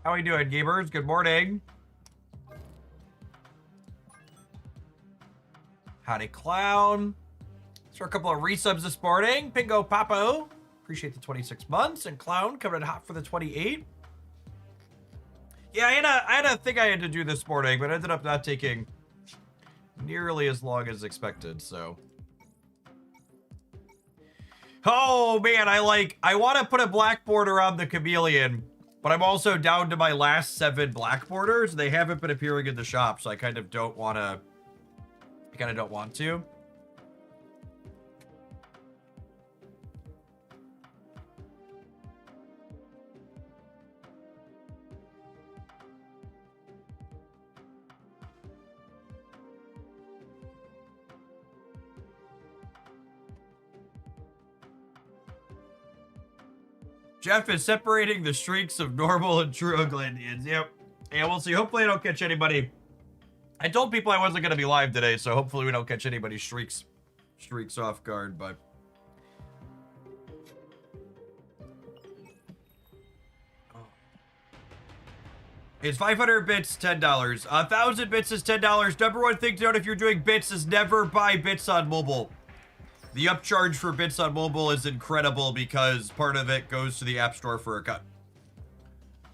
How are we doing, gamers? Good morning. Howdy, Clown. So a couple of resubs this morning. Pingo Papo, appreciate the 26 months. And Clown coming in hot for the 28. Yeah, I had a thing I had to do this morning, but it ended up not taking nearly as long as expected, so. Oh, man, I want to put a black border on the chameleon, but I'm also down to my last 7 black borders. They haven't been appearing in the shop, so I kind of don't want to. Jeff is separating the streaks of normal and true Oaklandians. Yep. Yeah, we'll see. Hopefully I don't catch anybody. I told people I wasn't going to be live today, so hopefully we don't catch anybody's streaks off guard, but. It's 500 bits, $10. 1,000 bits is $10. Number one thing to note if you're doing bits is never buy bits on mobile. The upcharge for bits on mobile is incredible because part of it goes to the App Store for a cut.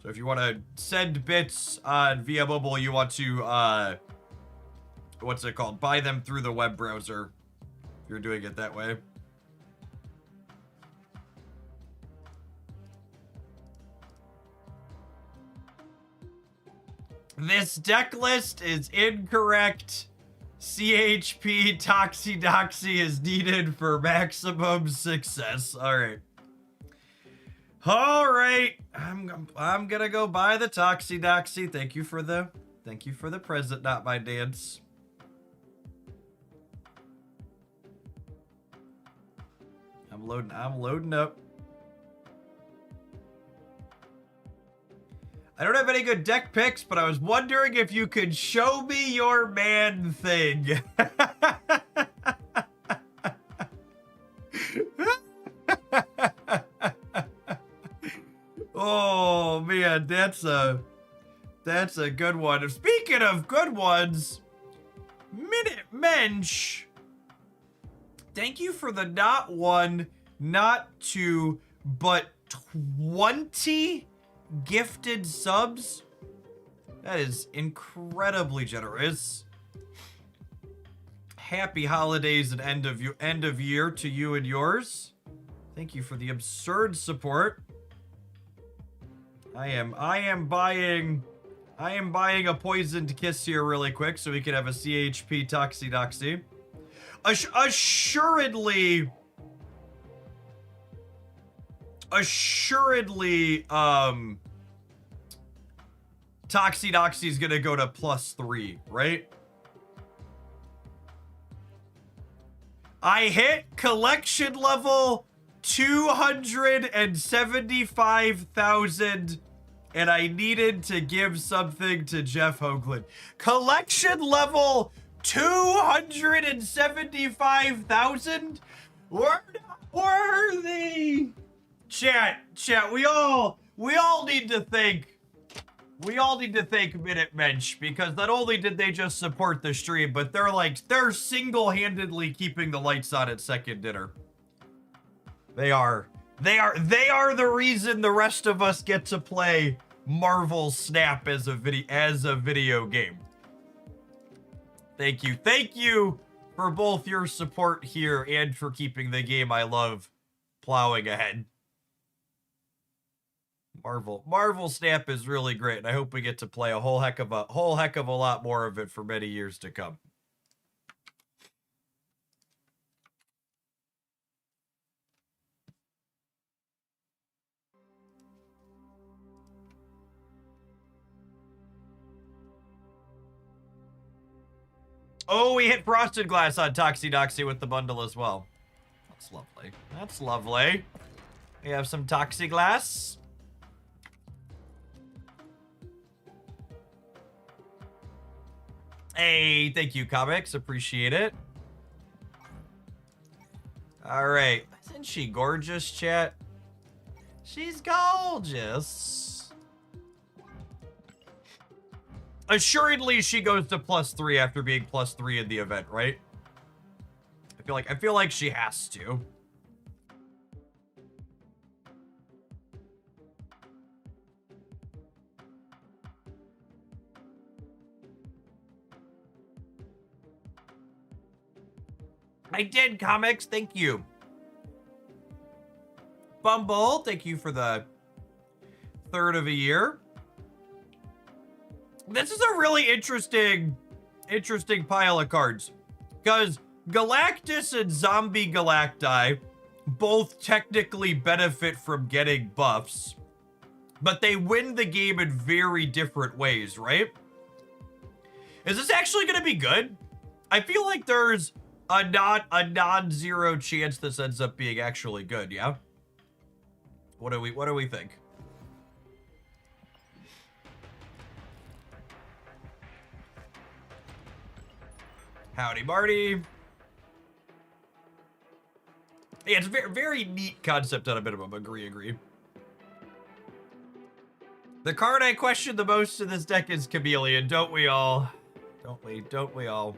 So if you want to send bits via mobile, you want to, what's it called? Buy them through the web browser if you're doing it that way. This deck list is incorrect. CHP Toxie is needed for maximum success. All right. All right. I'm gonna go buy the Toxie. Thank you for the present, not my dance. I'm loading up. I don't have any good deck picks, but I was wondering if you could show me your man thing. Oh man, that's a good one. Speaking of good ones, Minute Mensch, thank you for the not 1, not 2, but 20 gifted subs. That is incredibly generous. Happy holidays and end of year to you and yours. Thank you for the absurd support. I am buying a poisoned kiss here really quick so we can have a CHP Toxie. Assuredly, Toxie is gonna go to +3, right? I hit collection level 275,000 and I needed to give something to Jeff Hoagland. Collection level 275,000? We're not worthy. Chat, we all need to thank Minute Mensch because not only did they just support the stream, but they're single-handedly keeping the lights on at Second Dinner. They are the reason the rest of us get to play Marvel Snap as a video game. Thank you for both your support here and for keeping the game I love plowing ahead. Marvel Snap is really great, and I hope we get to play a whole heck of a lot more of it for many years to come. Oh, we hit Frosted Glass on Toxie with the bundle as well. That's lovely. That's lovely. We have some Toxie Glass. Hey, thank you, comics. Appreciate it. All right. Isn't she gorgeous, chat? She's gorgeous. Assuredly, she goes to +3 after being +3 in the event, right? I feel like she has to. I did, comics. Thank you. Bumble, thank you for the third of a year. This is a really interesting pile of cards. Because Galactus and Zombie Galacti both technically benefit from getting buffs. But they win the game in very different ways, right? Is this actually going to be good? I feel like there's a non-zero chance this ends up being actually good, yeah? What do we think? Howdy, Marty. Yeah, it's a very, very neat concept at a minimum. Agree. The card I question the most in this deck is Chameleon, don't we all? Don't we all?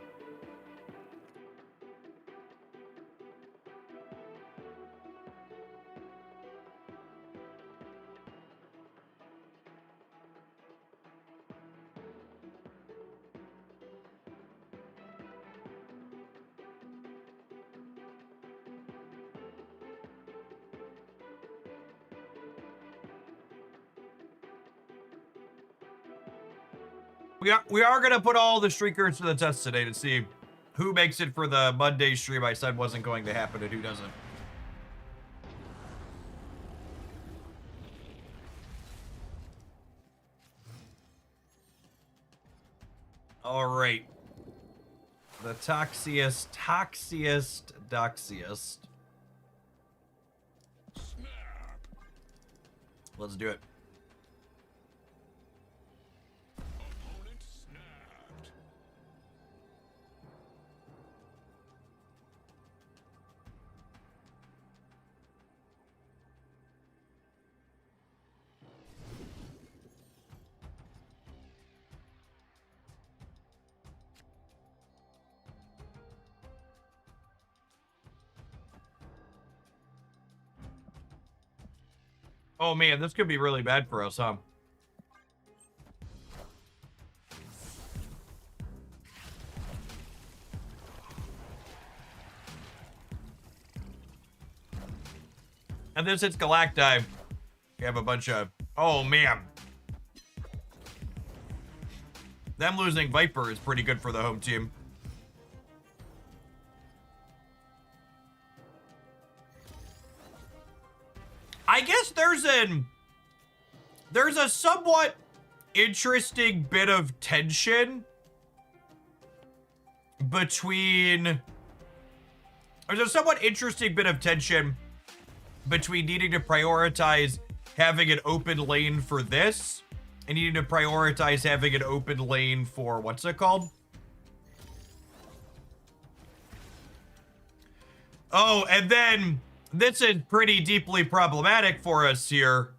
We are gonna put all the streakers to the test today to see who makes it for the Monday stream I said wasn't going to happen and who doesn't. All right. The toxiest. Let's do it. Oh man, this could be really bad for us, huh? And this hits Galacti. We have a bunch of... Oh man. Them losing Viper is pretty good for the home team. I guess there's a somewhat interesting bit of tension between... There's a somewhat interesting bit of tension between needing to prioritize having an open lane for this and needing to prioritize having an open lane for... What's it called? Oh, and then... This is pretty deeply problematic for us here.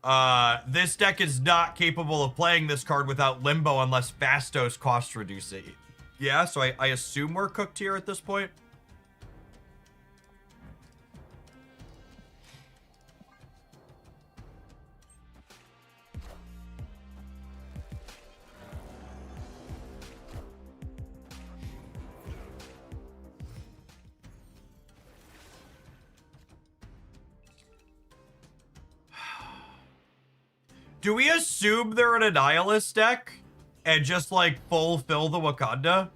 This deck is not capable of playing this card without Limbo unless Fastos cost reducing. Yeah, so I assume we're cooked here at this point. Do we assume they're an Annihilus deck and just like fulfill the Wakanda?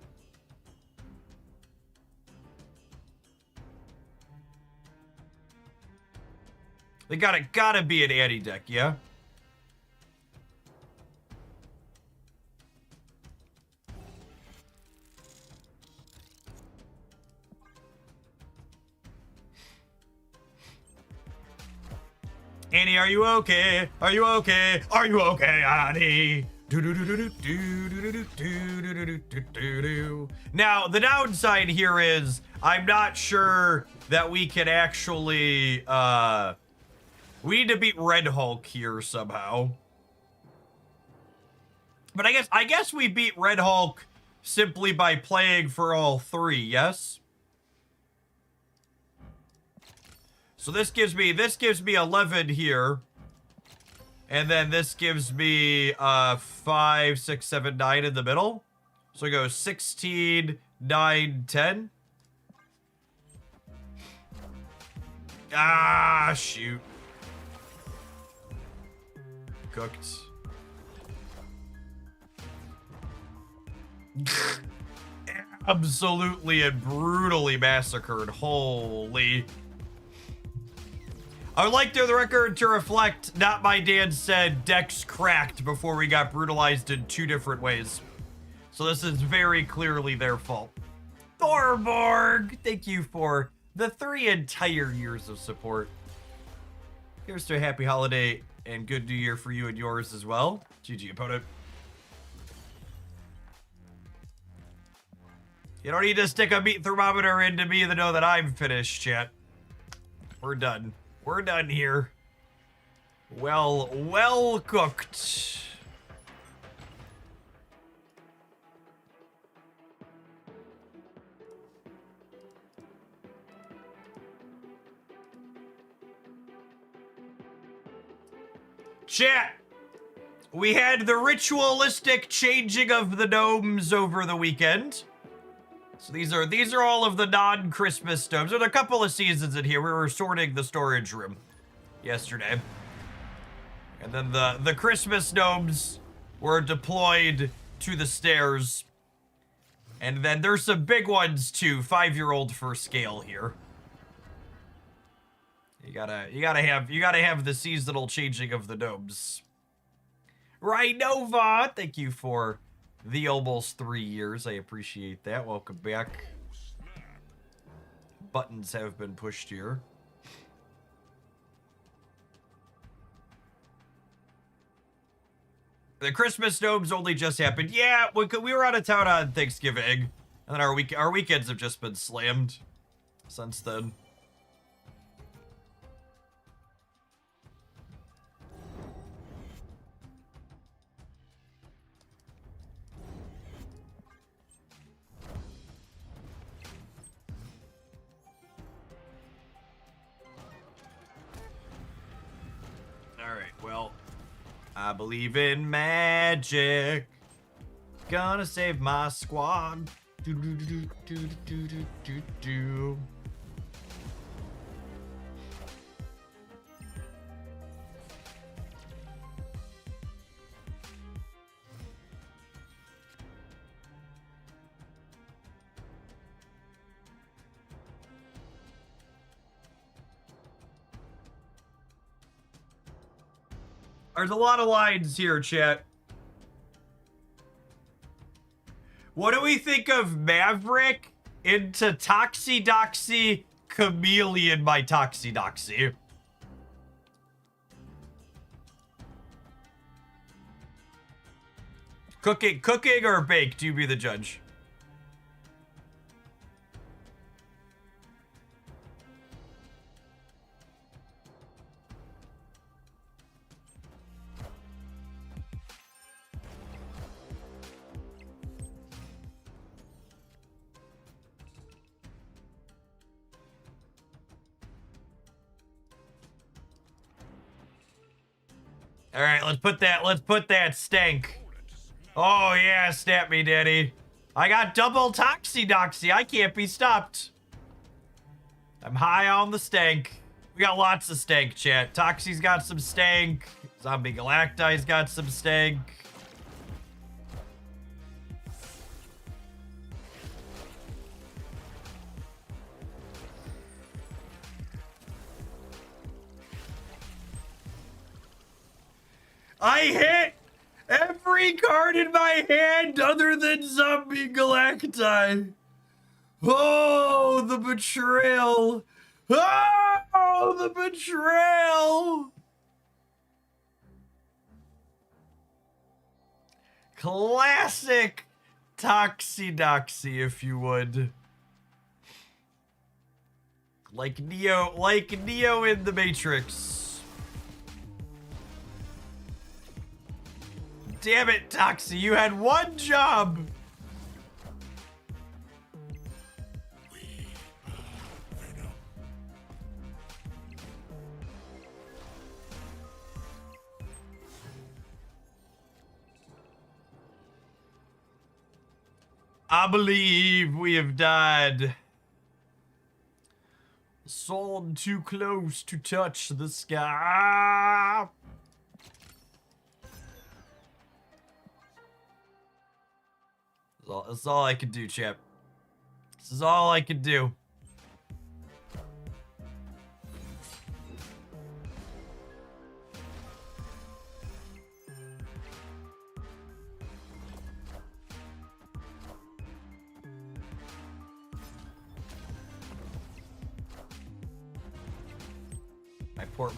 They gotta be an anti deck, yeah? Annie, are you okay? Are you okay? Are you okay, Annie? Now, the downside here is I'm not sure that we can actually, we need to beat Red Hulk here somehow. But I guess we beat Red Hulk simply by playing for all three, yes? So this gives me 11 here. And then this gives me 5, 6, 7, 9 in the middle. So I go 16, 9, 10. Ah, shoot. Cooked. Absolutely and brutally massacred. Holy. I would like the record to reflect, not my dad said, decks cracked before we got brutalized in 2 different ways. So this is very clearly their fault. Thorborg, thank you for the 3 entire years of support. Here's to a happy holiday and good new year for you and yours as well. GG, opponent. You don't need to stick a meat thermometer into me to know that I'm finished, chat. We're done. We're done here. Well cooked. Chat, we had the ritualistic changing of the gnomes over the weekend. So these are all of the non-Christmas gnomes. There's a couple of seasons in here. We were sorting the storage room yesterday. And then the Christmas gnomes were deployed to the stairs. And then there's some big ones too, 5-year-old for scale here. You gotta have the seasonal changing of the gnomes. Rhinova, thank you for the almost 3 years. I appreciate that. Welcome back. Buttons have been pushed here. The Christmas gnomes only just happened. Yeah, we were out of town on Thanksgiving, and then our weekends have just been slammed since then. Well, I believe in magic. Gonna save my squad. Do do do do do do do do. There's a lot of lines here, chat. What do we think of Maverick into Toxidoxy Chameleon by Toxidoxy? Cooking or baked? You be the judge. All right, let's put that stank. Oh yeah, snap me, daddy. I got double Toxidoxy. I can't be stopped. I'm high on the stank. We got lots of stank, chat. Toxie's got some stank. Zombie Galacti's got some stank. I hit every card in my hand other than Zombie Galacti. Oh, the betrayal. Oh, the betrayal. Classic Toxidoxy, if you would. Like Neo in the Matrix. Damn it, Toxie, you had one job. I believe we have died. Soared too close to touch the sky. That's all I can do, chap. This is all I can do.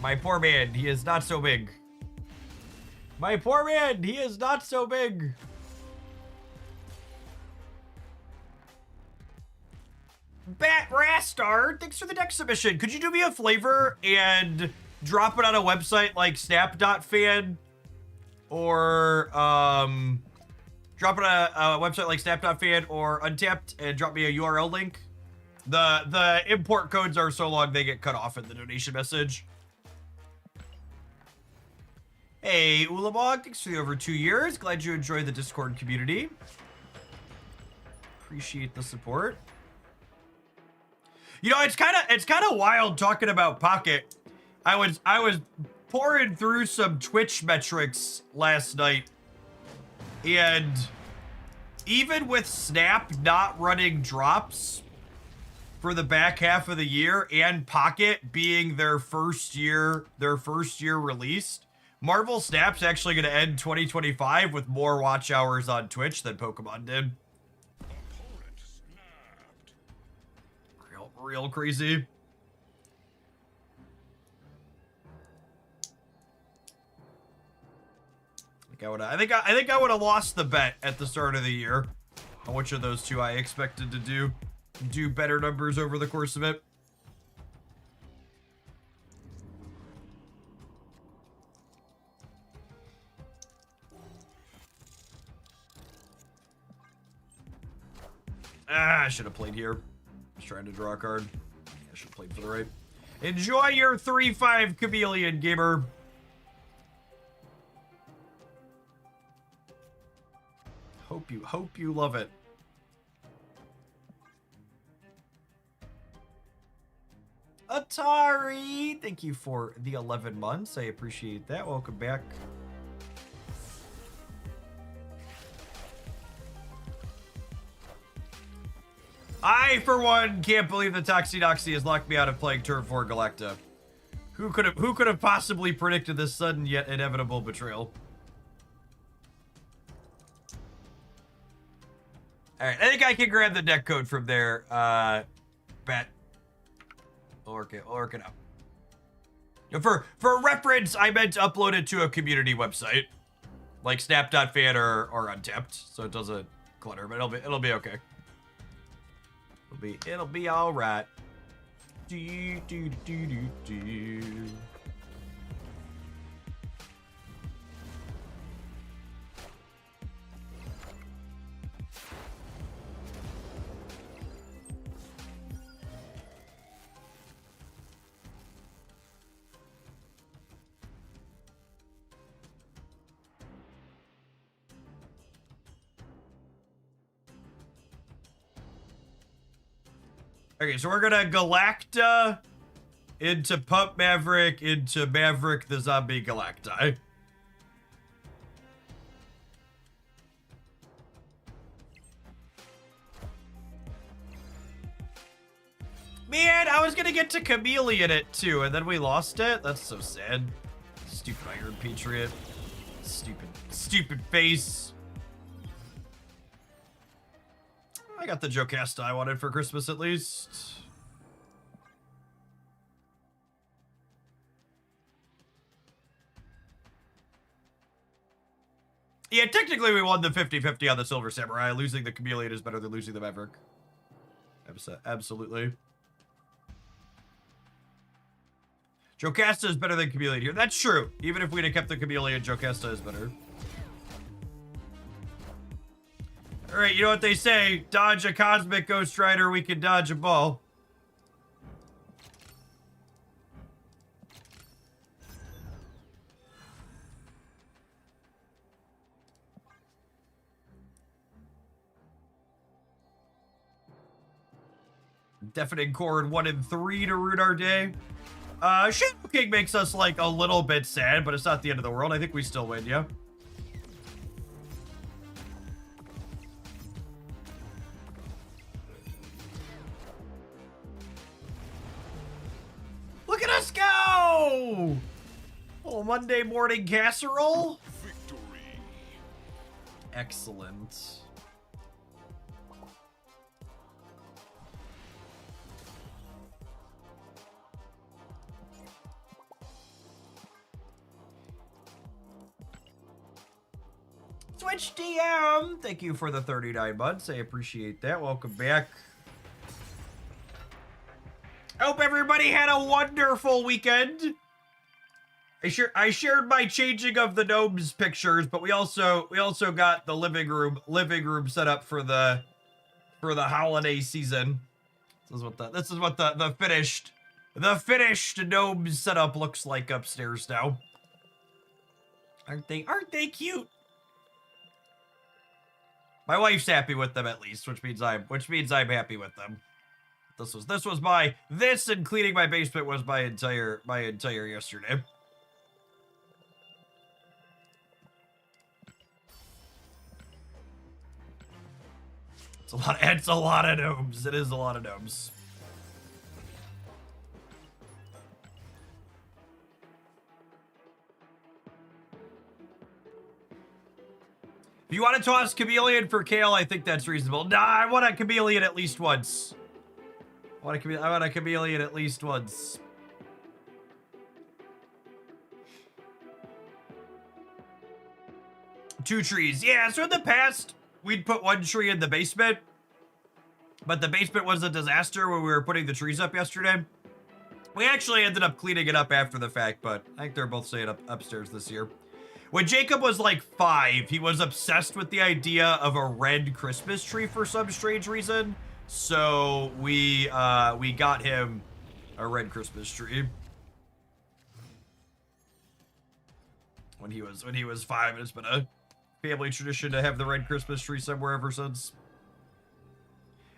My poor man, he is not so big. My poor man, he is not so big. Bat Rastar, thanks for the deck submission. Could you do me a favor and drop it on a website like snap.fan? Or, drop it on a website like snap.fan or Untapped and drop me a URL link? The import codes are so long they get cut off in the donation message. Hey, Ulamog, thanks for the over 2 years. Glad you enjoy the Discord community. Appreciate the support. You know, it's kind of wild talking about Pocket. I was pouring through some Twitch metrics last night, and even with Snap not running drops for the back half of the year and Pocket being their first year released, Marvel Snap's actually going to end 2025 with more watch hours on Twitch than Pokemon did. Real crazy. I think I would have lost the bet at the start of the year on which of those two I expected to do better numbers over the course of it. I should have played here. I was trying to draw a card. I should have played for the right. Enjoy your 3-5 Chameleon, gamer. Hope you love it. Atari, thank you for the 11 months. I appreciate that. Welcome back. I, for one, can't believe that Toxie has locked me out of playing Turn 4 Galacta. Who could have possibly predicted this sudden yet inevitable betrayal? Alright, I think I can grab the deck code from there. Bet. We'll work it out. For reference, I meant to upload it to a community website. Like snap.fan or Untapped. So it doesn't clutter, but it'll be okay. It'll be all right. Do. Okay, so we're gonna Galacta into Pump Maverick into Maverick the Zombie Galacti. Man, I was gonna get to Chameleon it too, and then we lost it. That's so sad. Stupid Iron Patriot. Stupid face. I got the Jocasta I wanted for Christmas at least. Yeah, technically we won the 50-50 on the Silver Samurai. Losing the Chameleon is better than losing the Maverick. Absolutely. Jocasta is better than Chameleon here. That's true. Even if we'd have kept the Chameleon, Jocasta is better. All right, you know what they say? Dodge a cosmic Ghost Rider, we can dodge a ball. Deafening chord 1 and 3 to root our day. Shadow King makes us like a little bit sad, but it's not the end of the world. I think we still win, yeah. Look at us go! Oh, Monday morning casserole. Victory. Excellent. Switch DM, thank you for the 39 months. I appreciate that. Welcome back. I hope everybody had a wonderful weekend. I shared my changing of the gnomes pictures, but we also got the living room set up for the holiday season. This is what the finished gnomes setup looks like upstairs now. Aren't they cute? My wife's happy with them at least, which means I'm happy with them. This and cleaning my basement was my entire yesterday. It's a lot of gnomes. It is a lot of gnomes. If you want to toss Chameleon for Kale, I think that's reasonable. Nah, I want a Chameleon at least once. I want a Chameleon at least once. Two trees. Yeah, so in the past, we'd put one tree in the basement. But the basement was a disaster when we were putting the trees up yesterday. We actually ended up cleaning it up after the fact, but I think they're both staying upstairs this year. When Jacob was like 5, he was obsessed with the idea of a red Christmas tree for some strange reason. So we got him a red Christmas tree when he was 5, and it's been a family tradition to have the red Christmas tree somewhere ever since.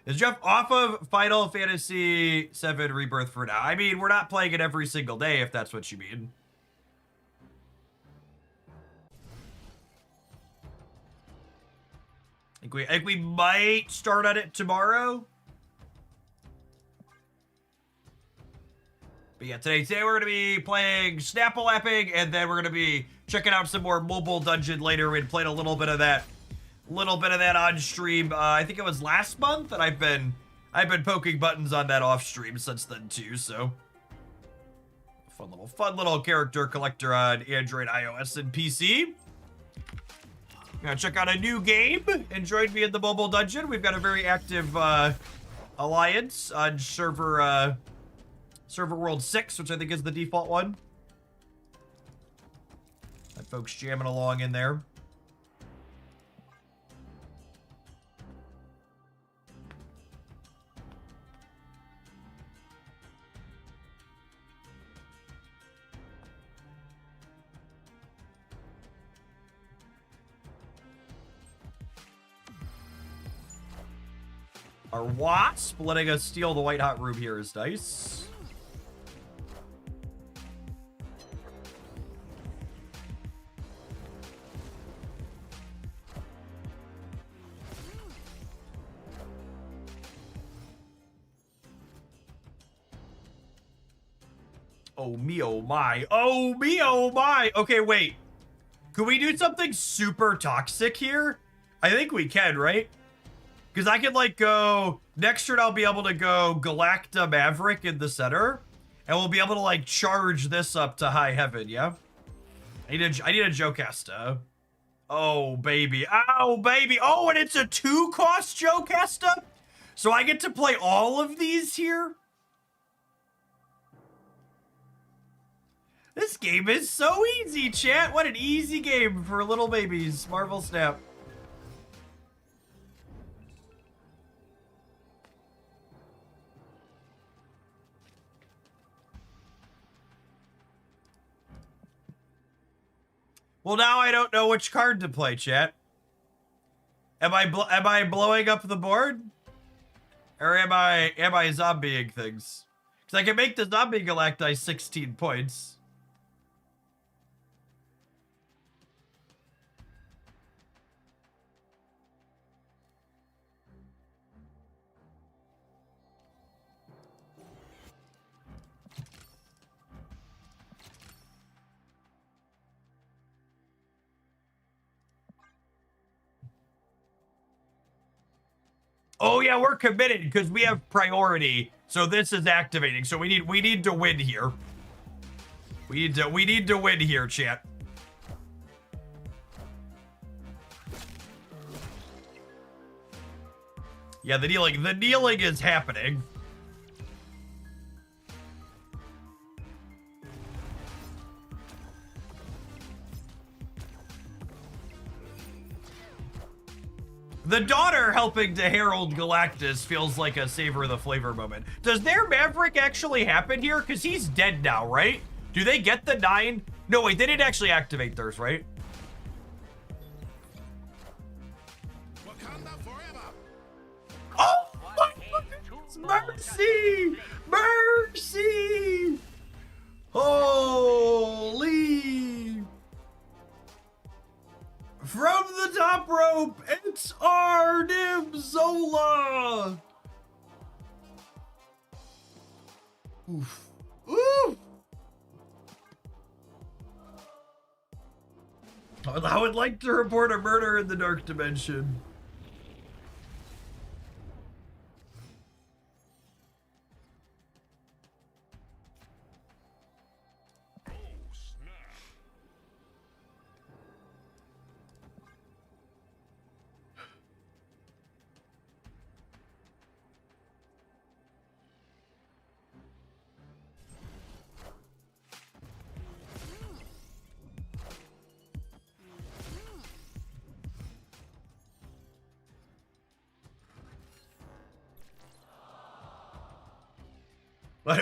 Is Jeff off of Final Fantasy VII Rebirth for now? I mean, we're not playing it every single day, if that's what you mean. I think we might start on it tomorrow. But yeah, today we're going to be playing Snap-a-Lapping, and then we're going to be checking out some more mobile dungeon later. We played a little bit of that on stream. I think it was last month, and I've been poking buttons on that off stream since then too. So fun little character collector on Android, iOS, and PC. Gonna check out a new game and join me in the mobile dungeon. We've got a very active alliance on server world 6, which I think is the default one. Got folks jamming along in there. Our Wasp letting us steal the white hot room here is nice. Oh me, oh my. Oh me, oh my. Okay, wait. Could we do something super toxic here? I think we can, right? Because I can, like, go... Next turn, I'll be able to go Galacta Maverick in the center. And we'll be able to, like, charge this up to high heaven, yeah? I need a Jocasta. Oh, baby. Oh, baby. Oh, and it's a 2-cost Jocasta? So I get to play all of these here? This game is so easy, chat. What an easy game for little babies. Marvel Snap. Well, now I don't know which card to play, chat. Am I blowing up the board? Or am I zombieing things? Because I can make the zombie Galactus 16 points. Oh yeah, we're committed because we have priority. So this is activating. So we need to win here. We need to win here, chat. Yeah, the kneeling is happening. The daughter helping to herald Galactus feels like a savor the flavor moment. Does their Maverick actually happen here? Because he's dead now, right? Do they get the 9? No, wait, they didn't actually activate theirs, right? Oh my goodness! Mercy! Mercy! Holy! From the top rope, it's Arnim Zola! Oof. Oof! I would like to report a murder in the Dark Dimension.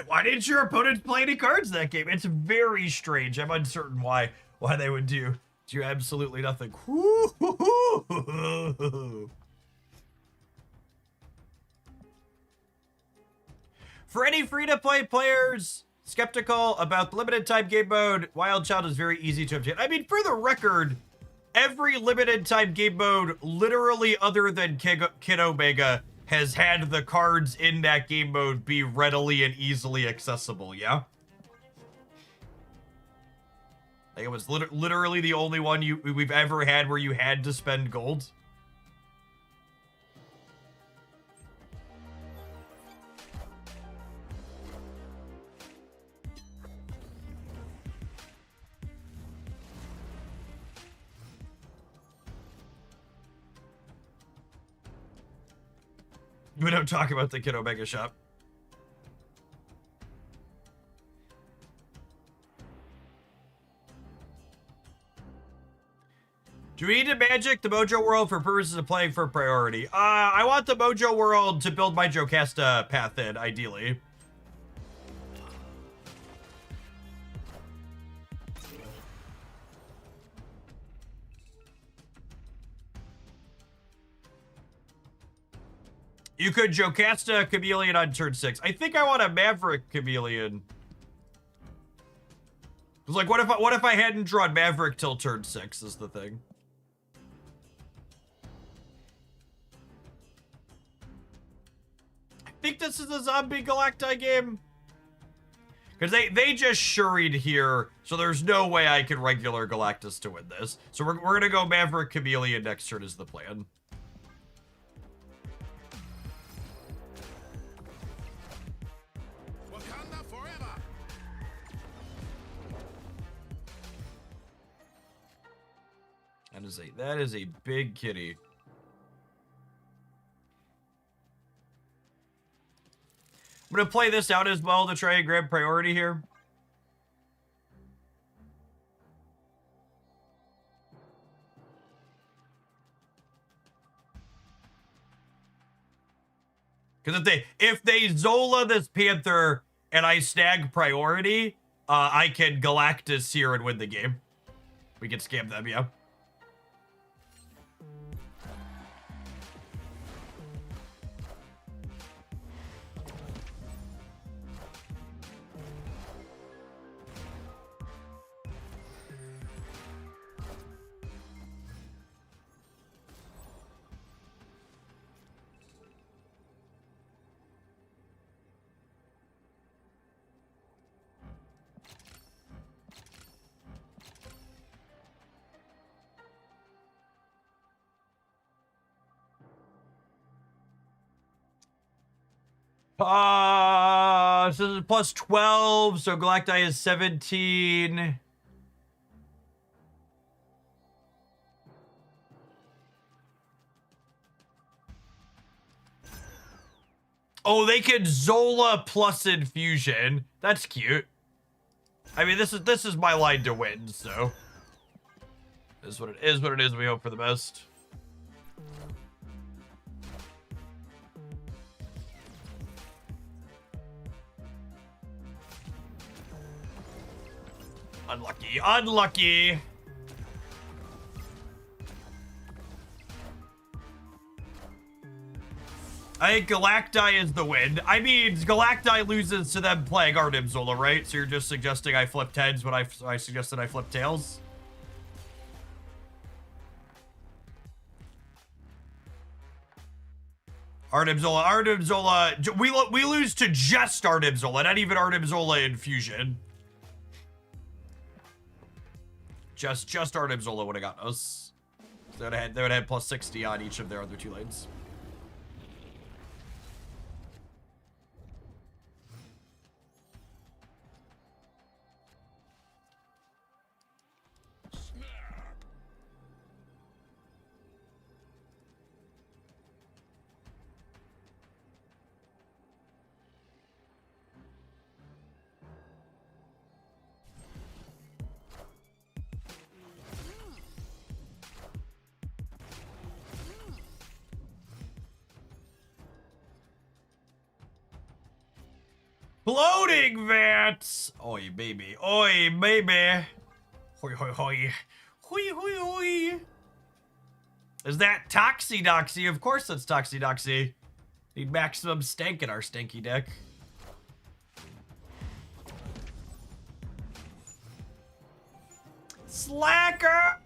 Why didn't your opponent play any cards that game? It's very strange. I'm uncertain why they would do absolutely nothing. For any free-to-play players skeptical about the limited time game mode, Wild Child is very easy to obtain. I mean, for the record, every limited time game mode, literally other than Kid Omega, has had the cards in that game mode be readily and easily accessible, yeah? Like, it was literally the only one we've ever had where you had to spend gold. We don't talk about the Kid Omega shop. Do we need to magic the Mojo World for purposes of playing for priority? I want the Mojo World to build my Jocasta path in, ideally. You could Jocasta Chameleon on turn 6. I think I want a Maverick Chameleon. It's like, what if I hadn't drawn Maverick till turn 6 is the thing. I think this is a zombie Galacti game. Because they just shuried here, so there's no way I can regular Galactus to win this. So we're going to go Maverick Chameleon next turn is the plan. That is a big kitty. I'm gonna play this out as well to try and grab priority here. Because if they Zola this Panther and I snag priority, I can Galactus here and win the game. We can scam them, yeah. So this is plus 12, so Galacti is 17. Oh, they could Zola plus infusion. That's cute. I mean, this is my line to win, so. This is what it is. We hope for the best. Unlucky. Unlucky. I think Galacti is the win. I mean, Galacti loses to them playing Arnim Zola, right? So you're just suggesting I flip heads when I suggested I flip tails? Arnim Zola. We lose to just Arnim Zola, not even Arnim Zola infusion. Just Arnim Zola would have gotten us. They would have had plus 60 on each of their other 2 lanes. Floating vats! Oi, baby. Oi, baby. Hoi, hoi, hoi. Hoi, hoi, hoi. Is that Toxidoxy? Of course that's Toxidoxy. Need maximum stank in our stanky deck. Slacker!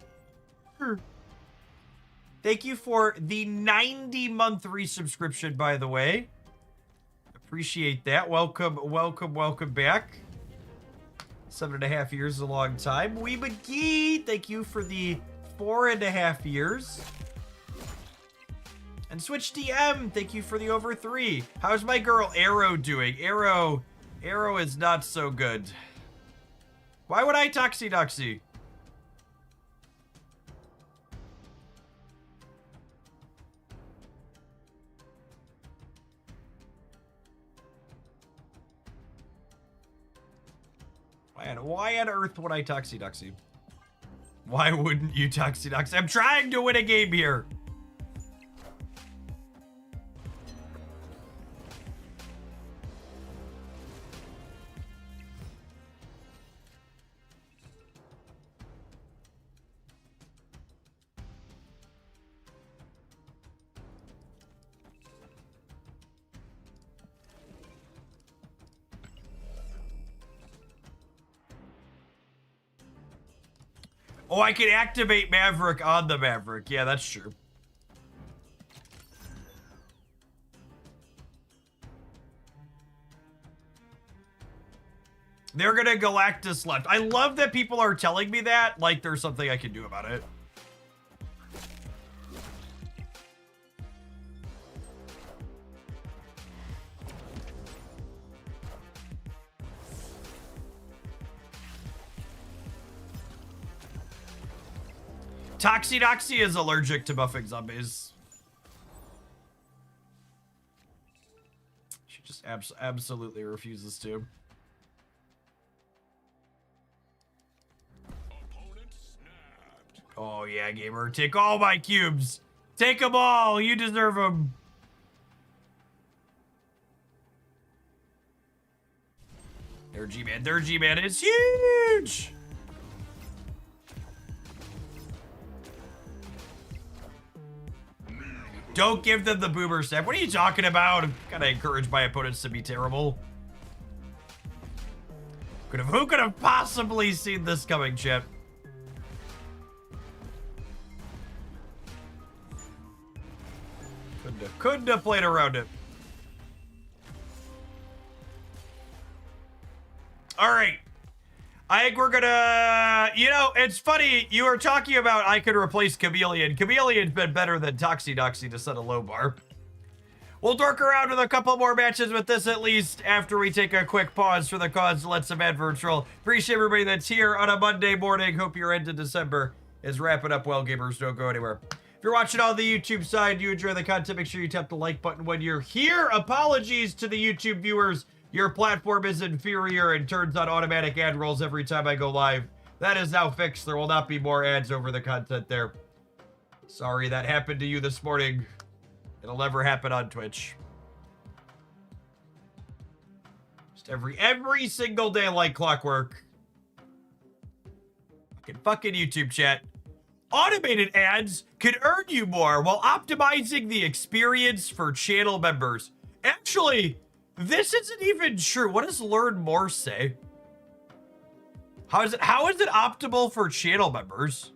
Thank you for the 90-month resubscription, by the way. Appreciate that. Welcome back. 7.5 years is a long time. Wee McGee, thank you for the 4.5 years. And Switch DM, thank you for the over 3. How's my girl Arrow doing? Arrow is not so good. Why would I Toxidoxy? Why on earth would I Toxidoxy? Why wouldn't you Toxidoxy? I'm trying to win a game here. Oh, I can activate Maverick on the Maverick. Yeah, that's true. They're gonna Galactus left. I love that people are telling me that, like there's something I can do about it. Toxidoxy is allergic to buffing zombies. She just absolutely refuses to. Oh yeah, gamer. Take all my cubes. Take them all. You deserve them. Their G-Man is huge. Don't give them the boomer step. What are you talking about? I'm kind of encouraged my opponents to be terrible. Who could have possibly seen this coming, Chip? Couldn't have played around it. All right. I think we're gonna, you know, it's funny. You were talking about I could replace Chameleon. Chameleon's been better than Toxie to set a low bar. We'll dork around with a couple more matches with this at least after we take a quick pause for the cause to let some adverts roll. Appreciate everybody that's here on a Monday morning. Hope your end of December is wrapping up well, gamers. Don't go anywhere. If you're watching on the YouTube side, you enjoy the content, make sure you tap the like button when you're here. Apologies to the YouTube viewers. Your platform is inferior and turns on automatic ad rolls every time I go live. That is now fixed. There will not be more ads over the content there. Sorry that happened to you this morning. It'll never happen on Twitch. Just every single day like clockwork. Fucking YouTube chat. Automated ads can earn you more while optimizing the experience for channel members. Actually, this isn't even true. What does learn more say? How is it optimal for channel members?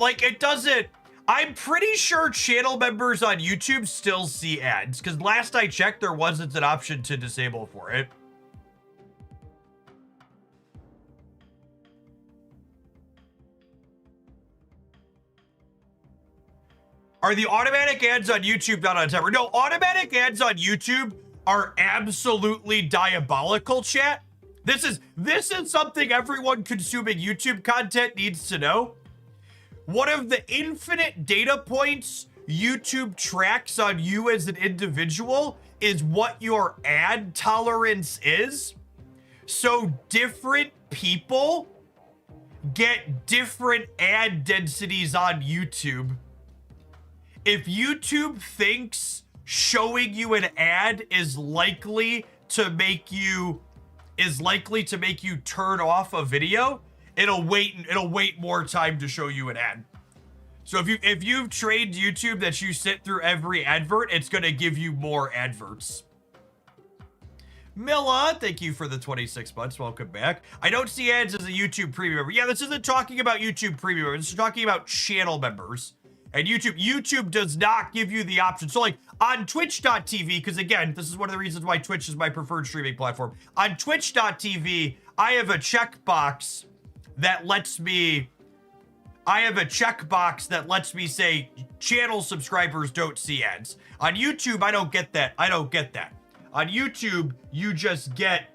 It doesn't, I'm pretty sure channel members on YouTube still see ads, because last I checked, there wasn't an option to disable for it. Are the automatic ads on YouTube not on timer? No, automatic ads on YouTube are absolutely diabolical, chat. This is something everyone consuming YouTube content needs to know. One of the infinite data points YouTube tracks on you as an individual is what your ad tolerance is. So different people get different ad densities on YouTube. If YouTube thinks showing you an ad is likely to make you turn off a video, it'll wait more time to show you an ad. So if you've trained YouTube that you sit through every advert, it's gonna give you more adverts. Milla, thank you for the 26 months. Welcome back. I don't see ads as a YouTube premium member. Yeah, this isn't talking about YouTube premium members. This is talking about channel members. And YouTube does not give you the option. So like on twitch.tv, because again, this is one of the reasons why Twitch is my preferred streaming platform. On twitch.tv, I have a checkbox that lets me say channel subscribers don't see ads. On YouTube, I don't get that. On YouTube, you just get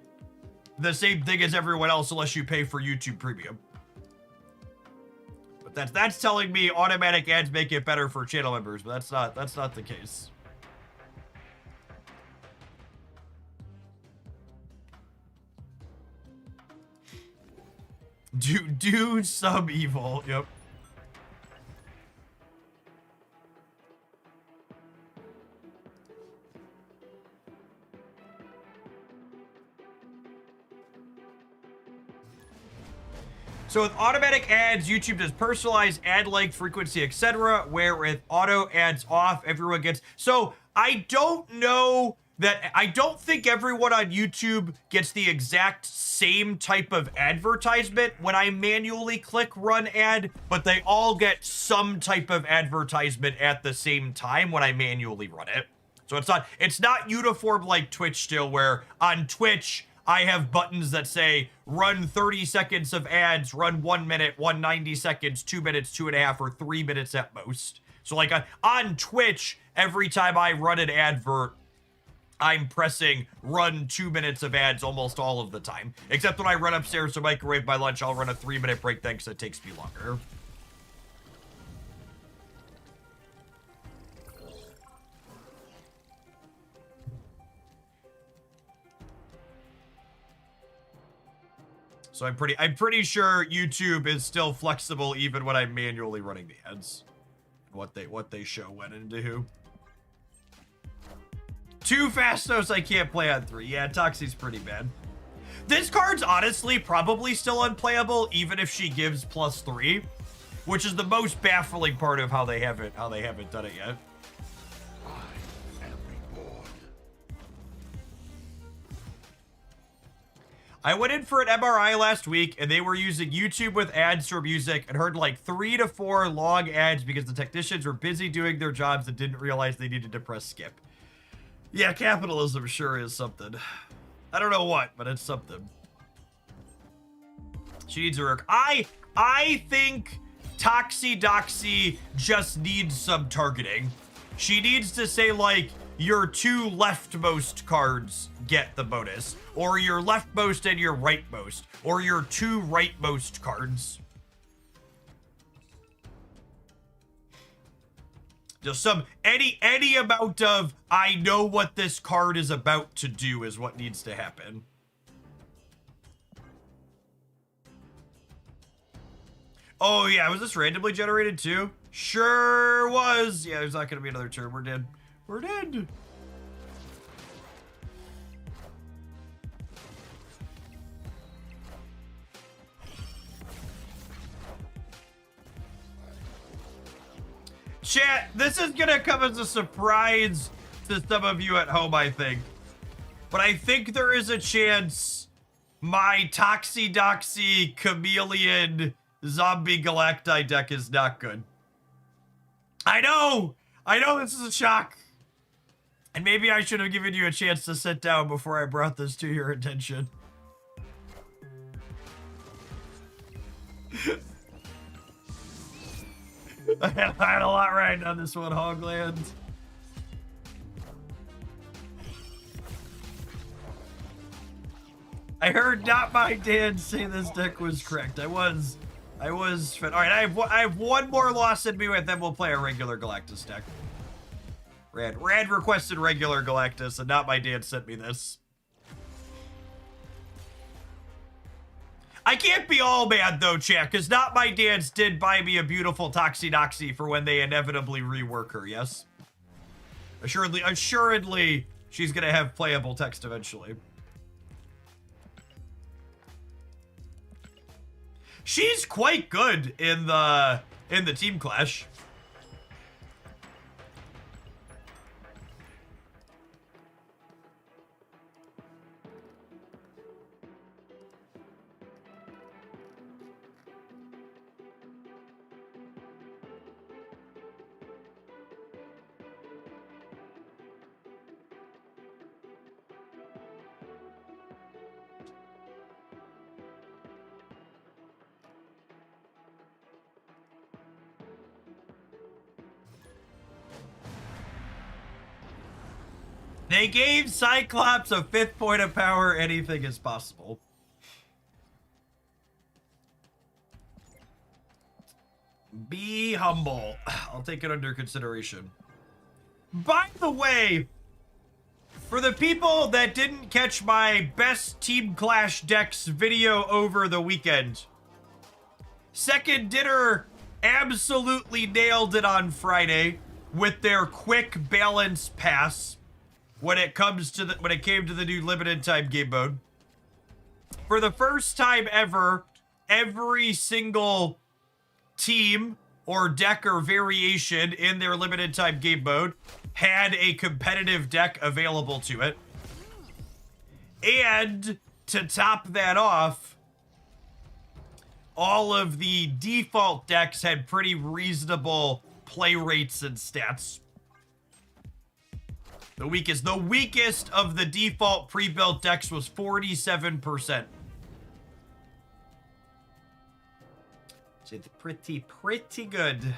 the same thing as everyone else unless you pay for YouTube Premium. But that's telling me automatic ads make it better for channel members, but that's not the case. Do some evil. Yep. So with automatic ads, YouTube does personalized ad length, frequency, etc. Where with auto ads off, everyone gets. So I don't think everyone on YouTube gets the exact same type of advertisement when I manually click run ad, but they all get some type of advertisement at the same time when I manually run it. So it's not uniform like Twitch still, where on Twitch, I have buttons that say run 30 seconds of ads, run 1 minute, 190 seconds, 2 minutes, 2.5, or 3 minutes at most. So like on Twitch, every time I run an advert, I'm pressing run 2 minutes of ads almost all of the time. Except when I run upstairs to microwave my lunch, I'll run a 3-minute break then because it takes me longer. So I'm pretty sure YouTube is still flexible even when I'm manually running the ads. What they show when and to who. 2 Fastos I can't play on 3. Yeah, Toxie's pretty bad. This card's honestly probably still unplayable, even if she gives +3, which is the most baffling part of how they haven't done it yet. I went in for an MRI last week, and they were using YouTube with ads for music and heard like 3 to 4 long ads because the technicians were busy doing their jobs and didn't realize they needed to press skip. Yeah, capitalism sure is something. I don't know what, but it's something. She needs a work. I think Toxie Doxie just needs some targeting. She needs to say, like, your 2 leftmost cards get the bonus, or your leftmost and your rightmost, or your 2 rightmost cards. Just any amount of I know what this card is about to do is what needs to happen. Oh yeah, was this randomly generated too? Sure was. Yeah, there's not gonna be another turn. We're dead. We're dead. Chat, this is gonna come as a surprise to some of you at home, I think. But I think there is a chance my Toxie Doxie Chameleon Zombie Galacti deck is not good. I know this is a shock. And maybe I should have given you a chance to sit down before I brought this to your attention. I had a lot right on this one, Hogland. I heard not my dad say this deck was correct. I was fit. All right, I have one more loss in me, and then we'll play a regular Galactus deck. Rad requested regular Galactus, and not my dad sent me this. I can't be all mad though, chat, because not my dads did buy me a beautiful Toxie Doxie for when they inevitably rework her, yes? Assuredly, she's gonna have playable text eventually. She's quite good in the team clash. They gave Cyclops a 5th point of power. Anything is possible. Be humble. I'll take it under consideration. By the way, for the people that didn't catch my best Team Clash decks video over the weekend, Second Dinner absolutely nailed it on Friday with their quick balance pass. When it came to the new limited time game mode. For the first time ever, every single team or deck or variation in their limited time game mode had a competitive deck available to it. And to top that off, all of the default decks had pretty reasonable play rates and stats. The weakest of the default pre-built decks was 47%. So it's pretty good.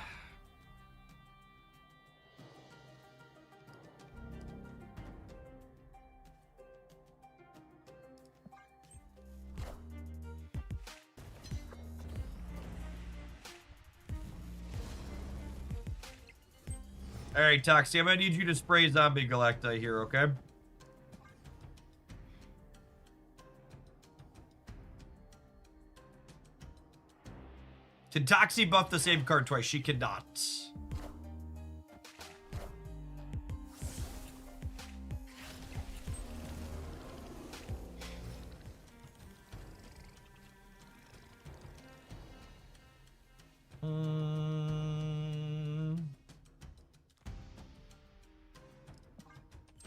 All right, Toxie, I'm gonna need you to spray Zombie Galacti here, okay? Can Toxie buff the same card twice? She cannot.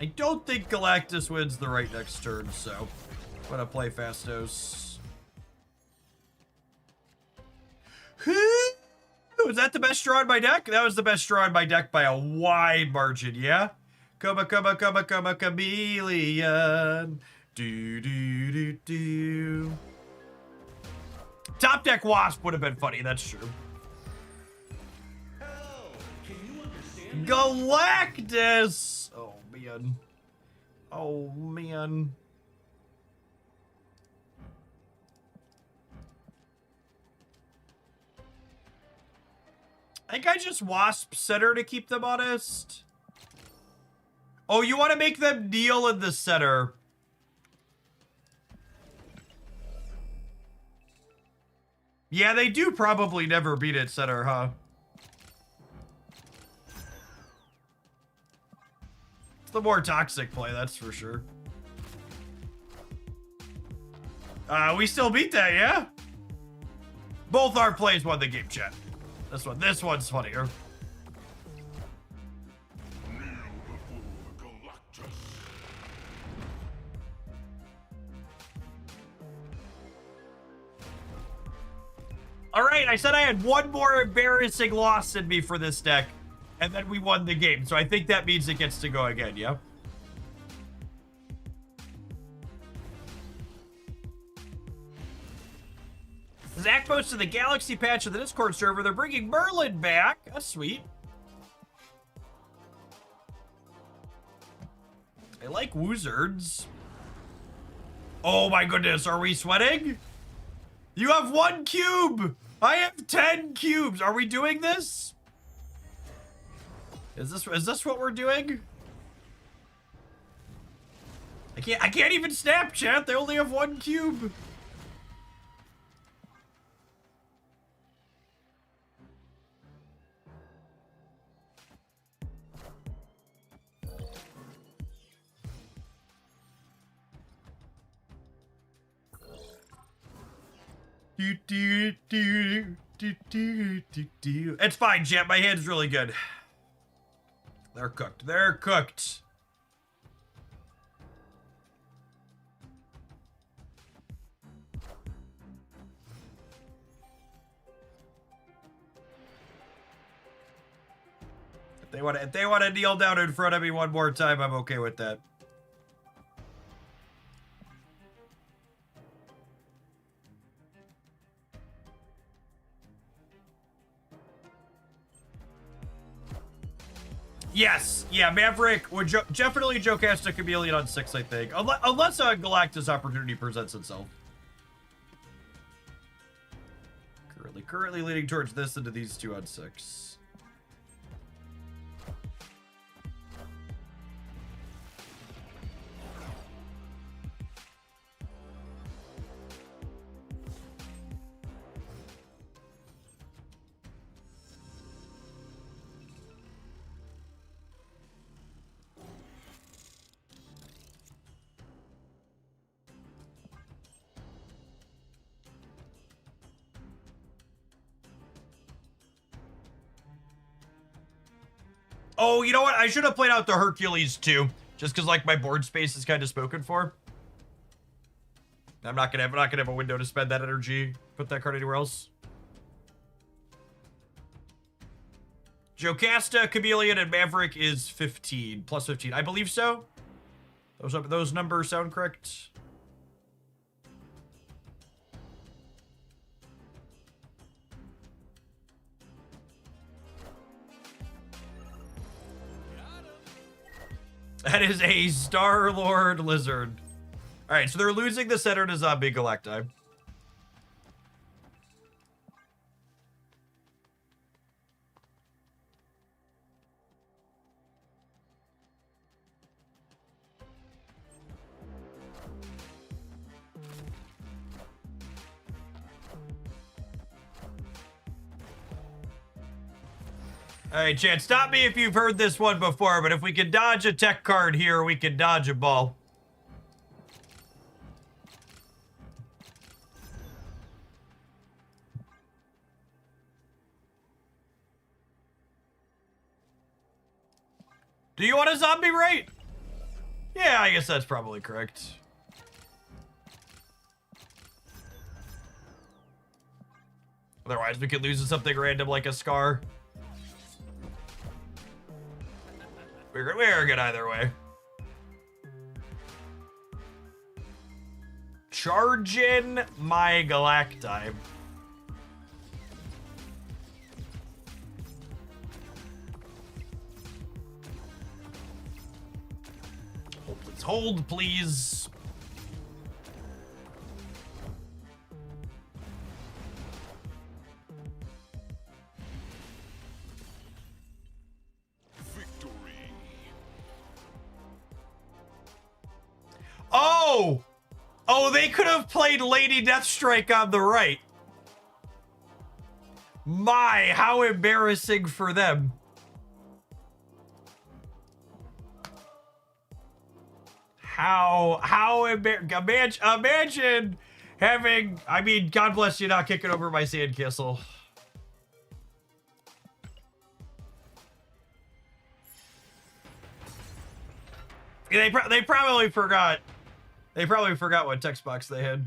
I don't think Galactus wins the right next turn, so I'm gonna play Fastos. Was that the best draw in my deck? That was the best draw in my deck by a wide margin, yeah? Come, chameleon. Do. Top deck Wasp would have been funny, that's true. Galactus! Oh, man. Oh, man. I think I just Wasp center to keep them honest. Oh, you want to make them kneel in the center. Yeah, they do probably never beat at center, huh? It's the more toxic play, that's for sure. We still beat that, yeah? Both our plays won the game, chat. This one's funnier. All right, I said I had one more embarrassing loss in me for this deck, and then we won the game. So I think that means it gets to go again, yeah? Zach posted the Galaxy patch of the Discord server. They're bringing Merlin back. That's sweet. I like Wizards. Oh my goodness, are we sweating? You have 1 cube! I have 10 cubes! Are we doing this? Is this what we're doing? I can't even snap, chat. They only have 1 cube. It's fine, chat. My hand's really good. They're cooked. They're cooked. If they want to kneel down in front of me one more time, I'm okay with that. Yes, yeah, Maverick would definitely Jocasta a Chameleon on 6, I think. Unless a Galactus opportunity presents itself. Currently leaning towards this into these 2 on 6. Oh, you know what? I should have played out the Hercules too, just because like my board space is kind of spoken for. I'm not gonna have a window to spend that energy. Put that card anywhere else. Jocasta, Chameleon, and Maverick is 15 plus 15. I believe so. Those numbers sound correct. That is a Star-Lord Lizard. Alright, so they're losing the center to Zombie Galacti. Alright, chat, stop me if you've heard this one before, but if we can dodge a tech card here, we can dodge a ball. Do you want a zombie rate? Yeah, I guess that's probably correct. Otherwise, we could lose to something random like a Scar. We're good either way. Charging my Galacti. Hold, please. Victory. Oh! Oh, they could have played Lady Deathstrike on the right. My, how embarrassing for them. How imagine having, I mean, God bless you not kicking over my sandcastle. They probably forgot. They probably forgot what text box they had.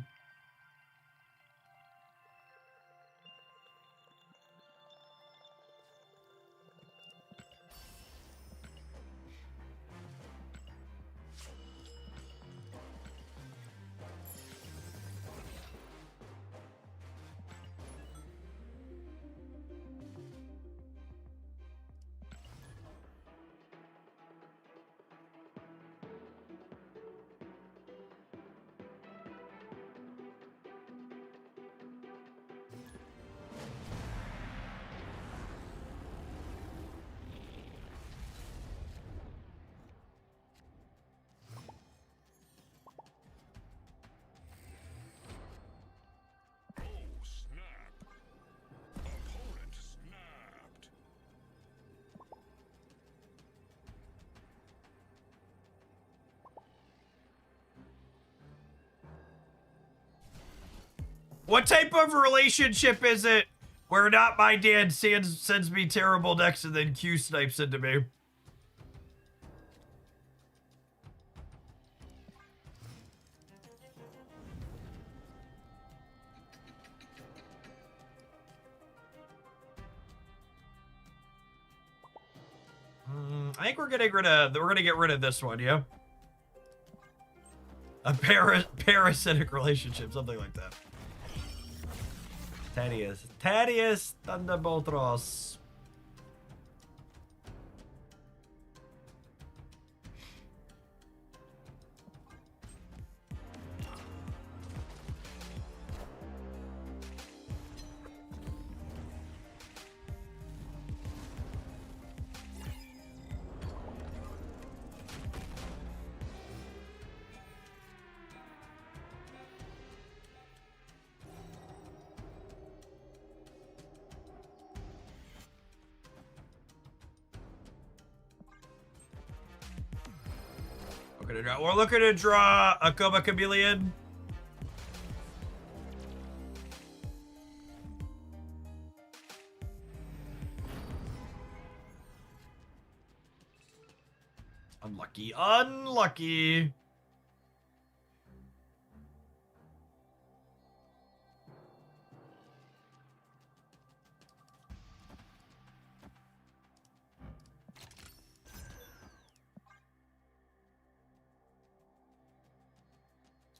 What type of relationship is it where not my dad sends me terrible decks and then Q snipes into me? I think we're gonna get rid of this one, yeah? A parasitic relationship, something like that. Thaddeus Thunderboltros. We're looking to draw a Coma Chameleon. Unlucky. Unlucky.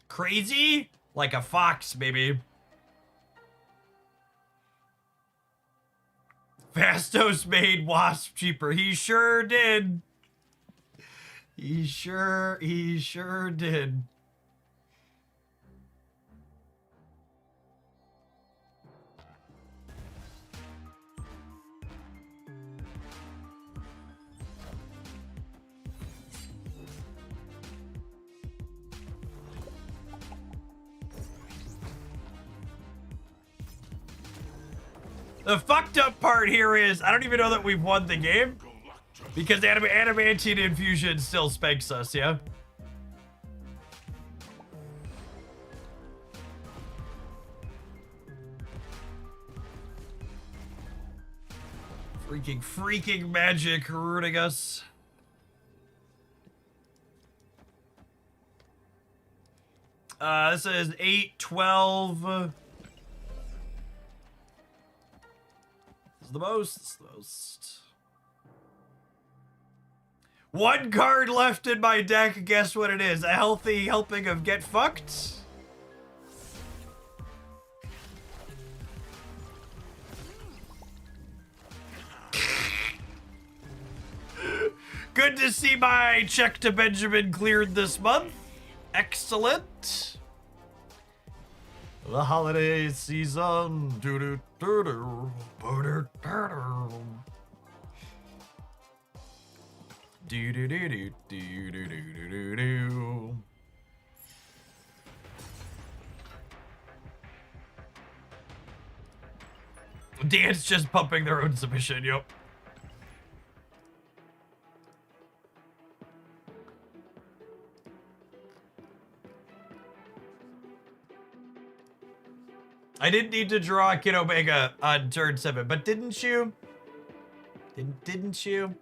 Crazy? Like a fox, baby. Fastos made Wasp cheaper. He sure did. He sure did. The fucked up part here is, I don't even know that we've won the game. Because Adamantine Infusion still spanks us, yeah? Freaking magic rooting us. This is 8, 12. This is the most. This is the most. One card left in my deck. Guess what it is? A healthy helping of Get Fucked? Good to see my check to Benjamin cleared this month. Excellent. The holiday season. Doo-doo-doo-doo. Boo-doo-doo-doo. Do-do-do-do-do-do-do-do-do. Dan's just pumping their own submission, yep. I didn't need to draw Kid Omega on turn 7, but didn't you? Didn't you?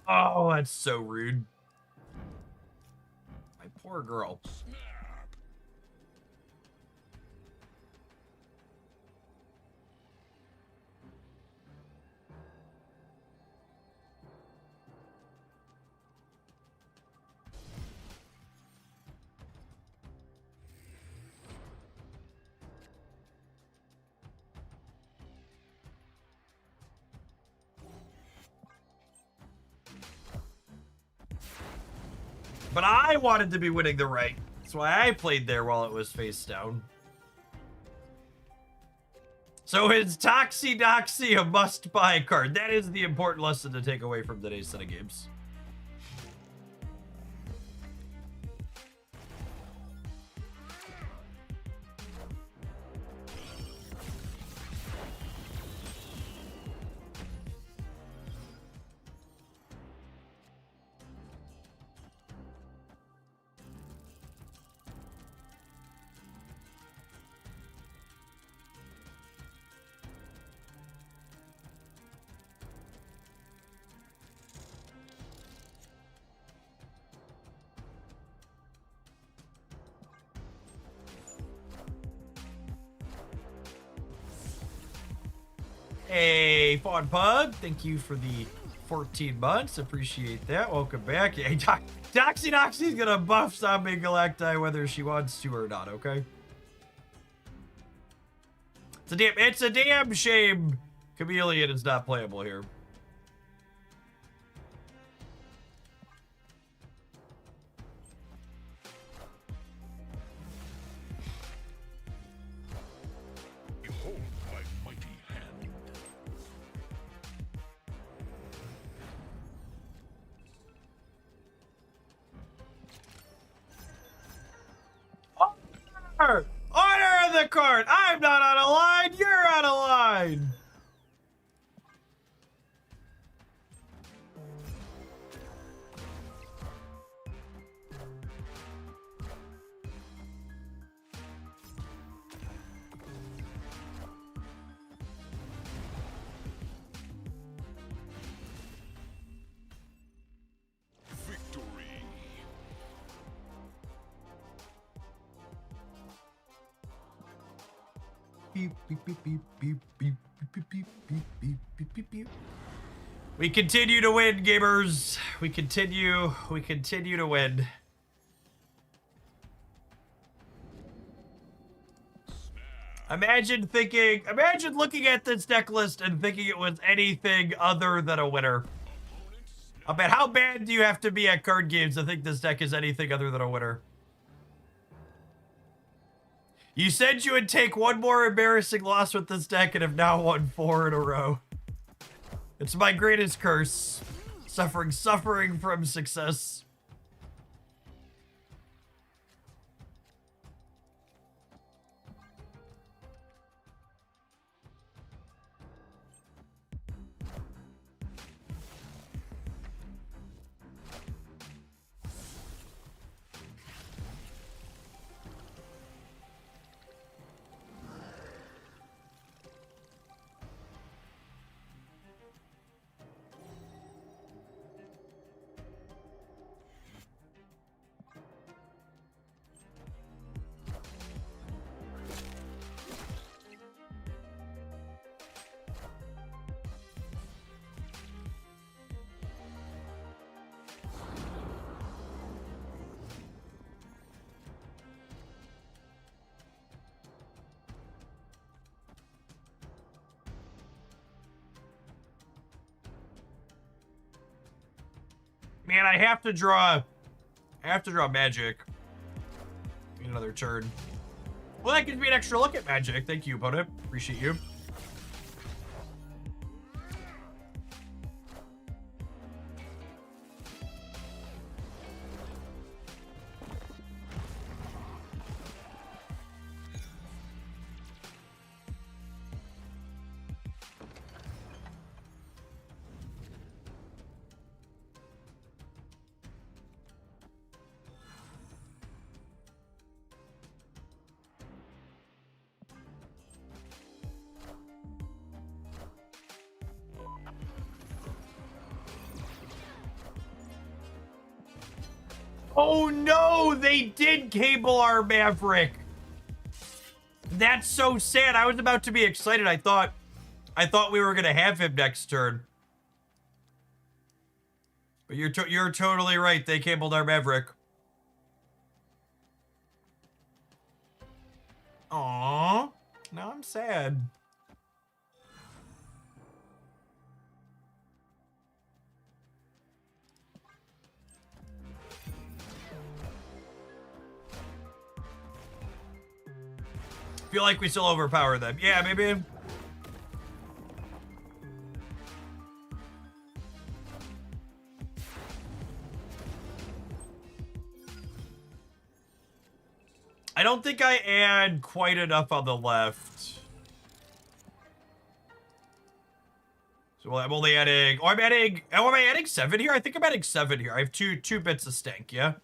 Oh, that's so rude. My poor girl. But I wanted to be winning the right. That's why I played there while it was face down. So is Toxie Doxie a must-buy card? That is the important lesson to take away from today's set of games. Hey, Fawn Pug, thank you for the 14 months. Appreciate that. Welcome back. Hey, Doxie Doxie's gonna buff Zombie Galacti whether she wants to or not, okay? It's a damn shame Chameleon is not playable here. Order of the card! I'm not on a line, you're on a line! We continue to win, gamers. We continue to win. Imagine looking at this deck list and thinking it was anything other than a winner. I bet, how bad do you have to be at card games to think this deck is anything other than a winner? You said you would take one more embarrassing loss with this deck and have now won 4 in a row. It's my greatest curse. Suffering from success. Man, I have to draw magic. Need another turn. Well, that gives me an extra look at magic. Thank you, opponent. Appreciate you. Oh no, they did cable our Maverick. That's so sad. I was about to be excited. I thought we were gonna have him next turn. But you're totally right. They cabled our Maverick. Aww. Now I'm sad. Feel like we still overpower them. Yeah, maybe. I don't think I add quite enough on the left. So I'm only adding, am I adding 7 here? I think I'm adding 7 here. I have two bits of stank, yeah?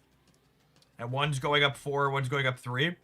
And one's going up 4, one's going up 3.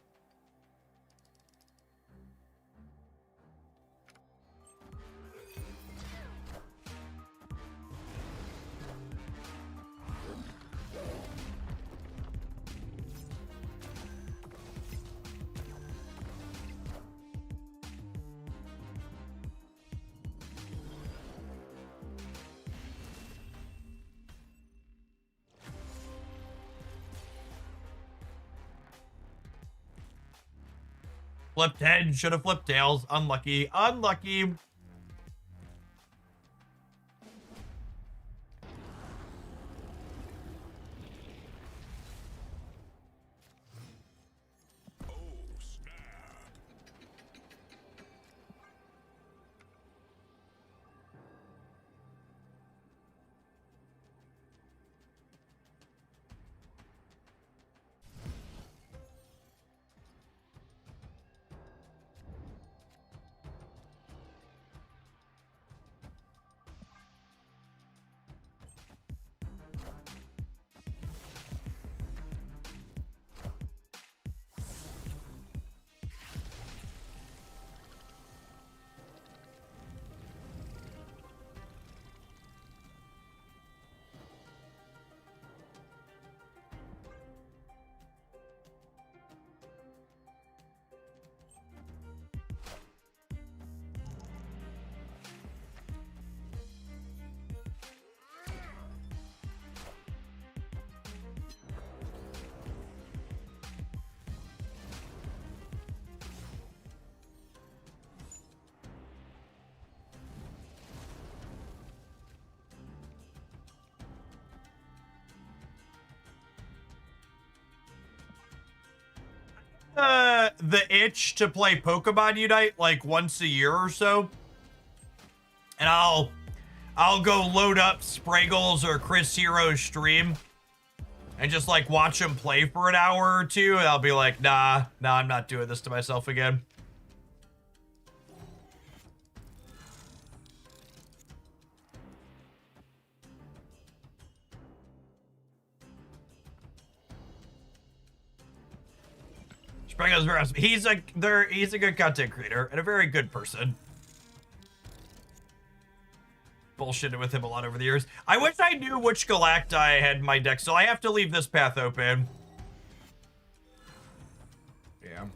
Flipped head, should have flipped tails. Unlucky. Unlucky. The itch to play Pokemon Unite like once a year or so, and I'll I'll go load up Spraggle's or Chris Hero's stream and just like watch him play for an hour or two, and I'll be like, nah, I'm not doing this to myself again. Spraggle's very awesome. He's a good content creator and a very good person. Bullshitted with him a lot over the years. I wish I knew which Galacti I had in my deck, so I have to leave this path open. Yeah.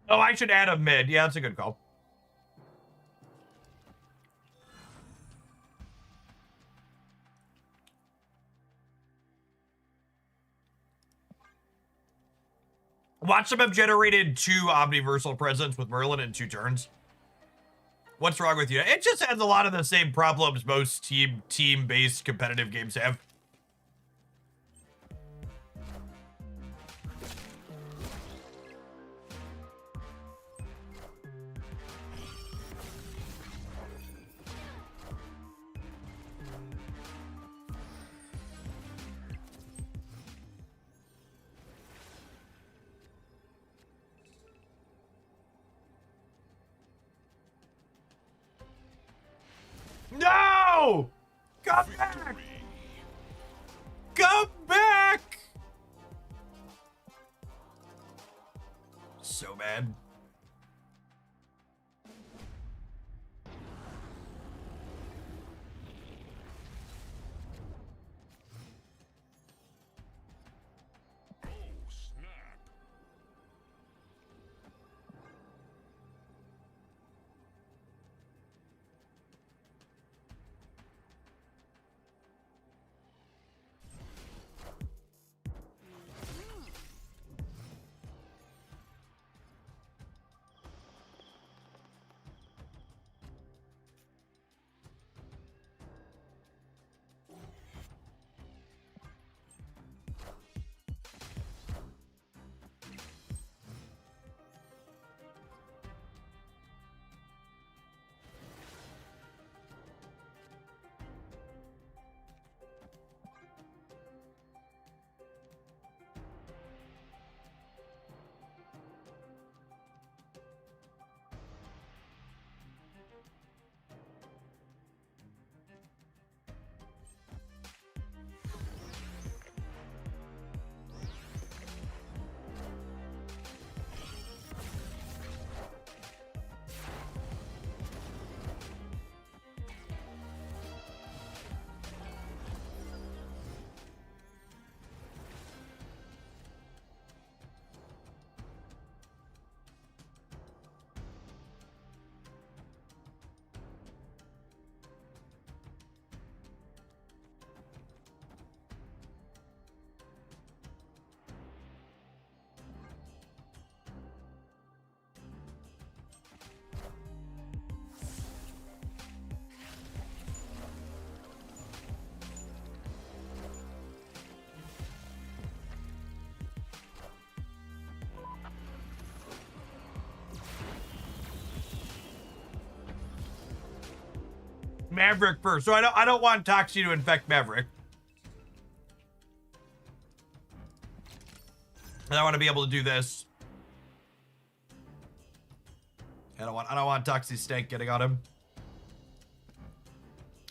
Oh, I should add a mid. Yeah, that's a good call. Watch them have generated 2 Omniversal presents with Merlin in 2 turns. What's wrong with you? It just has a lot of the same problems most team-based competitive games have. No! Come back! Come back! So bad. Maverick first. So I don't want Toxie to infect Maverick. And I want to be able to do this. I don't want Toxie's stank getting on him.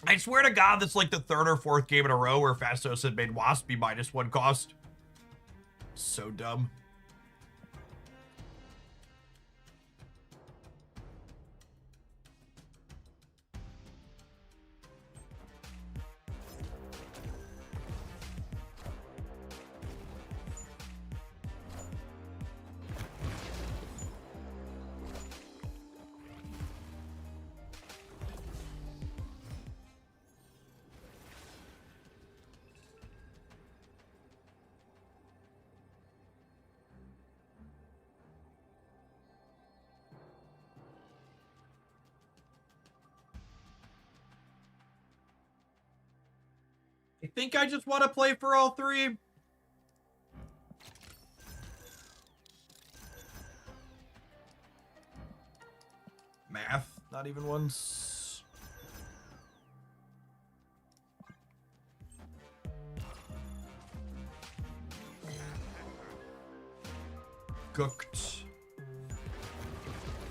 I swear to God, that's like the 3rd or 4th game in a row where Fastos had made Wasp be -1 cost. So dumb. think I just want to play for all three. Math, not even once. Cooked.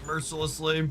Mercilessly.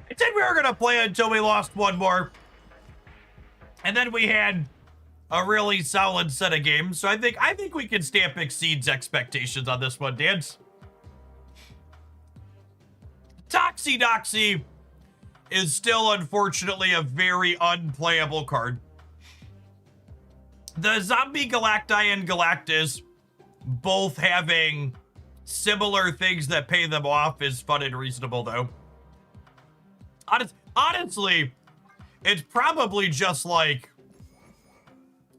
I said we were gonna play until we lost one more. And then we had a really solid set of games. So I think we can stamp exceeds expectations on this one, Dance. Toxie Doxie is still unfortunately a very unplayable card. The Zombie Galacti and Galactus both having similar things that pay them off is fun and reasonable though. Honestly, it's probably just like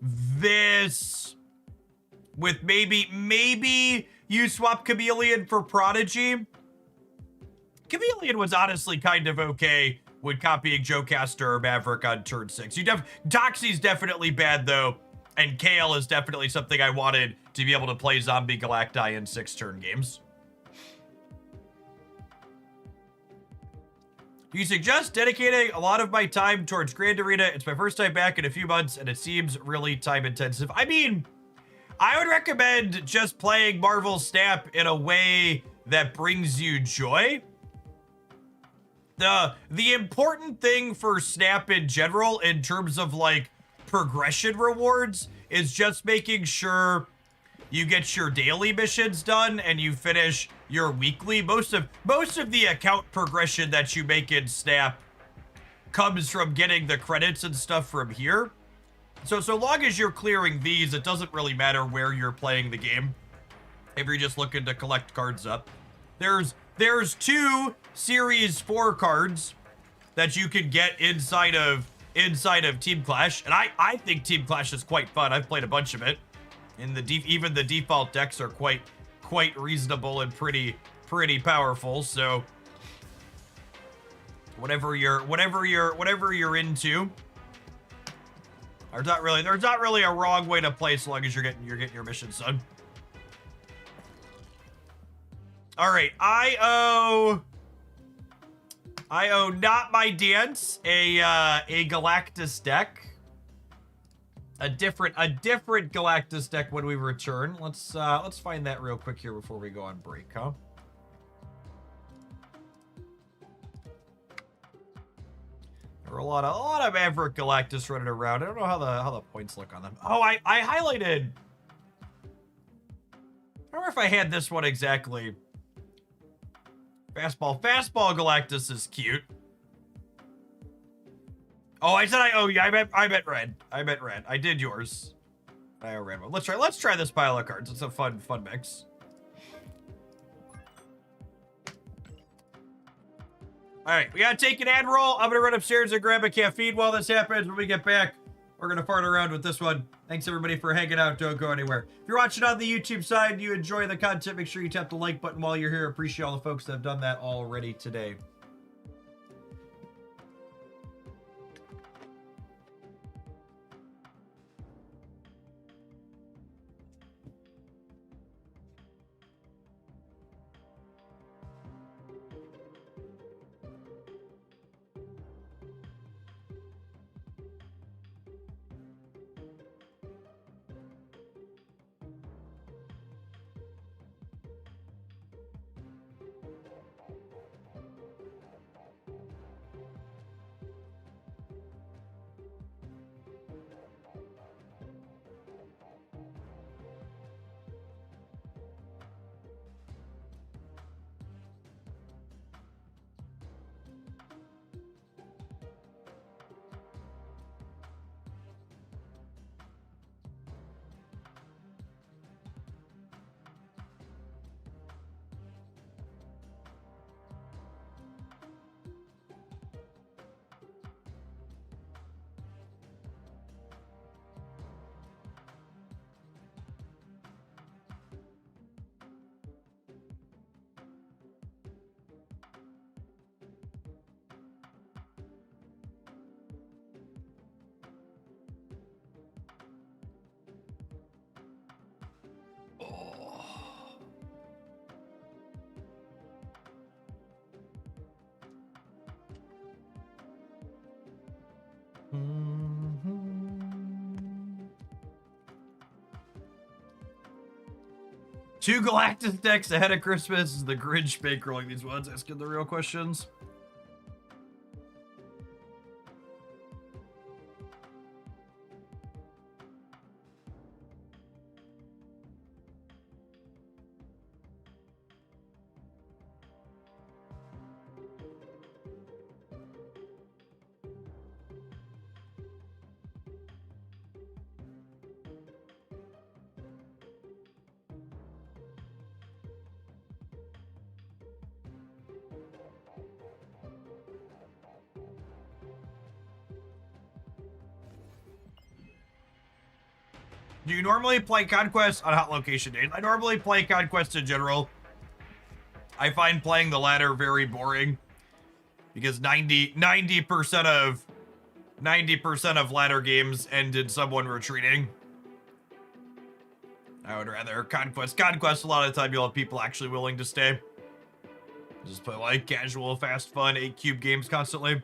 this with maybe you swap Chameleon for Prodigy. Chameleon was honestly kind of okay with copying Joecaster or Maverick on turn 6. Doxie's definitely bad though, and Kale is definitely something I wanted to be able to play Zombie Galacti in 6-turn games. You suggest dedicating a lot of my time towards Grand Arena. It's my first time back in a few months, and it seems really time intensive. I mean, I would recommend just playing Marvel Snap in a way that brings you joy. The important thing for Snap in general, in terms of like progression rewards, is just making sure you get your daily missions done and you finish your weekly. Most of the account progression that you make in Snap comes from getting the credits and stuff from here. So long as you're clearing these, it doesn't really matter where you're playing the game. If you're just looking to collect cards up. There's 2 Series 4 cards that you can get inside of Team Clash, and I think Team Clash is quite fun. I've played a bunch of it. And even the default decks are quite reasonable and pretty powerful. So whatever you're into, there's not really a wrong way to play so long as you're getting your missions done. All right, I owe Not My Dance a Galactus deck. A different Galactus deck when we return. Let's find that real quick here before we go on break, huh? There were a lot of Maverick Galactus running around. I don't know how the points look on them. Oh, I highlighted. I don't know if I had this one exactly. Fastball Galactus is cute. Oh, I said yeah, I meant red. I did yours. I red one. Let's try this pile of cards. It's a fun mix. All right, we gotta take an ad roll. I'm gonna run upstairs and grab a caffeine while this happens. When we get back, we're gonna fart around with this one. Thanks everybody for hanging out. Don't go anywhere. If you're watching on the YouTube side and you enjoy the content, make sure you tap the like button while you're here. Appreciate all the folks that have done that already today. Two Galactus decks ahead of Christmas. The Grinch bankrolling these ones, asking the real questions. Do you normally play Conquest on hot location days? I normally play Conquest in general. I find playing the ladder very boring because 90% of ladder games end in someone retreating. I would rather Conquest. Conquest, a lot of the time you'll have people actually willing to stay. Just play like casual, fast, fun, 8-cube games constantly.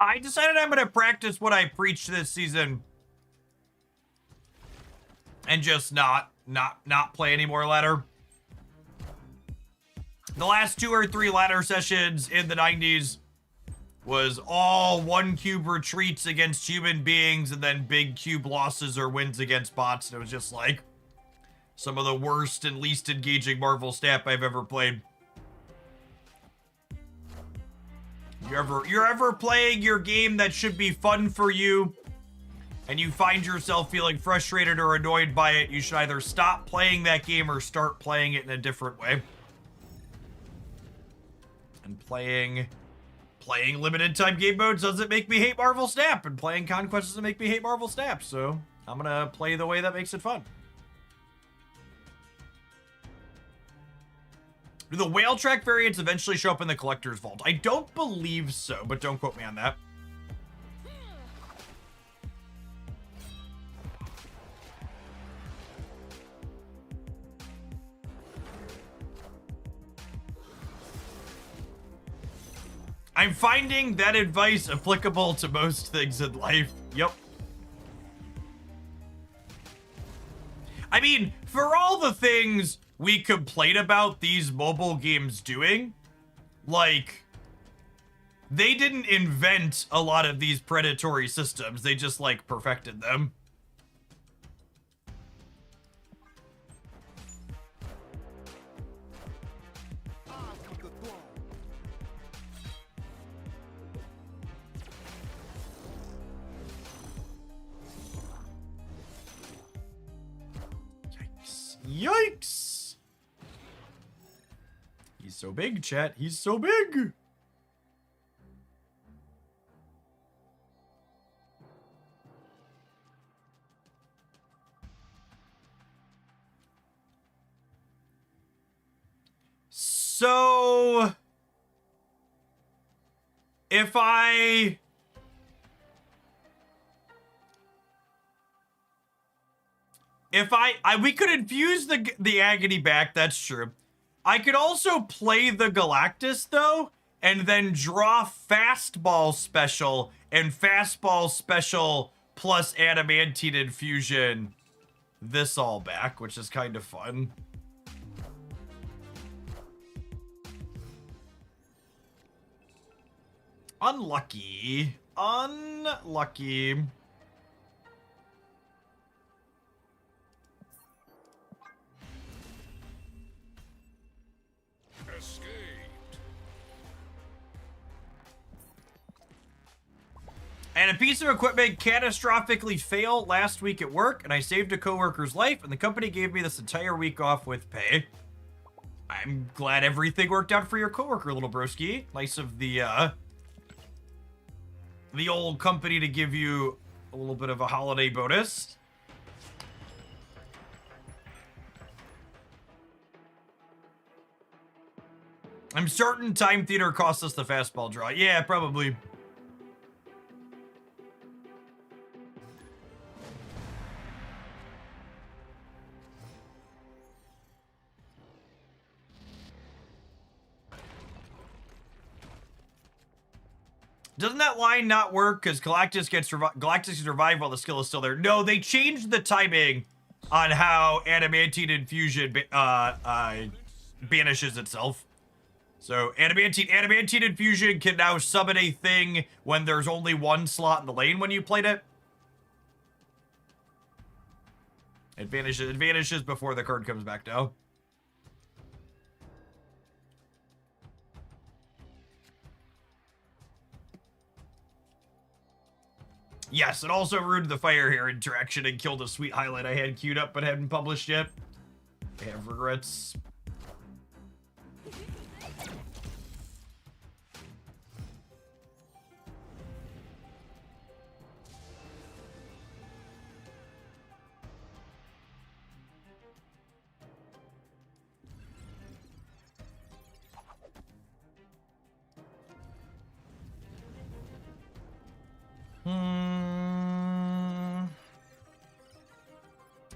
I decided I'm going to practice what I preach this season and just not play any more ladder. The last 2 or 3 ladder sessions in the 90s was all 1-cube retreats against human beings and then big cube losses or wins against bots. And it was just like some of the worst and least engaging Marvel Snap I've ever played. You're ever playing your game that should be fun for you and you find yourself feeling frustrated or annoyed by it, you should either stop playing that game or start playing it in a different way. And playing limited time game modes doesn't make me hate Marvel Snap, and playing Conquest doesn't make me hate Marvel Snap, so I'm gonna play the way that makes it fun. Do the whale track variants eventually show up in the collector's vault? I don't believe so, but don't quote me on that. I'm finding that advice applicable to most things in life. Yep. I mean, for all the things we complain about these mobile games doing, like, they didn't invent a lot of these predatory systems. They just, like, perfected them. Yikes. Yikes! He's so big, chat. He's so big. So if we could infuse the agony back, that's true. I could also play the Galactus, though, and then draw Fastball Special and Fastball Special plus Adamantine Infusion this all back, which is kind of fun. Unlucky. Unlucky. And a piece of equipment catastrophically failed last week at work, and I saved a coworker's life, and the company gave me this entire week off with pay. I'm glad everything worked out for your coworker, little broski. Nice of the the old company to give you a little bit of a holiday bonus. I'm certain Time Theater cost us the fastball draw. Yeah, probably. Doesn't that line not work? Because Galactus can revive while the skill is still there. No, they changed the timing on how Adamantine Infusion banishes itself. So Adamantine Infusion can now summon a thing when there's only one slot in the lane when you played it. It vanishes before the card comes back now. Yes, it also ruined the fire hair interaction and killed a sweet highlight I had queued up but hadn't published yet. I have regrets.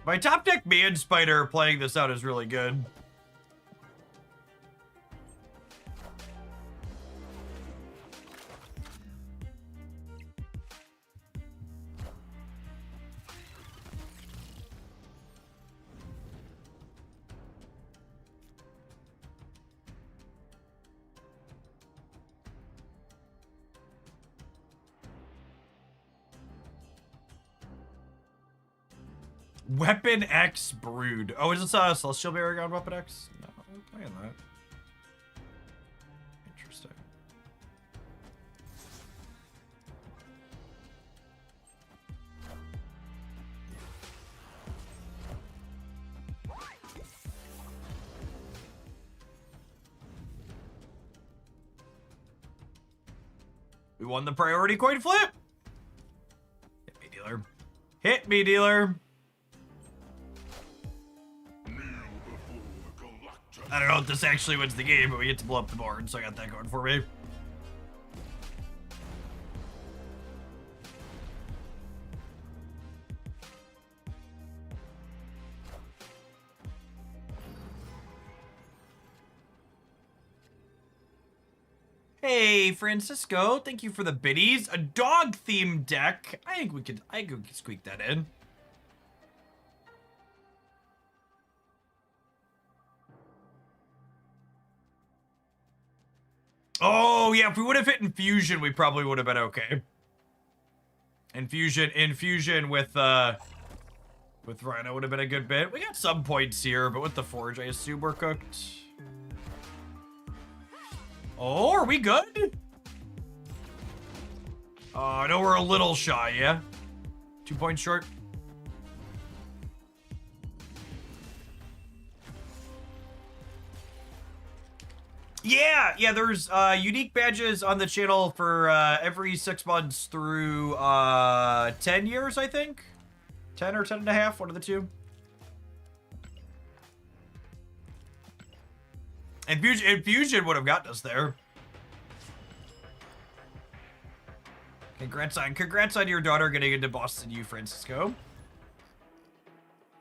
My top deck Man Spider playing this out is really good. Weapon X Brood. Oh, is this Celestial Baragon Weapon X? No, I'm playing that. Interesting. We won the priority coin flip. Hit me, dealer. Hit me, dealer. I don't know if this actually wins the game, but we get to blow up the board, so I got that going for me. Hey, Francisco, thank you for the biddies. A dog-themed deck. I think we could squeak that in. Oh, yeah, if we would have hit Infusion, we probably would have been okay. Infusion with Rhino would have been a good bit. We got some points here, but with the Forge, I assume we're cooked. Oh, are we good? I know we're a little shy, yeah? 2 points short. Yeah, there's unique badges on the channel for every 6 months through 10 years, I think. 10 or 10 and a half, one of the two. Infusion would have gotten us there. Congrats on your daughter getting into Boston U, Francisco.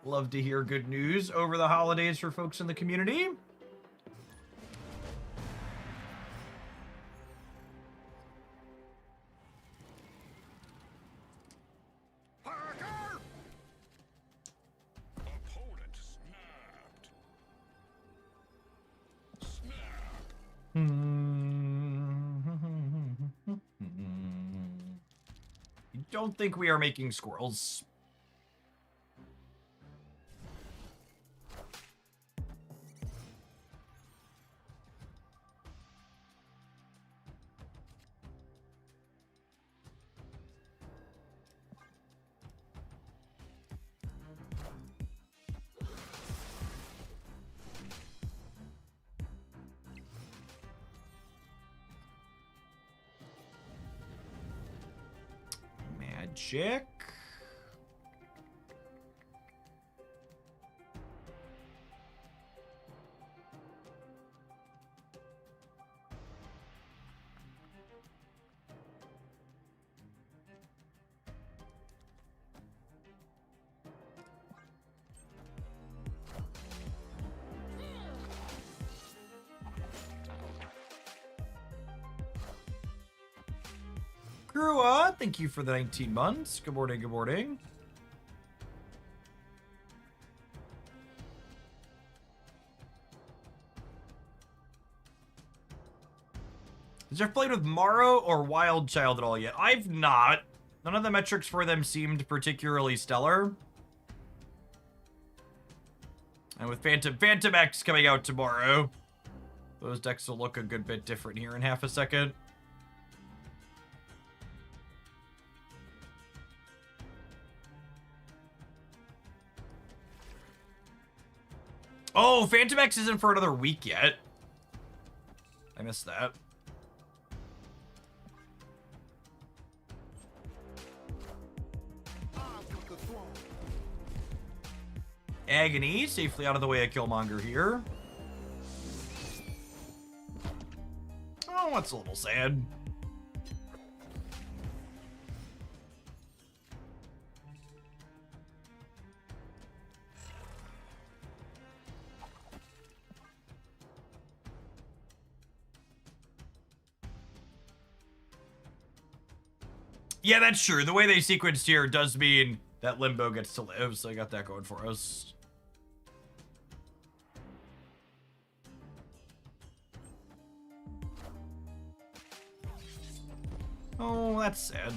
Love to hear good news over the holidays for folks in the community. Don't think we are making squirrels. Check. Grua, thank you for the 19 months. Good morning, good morning. Has you ever played with Morrow or Wild Child at all yet? I've not. None of the metrics for them seemed particularly stellar. And with Phantom X coming out tomorrow, those decks will look a good bit different here in half a second. Oh, Phantom X isn't for another week yet. I missed that. Agony, safely out of the way of Killmonger here. Oh, that's a little sad. Yeah, that's true. The way they sequenced here does mean that Limbo gets to live, so I got that going for us. Oh, that's sad.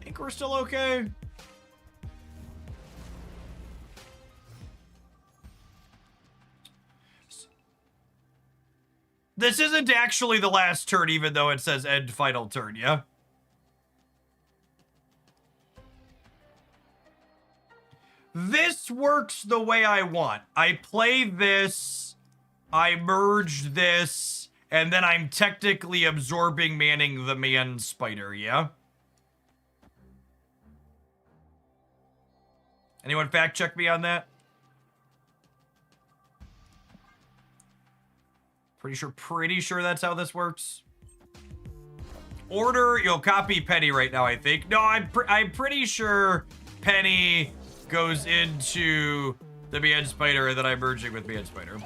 I think we're still okay. This isn't actually the last turn, even though it says end final turn, yeah? This works the way I want. I play this, I merge this, and then I'm technically absorbing Manning the Man Spider, yeah? Anyone fact check me on that? Pretty sure that's how this works. Order, you'll copy Penny right now, I think. No, I'm pretty sure Penny goes into the Man Spider and then I'm merging with Man Spider.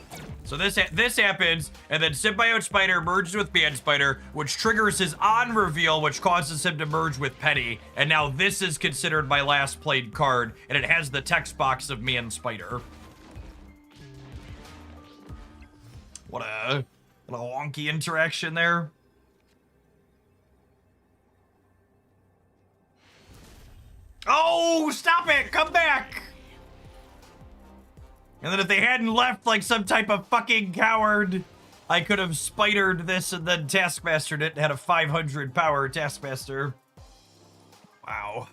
So this happens, and then Symbiote Spider merges with Man Spider, which triggers his on reveal, which causes him to merge with Penny. And now this is considered my last played card, and it has the text box of Man Spider. What a wonky interaction there. Oh, stop it! Come back! And then if they hadn't left like some type of fucking coward, I could have spidered this and then Taskmastered it and had a 500 power Taskmaster. Wow.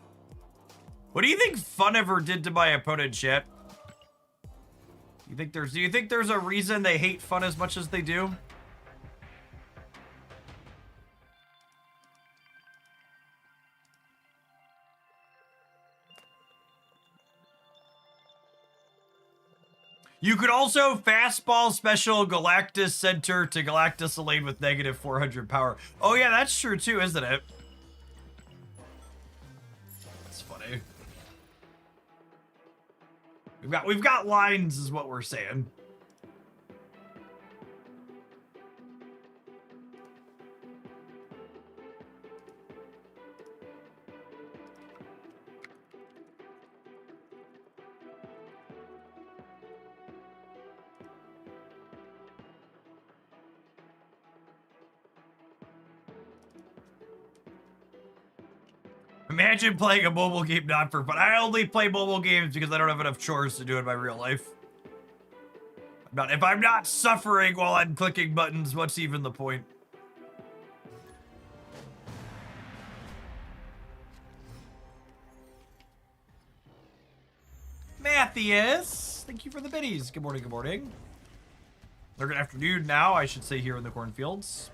What do you think Fun ever did to my opponent, chat? Do you think there's a reason they hate Fun as much as they do? You could also fastball special Galactus Center to Galactus Elaine with negative 400 power. Oh yeah, that's true too, isn't it? That's funny. We've got lines is what we're saying. Imagine playing a mobile game not for fun. I only play mobile games because I don't have enough chores to do in my real life. If I'm not suffering while I'm clicking buttons, what's even the point? Matthias, thank you for the biddies. Good morning, good morning. Or good afternoon now, I should say, here in the cornfields.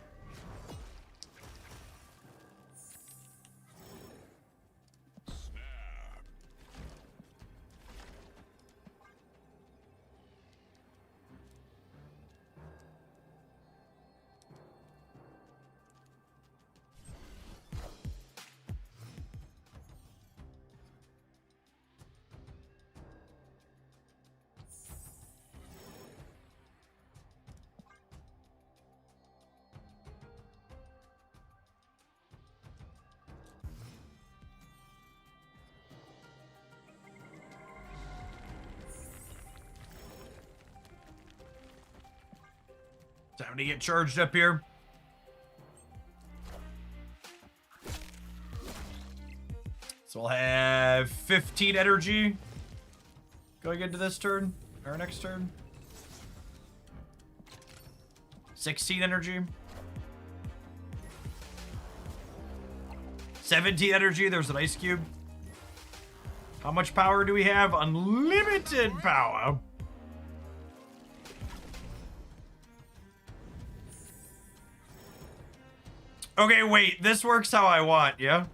Time to get charged up here. So we'll have 15 energy going into this turn, our next turn. 16 energy. 17 energy, there's an ice cube. How much power do we have? Unlimited power. Okay, wait, this works how I want, yeah?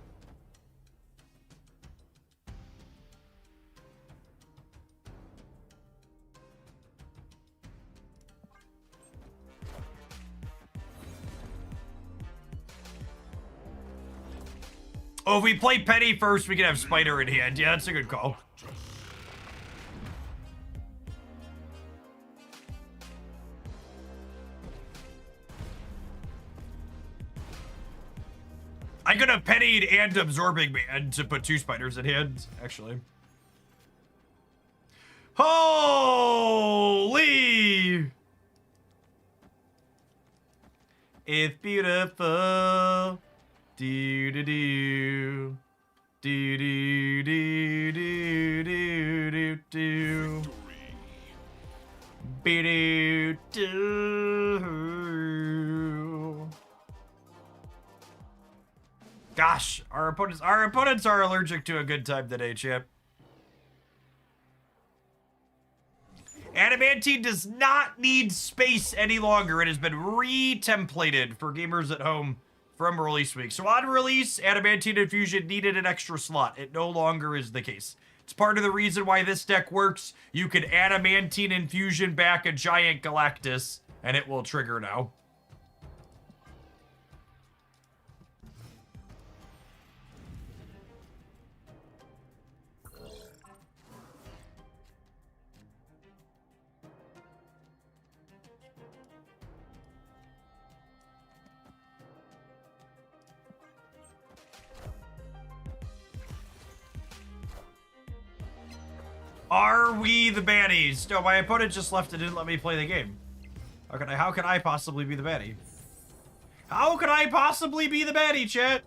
Oh, if we play Penny first, we can have Spider in hand. Yeah, that's a good call. I could have pennied and absorbing man to put 2 spiders in hand, actually. Holy! It's beautiful. Do do do. Do do do do do do do. Be do do. Gosh, our opponents are allergic to a good time today, champ. Adamantine does not need space any longer. It has been re-templated for gamers at home from release week. So on release, Adamantine Infusion needed an extra slot. It no longer is the case. It's part of the reason why this deck works. You can Adamantine Infusion back a giant Galactus, and it will trigger now. Are we the baddies? No, my opponent just left and didn't let me play the game. How can I possibly be the baddie? How could I possibly be the baddie, chat?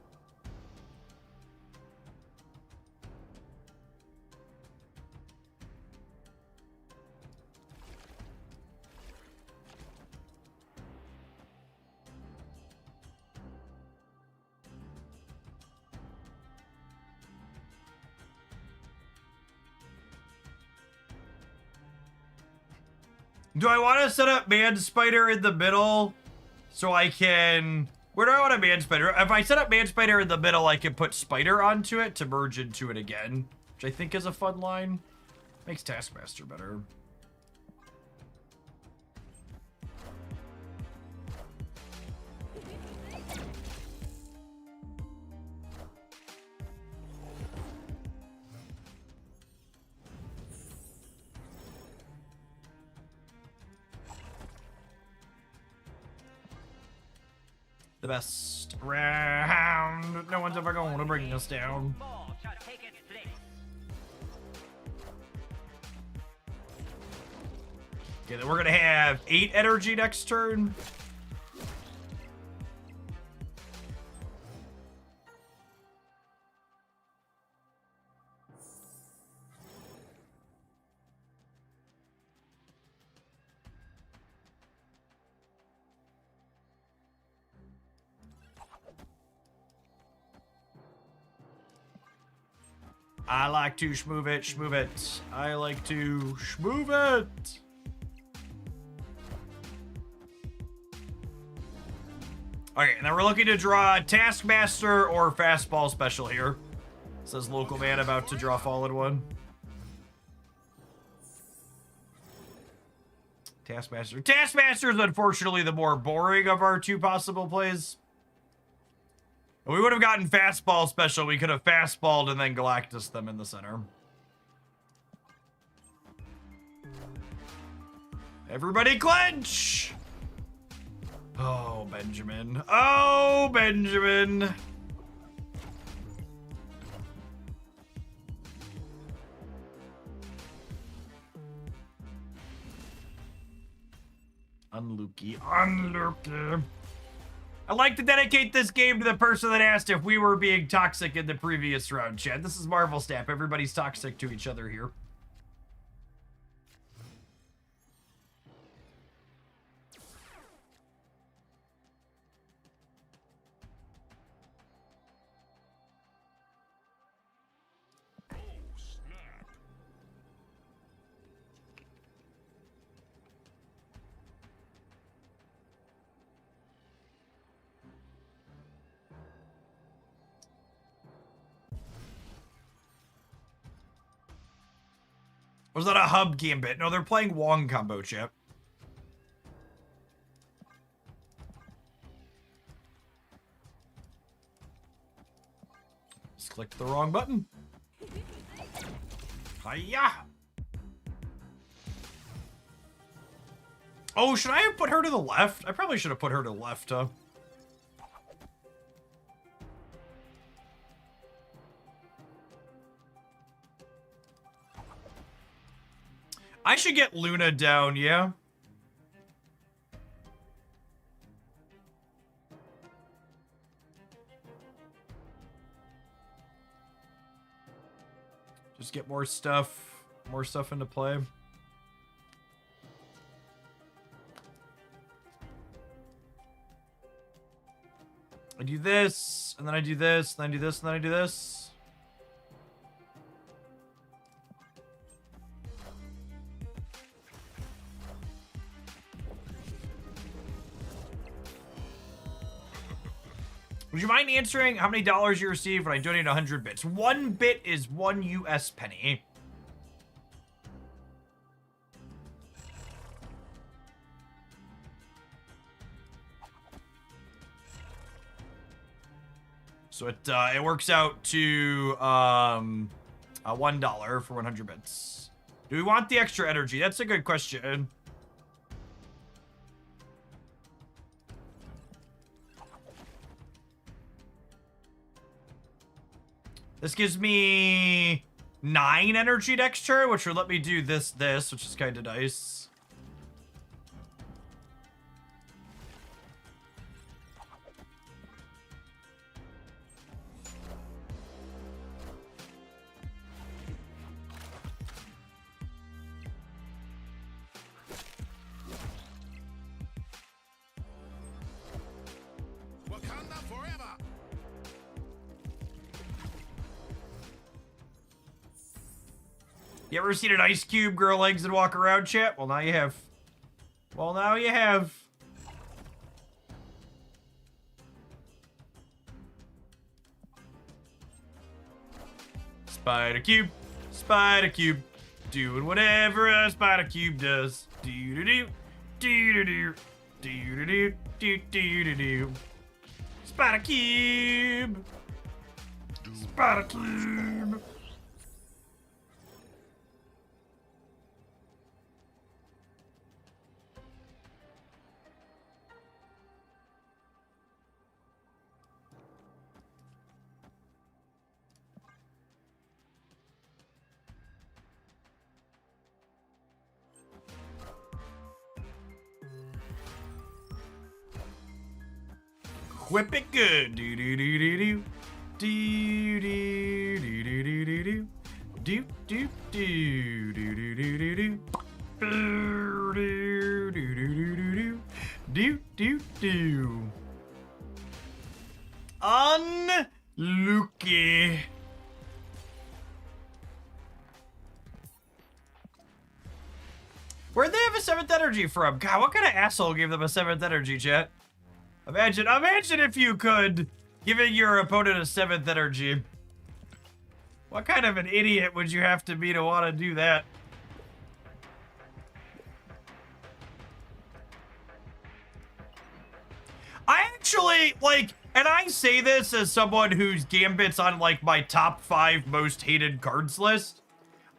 Do I want to set up Man Spider in the middle so I can... Where do I want a Man Spider? If I set up Man Spider in the middle, I can put Spider onto it to merge into it again, which I think is a fun line. Makes Taskmaster better. The best round. No one's ever going to bring us down. Okay, then we're gonna have 8 energy next turn. I like to shmove it. I like to shmove it. Okay, and then we're looking to draw Taskmaster or Fastball Special here. Says local man about to draw Fallen One. Taskmaster. Taskmaster is unfortunately the more boring of our two possible plays. If we would have gotten Fastball Special, we could have Fastballed and then Galactus them in the center. Everybody clench! Oh, Benjamin. Oh, Benjamin. Unlucky. Unlucky. I'd like to dedicate this game to the person that asked if we were being toxic in the previous round, Chad. This is Marvel Snap. Everybody's toxic to each other here. Was that a hub gambit? No, they're playing Wong combo, chip. Just clicked the wrong button. Hiya! Oh, should I have put her to the left? I probably should have put her to the left, huh? I should get Luna down, yeah? Just get more stuff into play. I do this, and then I do this, and then I do this, and then I do this. Would you mind answering how many dollars you receive when I donate 100 bits? 1 bit is 1 US penny. So it works out to $1 for 100 bits. Do we want the extra energy? That's a good question. This gives me 9 energy next turn, which would let me do this, which is kind of nice. You ever seen an ice cube grow legs and walk around, chat? Well, now you have. Well, now you have. Spider cube, doing whatever a spider cube does. Do-do-do, do-do-do, do-do-do, do-do-do-do. Spider cube, spider cube. Whip it good. Do do do do do. Do do do do do do do. Do do do do do do do do. Do do do do do do. Do do do. Unlucky. Where'd they have a 7th energy from? God, what kind of asshole gave them a 7th energy, chat? Imagine if you could, giving your opponent a 7th energy. What kind of an idiot would you have to be to want to do that? I actually, like, and I say this as someone whose Gambit's on, like, my top 5 most hated cards list.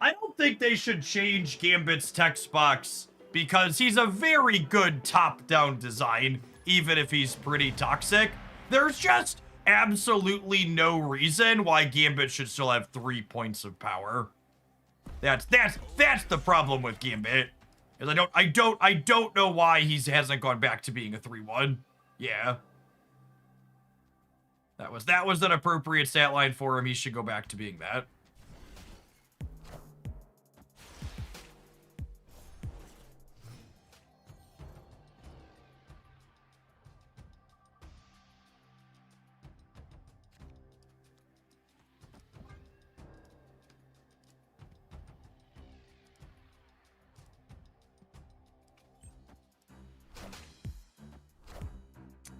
I don't think they should change Gambit's text box because he's a very good top-down design, even if he's pretty toxic. There's just absolutely no reason why Gambit should still have 3 points of power. That's the problem with Gambit. Is I don't know why he hasn't gone back to being a 3-1. Yeah. That was an appropriate stat line for him. He should go back to being that.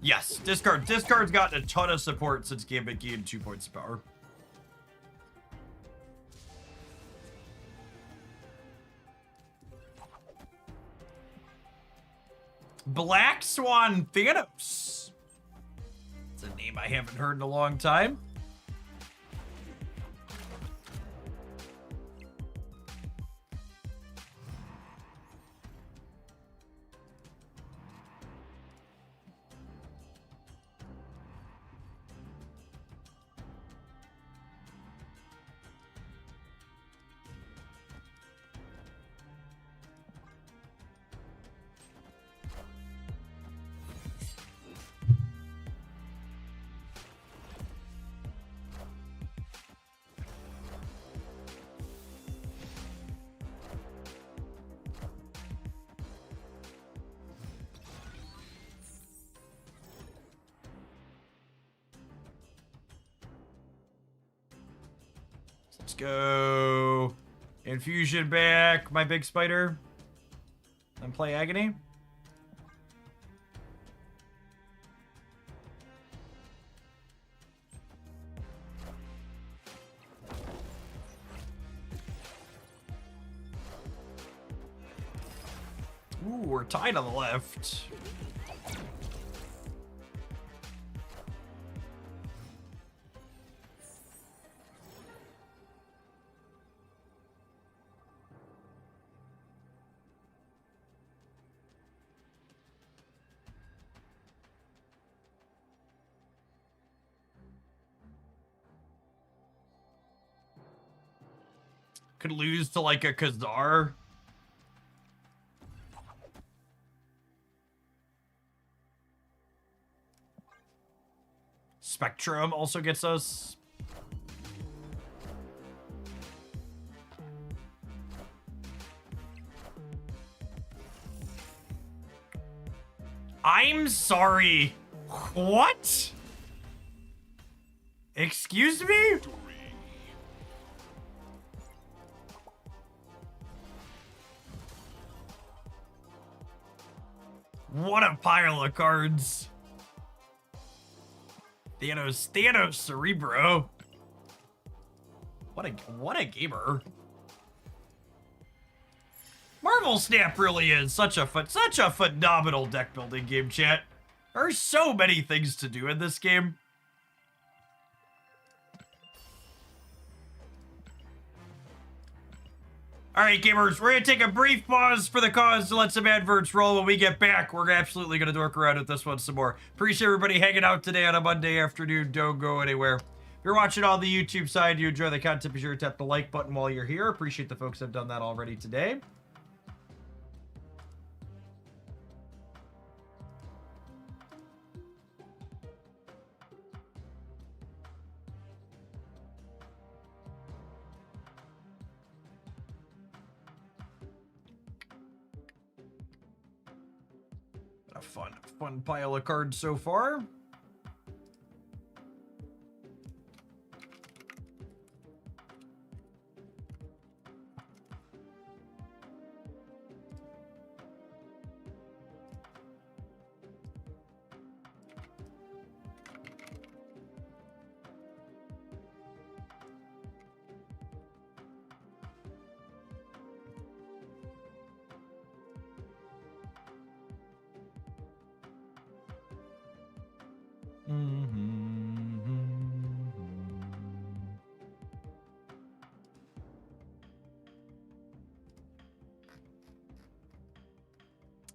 Yes, Discard's gotten a ton of support since Gambit gained 2 points of power. Black Swan Thanos. It's a name I haven't heard in a long time. Let's go. Infusion back, my big spider. And play Agony. Ooh, we're tied on the left. Could lose to like a Khazar. Spectrum also gets us. I'm sorry. What? Excuse me? What a pile of cards. Thanos Cerebro. What a gamer. Marvel Snap really is such a phenomenal deck building game, chat. There are so many things to do in this game. Alright, gamers, we're gonna take a brief pause for the cause to let some adverts roll. When we get back, we're absolutely gonna dork around with this one some more. Appreciate everybody hanging out today on a Monday afternoon. Don't go anywhere. If you're watching on the YouTube side, you enjoy the content, be sure to tap the like button while you're here. Appreciate the folks that have done that already today. A fun pile of cards so far.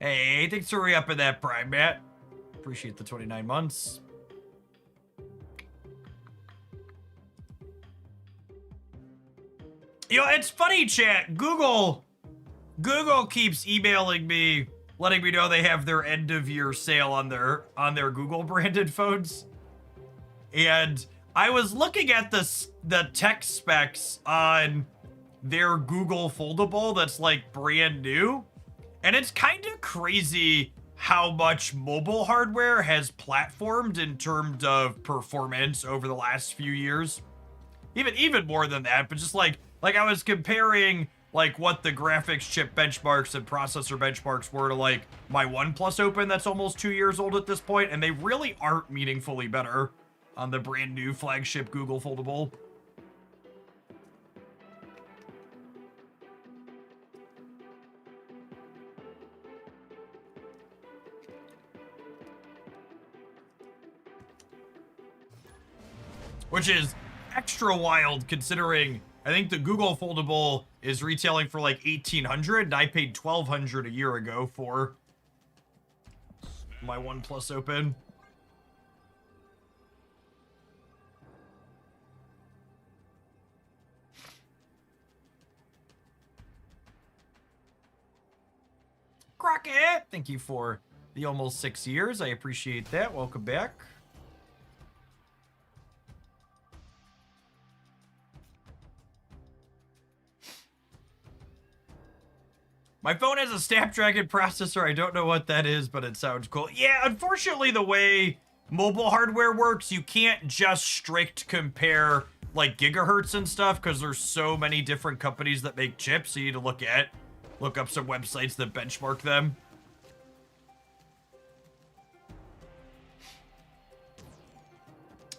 Hey, thanks for re-upping that Prime, Matt. Appreciate the 29 months. You know, it's funny, chat. Google keeps emailing me, letting me know they have their end of year sale on their Google branded phones. And I was looking at the tech specs on their Google foldable that's like brand new. And it's kind of crazy how much mobile hardware has platformed in terms of performance over the last few years. Even more than that, but just like I was comparing like what the graphics chip benchmarks and processor benchmarks were to like my OnePlus Open that's almost 2 years old at this point, and they really aren't meaningfully better on the brand new flagship Google foldable. Which is extra wild considering I think the Google foldable is retailing for like $1,800 and I paid $1,200 a year ago for my OnePlus Open. Crockett, thank you for the almost 6 years. I appreciate that. Welcome back. My phone has a Snapdragon processor. I don't know what that is, but it sounds cool. Yeah, unfortunately, the way mobile hardware works, you can't just strict compare like gigahertz and stuff because there's so many different companies that make chips. So you need to look up some websites that benchmark them.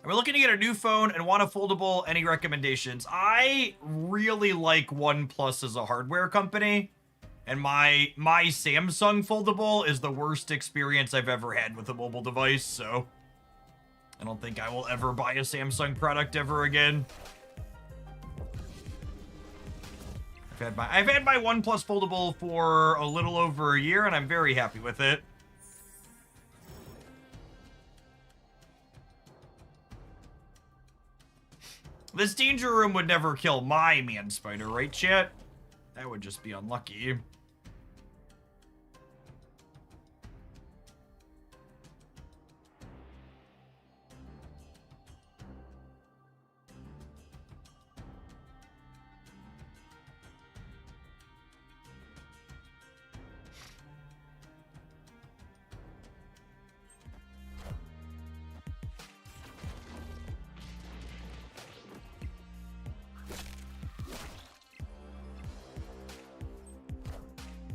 I'm looking to get a new phone and want a foldable. Any recommendations? I really like OnePlus as a hardware company. And my Samsung foldable is the worst experience I've ever had with a mobile device, so I don't think I will ever buy a Samsung product ever again. I've had my OnePlus foldable for a little over a year, and I'm very happy with it. This danger room would never kill my man spider, right, chat? That would just be unlucky.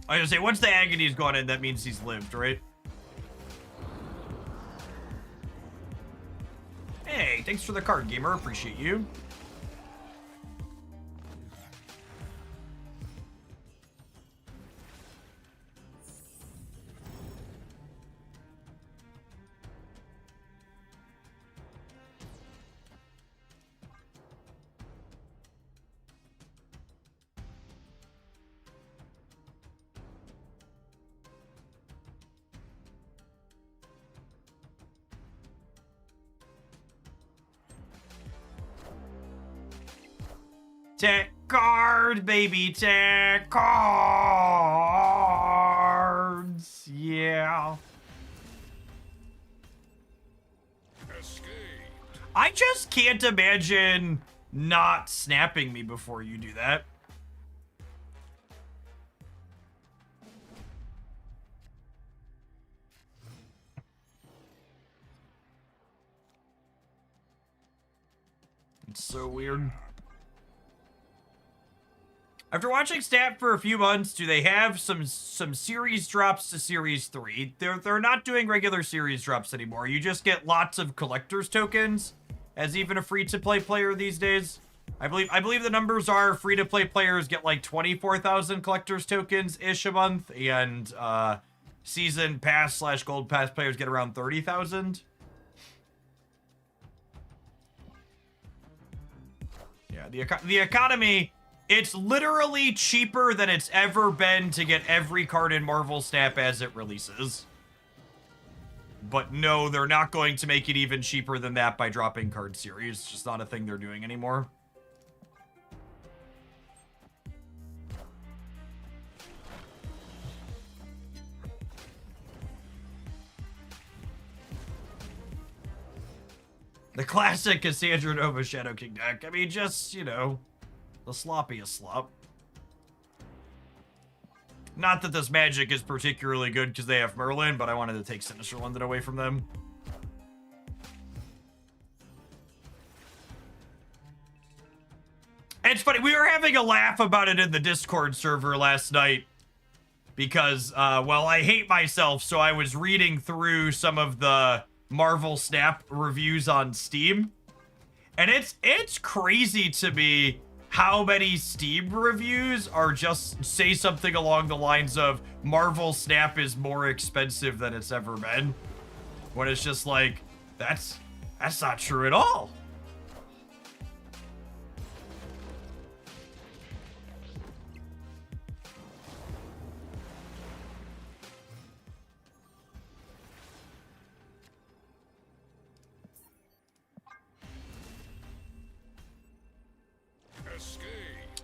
I was gonna say, once the agony's gone in, that means he's lived, right? Hey, thanks for the card, gamer. Appreciate you. Tech card, baby, tech cards. Yeah. Escape. I just can't imagine not snapping me before you do that. It's so weird. After watching Stat for a few months, do they have some series drops to Series 3? They're not doing regular series drops anymore. You just get lots of collector's tokens as even a free-to-play player these days. I believe the numbers are free-to-play players get like 24,000 collector's tokens-ish a month, and season pass / gold pass players get around 30,000. Yeah, the economy It's literally cheaper than it's ever been to get every card in Marvel Snap as it releases. But no, they're not going to make it even cheaper than that by dropping card series. It's just not a thing they're doing anymore. The classic Cassandra Nova Shadow King deck. I mean, just, you know, the sloppiest slop. Not that this Magic is particularly good because they have Merlin, but I wanted to take Sinister London away from them. It's funny, we were having a laugh about it in the Discord server last night because, well, I hate myself, so I was reading through some of the Marvel Snap reviews on Steam, and it's crazy to me how many Steam reviews are just say something along the lines of Marvel Snap is more expensive than it's ever been, when it's just like, that's not true at all.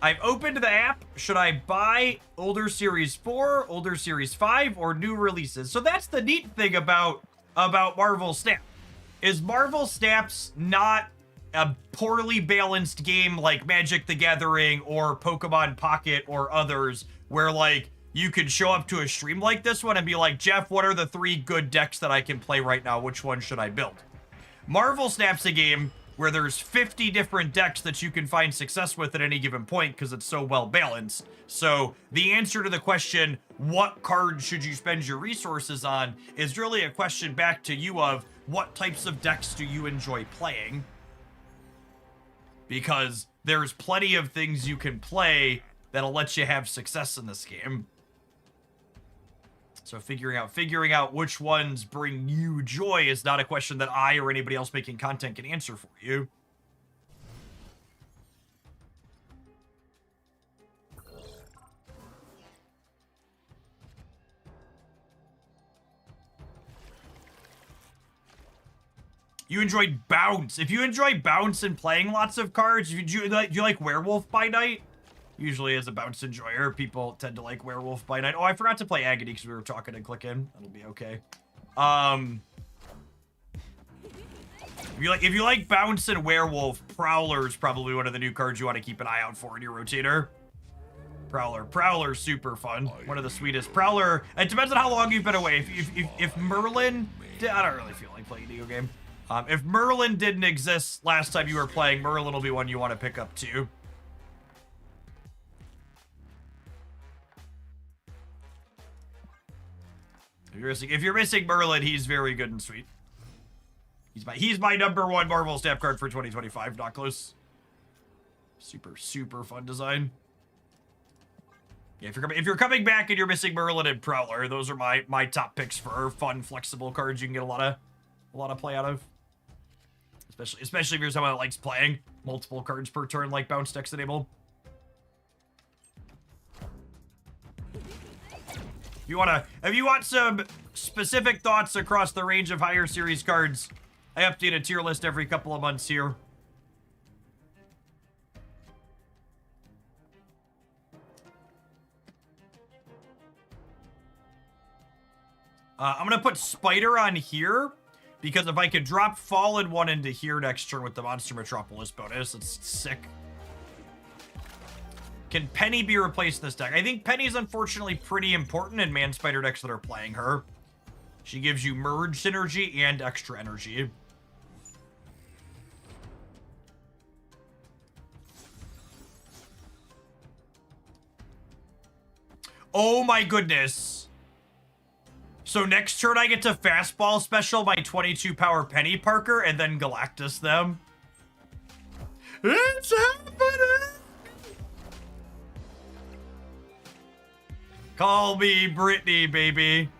I've opened the app. Should I buy older Series 4, older Series 5, or new releases? So that's the neat thing about Marvel Snap. Is Marvel Snap's not a poorly balanced game like Magic the Gathering or Pokemon Pocket or others, where, like, you could show up to a stream like this one and be like, Jeff, what are the 3 good decks that I can play right now? Which one should I build? Marvel Snap's a game where there's 50 different decks that you can find success with at any given point because it's so well balanced. So the answer to the question, what card should you spend your resources on, is really a question back to you of what types of decks do you enjoy playing? Because there's plenty of things you can play that'll let you have success in this game. So figuring out which ones bring you joy is not a question that I or anybody else making content can answer for you. You enjoyed Bounce. If you enjoy Bounce and playing lots of cards, do you like Werewolf by Night? Usually as a Bounce enjoyer, people tend to like Werewolf by Night. Oh, I forgot to play Agony because we were talking and click in. That'll be okay. If you like Bounce and Werewolf, Prowler's probably one of the new cards you want to keep an eye out for in your rotator. Prowler's super fun. One of the sweetest. Prowler, it depends on how long you've been away. If Merlin, I don't really feel like playing a video game. If Merlin didn't exist last time you were playing, Merlin will be one you want to pick up too. If you're missing Merlin, he's very good and sweet. He's my number 1 Marvel Snap card for 2025. Not close. Super fun design. Yeah, if you're coming back and you're missing Merlin and Prowler, those are my top picks for fun, flexible cards you can get a lot of play out of. Especially if you're someone that likes playing multiple cards per turn, like Bounce decks enable. If you want some specific thoughts across the range of higher series cards, I update a tier list every couple of months here. I'm gonna put Spider on here because if I could drop Fallen 1 into here next turn with the Monster Metropolis bonus, it's sick. Can Penny be replaced in this deck? I think Penny's unfortunately pretty important in Man Spider decks that are playing her. She gives you merge synergy and extra energy. Oh my goodness. So next turn I get to fastball special my 22 power Penny Parker and then Galactus them. It's happening! Call me Brittany, baby,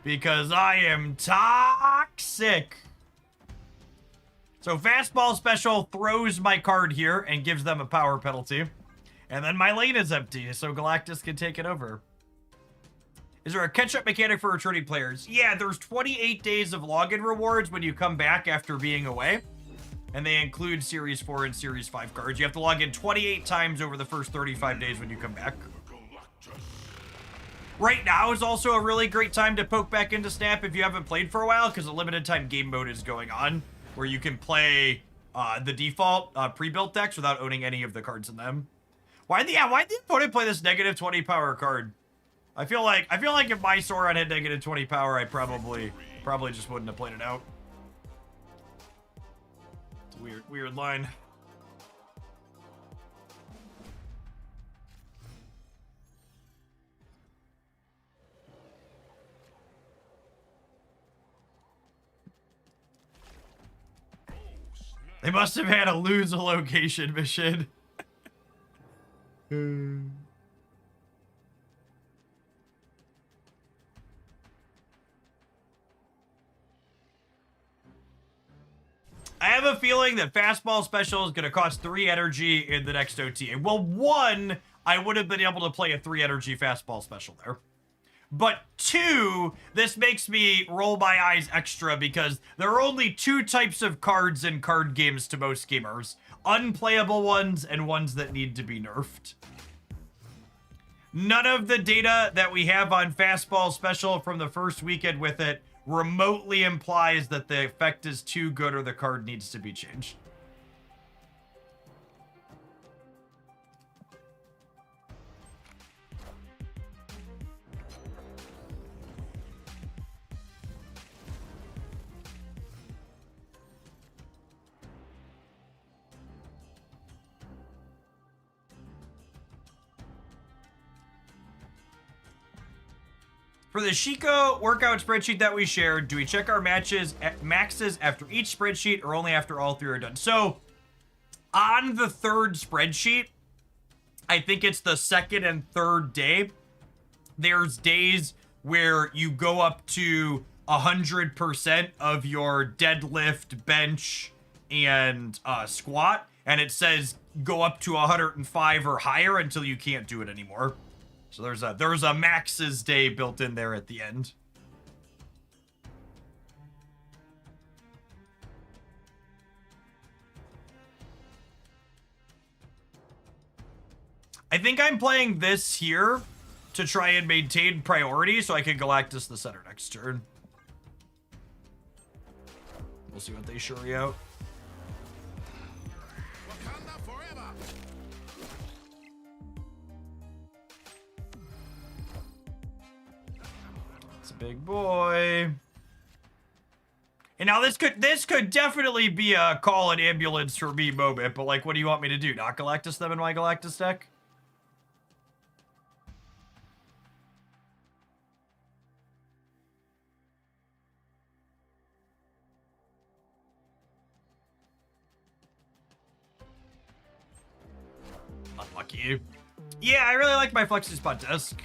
because I am toxic. So fastball special throws my card here and gives them a power penalty. And then my lane is empty, so Galactus can take it over. Is there a catch-up mechanic for returning players? Yeah, there's 28 days of login rewards when you come back after being away. And they include Series 4 and Series 5 cards. You have to log in 28 times over the first 35 days when you come back. Right now is also a really great time to poke back into Snap if you haven't played for a while, because a limited time game mode is going on, where you can play the default pre-built decks without owning any of the cards in them. Why'd the opponent play this negative 20 power card? I feel like if my Sauron had negative 20 power, I probably just wouldn't have played it out. It's a weird line. They must have had a lose a location mission. I have a feeling that Fastball Special is going to cost 3 energy in the next OTA. Well, 1, I would have been able to play a 3 energy Fastball Special there. But 2, this makes me roll my eyes extra because there are only 2 types of cards in card games to most gamers. Unplayable ones and ones that need to be nerfed. None of the data that we have on Fastball Special from the first weekend with it remotely implies that the effect is too good or the card needs to be changed. For the Shiko workout spreadsheet that we shared, do we check our maxes after each spreadsheet or only after all 3 are done? So, on the 3rd spreadsheet, I think it's the 2nd and 3rd day, there's days where you go up to 100% of your deadlift, bench, and squat, and it says go up to 105 or higher until you can't do it anymore. So there's a maxes day built in there at the end. I think I'm playing this here to try and maintain priority so I can Galactus the center next turn. We'll see what they shuri out. Big boy. And now this could definitely be a call an ambulance for me moment, but like, what do you want me to do? Not Galactus them in my Galactus deck? Unlucky. Yeah, I really like my Flexi Spot desk.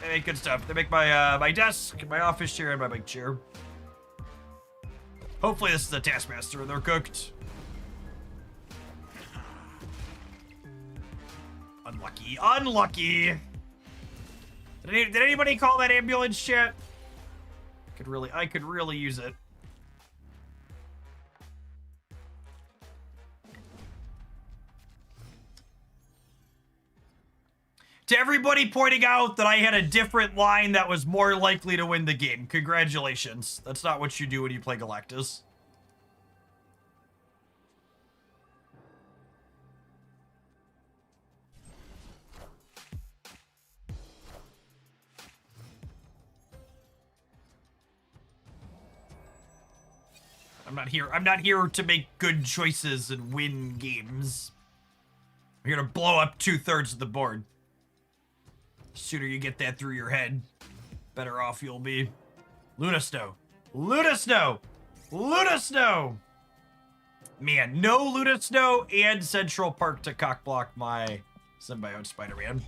They make good stuff. They make my my desk, my office chair, and my big chair. Hopefully this is a Taskmaster and they're cooked. Unlucky. Unlucky. Did anybody call that ambulance chat? I could really use it. To everybody pointing out that I had a different line that was more likely to win the game, congratulations. That's not what you do when you play Galactus. I'm not here to make good choices and win games. I'm here to blow up 2/3 of the board. The sooner you get that through your head, better off you'll be. Luna Snow. Luna Snow! Luna Snow! Man, no Luna Snow and Central Park to cockblock my Symbiote Spider-Man.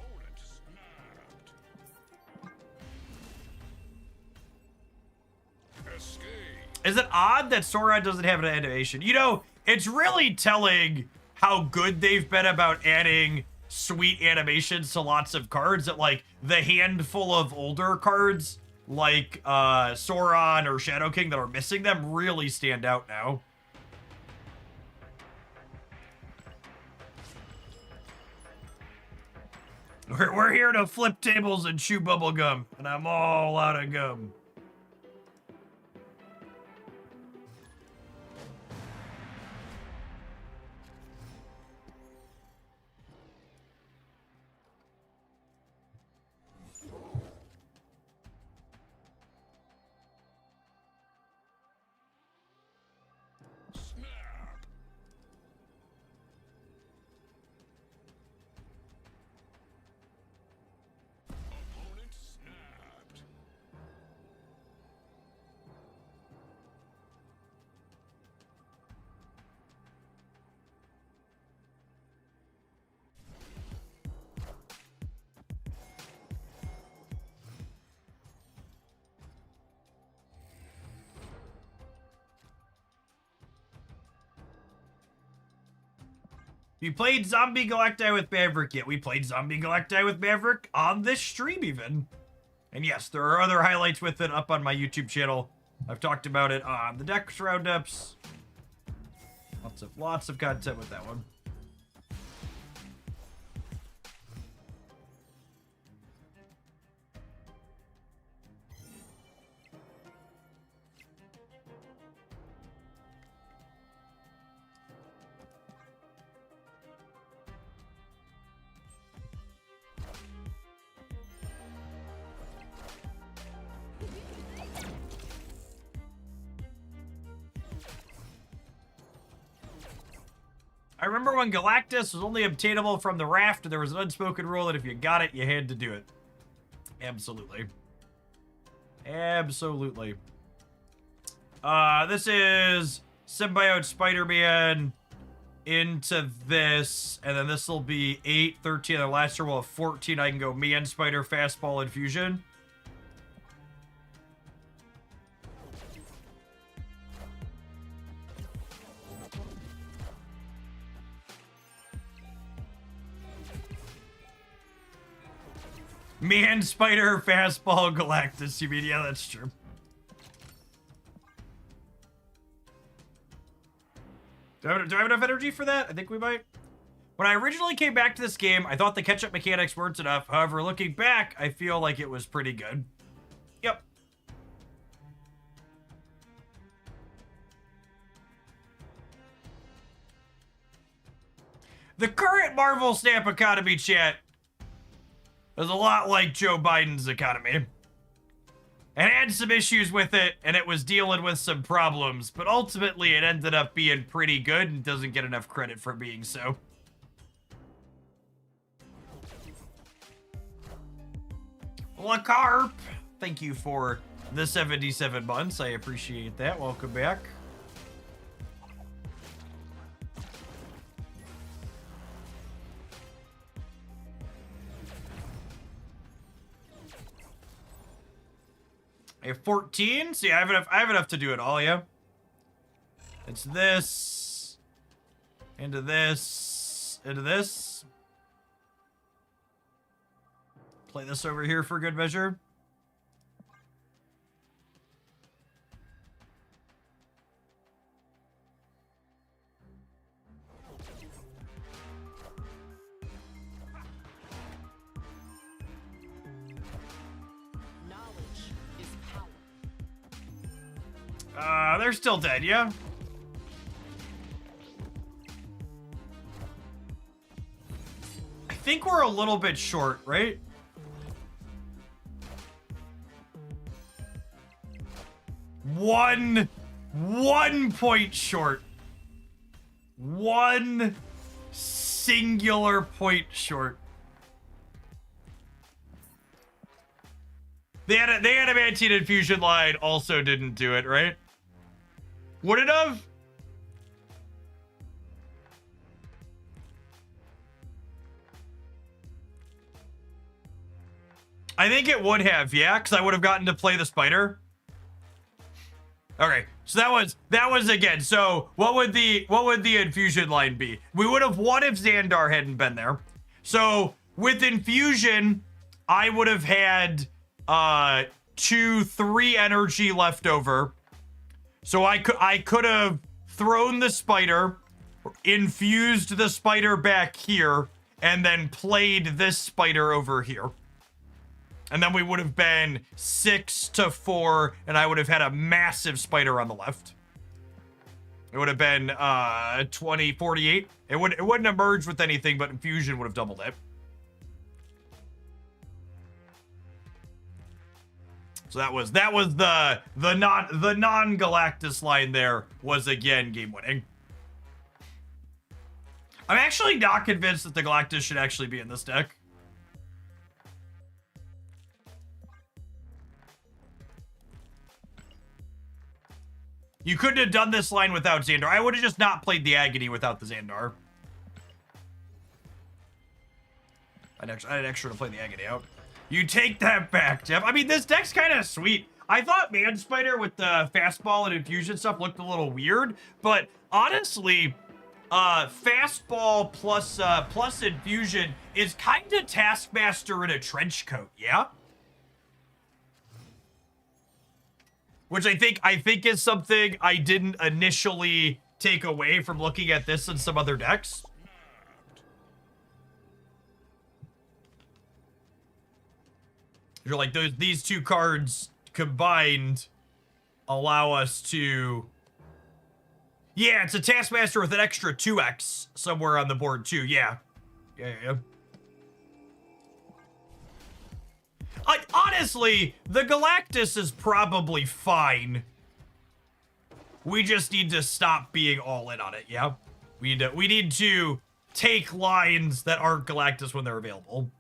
Is it odd that Sauron doesn't have an animation? You know, It's really telling how good they've been about adding sweet animations to lots of cards, that like the handful of older cards like Sauron or Shadow King that are missing them really stand out now. We're here to flip tables and chew bubble gum, and I'm all out of gum. You played Zombie Galacti with Maverick yet? We played Zombie Galacti with Maverick on this stream even. And yes, there are other highlights with it up on my YouTube channel. I've talked about it on the Dex Roundups. Lots of content with that one. I remember when Galactus was only obtainable from the raft, and there was an unspoken rule that if you got it, you had to do it. Absolutely. Absolutely. This is Symbiote Spider-Man into this, and then this will be 8, 13, and the last year will have 14. I can go Man Spider, Fastball, and Fusion. Man Spider, Fastball, Galactus. You mean, yeah, that's true. Do I have enough energy for that? I think we might. When I originally came back to this game, I thought the catch-up mechanics weren't enough. However, looking back, I feel like it was pretty good. Yep. The current Marvel Snap economy, chat, is a lot like Joe Biden's economy. It had some issues with it, and it was dealing with some problems, but ultimately it ended up being pretty good and doesn't get enough credit for being so. LaCarp, thank you for the 77 months. I appreciate that. Welcome back. I have 14. See, I have enough to do it all, yeah. It's this. Into this. Into this. Play this over here for good measure. They're still dead, yeah? I think we're a little bit short, right? One point short. One singular point short. The adamantine infusion line also didn't do it, right? Would it have? I think it would have, yeah, because I would have gotten to play the spider. Okay, so that was again. So what would the infusion line be? We would have won if Xandar hadn't been there. So with infusion, I would have had 3 energy left over. So I could have thrown the spider, infused the spider back here, and then played this spider over here. And then we would have been 6-4, and I would have had a massive spider on the left. It would have been 48. It wouldn't have merged with anything, but infusion would have doubled it. So that was the non-Galactus line there was again game winning. I'm actually not convinced that the Galactus should actually be in this deck. You couldn't have done this line without Xandar. I would have just not played the Agony without the Xandar. I had extra to play the Agony out. You take that back, Jeff. I mean, this deck's kind of sweet. I thought Man Spider with the fastball and infusion stuff looked a little weird, but honestly, fastball plus infusion is kind of Taskmaster in a trench coat, yeah? Which I think is something I didn't initially take away from looking at this and some other decks. You're like, these two cards combined allow us to... Yeah, it's a Taskmaster with an extra 2x somewhere on the board too, yeah. Yeah. Honestly, the Galactus is probably fine. We just need to stop being all in on it, yeah? We need to take lines that aren't Galactus when they're available.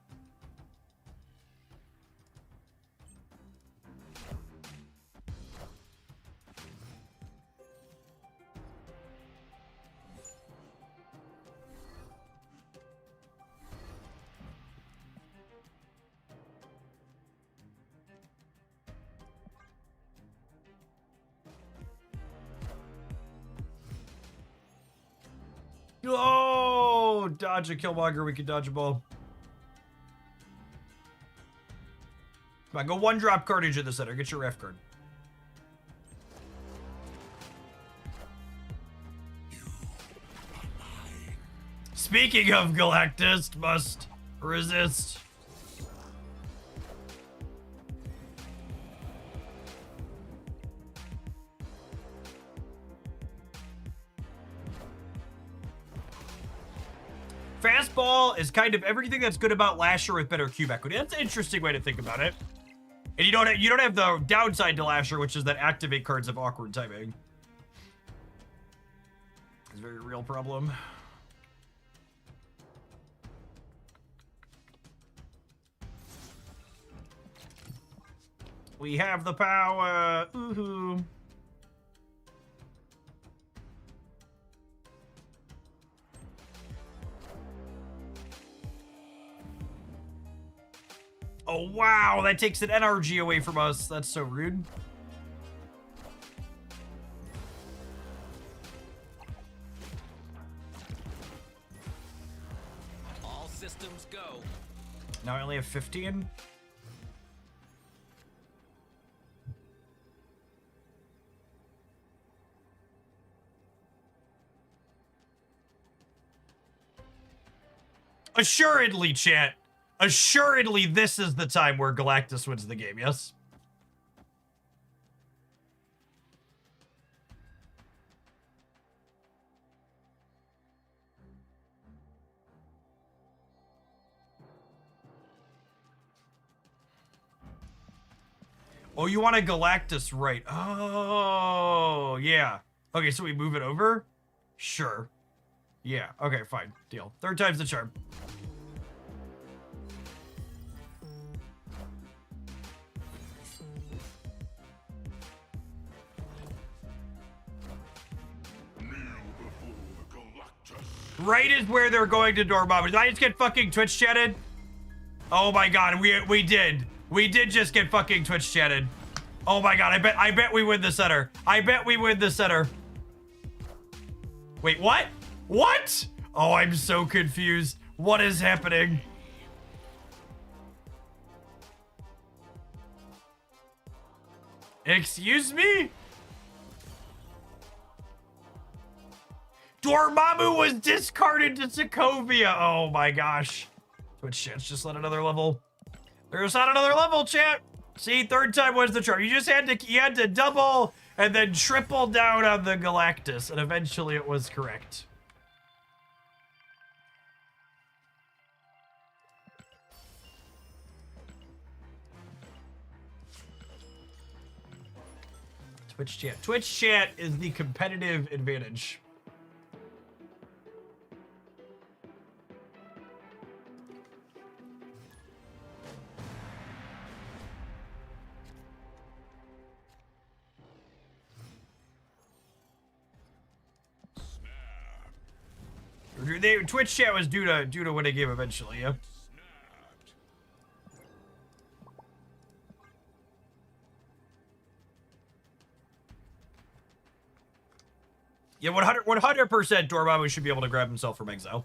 Oh, dodge a Killmonger, we can dodge a ball. Come on, go 1-drop Carnage in the center. Get your ref card. Speaking of Galactus, must resist. Fastball is kind of everything that's good about Lasher with better cube equity. That's an interesting way to think about it. And you don't have the downside to Lasher, which is that activate cards have awkward timing. It's a very real problem. We have the power. Ooh. Oh, wow, that takes an NRG away from us. That's so rude. All systems go. Now I only have 15. Assuredly, chat. Assuredly, this is the time where Galactus wins the game, yes? Oh, you want a Galactus, right? Oh, yeah. Okay, so we move it over? Sure. Yeah, okay, fine. Deal. Third time's the charm. Right is where they're going to Dormammu. Did I just get fucking Twitch chatted? Oh my god, we did. We did just get fucking Twitch chatted. Oh my god, I bet we win the center. I bet we win the center. Wait, what? What? Oh, I'm so confused. What is happening? Excuse me? Dormammu was discarded to Sokovia. Oh my gosh. Twitch chat's just let another level. There's not another level, chat. See, third time was the charm. You just had to double and then triple down on the Galactus, and eventually it was correct. Twitch chat. Twitch chat is the competitive advantage. Twitch chat was due to win a game eventually, yeah. Yeah, 100% Dormammu should be able to grab himself from exile.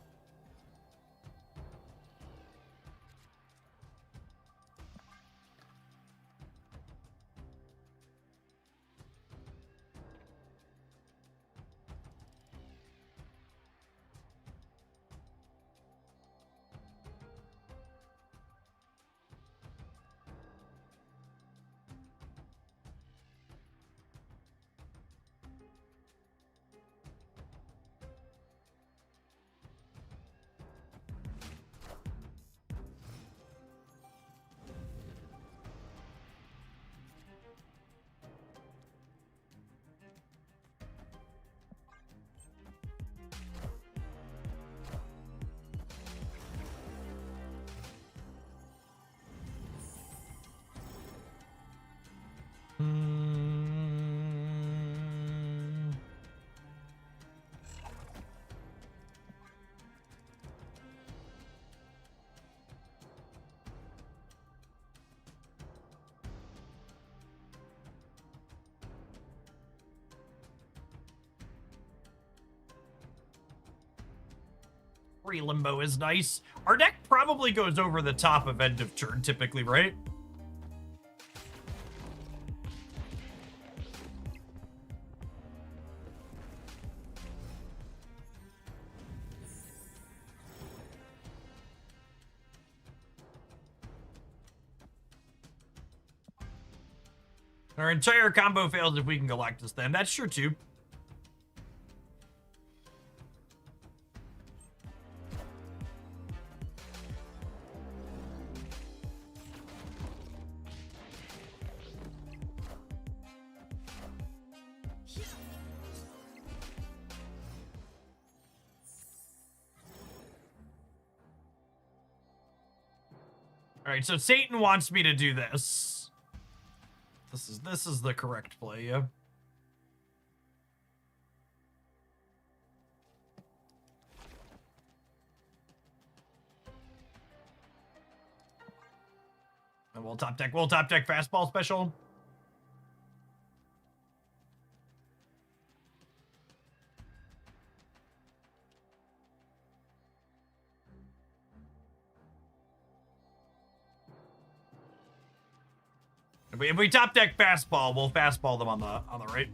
Limbo is nice. Our deck probably goes over the top of end of turn typically, right? Our entire combo fails if we can Galactus then. That's true too. Alright, so Satan wants me to do this. This is the correct play, yeah. And we'll top deck fastball special. If we top deck fastball, we'll fastball them on the right.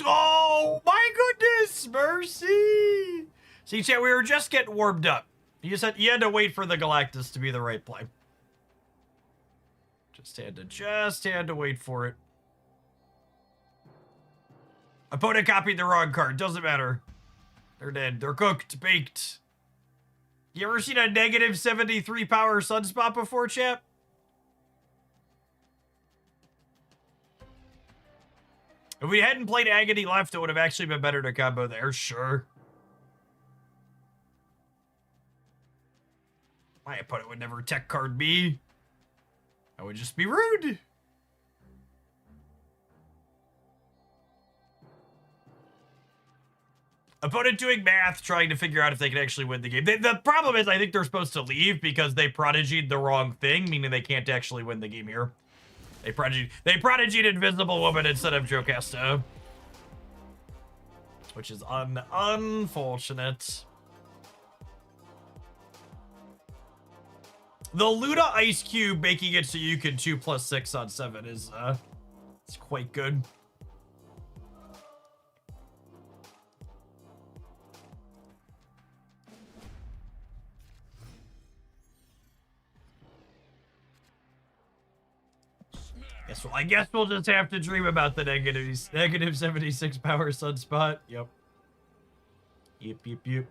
Oh my goodness, mercy! See, chat, we were just getting warmed up. You said you had to wait for the Galactus to be the right play. Just had to wait for it. Opponent copied the wrong card. Doesn't matter. They're dead. They're cooked. Baked. You ever seen a negative 73 power Sunspot before, chap? If we hadn't played Agony left, it would have actually been better to combo there. Sure. My opponent would never tech card me. That would just be rude. Opponent doing math, trying to figure out if they can actually win the game. The problem is I think they're supposed to leave because they prodigied the wrong thing, meaning they can't actually win the game here. They prodigied Invisible Woman instead of Jocasta. Which is unfortunate. The Luda Ice Cube making it so you can 2+6 on 7 is it's quite good. I guess we'll just have to dream about the negative 76 power sunspot. Yep. Yep.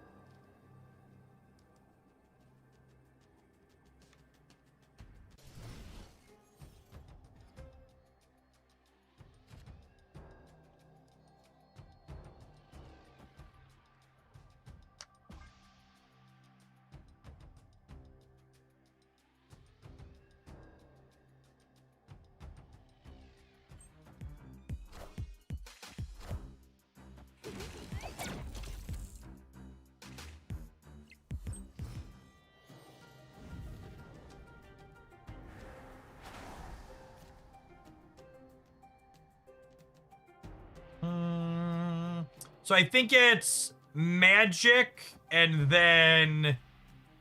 So I think it's magic and then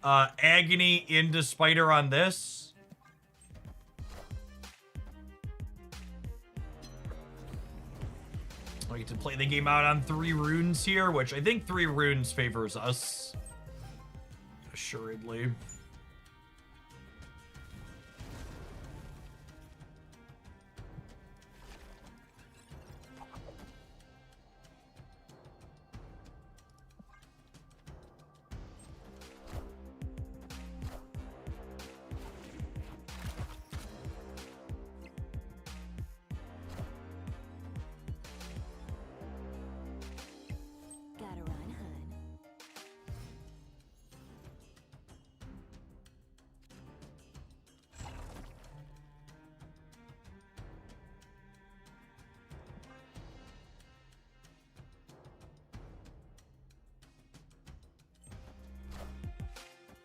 agony into spider on this. We get to play the game out on 3 runes here, which I think 3 runes favors us. Assuredly.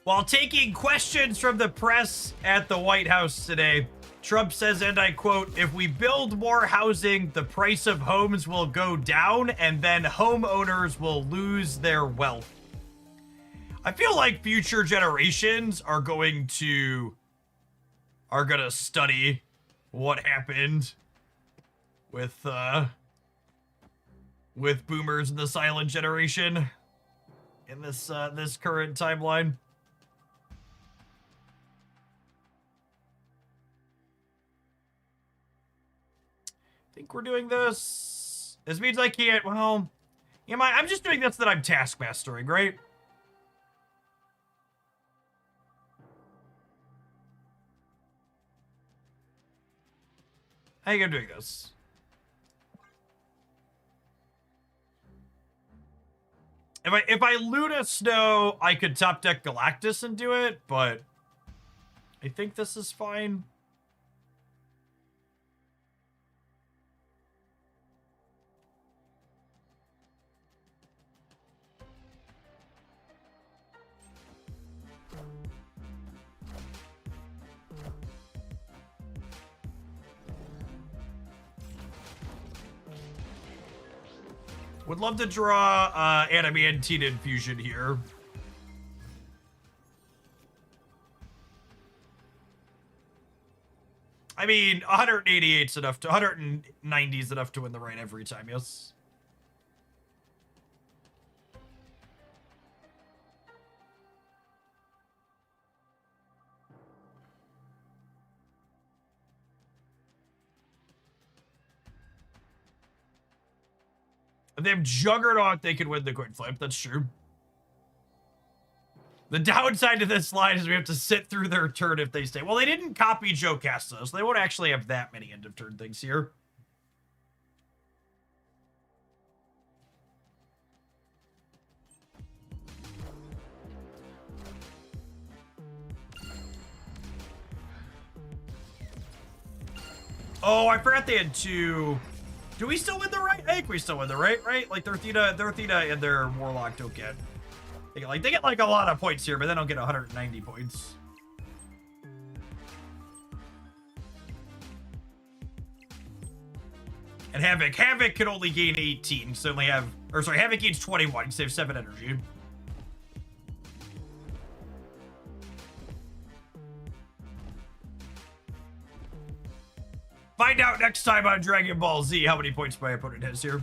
While taking questions from the press at the White House today, Trump says, and I quote, "If we build more housing, the price of homes will go down and then homeowners will lose their wealth." I feel like future generations are gonna study what happened with boomers and the silent generation in this this current timeline. I think we're doing this. This means I can't, well, I'm just doing this that I'm task mastering, right? I think I'm doing this. If I loot a snow, I could top deck Galactus and do it, but I think this is fine. Would love to draw Adamantine Infusion here. I mean, 188's enough to 190's enough to win the raid every time, yes. If they have Juggernaut, they could win the coin flip. That's true. The downside to this slide is we have to sit through their turn if they stay. Well, they didn't copy Jocasta, so they won't actually have that many end of turn things here. Oh, I forgot they had 2 Do we still win the right? I think we still win the right, right? Like their Theta and their Warlock don't get. They get like a lot of points here, but they don't get 190 points. And Havoc can only gain 18, so only have, or sorry, Havoc gains 21, so they have 7 energy. Find out next time on Dragon Ball Z how many points my opponent has here.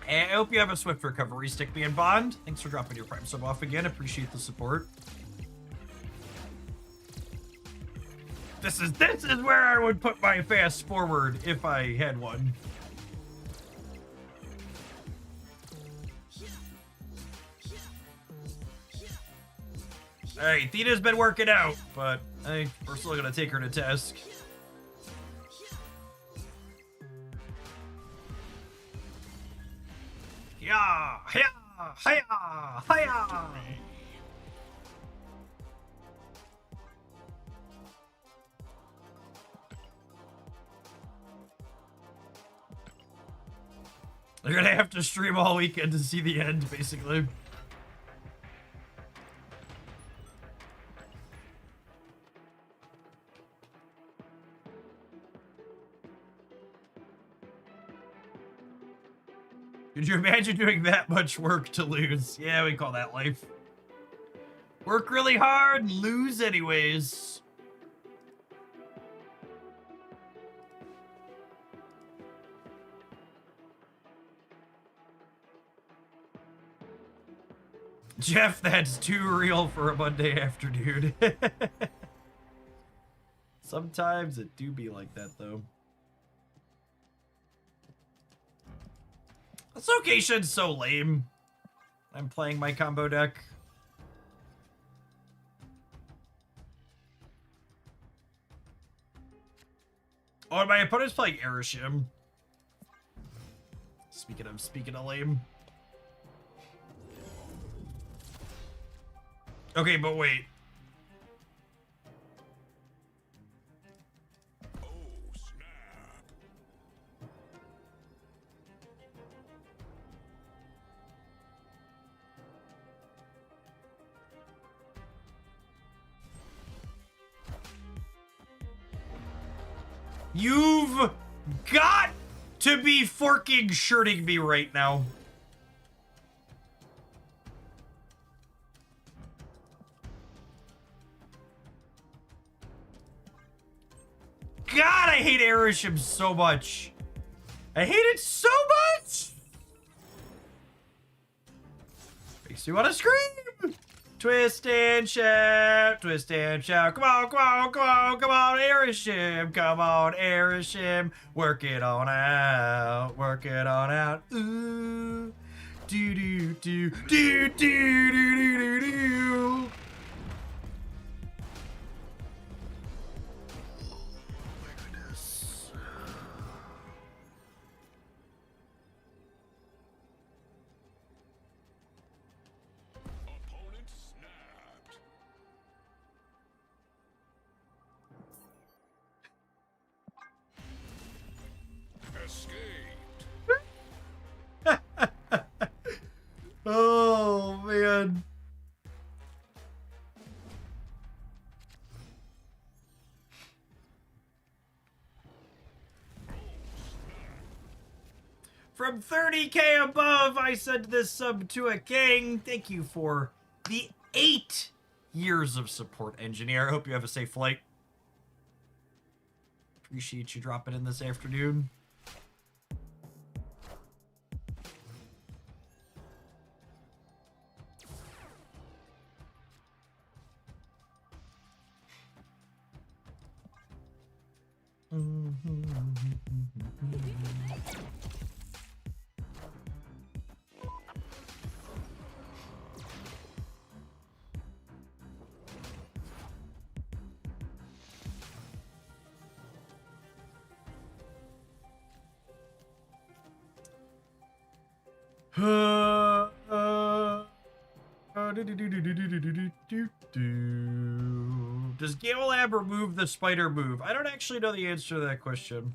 Hey, I hope you have a swift recovery, Stick Me and Bond. Thanks for dropping your Prime sub off again. Appreciate the support. This is where I would put my fast forward if I had one. Alright, Theta's been working out, but I think we're still gonna take her to task. Yeah, yeah, hiya, hiya. You're gonna have to stream all weekend to see the end, basically. Could you imagine doing that much work to lose? Yeah, we call that life. Work really hard and lose anyways. Jeff, that's too real for a Monday afternoon. Sometimes it do be like that, though. This location's so lame. I'm playing my combo deck. Oh, and my opponent's playing Erishim. Speaking of lame. Okay, but wait. You've got to be forking shirting me right now. God, I hate Erishim so much. I hate it so much. Makes me want to scream. Twist and shout, twist and shout. Come on, come on, come on, come on, Erishim. Come on, Erishim. Work it on out, work it on out. Ooh. Do do do do do do do do do. Oh, man. From 30K above, I sent this sub to a king. Thank you for the 8 years of support, engineer. I hope you have a safe flight. Appreciate you dropping in this afternoon. Does Galab remove the spider move? I don't actually know the answer to that question.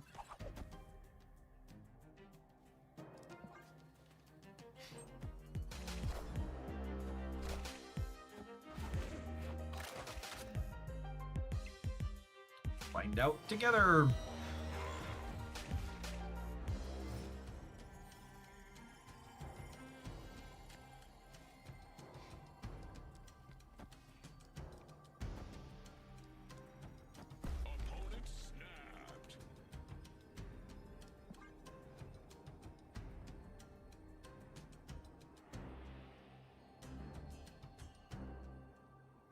Find out together.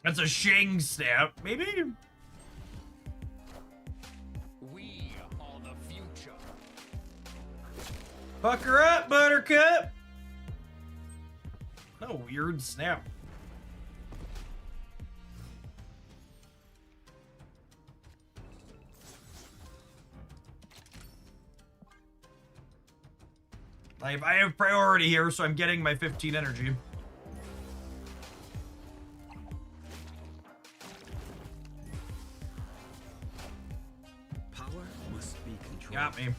That's a Shang snap, maybe? We are the future. Fuck her up, Buttercup! Oh, weird snap. I have priority here, so I'm getting my 15 energy. Got me.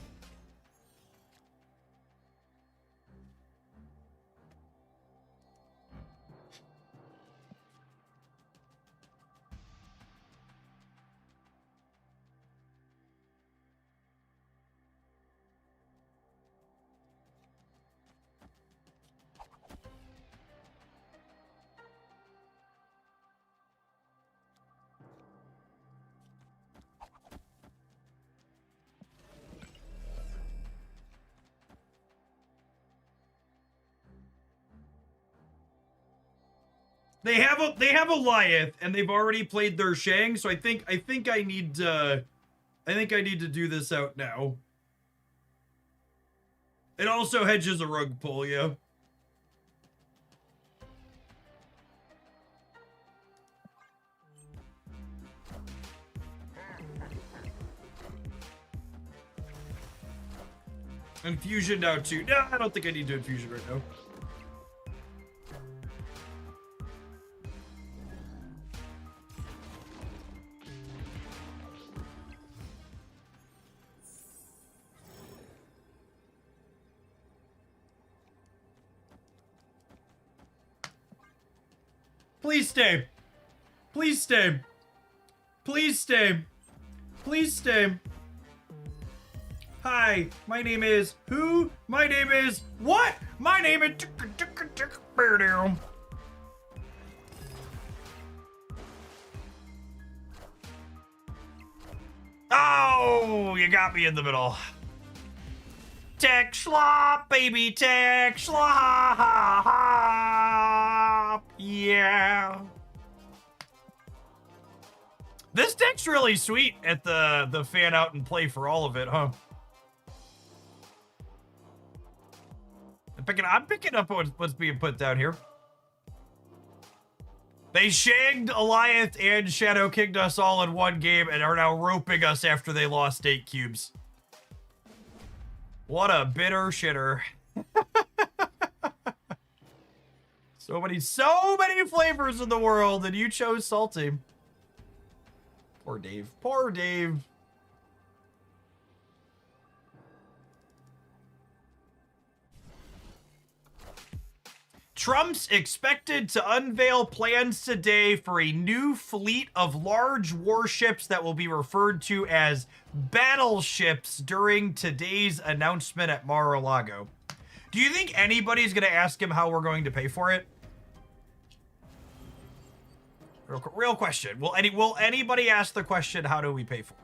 They have a Goliath, and they've already played their Shang, so I think I need to do this out now. It also hedges a rug pull, yeah. Infusion now too. No, I don't think I need to infusion right now. Please stay. Please stay. Please stay. Please stay. Hi, my name is who? My name is what? My name is Oh, you got me in the middle. Tech slop, baby, tech slop. Yeah. This deck's really sweet at the fan out and play for all of it, huh? I'm picking up what's being put down here. They shagged Goliath and Shadow Kinged us all in one game and are now roping us after they lost 8 cubes. What a bitter shitter. So many flavors in the world, and you chose salty. Poor Dave. Poor Dave. Trump's expected to unveil plans today for a new fleet of large warships that will be referred to as battleships during today's announcement at Mar-a-Lago. Do you think anybody's going to ask him how we're going to pay for it? Real question. Will anybody ask the question, how do we pay for it?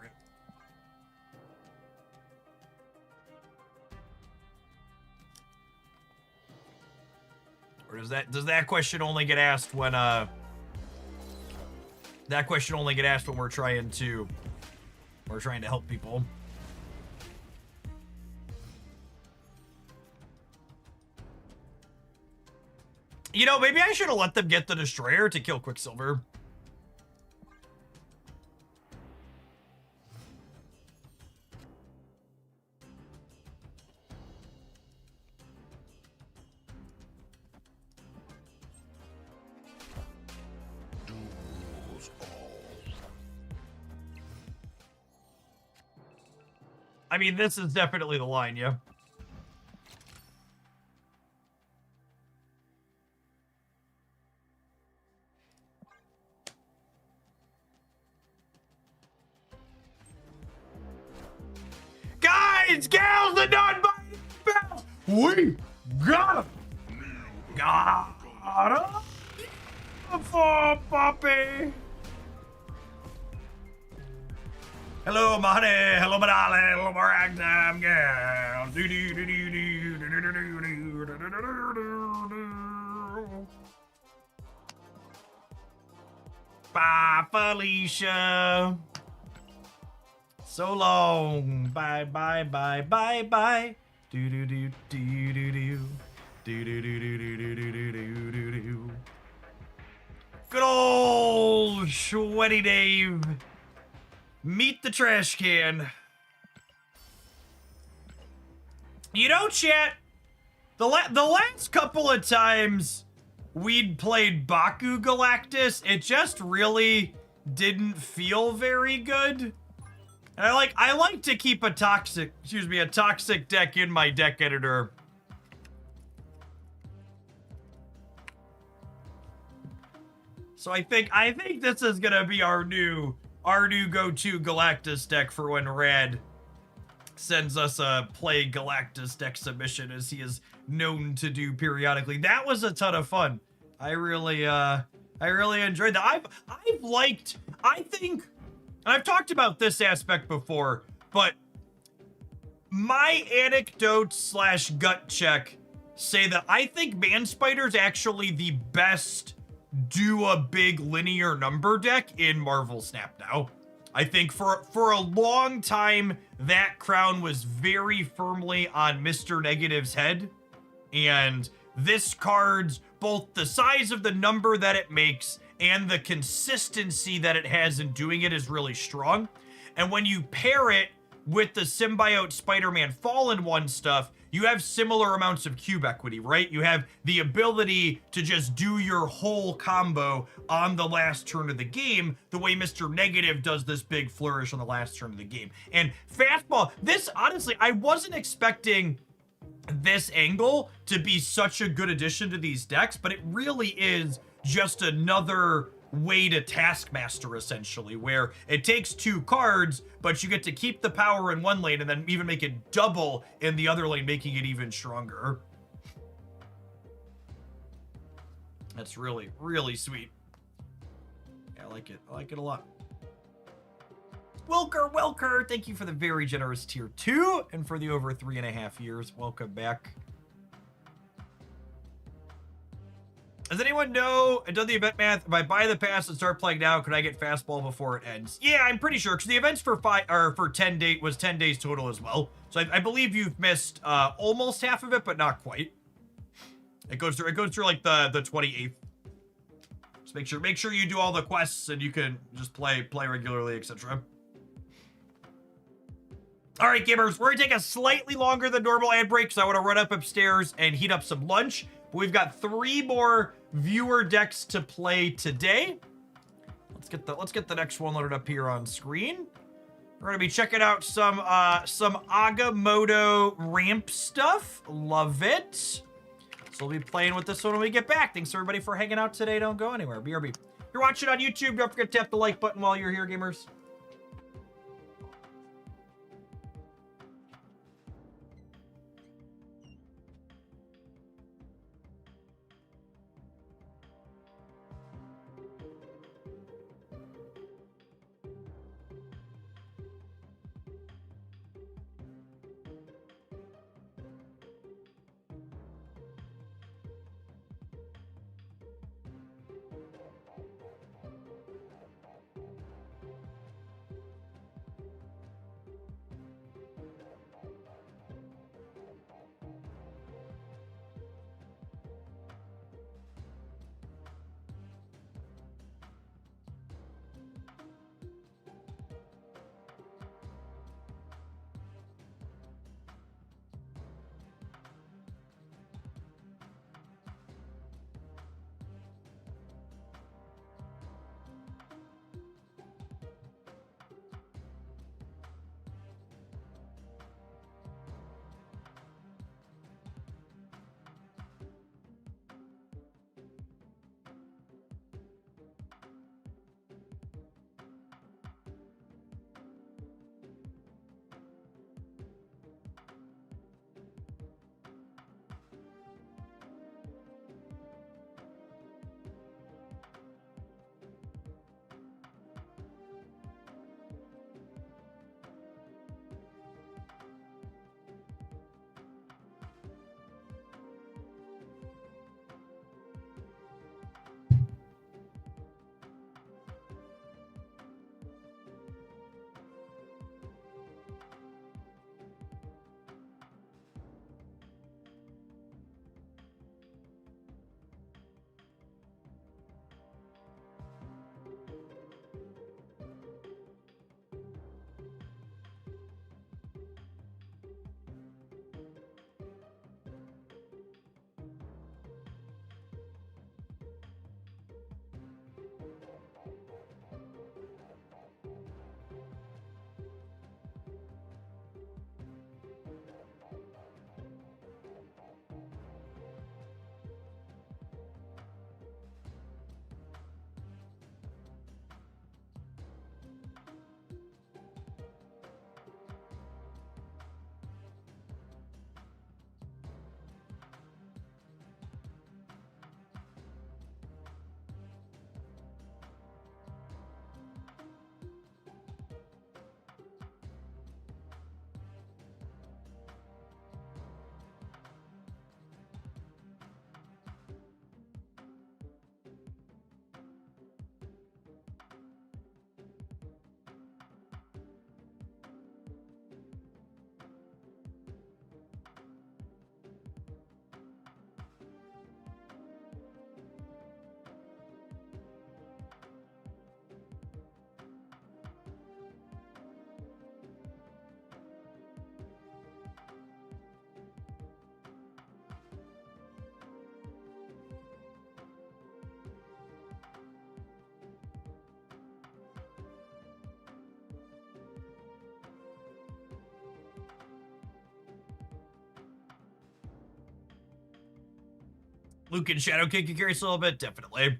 Or does that question only get asked when we're trying to help people? You know, maybe I should have let them get the destroyer to kill Quicksilver. I mean, this is definitely the line, yeah. Guys, gals, and non-binary bells, we got him for puppy. Hello, my honey. Hello, my darling. Hello, my ragtime gal. Bye, Felicia. So long. Bye, bye, bye, bye, bye. Do do do do do do. Do do do do do do do do do do do. Good old Sweaty Dave. Meet the trash can. You know, chat, the last couple of times we'd played Baku Galactus, it just really didn't feel very good. And I like to keep a toxic deck in my deck editor. So I think this is gonna be our new go-to Galactus deck for when Rad sends us a play Galactus deck submission, as he is known to do periodically. That was a ton of fun. I really enjoyed that. I think, and I've talked about this aspect before, but my anecdotes / gut check say that I think Man Spider's actually the best do a big linear number deck in Marvel Snap now. I think for a long time, that crown was very firmly on Mr. Negative's head. And this card's, both the size of the number that it makes and the consistency that it has in doing it is really strong. And when you pair it with the Symbiote Spider-Man Fallen One stuff, you have similar amounts of cube equity, right? You have the ability to just do your whole combo on the last turn of the game, the way Mr. Negative does this big flourish on the last turn of the game. And Fastball, this, honestly, I wasn't expecting this angle to be such a good addition to these decks, but it really is just another way to Taskmaster, essentially, where it takes 2 cards, but you get to keep the power in one lane and then even make it double in the other lane, making it even stronger. That's really, really sweet. Yeah, I like it. I like it a lot. Wilker, thank you for the very generous tier 2 and for the over 3.5 years. Welcome back. Does anyone know, I done the event math, if I buy the pass and start playing now, could I get Fastball before it ends? Yeah, I'm pretty sure, because the events for 10 days total as well. So I believe you've missed almost half of it, but not quite. It goes through like the 28th. Just make sure you do all the quests and you can just play regularly, etc. All right, gamers, we're gonna take a slightly longer than normal ad break because I want to run up upstairs and heat up some lunch. But we've got 3 more viewer decks to play today. Let's get the next one loaded up here on screen. We're gonna be checking out some Agamotto ramp stuff. Love it. So we'll be playing with this one when we get back. Thanks everybody for hanging out today. Don't go anywhere. BRB. If you're watching on YouTube, don't forget to tap the like button while you're here, gamers. Luke and Shadow King can carry us a little bit, definitely.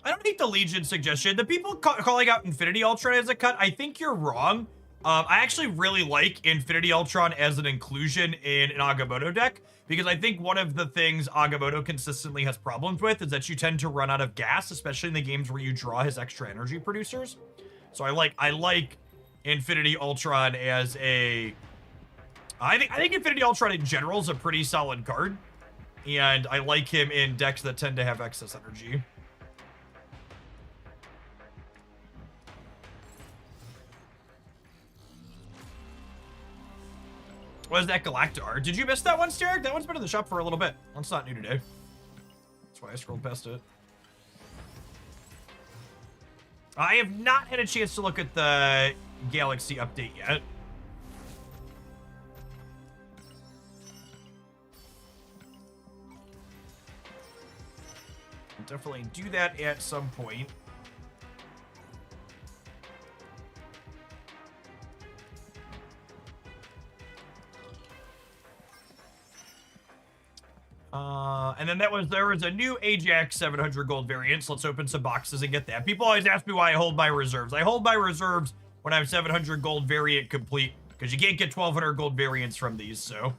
I don't think the Legion suggestion, the people calling out Infinity Ultron as a cut, I think you're wrong. I actually really like Infinity Ultron as an inclusion in an Agamotto deck, because I think one of the things Agamotto consistently has problems with is that you tend to run out of gas, especially in the games where you draw his extra energy producers. So I like Infinity Ultron as a... I think Infinity Ultron in general is a pretty solid card, and I like him in decks that tend to have excess energy. What is that Galactus? Did you miss that one, Steric? That one's been in the shop for a little bit. That's not new today. That's why I scrolled past it. I have not had a chance to look at the Galaxy update yet. I'll definitely do that at some point. And then there was a new Ajax 700 gold variant, so let's open some boxes and get that. People always ask me why I hold my reserves. I hold my reserves when I'm 700 gold variant complete, because you can't get 1200 gold variants from these, so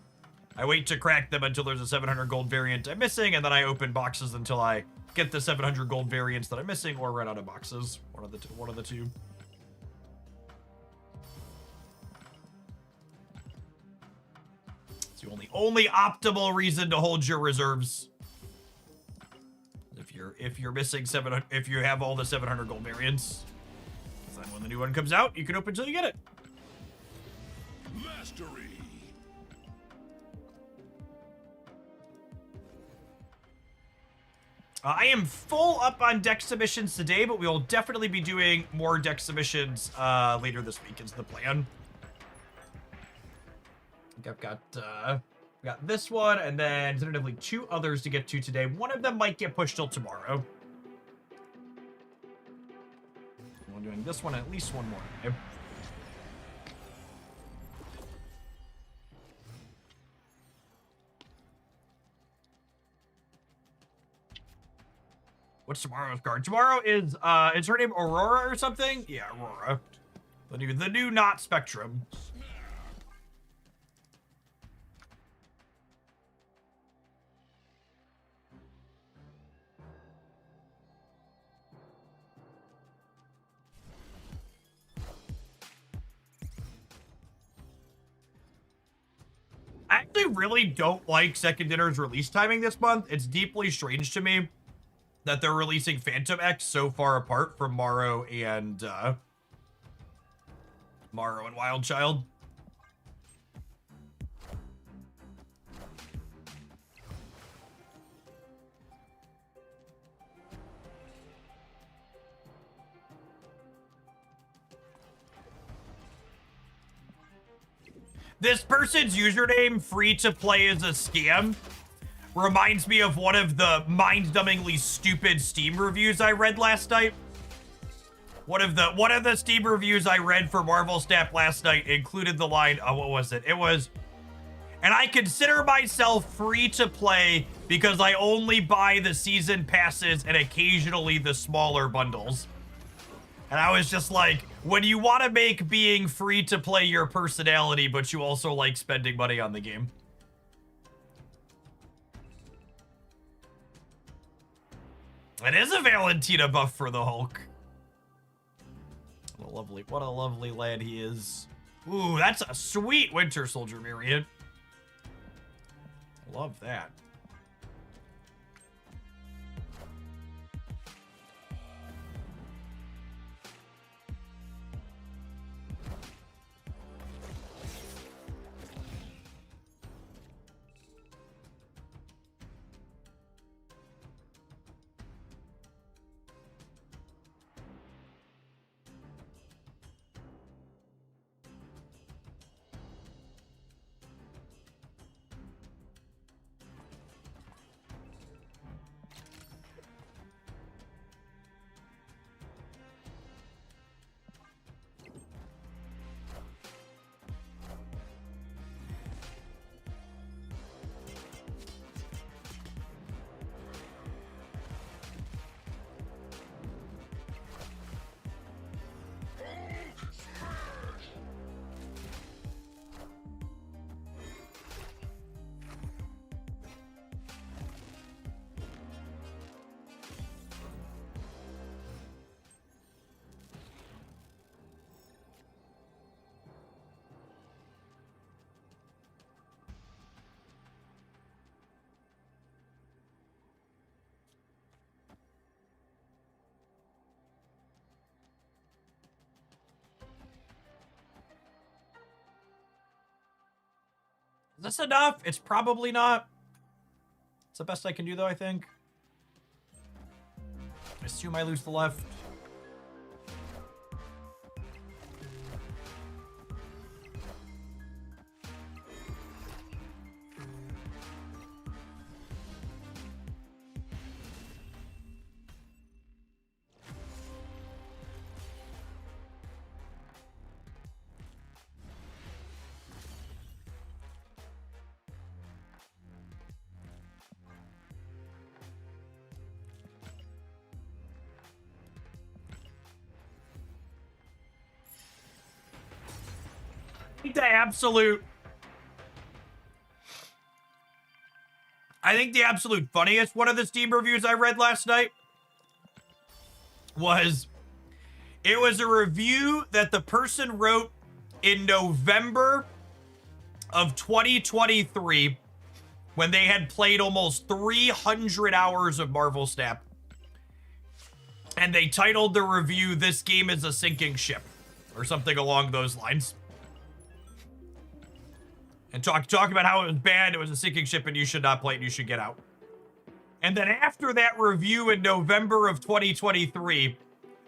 I wait to crack them until there's a 700 gold variant I'm missing, and then I open boxes until I get the 700 gold variants that I'm missing or run out of boxes. One of the two. It's the only optimal reason to hold your reserves. If you're missing if you have all the 700 gold variants, then when the new one comes out, you can open until you get it. Mastery. I am full up on deck submissions today, but we will definitely be doing more deck submissions later this week is the plan. I think I've got this one, and then tentatively 2 others to get to today. One of them might get pushed till tomorrow. We're doing this one at least one more day. What's tomorrow's card? Tomorrow is her name Aurora or something? Yeah, Aurora. The new not Spectrum. I actually really don't like Second Dinner's release timing this month. It's deeply strange to me that they're releasing Phantom X so far apart from Morrow and Wild Child. This person's username, free to play is a scam, reminds me of one of the mind-numbingly stupid Steam reviews I read last night. One of the Steam reviews I read for Marvel Snap last night included the line, what was it? It was, and I consider myself free to play because I only buy the season passes and occasionally the smaller bundles. And I was just like, when you want to make being free to play your personality, but you also like spending money on the game. It is a Valentina buff for the Hulk. What a lovely lad he is. Ooh, that's a sweet Winter Soldier variant. Love that. Is this enough? It's probably not. It's the best I can do, though, I think. I assume I lose the left. I think the absolute funniest one of the Steam reviews I read last night was, it was a review that the person wrote in November of 2023 when they had played almost 300 hours of Marvel Snap. And they titled the review, "This game is a sinking ship," or something along those lines. And talk about how it was bad, it was a sinking ship, and you should not play it, and you should get out. And then after that review in November of 2023,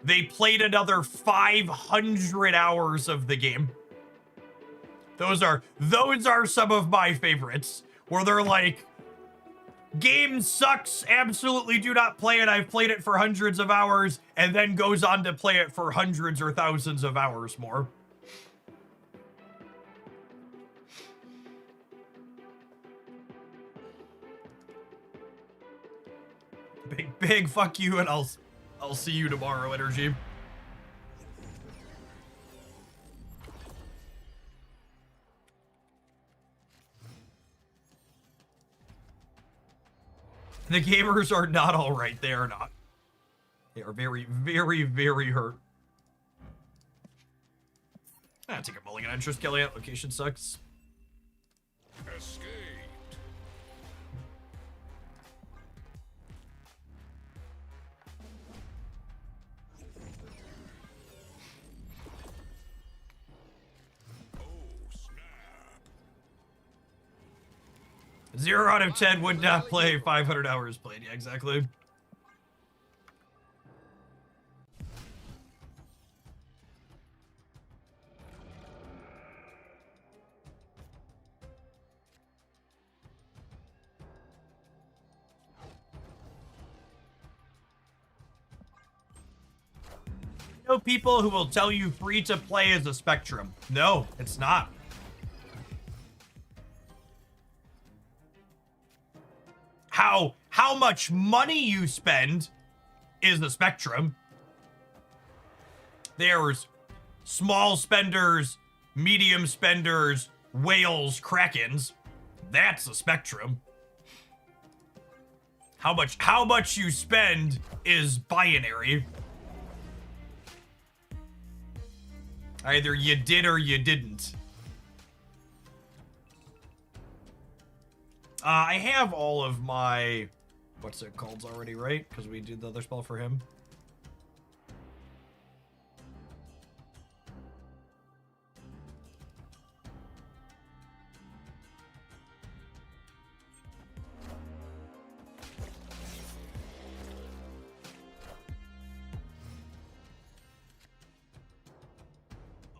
they played another 500 hours of the game. Those are some of my favorites, where they're like, game sucks, absolutely do not play it, I've played it for hundreds of hours, and then goes on to play it for hundreds or thousands of hours more. Big fuck you, and I'll see you tomorrow, Energy. The gamers are not all right. They are not. They are very, very, very hurt. Take a mulligan on Triskelion. Location sucks. Escaped. Oh, snap. 0 out of 10 would not play 500 hours played. Yeah, exactly. You know people who will tell you free to play is a spectrum. No, it's not. How much money you spend is the spectrum. There's small spenders, medium spenders, whales, krakens. That's the spectrum. How much you spend is binary. Either you did or you didn't. I have all of my, what's it called already, right? Because we did the other spell for him.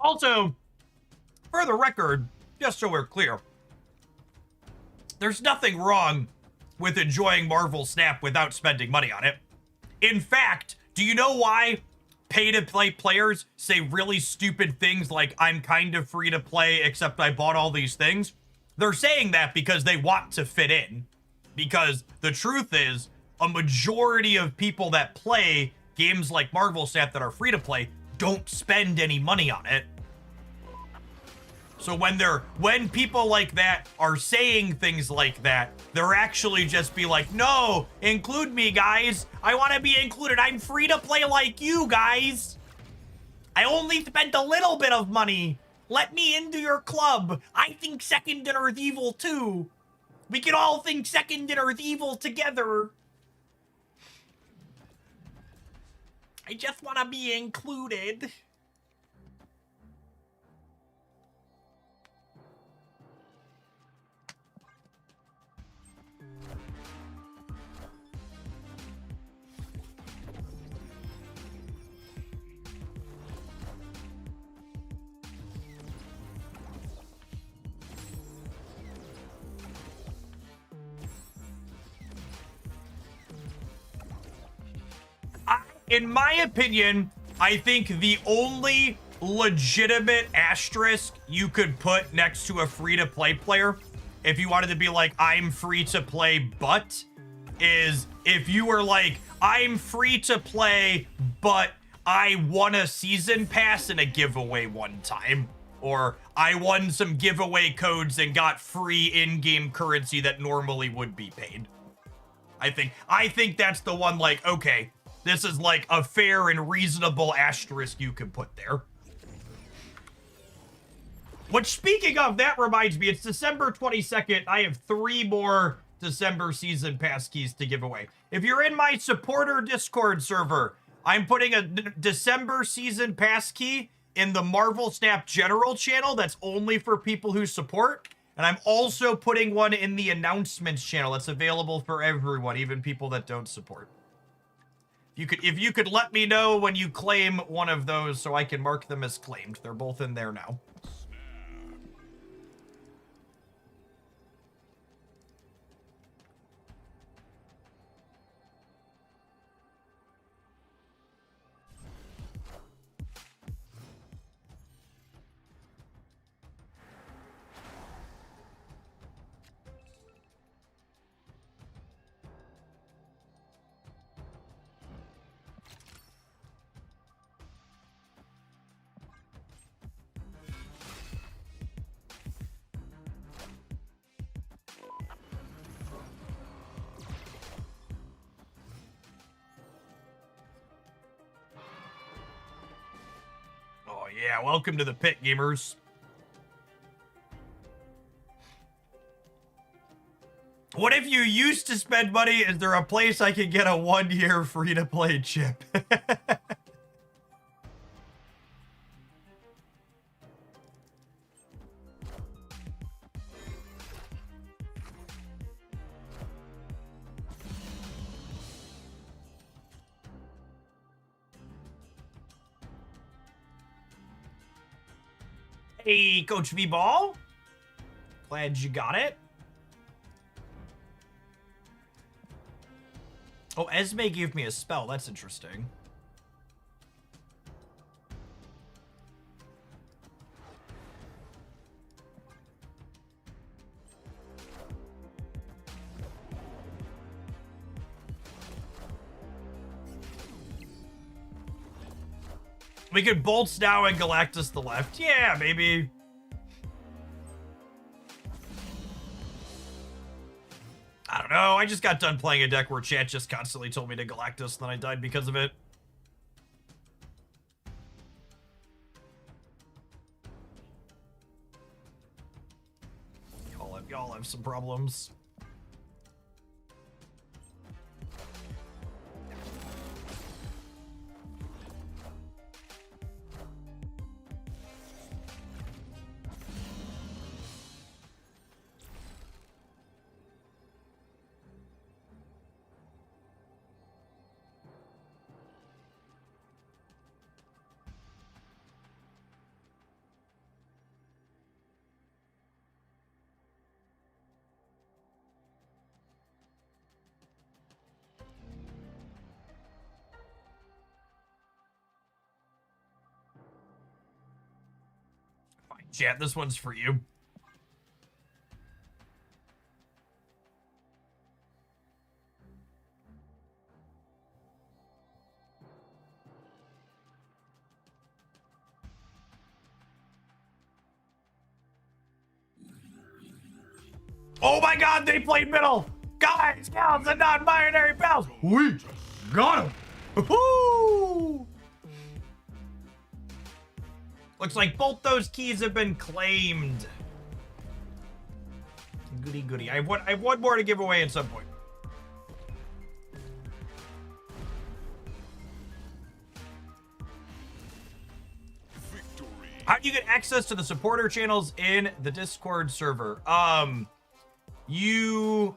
Also, for the record, just so we're clear, there's nothing wrong with enjoying Marvel Snap without spending money on it. In fact, do you know why pay-to-play players say really stupid things like, I'm kind of free to play, except I bought all these things? They're saying that because they want to fit in. Because the truth is, a majority of people that play games like Marvel Snap that are free to play don't spend any money on it. So when people like that are saying things like that, they're actually just be like, no, include me, guys. I want to be included. I'm free to play like you guys. I only spent a little bit of money. Let me into your club. I think second in Earth evil too. We can all think second in Earth evil together. I just want to be included. in my opinion, I think the only legitimate asterisk you could put next to a free-to-play player, if you wanted to be like, I'm free to play, but, is if you were like, I'm free to play, but I won a season pass in a giveaway one time. Or I won some giveaway codes and got free in-game currency that normally would be paid. I think that's the one, like, okay, this is like a fair and reasonable asterisk you can put there. Which, speaking of, that reminds me, it's December 22nd. I have 3 more December season pass keys to give away. If you're in my supporter Discord server, I'm putting a December season pass key in the Marvel Snap General channel that's only for people who support. And I'm also putting one in the announcements channel that's available for everyone, even people that don't support. If you could let me know when you claim one of those so I can mark them as claimed. They're both in there now. Oh yeah, welcome to the pit, gamers. What if you used to spend money? Is there a place I can get a 1-year free-to-play chip? Hey, Coach V-Ball. Glad you got it. Oh, Esme gave me a spell. That's interesting. We could Bolts now and Galactus the left. Yeah, maybe. I don't know. I just got done playing a deck where chat just constantly told me to Galactus, and then I died because of it. Y'all have some problems. Chat, this one's for you. Oh my god, they played middle! Guys, gals, and non-binary pals! We got him! Woohoo! Looks like both those keys have been claimed. Goody goody. I have one more to give away at some point. Victory. How do you get access to the supporter channels in the Discord server? You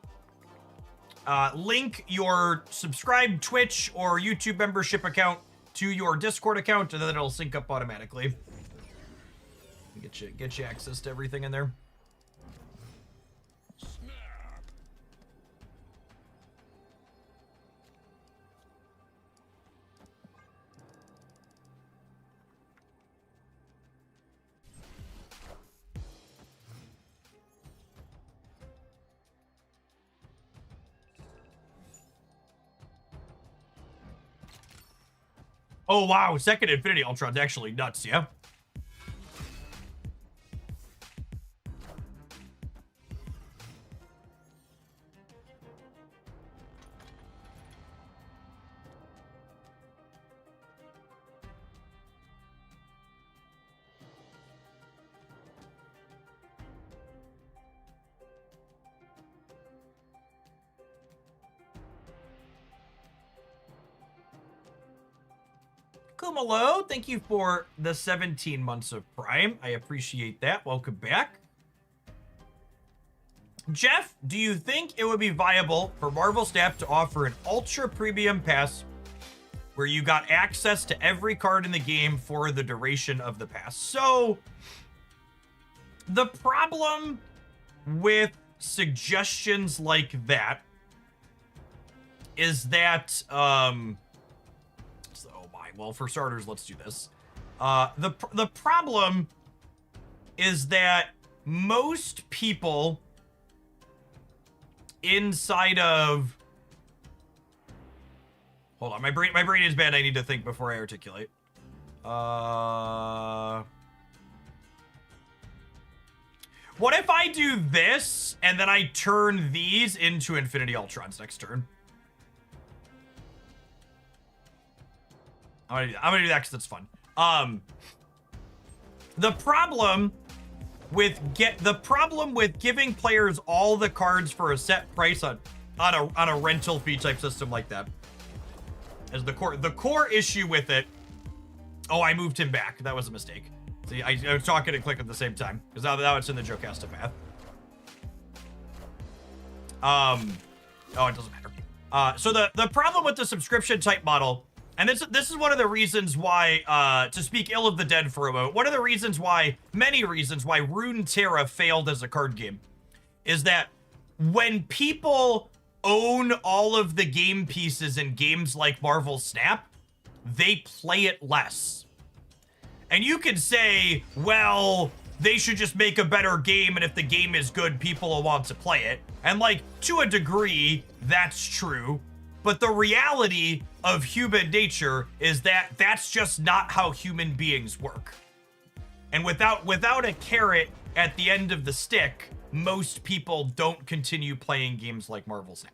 link your subscribed Twitch or YouTube membership account to your Discord account, and then it'll sync up automatically. Get you access to everything in there. Snap. Oh, wow. Second Infinity Ultron's actually nuts, yeah? Kumalo, thank you for the 17 months of Prime. I appreciate that. Welcome back. Jeff, do you think it would be viable for Marvel Snap to offer an ultra premium pass where you got access to every card in the game for the duration of the pass? So, the problem with suggestions like that is that, well, for starters, let's do this. The problem is that most people inside of... Hold on, my brain is bad. I need to think before I articulate. What if I do this and then I turn these into Infinity Ultrons next turn? I'm gonna do that because it's fun. The problem with giving players all the cards for a set price on a rental fee type system like that is the core issue with it. Oh, I moved him back. That was a mistake. See, I was talking and click at the same time because now it's in the Jocasta path. Oh, it doesn't matter. So the problem with the subscription type model. And this is one of the reasons why, to speak ill of the dead for a moment, many reasons why Runeterra failed as a card game is that when people own all of the game pieces in games like Marvel Snap, they play it less. And you could say, well, they should just make a better game, and if the game is good, people will want to play it. And like, to a degree, that's true. But the reality of human nature is that that's just not how human beings work. And without a carrot at the end of the stick, most people don't continue playing games like Marvel Snap.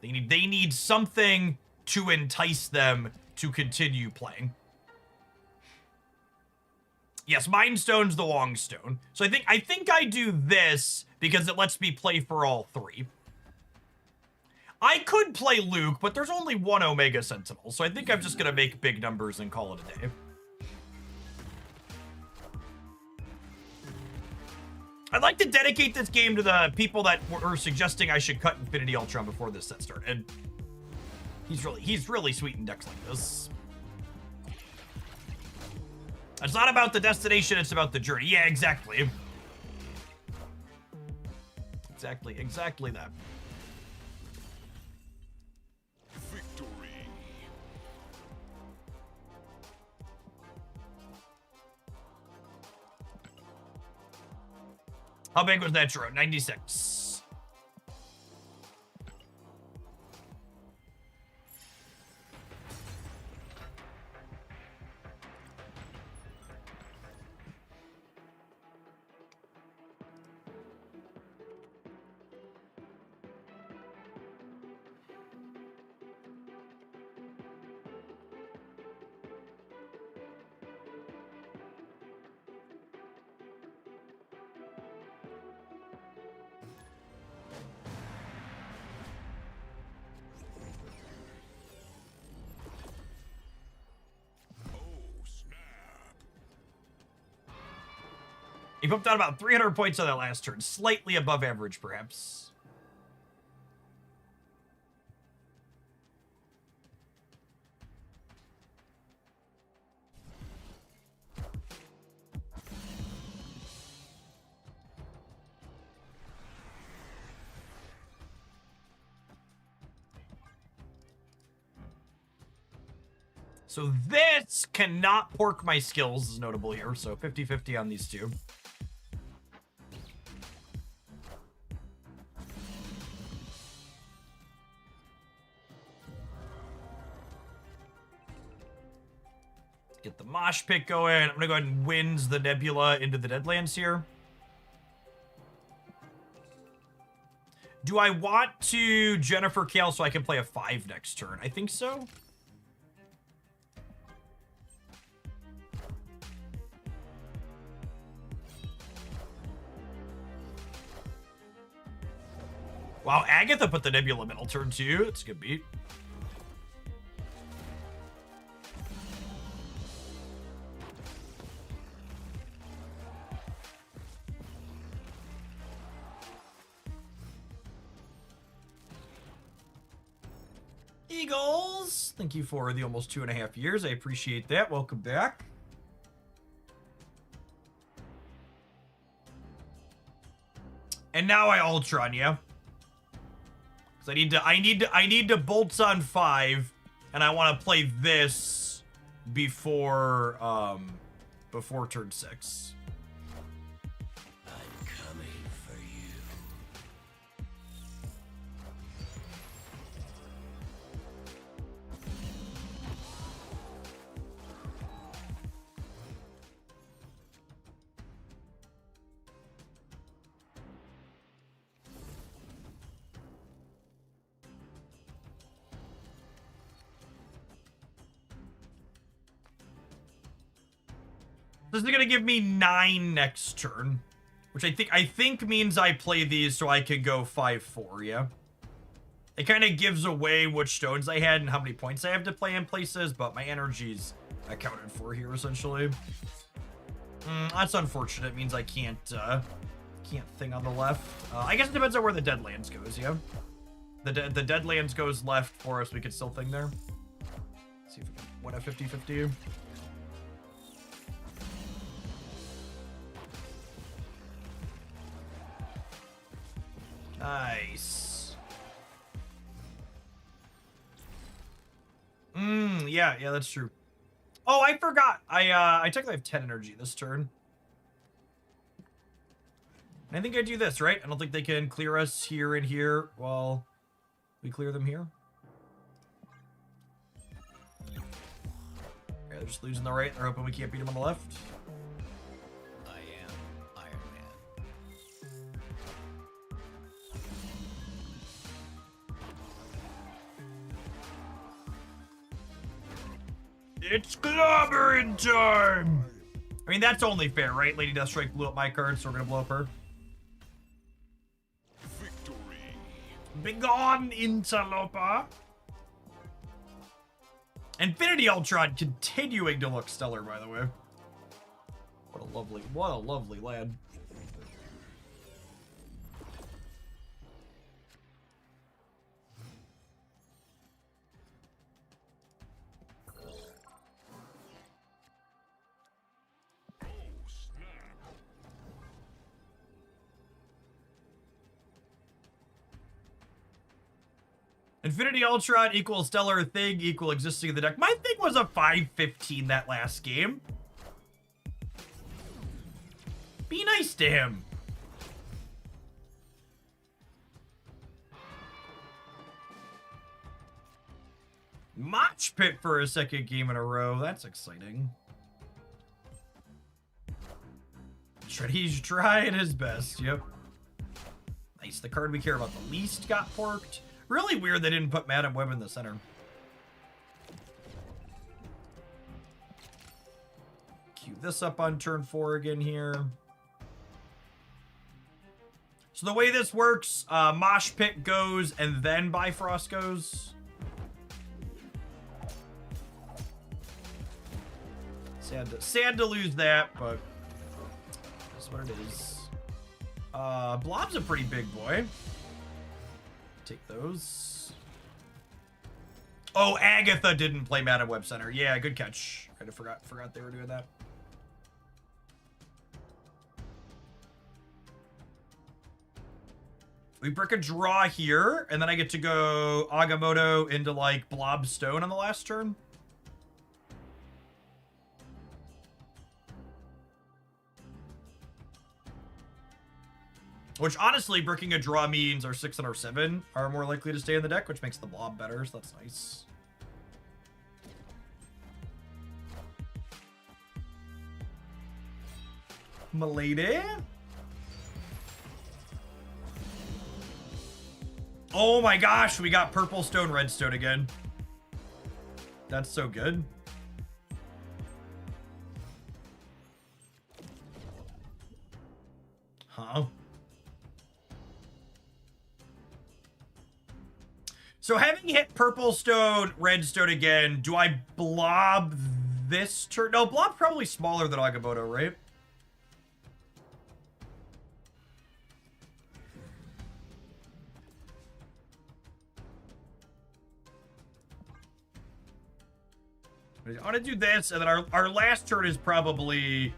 They need something to entice them to continue playing. Yes, Mind Stone's the long stone. So I think I do this because it lets me play for all three. I could play Luke, but there's only one Omega Sentinel, so I think I'm just gonna make big numbers and call it a day. I'd like to dedicate this game to the people that were suggesting I should cut Infinity Ultron before this set started. He's really sweet in decks like this. It's not about the destination, it's about the journey. Yeah, exactly. Exactly that. Victory. How big was that drone? 96. He pumped out about 300 points on that last turn. Slightly above average, perhaps. So this cannot pork my skills is notable here. So 50-50 on these two. Get the mosh pit going. I'm gonna go ahead and winds the nebula into the Deadlands here. Do I want to Jennifer Kale so I can play a 5 next turn? I think so. Wow, Agatha put the Nebula middle turn too. That's a good beat. Eagles, thank you for the almost 2.5 years. I appreciate that. Welcome back. And now I Ultron, yeah. Because I need to bolts on 5, and I want to play this before before turn 6. I'm coming for you. This is gonna give me 9 next turn, which I think means I play these so I can go 5-4. Yeah, it kind of gives away which stones I had and how many points I have to play in places, but my energy's accounted for here essentially. That's unfortunate. It means I can't thing on the left. I guess it depends on where the Deadlands goes. Yeah, the Deadlands goes left for us. We could still thing there. Let's see if we can win a 50-50. Nice. Yeah, that's true. Oh, I forgot. I technically have 10 energy this turn. And I think I do this, right? I don't think they can clear us here and here while we clear them here. Yeah, they're just losing the right. They're hoping we can't beat them on the left. I am Iron Man. It's clobbering time! I mean, that's only fair, right? Lady Deathstrike blew up my card, so we're gonna blow up her. Victory. Begone, interloper! Infinity Ultron continuing to look stellar, by the way. What a lovely lad. Infinity Ultron equals stellar thing equal existing in the deck. My thing was a 5-15 that last game. Be nice to him. Mosh pit for a second game in a row. That's exciting. He's trying his best. Yep. Nice. The card we care about the least got porked. Really weird they didn't put Madam Web in the center. Cue this up on turn 4 again here. So the way this works, Mosh Pit goes and then Bifrost goes. Sad to lose that, but that's what it is. Blob's a pretty big boy. Take those. Oh, Agatha didn't play Madam Web Center. Yeah, good catch. I forgot they were doing that. We break a draw here, and then I get to go Agamotto into like Blob Stone on the last turn. Which, honestly, breaking a draw means our 6 and our 7 are more likely to stay in the deck, which makes the blob better, so that's nice. Milady. Oh my gosh, we got purple stone, red stone again. That's so good. Huh? So having hit purple stone, red stone again, do I blob this turn? No, blob's probably smaller than Agamotto, right? I want to do this, and then our last turn is probably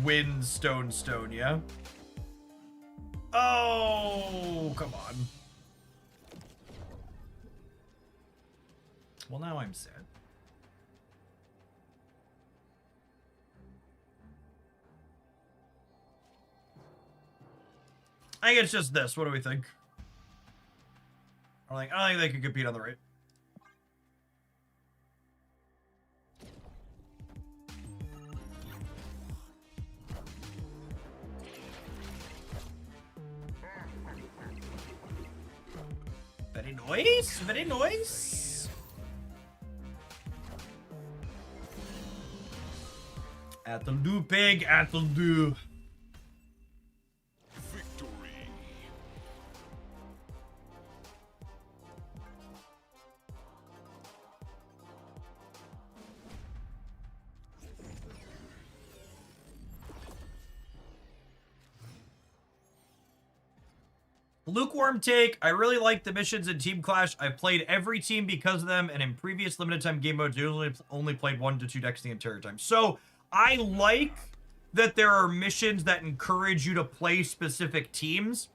wind, stone, stone, yeah? Oh, come on. Well, now I'm sad. I think it's just this. What do we think? I don't think they can compete on the right. Very nice, very nice. Atheldu, pig, Atheldu. Victory. Lukewarm take. I really like the missions in Team Clash. I've played every team because of them, and in previous limited time game modes, you only played 1 to 2 decks the entire time. So I like that there are missions that encourage you to play specific teams.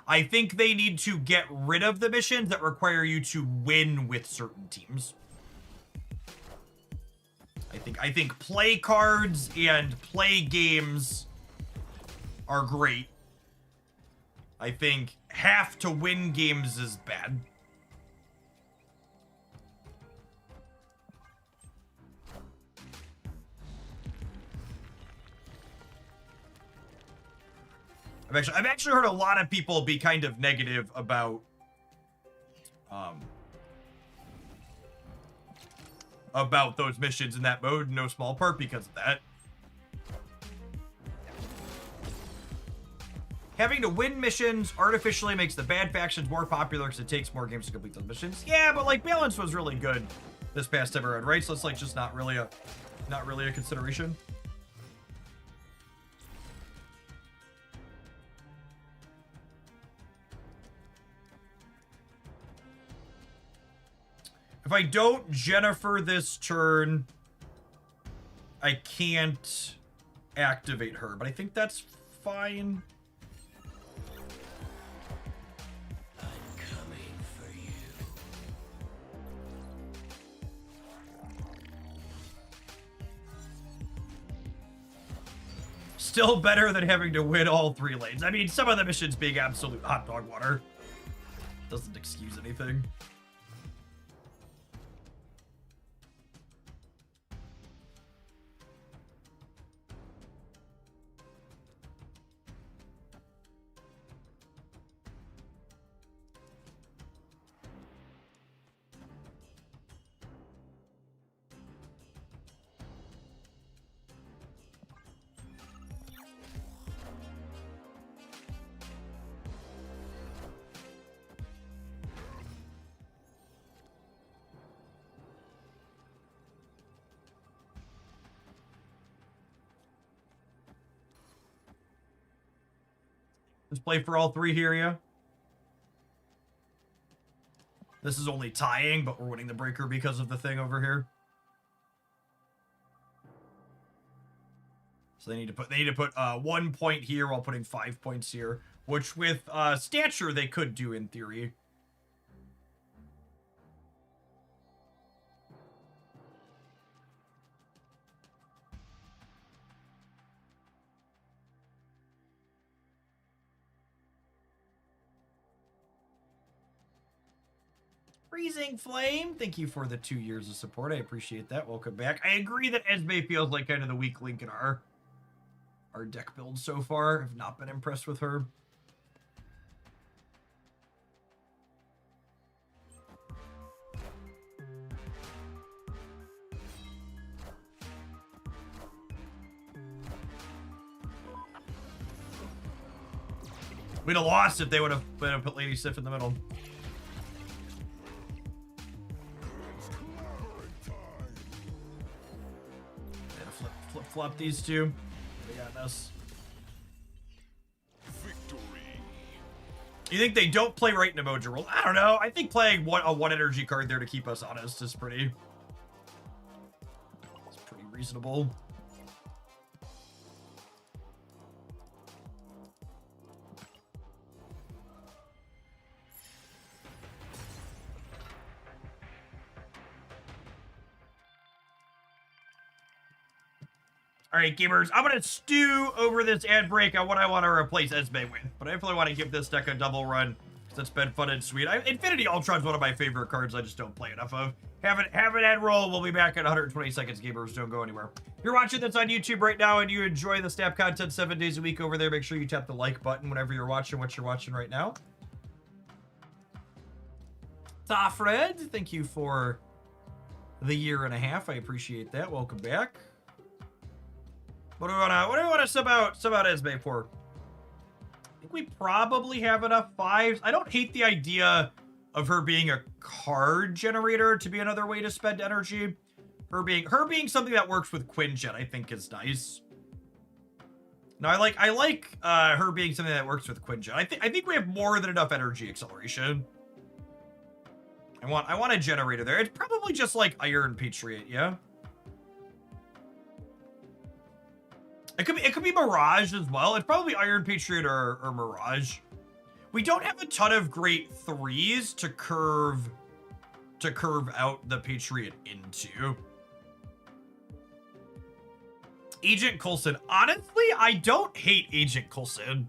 I think they need to get rid of the missions that require you to win with certain teams. I think play cards and play games are great. I think have to win games is bad. I've actually heard a lot of people be kind of negative about those missions in that mode, in no small part because of that. Having to win missions artificially makes the bad factions more popular because it takes more games to complete those missions. Yeah, but like balance was really good this past time around, right? So it's like just not really a consideration. If I don't Jennifer this turn, I can't activate her, but I think that's fine. Still better than having to win all 3 lanes. I mean, some of the missions being absolute hot dog water doesn't excuse anything. Just play for all 3 here, yeah? This is only tying, but we're winning the breaker because of the thing over here. So they need to put 1 point here while putting 5 points here, which with stature they could do in theory. Freezing Flame, thank you for the 2 years of support. I appreciate that. Welcome back. I agree that Esme feels like kind of the weak link in our our deck build so far. I've not been impressed with her. We'd have lost if they would have put Lady Sif in the middle. Flip-flop these two. They got us. Victory. You think they don't play right in emoji roll? I don't know. I think playing a one energy card there to keep us honest is pretty reasonable. All right, gamers, I'm going to stew over this ad break on what I want to replace Esme with. But I definitely want to give this deck a double run, because it's been fun and sweet. Infinity Ultron's one of my favorite cards I just don't play enough of. Have an ad roll. We'll be back in 120 seconds, gamers. Don't go anywhere. If you're watching this on YouTube right now and you enjoy the Snap content 7 days a week over there, make sure you tap the like button whenever you're watching what you're watching right now. Thafred, thank you for the 1.5 years. I appreciate that. Welcome back. What do we want to sub out Esme for? I think we probably have enough 5s. I don't hate the idea of her being a card generator to be another way to spend energy. Her being something that works with Quinjet, I think is nice. No, I like her being something that works with Quinjet. I think we have more than enough energy acceleration. I want a generator there. It's probably just like Iron Patriot, yeah. It could be Mirage as well. It's probably Iron Patriot or Mirage. We don't have a ton of great 3s to curve out the Patriot into. Agent Coulson. Honestly, I don't hate Agent Coulson.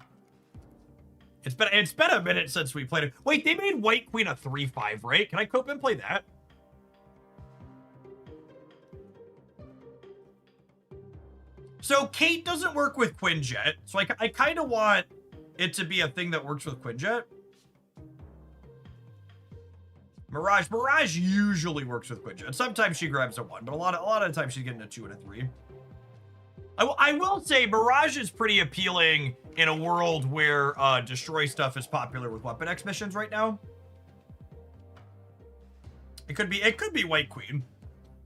It's been a minute since we played it. Wait, they made White Queen a 3/5, right? Can I cope and play that? So Kate doesn't work with Quinjet, so I kind of want it to be a thing that works with Quinjet. Mirage usually works with Quinjet. Sometimes she grabs a 1, but a lot of the time she's getting a 2 and a 3. I will say Mirage is pretty appealing in a world where destroy stuff is popular with Weapon X missions right now. It could be White Queen.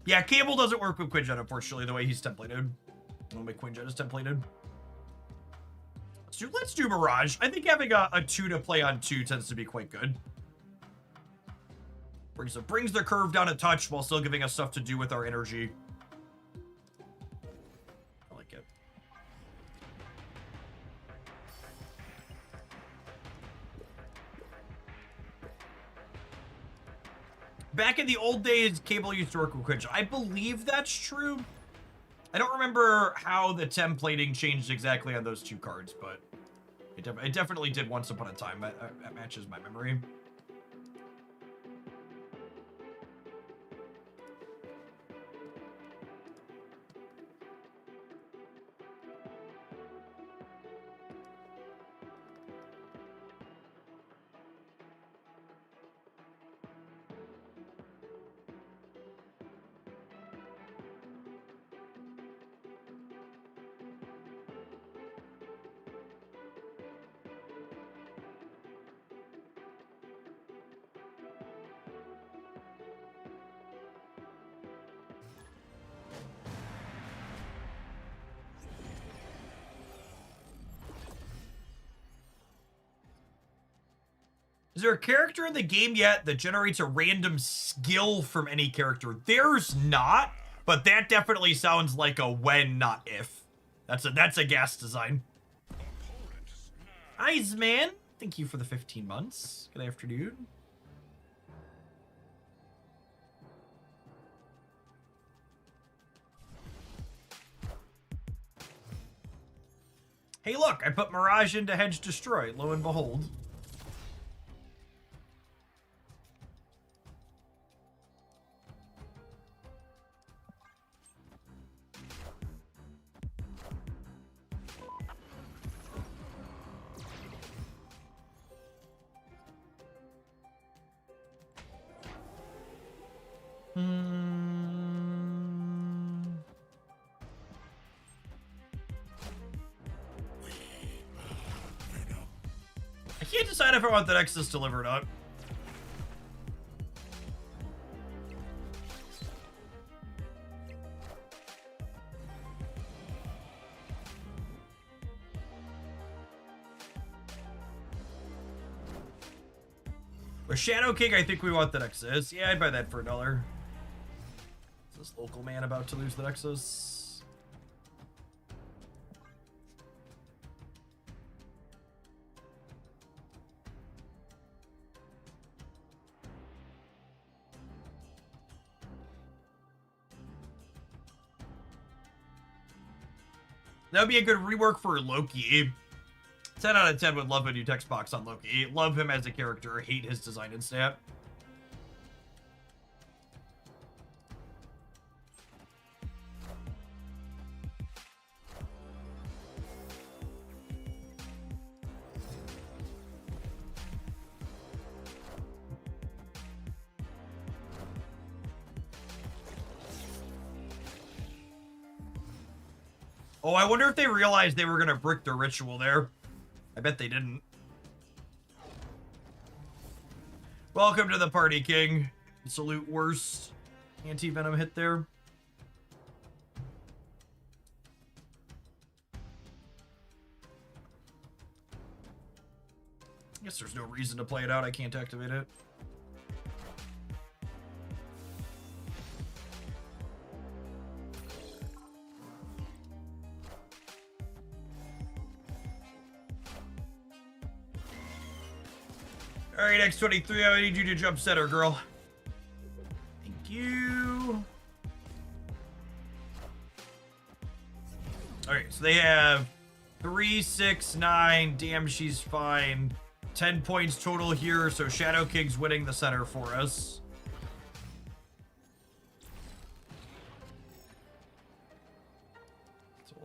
Yeah, Cable doesn't work with Quinjet, unfortunately, the way he's templated. The way Quinjet is templated. Let's do Mirage. I think having a 2 to play on 2 tends to be quite good. Brings the curve down a touch while still giving us stuff to do with our energy. I like it. Back in the old days, Cable used to work with Quinjet. I believe that's true. I don't remember how the templating changed exactly on those 2 cards, but it definitely did once upon a time. That matches my memory. Is there a character in the game yet that generates a random skill from any character? There's not, but that definitely sounds like a when, not if. That's a gas design. Eyes man, thank you for the 15 months. Good afternoon. Hey, look, I put Mirage into Hedge Destroy. Lo and behold. I can't decide if I want the Nexus delivered or not. With Shadow King, I think we want the Nexus. Yeah, I'd buy that for $1. Is this local man about to lose the Nexus? That would be a good rework for Loki. 10 out of 10 would love a new text box on Loki. Love him as a character, hate his design and stat. Oh, I wonder if they realized they were going to brick the ritual there. I bet they didn't. Welcome to the party, King. Absolute worst anti-venom hit there. I guess there's no reason to play it out. I can't activate it. All right, X23, I need you to jump center, girl. Thank you. All right, so they have 3, 6, 9. Damn, she's fine. 10 points total here, so Shadow King's winning the center for us. So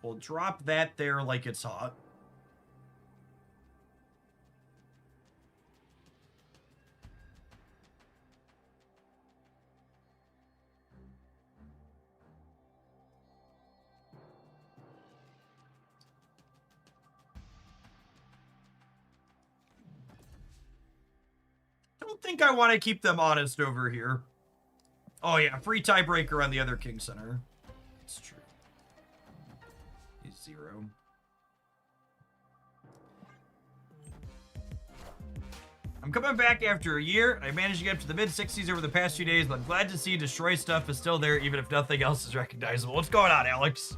we'll drop that there like it's hot. I don't think I want to keep them honest over here. Oh yeah, free tiebreaker on the other King Center. That's true. He's 0. I'm coming back after a year. I managed to get up to the mid-60s over the past few days, but I'm glad to see Destroy Stuff is still there, even if nothing else is recognizable. What's going on, Alex?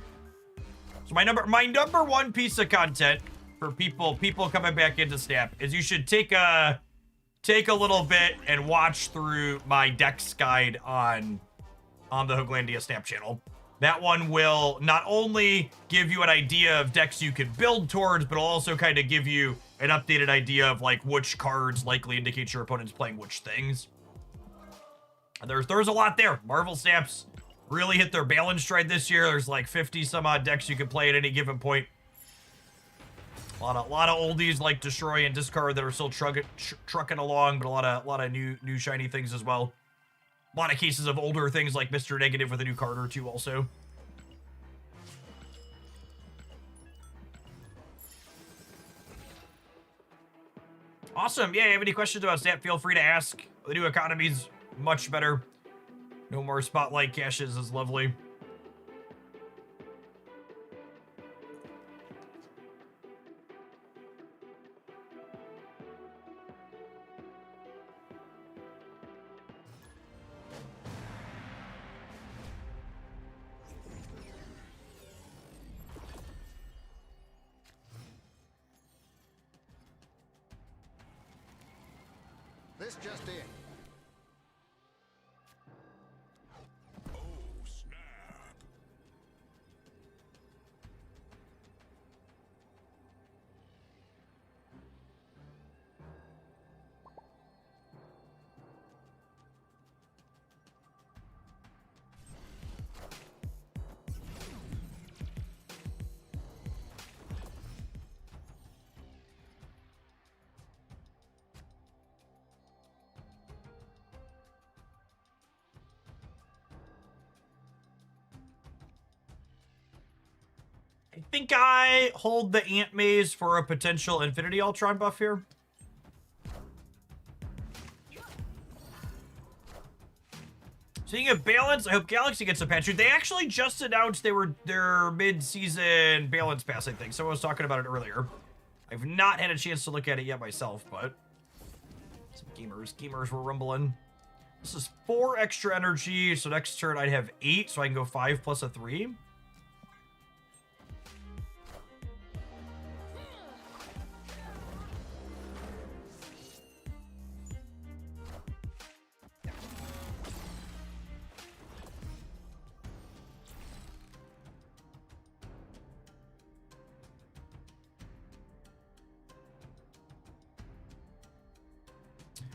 So my number one piece of content for people coming back into Snap is you should take a little bit and watch through my decks guide on the Hooglandia Snap channel. That one will not only give you an idea of decks you can build towards, but will also kind of give you an updated idea of like which cards likely indicate your opponent's playing which things. And there's a lot there. Marvel Snaps really hit their balance stride this year. There's like 50 some odd decks you can play at any given point. A lot of oldies like Destroy and Discard that are still trucking along, but a lot of new shiny things as well. A lot of cases of older things like Mr. Negative with a new card or two also. Awesome. Yeah, you have any questions about Snap, feel free to ask. The new economy's much better. No more spotlight caches is lovely. This just in. Oh, snap. think I hold the Ant Maze for a potential Infinity Ultron buff here. Speaking of balance, I hope Galaxy gets a patch. They actually just announced their mid-season balance pass, I think. Someone was talking about it earlier. I've not had a chance to look at it yet myself, but some gamers were rumbling. This is 4 extra energy, so next turn I'd have 8, so I can go 5 plus a 3.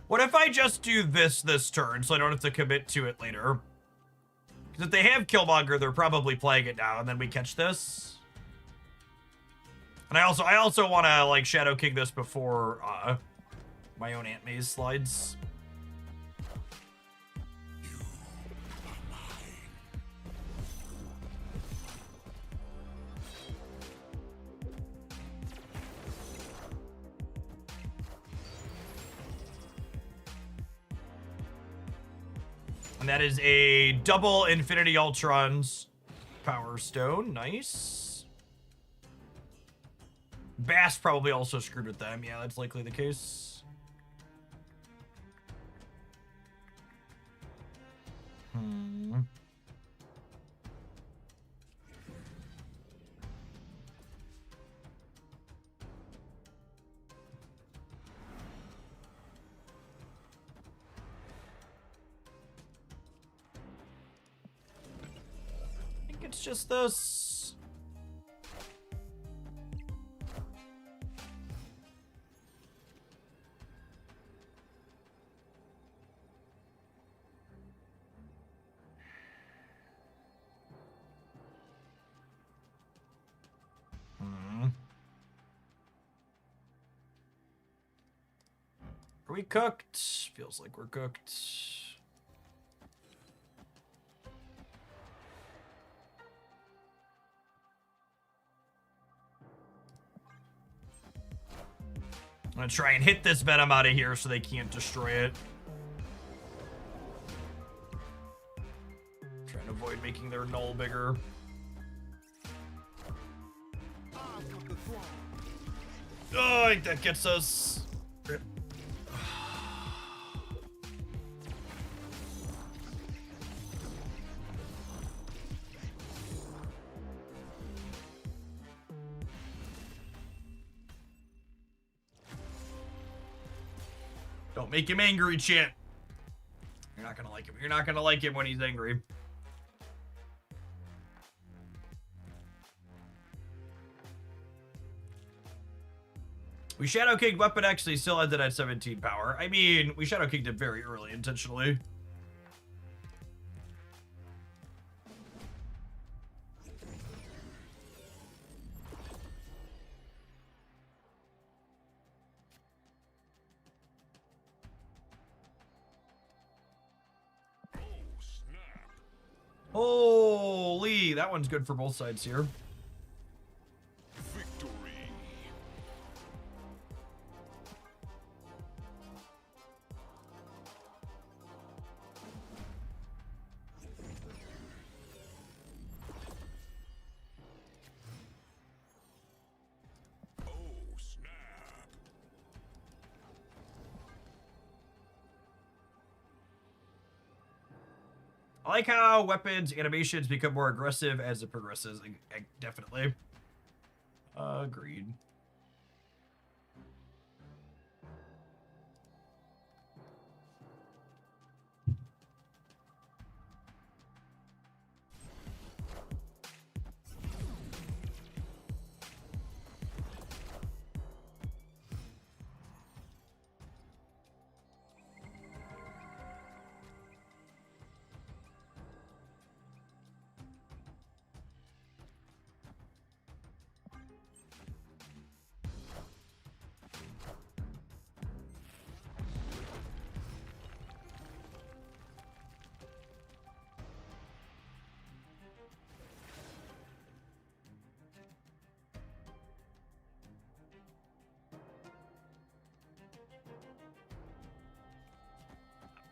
What if I just do this turn so I don't have to commit to it later? Because if they have Killmonger, they're probably playing it now, and then we catch this. And I also want to like Shadow King this before my own Ant Maze slides. And that is a double Infinity Ultron's Power Stone. Nice. Bass probably also screwed with them. Yeah, that's likely the case. It's just this. Are we cooked? Feels like we're cooked. I'm gonna try and hit this Venom out of here so they can't destroy it. Trying to avoid making their null bigger. Oh, I think that gets us. Don't make him angry, chat. You're not gonna like him. You're not gonna like him when he's angry. We Shadow Kicked Weapon actually still ended at 17 power. I mean, we Shadow Kicked it very early intentionally. Holy, that one's good for both sides here. Victory. Oh, snap. I like how weapons animations become more aggressive as it progresses. Definitely. Agreed.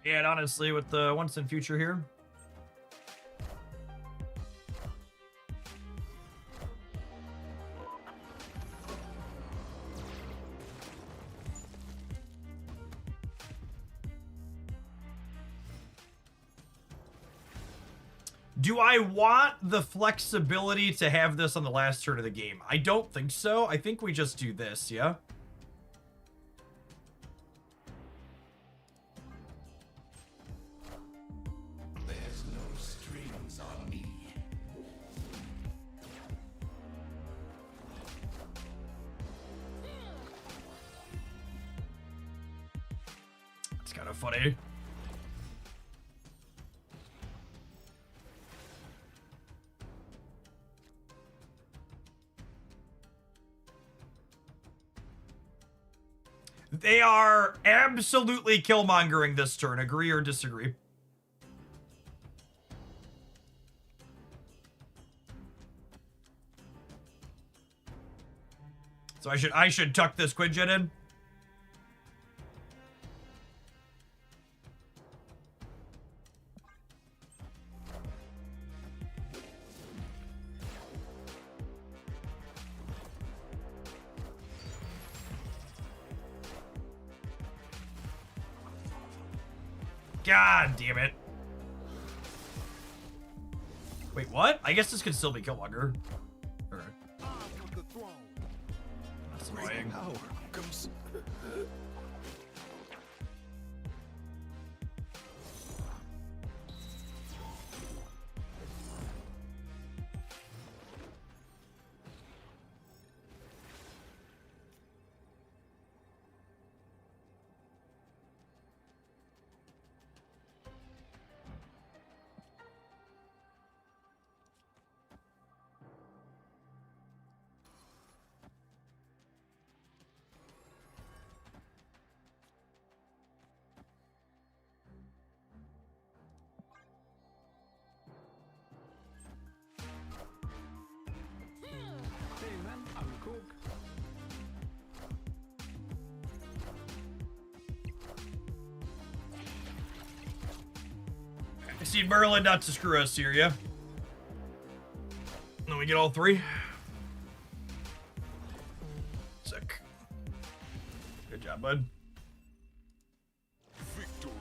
Yeah, and honestly, with the once and future here. Do I want the flexibility to have this on the last turn of the game? I don't think so. I think we just do this, yeah? There's no strings on me. It's kind of funny. They are absolutely killmongering this turn. Agree or disagree? So I should tuck this Quinjet in. God damn it. Wait, what? I guess this could still be Killmonger. Alright. That's annoying. Power comes. Hey man, I'm a cook. I see Merlin not to screw us here, yeah? Then we get all three. Sick. Good job, bud. Victory.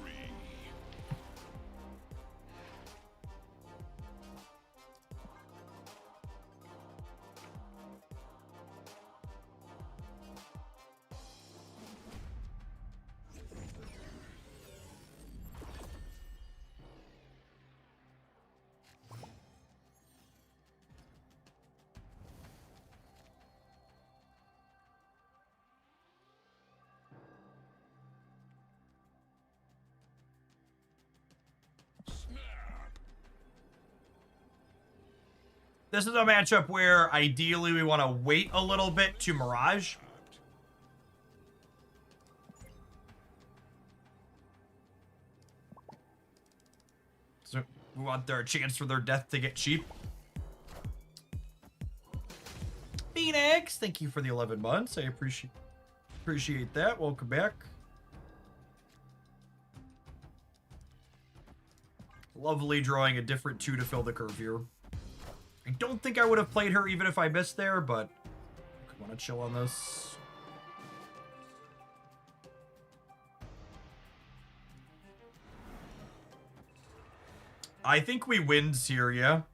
Snap. This is a matchup where ideally we want to wait a little bit to Mirage. So we want their chance for their death to get cheap. Phoenix, thank you for the 11 months. I appreciate that. Welcome back. Lovely drawing a different 2 to fill the curve here. I don't think I would have played her even if I missed there, but I want to chill on this. I think we win Syria.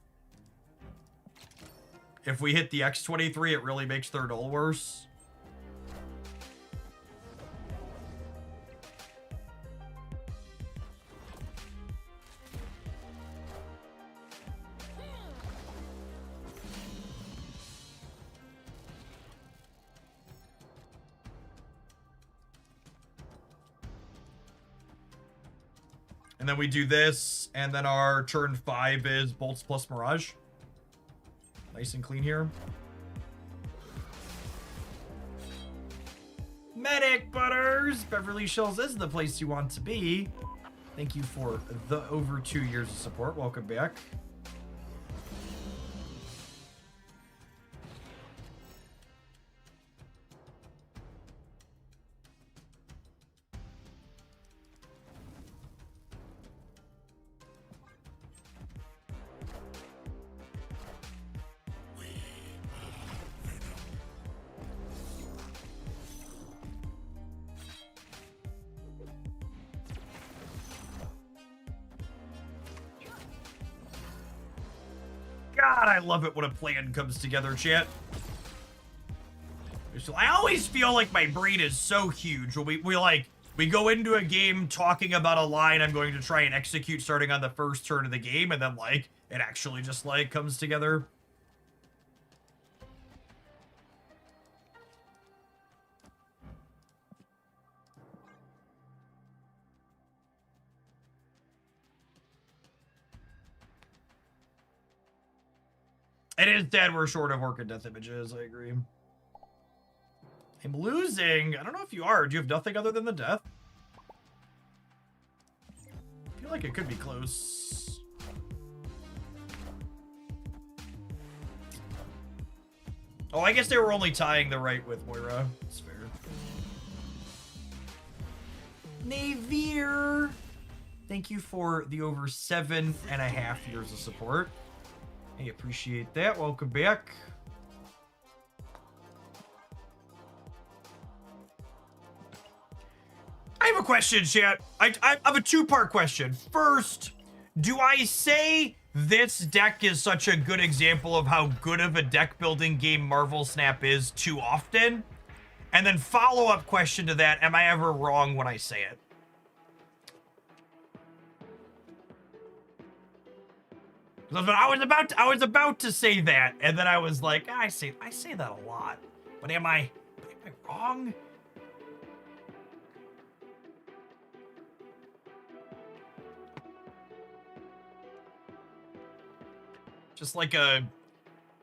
If we hit the X-23, it really makes third all worse. And then we do this, and then our turn 5 is Bolts plus Mirage. Nice and clean here. Medic Butters! Beverly Hills is the place you want to be. Thank you for the over 2 years of support. Welcome back. God, I love it when a plan comes together, chat. So I always feel like my brain is so huge when we go into a game talking about a line I'm going to try and execute starting on the first turn of the game, and then like it actually just like comes together. It is dead. We're short of orc and death images. I agree. I'm losing. I don't know if you are. Do you have nothing other than the death? I feel like it could be close. Oh, I guess they were only tying the right with Moira. That's fair. Navier, thank you for the over 7.5 years of support. I appreciate that. Welcome back. I have a question, chat. I have a two-part question. First, do I say this deck is such a good example of how good of a deck building game Marvel Snap is too often? And then follow-up question to that, am I ever wrong when I say it? I was about to say that, and then I was like, I say that a lot. But am I wrong? Just like a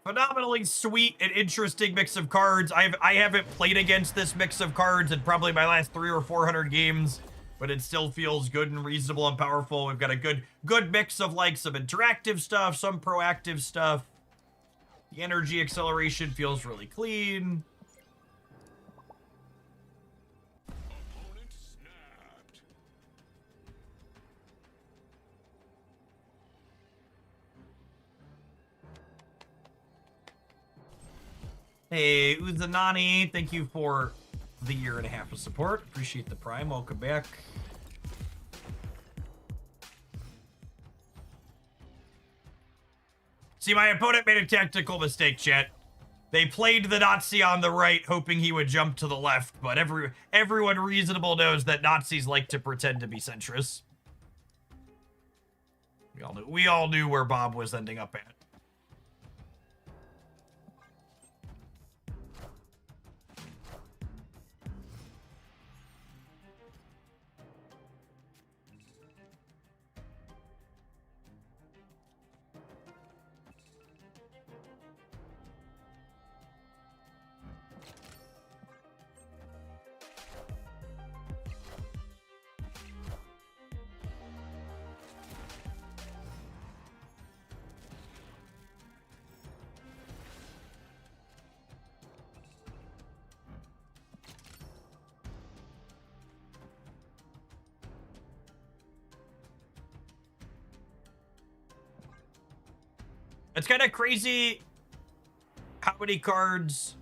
phenomenally sweet and interesting mix of cards. I haven't played against this mix of cards in probably my last 300 or 400 games, but it still feels good and reasonable and powerful. We've got a good mix of like some interactive stuff, some proactive stuff. The energy acceleration feels really clean. Opponent snapped. Hey, Uzanani, thank you for the 1.5 years of support. Appreciate the prime. Welcome back. See, my opponent made a tactical mistake, chat. They played the Nazi on the right, hoping he would jump to the left, but everyone reasonable knows that Nazis like to pretend to be centrists. We all knew where Bob was ending up at. It's kind of crazy how many cards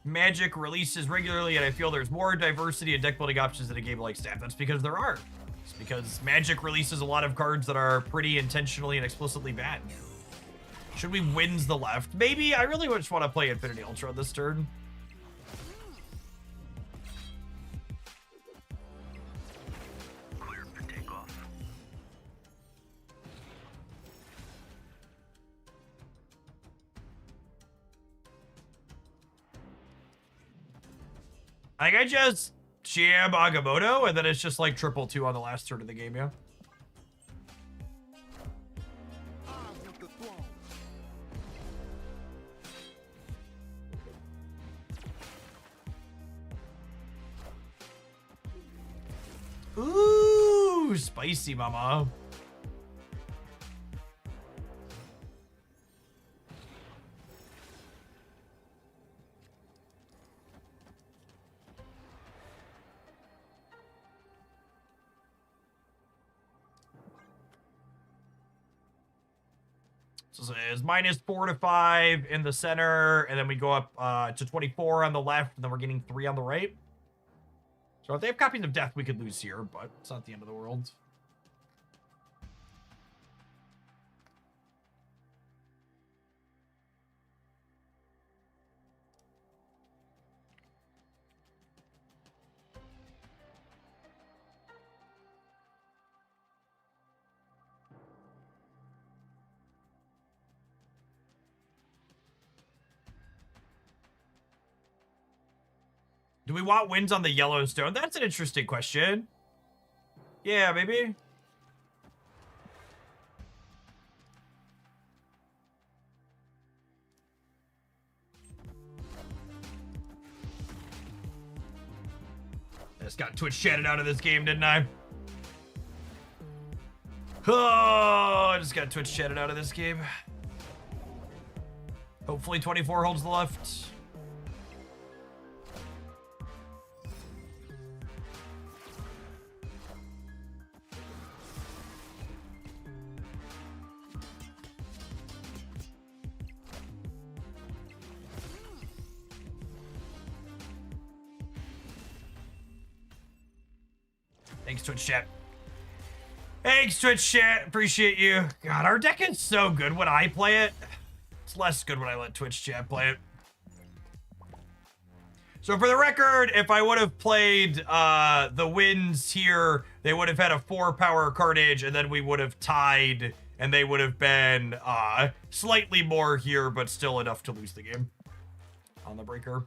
Magic releases regularly, and I feel there's more diversity in deck building options in a game like Snap. That's because there are. It's because Magic releases a lot of cards that are pretty intentionally and explicitly bad. Should we wins the left? Maybe. I really just want to play Infinity Ultra this turn. Clear for takeoff. I think I just jam Agamotto, and then it's just like 2/2 on the last turn of the game, yeah? Ooh, spicy, mama. So it's -4 to 5 in the center, and then we go up to 24 on the left, and then we're getting 3 on the right. So if they have copies of death, we could lose here, but it's not the end of the world. Do we want wins on the Yellowstone? That's an interesting question. Yeah, maybe. I just got Twitch chatted out of this game, didn't I? Oh, I just got Twitch chatted out of this game. Hopefully 24 holds the left. Thanks, Twitch chat. Thanks, Twitch chat. Appreciate you. God, our deck is so good when I play it. It's less good when I let Twitch chat play it. So for the record, if I would have played the wins here, they would have had a 4-power Carnage, and then we would have tied, and they would have been slightly more here, but still enough to lose the game on the breaker.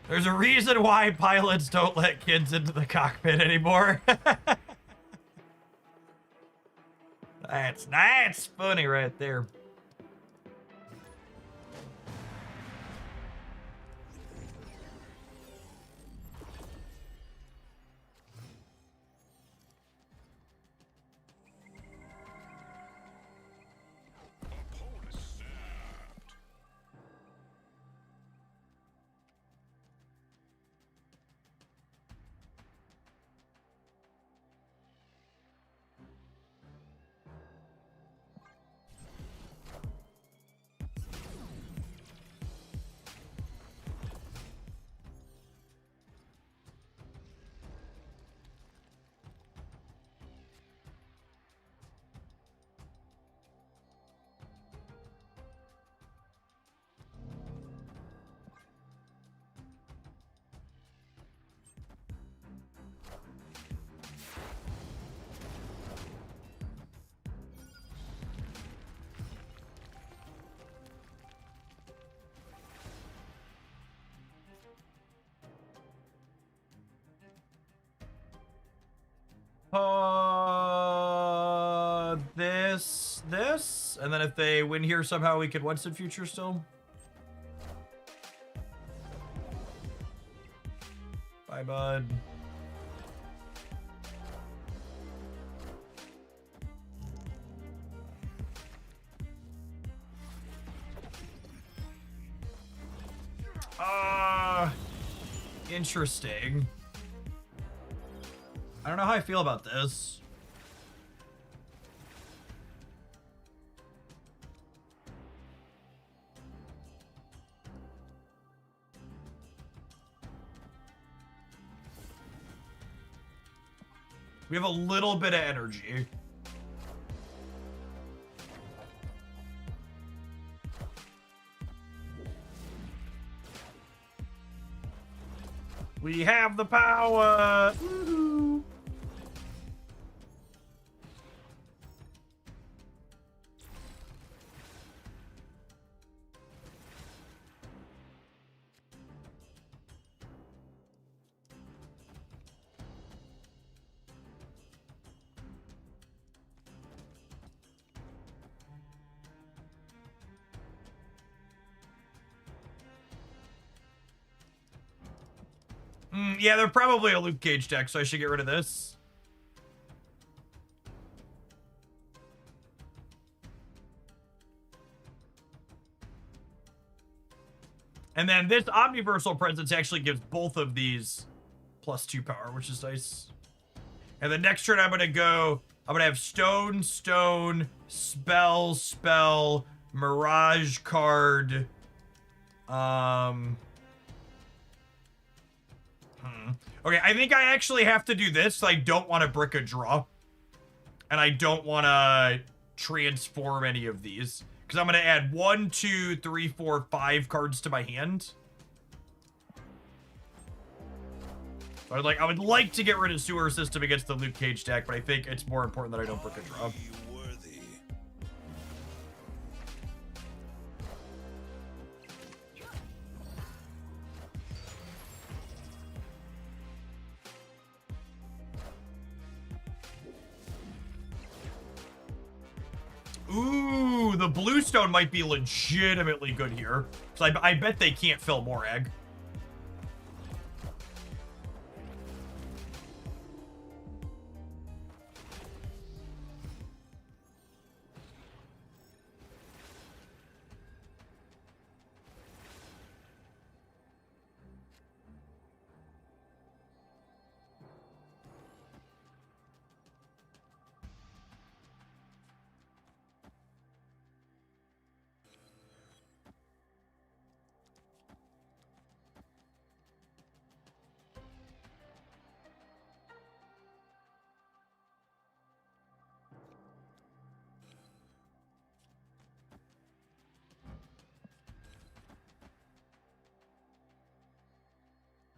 There's a reason why pilots don't let kids into the cockpit anymore. That's funny right there. Opponent snapped. This, and then if they win here somehow, we could once in future still. Bye, bud. Interesting. I don't know how I feel about this. We have a little bit of energy. We have the power. Woohoo. Yeah, they're probably a Luke Cage deck, so I should get rid of this. And then this Omniversal Presence actually gives both of these +2 power, which is nice. And the next turn I'm going to have Stone, Stone, Spell, Spell, Mirage card. Okay, I think I actually have to do this. I don't want to brick a draw. And I don't want to transform any of these. Because I'm going to add 1, 2, 3, 4, 5 cards to my hand. So I would like to get rid of Sewer System against the Luke Cage deck, but I think it's more important that I don't brick a draw. Ooh, the bluestone might be legitimately good here. So I bet they can't fill more egg.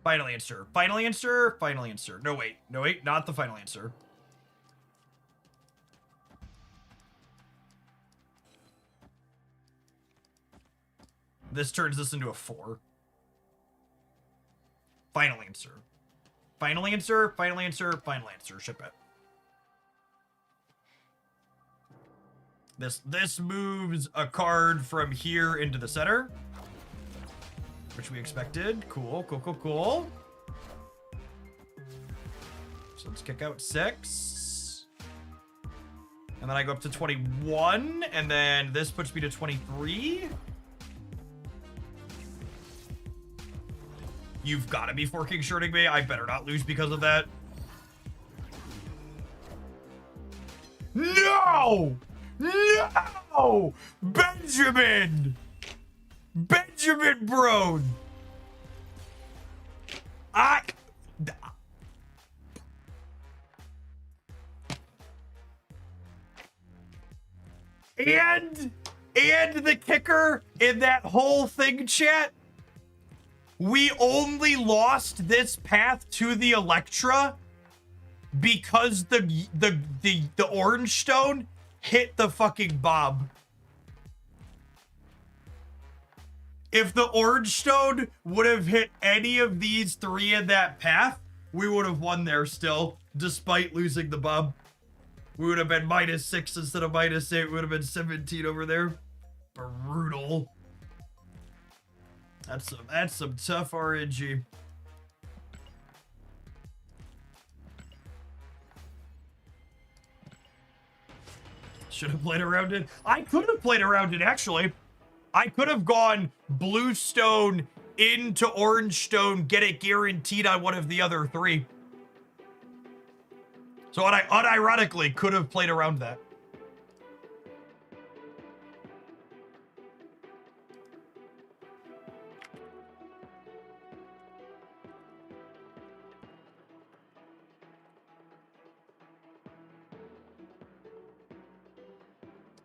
Final answer. Final answer. Final answer. No, wait. No, wait. Not the final answer. This turns this into a 4. Final answer. Final answer. Final answer. Final answer. Ship it. This moves a card from here into the center. Which we expected. Cool, cool, cool, cool. So let's kick out 6. And then I go up to 21. And then this puts me to 23. You've got to be forking shorting me. I better not lose because of that. No! No! Benjamin! Benjamin Brown! And the kicker in that whole thing, chat, we only lost this path to the Electra because the orange stone hit the fucking Bob. If the orange stone would have hit any of these 3 in that path, we would have won there still, despite losing the Bob. We would have been -6 instead of -8. We would have been 17 over there. Brutal. That's some tough RNG. Should have played around it. I could have played around it, actually. I could have gone blue stone into orange stone, get it guaranteed on one of the other 3. So I unironically could have played around that.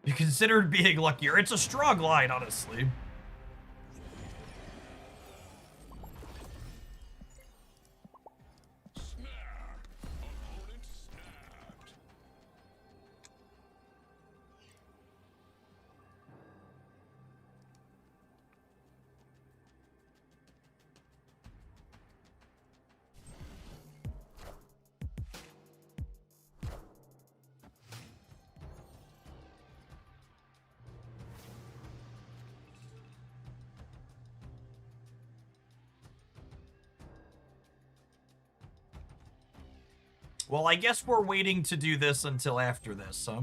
You considered being luckier. It's a strong line, honestly. Opponent snapped. Well, I guess we're waiting to do this until after this, huh?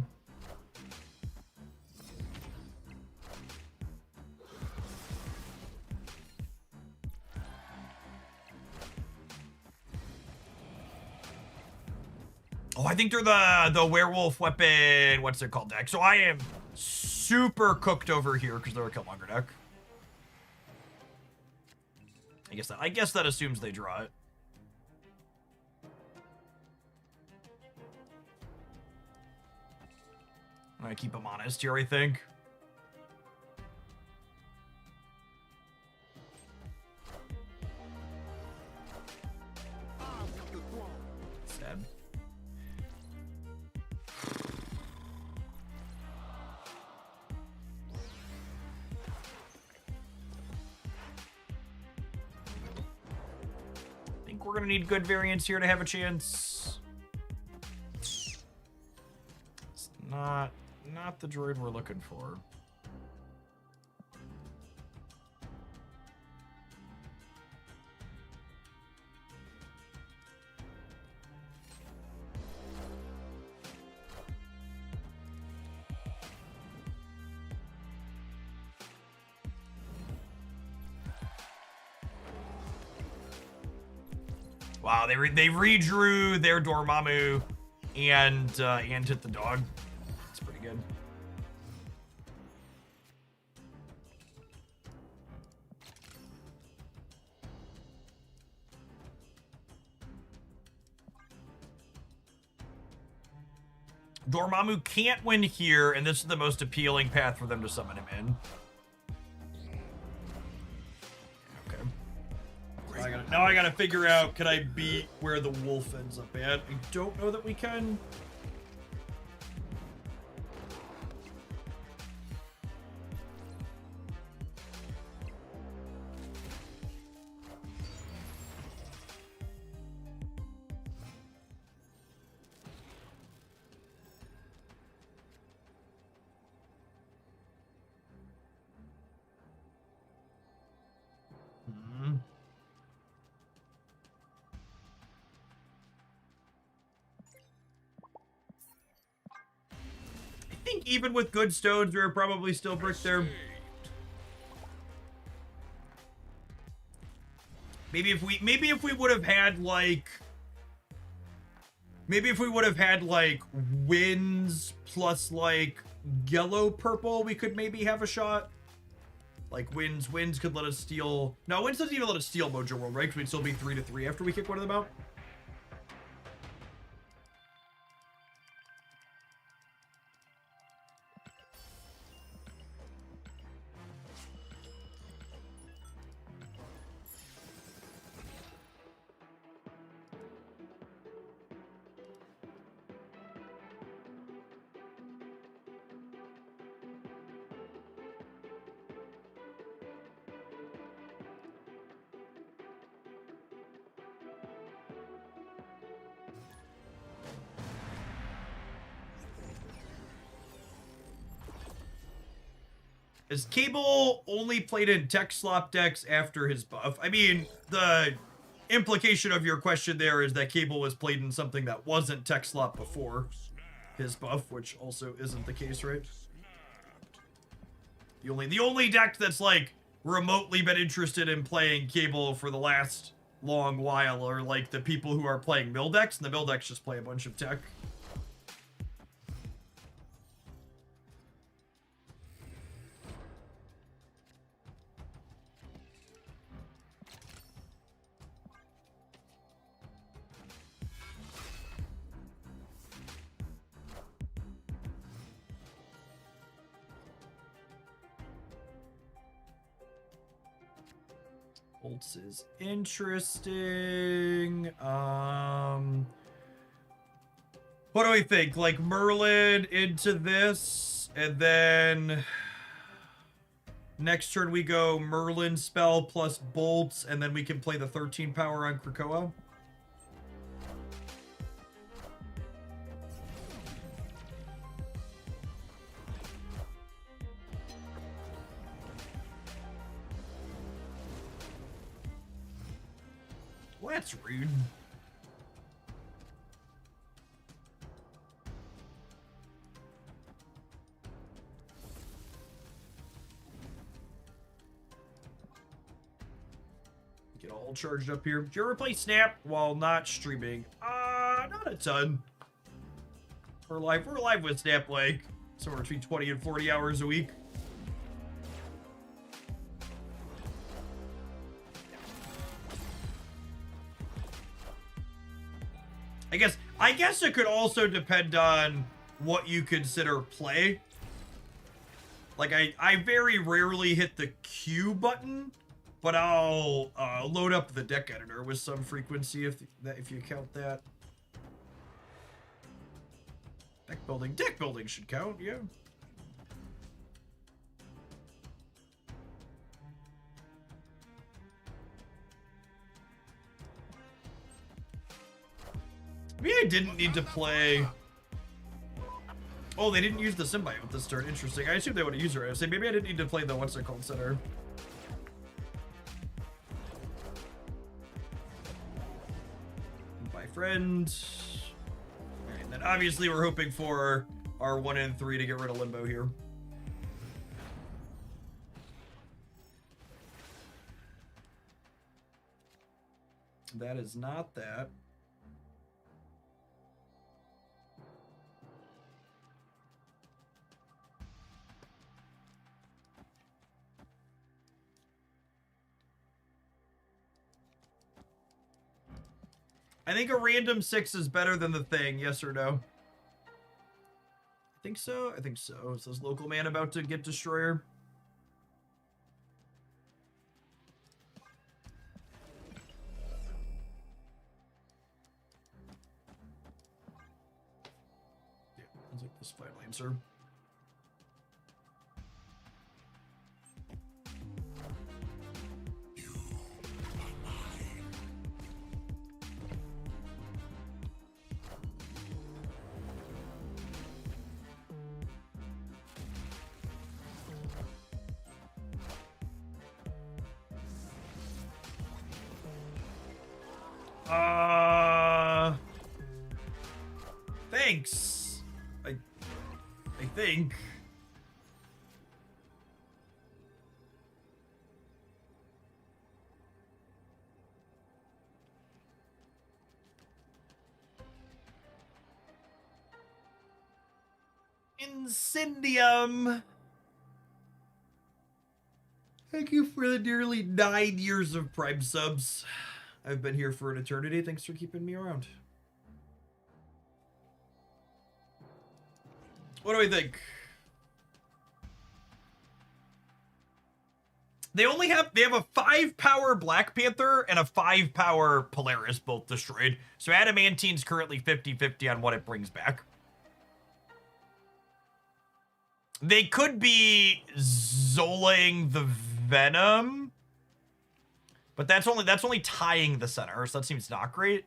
Oh, I think they're the werewolf weapon, what's it called, deck. So I am super cooked over here because they're a Killmonger deck. I guess that assumes they draw it. I keep them honest here, I think. Sad. I think we're gonna need good variants here to have a chance. It's not the the droid we're looking for. Wow, they redrew their Dormammu and hit the dog. That's pretty good. Dormammu can't win here, and this is the most appealing path for them to summon him in. Now I gotta figure out, can I beat where the wolf ends up at? I don't know that we can. I think even with good stones, we were probably still brick there. Maybe if we would have had like, winds plus like yellow purple, we could maybe have a shot. Like winds could let us steal. No, winds doesn't even let us steal Mojo World, right? Because we'd still be 3-3 after we kick one of them out. Is Cable only played in tech slop decks after his buff? I mean, the implication of your question there is that Cable was played in something that wasn't tech slop before his buff, which also isn't the case, right? The only deck that's like remotely been interested in playing Cable for the last long while are like the people who are playing mill decks, and the mill decks just play a bunch of tech. Bolts is interesting. What do we think? Like Merlin into this, and then next turn we go Merlin spell plus bolts, and then we can play the 13 power on Krakoa. Well, that's rude. Get all charged up here. Did you ever play Snap while not streaming? Not a ton. We're live with Snap like somewhere between 20 and 40 hours a week. I guess it could also depend on what you consider play. Like I very rarely hit the Q button, but I'll load up the deck editor with some frequency if you count that. Deck building should count, yeah. Maybe I didn't need to play. Oh, they didn't use the symbiote this turn. Interesting. I assume they would have used her. I say maybe I didn't need to play the what's it called center. Bye, friend. Alright, and then obviously we're hoping for our 1 and 3 to get rid of Limbo here. That is not that. I think a random 6 is better than the thing, yes or no? I think so. I think so. Is this local man about to get Destroyer? Yeah, sounds like this Final Answer. Thanks. I think. Incendium. Thank you for the nearly 9 years of Prime subs. I've been here for an eternity. Thanks for keeping me around. What do we think? They have a 5-power Black Panther and a 5-power Polaris, both destroyed. So Adamantine's currently 50-50 on what it brings back. They could be Zolaing the Venom, but that's only tying the center, so that seems not great.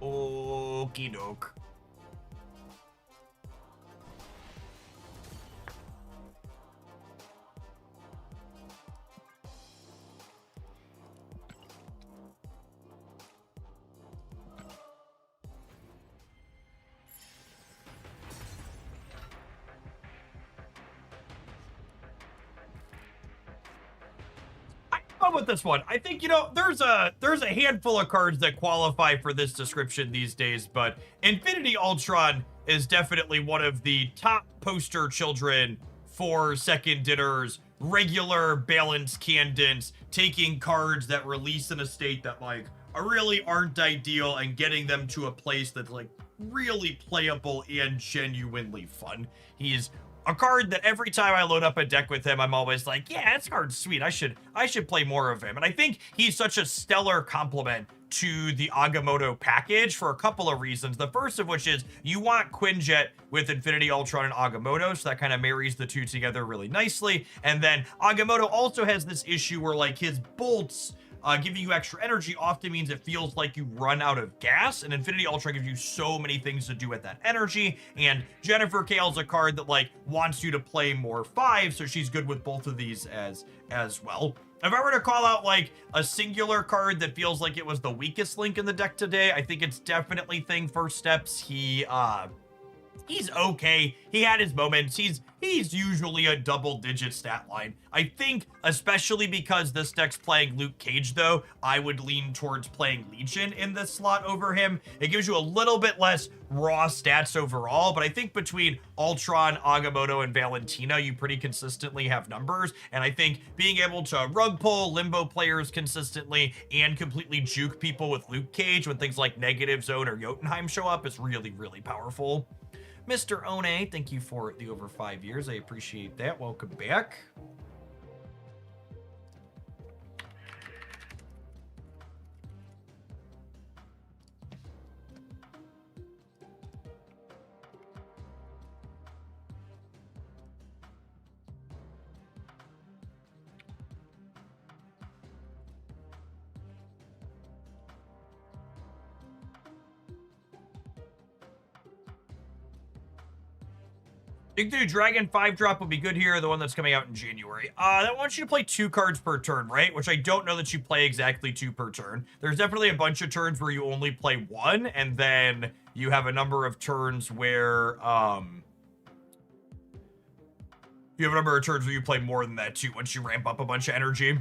Okie doke. With this one, I think, you know, there's a handful of cards that qualify for this description these days, but Infinity Ultron is definitely one of the top poster children for second dinners, regular balanced candidates, taking cards that release in a state that like really aren't ideal and getting them to a place that's like really playable and genuinely fun. He's a card that every time I load up a deck with him, I'm always like, yeah, this card's sweet. I should play more of him. And I think he's such a stellar complement to the Agamotto package for a couple of reasons. The first of which is you want Quinjet with Infinity Ultron and Agamotto, so that kind of marries the two together really nicely. And then Agamotto also has this issue where like his bolts giving you extra energy often means it feels like you run out of gas, and Infinity Ultra gives you so many things to do with that energy, and Jennifer Kale's a card that like wants you to play more 5, so she's good with both of these as well. If I were to call out like a singular card that feels like it was the weakest link in the deck today, I think it's definitely Thing First Steps. He's okay. He had his moments. He's usually a double-digit stat line. I think, especially because this deck's playing Luke Cage, though, I would lean towards playing Legion in this slot over him. It gives you a little bit less raw stats overall, but I think between Ultron, Agamotto, and Valentina, you pretty consistently have numbers, and I think being able to rug pull Limbo players consistently and completely juke people with Luke Cage when things like Negative Zone or Jotunheim show up is really, really powerful. Mr. One, thank you for the over 5 years. I appreciate that. Welcome back. Think the Dragon 5-drop will be good here, the one that's coming out in January. That wants you to play 2 cards per turn, right? Which I don't know that you play exactly 2 per turn. There's definitely a bunch of turns where you only play 1, and then you have a number of turns where, you have a number of turns where you play more than that too, once you ramp up a bunch of energy.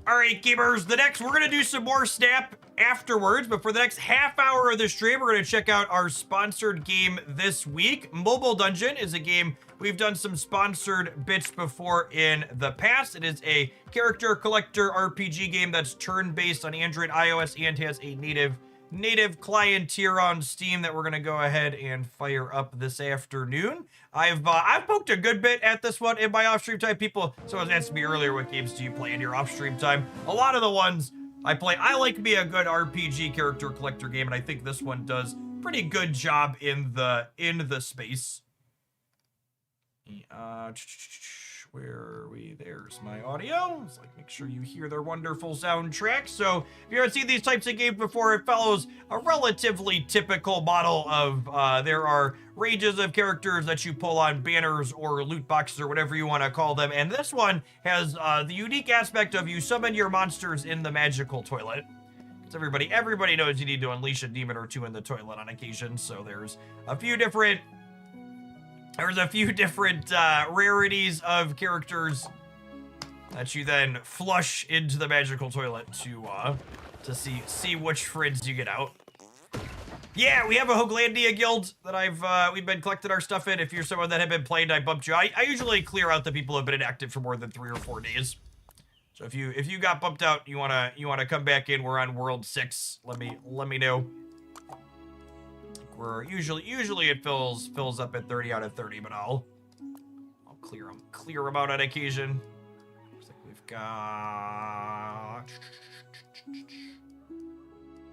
All right, gamers, we're going to do some more Snap afterwards, but for the next half hour of the stream, we're going to check out our sponsored game this week. Mobile Dungeon is a game we've done some sponsored bits before in the past. It is a character collector RPG game that's turn-based on Android, iOS, and has a native client here on Steam that we're going to go ahead and fire up this afternoon. I've poked a good bit at this one in my off-stream time. Someone asked me earlier, what games do you play in your off-stream time? A lot of the ones I play, I like me a good RPG character collector game, and I think this one does pretty good job in the space. Where are we? There's my audio. It's like, make sure you hear their wonderful soundtrack. So if you haven't seen these types of games before, it follows a relatively typical model of there are ranges of characters that you pull on banners or loot boxes or whatever you want to call them. And this one has the unique aspect of you summon your monsters in the magical toilet. Because everybody knows you need to unleash a demon or two in the toilet on occasion. So there's a few different rarities of characters that you then flush into the magical toilet to see which friends you get out. Yeah, we have a Hoaglandia guild that we've been collecting our stuff in. If you're someone that had been playing, I bumped you. I usually clear out the people who have been inactive for more than 3 or 4 days. So if you got bumped out, you wanna come back in. We're on World 6. Let me know. We're usually it fills up at 30 out of 30, but I'll clear them out on occasion. Looks like we've got.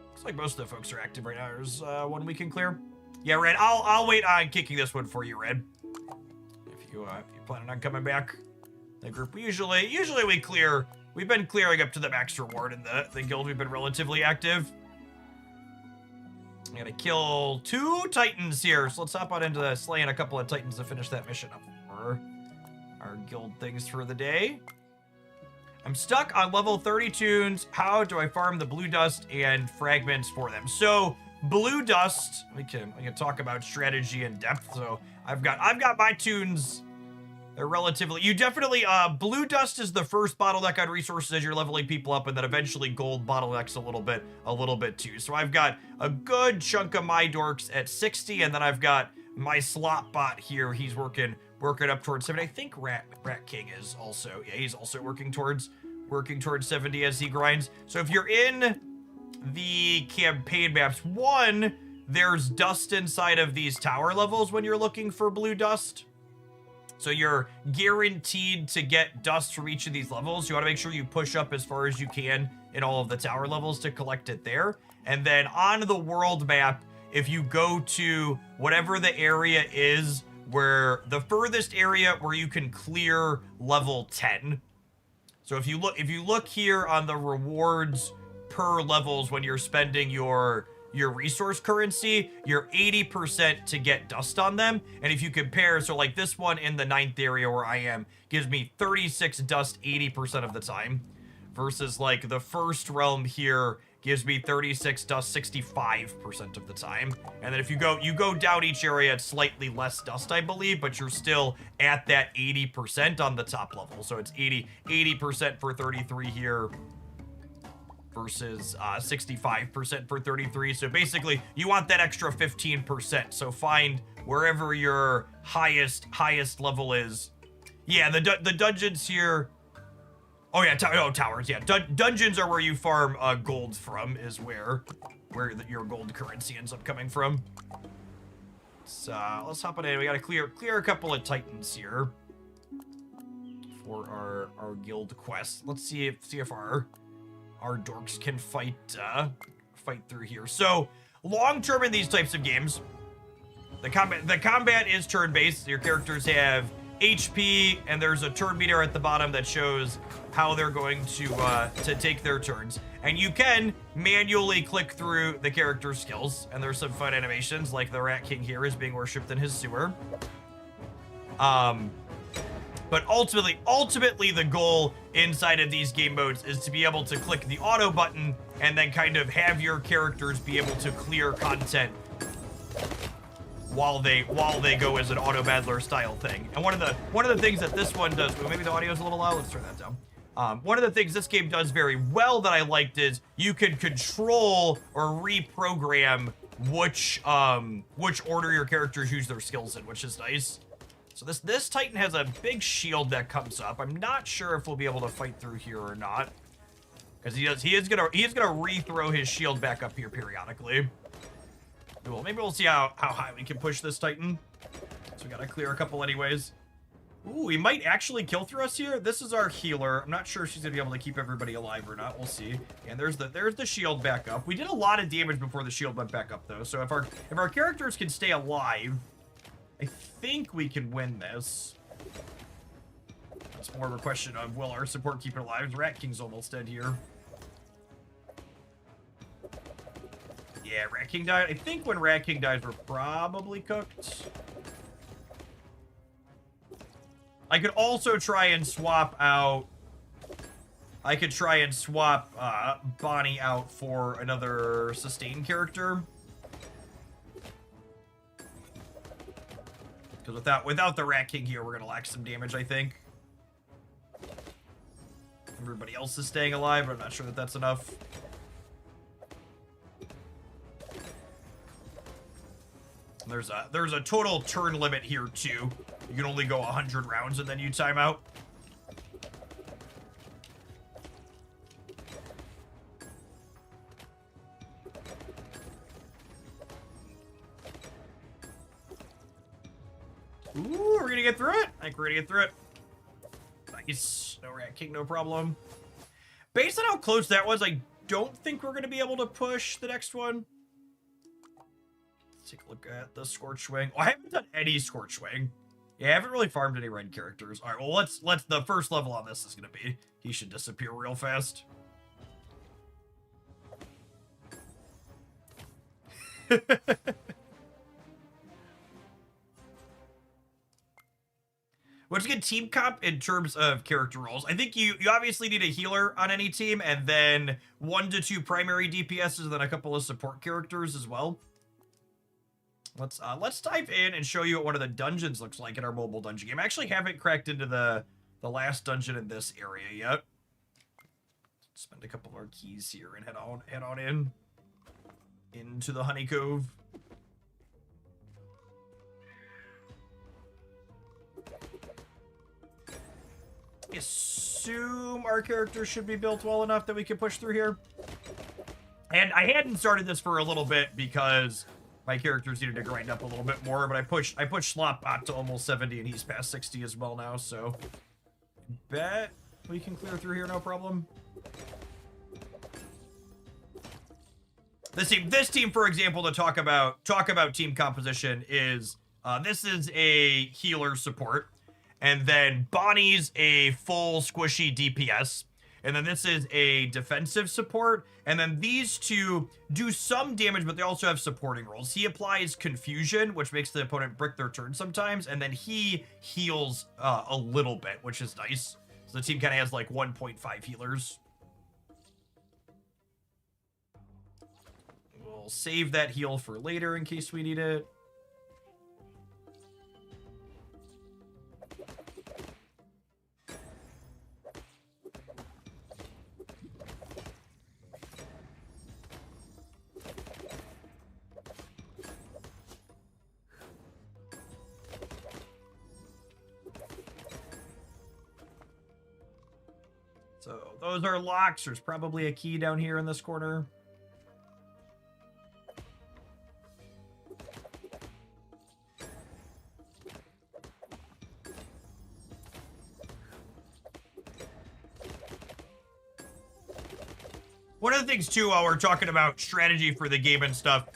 Looks like most of the folks are active right now. There's one we can clear. Yeah, Red. I'll wait on kicking this one for you, Red. If you planning on coming back, the group usually we clear. We've been clearing up to the max reward in the guild. We've been relatively active. I gotta kill 2 titans here, so let's hop on into slaying a couple of titans to finish that mission up for our guild things for the day. I'm stuck on level 30 tunes. How do I farm the blue dust and fragments for them? So blue dust, we can talk about strategy in depth. So I've got my tunes. They're relatively, you definitely, blue dust is the first bottleneck on resources as you're leveling people up, and then eventually gold bottlenecks a little bit too. So I've got a good chunk of my dorks at 60, and then I've got my slot bot here. He's working up towards 70. I think Rat King is also, yeah, he's also working towards 70 as he grinds. So if you're in the campaign maps, there's dust inside of these tower levels when you're looking for blue dust. So you're guaranteed to get dust from each of these levels. You want to make sure you push up as far as you can in all of the tower levels to collect it there. And then on the world map, if you go to whatever the area is, where the furthest area where you can clear level 10. So if you look here on the rewards per levels when you're spending your resource currency, you're 80% to get dust on them. And if you compare, so like this one in the 9th area where I am gives me 36 dust 80% of the time, versus like the first realm here gives me 36 dust 65% of the time. And then if you go down each area, it's slightly less dust, I believe, but you're still at that 80% on the top level. So it's 80% for 33 here versus 65% for 33. So basically, you want that extra 15%. So find wherever your highest level is. Yeah, the dungeons here. Oh yeah, towers. Yeah, dungeons are where you farm gold from. Is where your gold currency ends up coming from. So let's hop on in. We gotta clear a couple of titans here for our guild quest. Let's see if our dorks can fight through here. So long term in these types of games, the combat is turn-based. Your characters have HP, and there's a turn meter at the bottom that shows how they're going to take their turns. And you can manually click through the character's skills, and there's some fun animations, like the Rat King here is being worshipped in his sewer. But ultimately the goal inside of these game modes is to be able to click the auto button and then kind of have your characters be able to clear content while they go as an auto battler style thing. And one of the things that this one does, well, maybe the audio's a little loud, let's turn that down. One of the things this game does very well that I liked is you can control or reprogram which order your characters use their skills in, which is nice. So this Titan has a big shield that comes up. I'm not sure if we'll be able to fight through here or not, because he is gonna rethrow his shield back up here periodically. Well, maybe we'll see how high we can push this Titan. So we gotta clear a couple anyways. Ooh, he might actually kill through us here. This is our healer. I'm not sure if she's gonna be able to keep everybody alive or not. We'll see. And there's the shield back up. We did a lot of damage before the shield went back up though. So if our characters can stay alive, I think we can win this. It's more of a question of, will our support keep it alive? Rat King's almost dead here. Yeah, Rat King died. I think when Rat King dies, we're probably cooked. I could also try and swap out... I could try and swap Bonnie out for another sustain character. Because without the Rat King here, we're going to lack some damage, I think. Everybody else is staying alive, but I'm not sure that that's enough. There's a total turn limit here, too. You can only go 100 rounds and then you time out. Ooh, we're gonna get through it. I think we're gonna get through it. Nice. No Rat King, no problem. Based on how close that was, I don't think we're gonna be able to push the next one. Let's take a look at the Scorch Wing. Oh, I haven't done any Scorch Wing. Yeah, I haven't really farmed any red characters. All right, well, let's the first level on this is gonna be, he should disappear real fast. What's a good team comp in terms of character roles? I think you obviously need a healer on any team, and then 1 to 2 primary DPSs, and then a couple of support characters as well. Let's dive in and show you what one of the dungeons looks like in our mobile dungeon game. I actually haven't cracked into the last dungeon in this area yet. Spend a couple of our keys here and head on in into the Honey Cove. I assume our characters should be built well enough that we can push through here. And I hadn't started this for a little bit because my characters needed to grind up a little bit more, but I pushed Slopbot to almost 70 and he's past 60 as well now, so bet we can clear through here no problem. This team, for example, to talk about team composition is this is a healer support. And then Bonnie's a full squishy DPS. And then this is a defensive support. And then these two do some damage, but they also have supporting roles. He applies confusion, which makes the opponent brick their turn sometimes. And then he heals a little bit, which is nice. So the team kind of has like 1.5 healers. We'll save that heal for later in case we need it. So those are locks. There's probably a key down here in this corner. One of the things too, while we're talking about strategy for the game and stuff,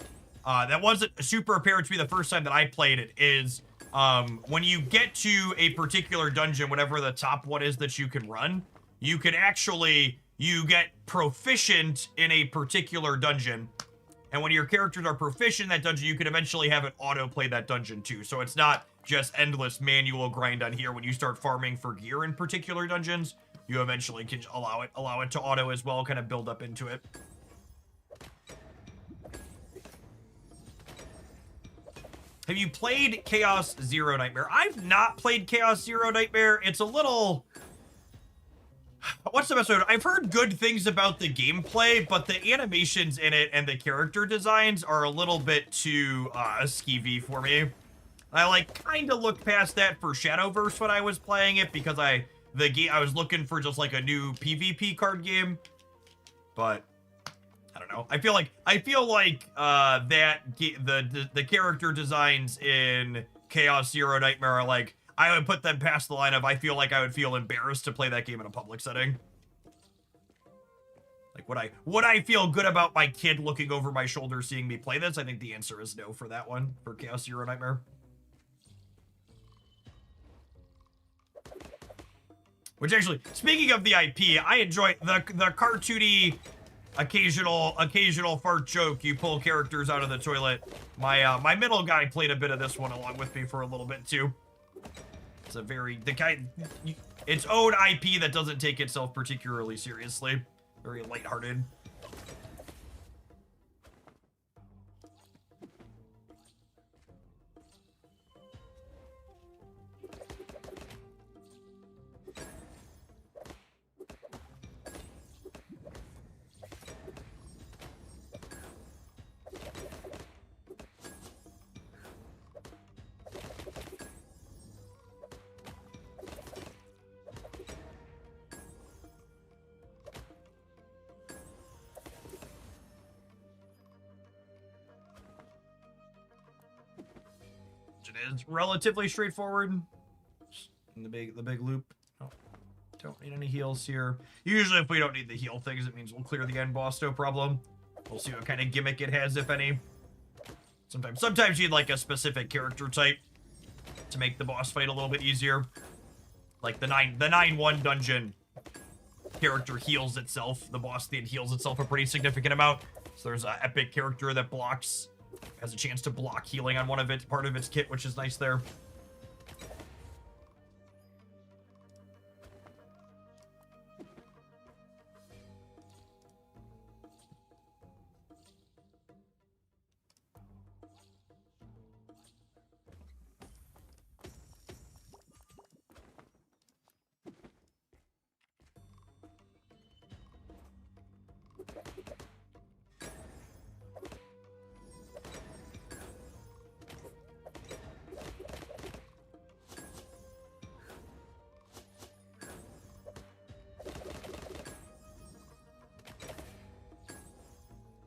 that wasn't super apparent to me the first time that I played it, is when you get to a particular dungeon, whatever the top one is that you can run, you can actually, you get proficient in a particular dungeon. And when your characters are proficient in that dungeon, you can eventually have it autoplay that dungeon too. So it's not just endless manual grind on here. When you start farming for gear in particular dungeons, you eventually can allow it to auto as well, kind of build up into it. Have you played Chaos Zero Nightmare? I've not played Chaos Zero Nightmare. It's a little... What's the best way? I've heard good things about the gameplay, but the animations in it and the character designs are a little bit too skeevy for me. I like kind of looked past that for Shadowverse when I was playing it because I was looking for just like a new PvP card game, but I don't know. I feel like the character designs in Chaos Zero Nightmare are like, I would put them past the line of I feel like I would feel embarrassed to play that game in a public setting. Like, would I feel good about my kid looking over my shoulder seeing me play this? I think the answer is no for that one, for Chaos Zero Nightmare. Which actually, speaking of the IP, I enjoy the cartoony occasional fart joke. You pull characters out of the toilet. My middle guy played a bit of this one along with me for a little bit too. It's a its own IP that doesn't take itself particularly seriously. Very lighthearted. It is relatively straightforward. In the big loop. Oh, don't need any heals here. Usually if we don't need the heal things, it means we'll clear the end boss, no problem. We'll see what kind of gimmick it has, if any. Sometimes you'd like a specific character type to make the boss fight a little bit easier. Like the 9-1 dungeon character heals itself. The boss then heals itself a pretty significant amount. So there's an epic character that has a chance to block healing on part of its kit, which is nice there.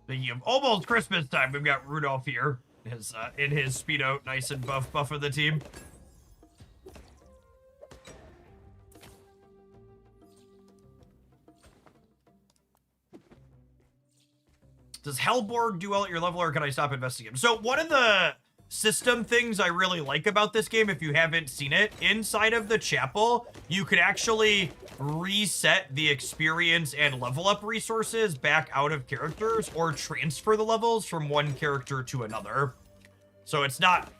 Speaking of almost Christmas time, we've got Rudolph here, in his Speedo, nice and buff of the team. Does Hellborg do well at your level, or can I stop investigating? So one of the system things I really like about this game, if you haven't seen it, inside of the chapel, you could actually reset the experience and level up resources back out of characters or transfer the levels from one character to another. So it's not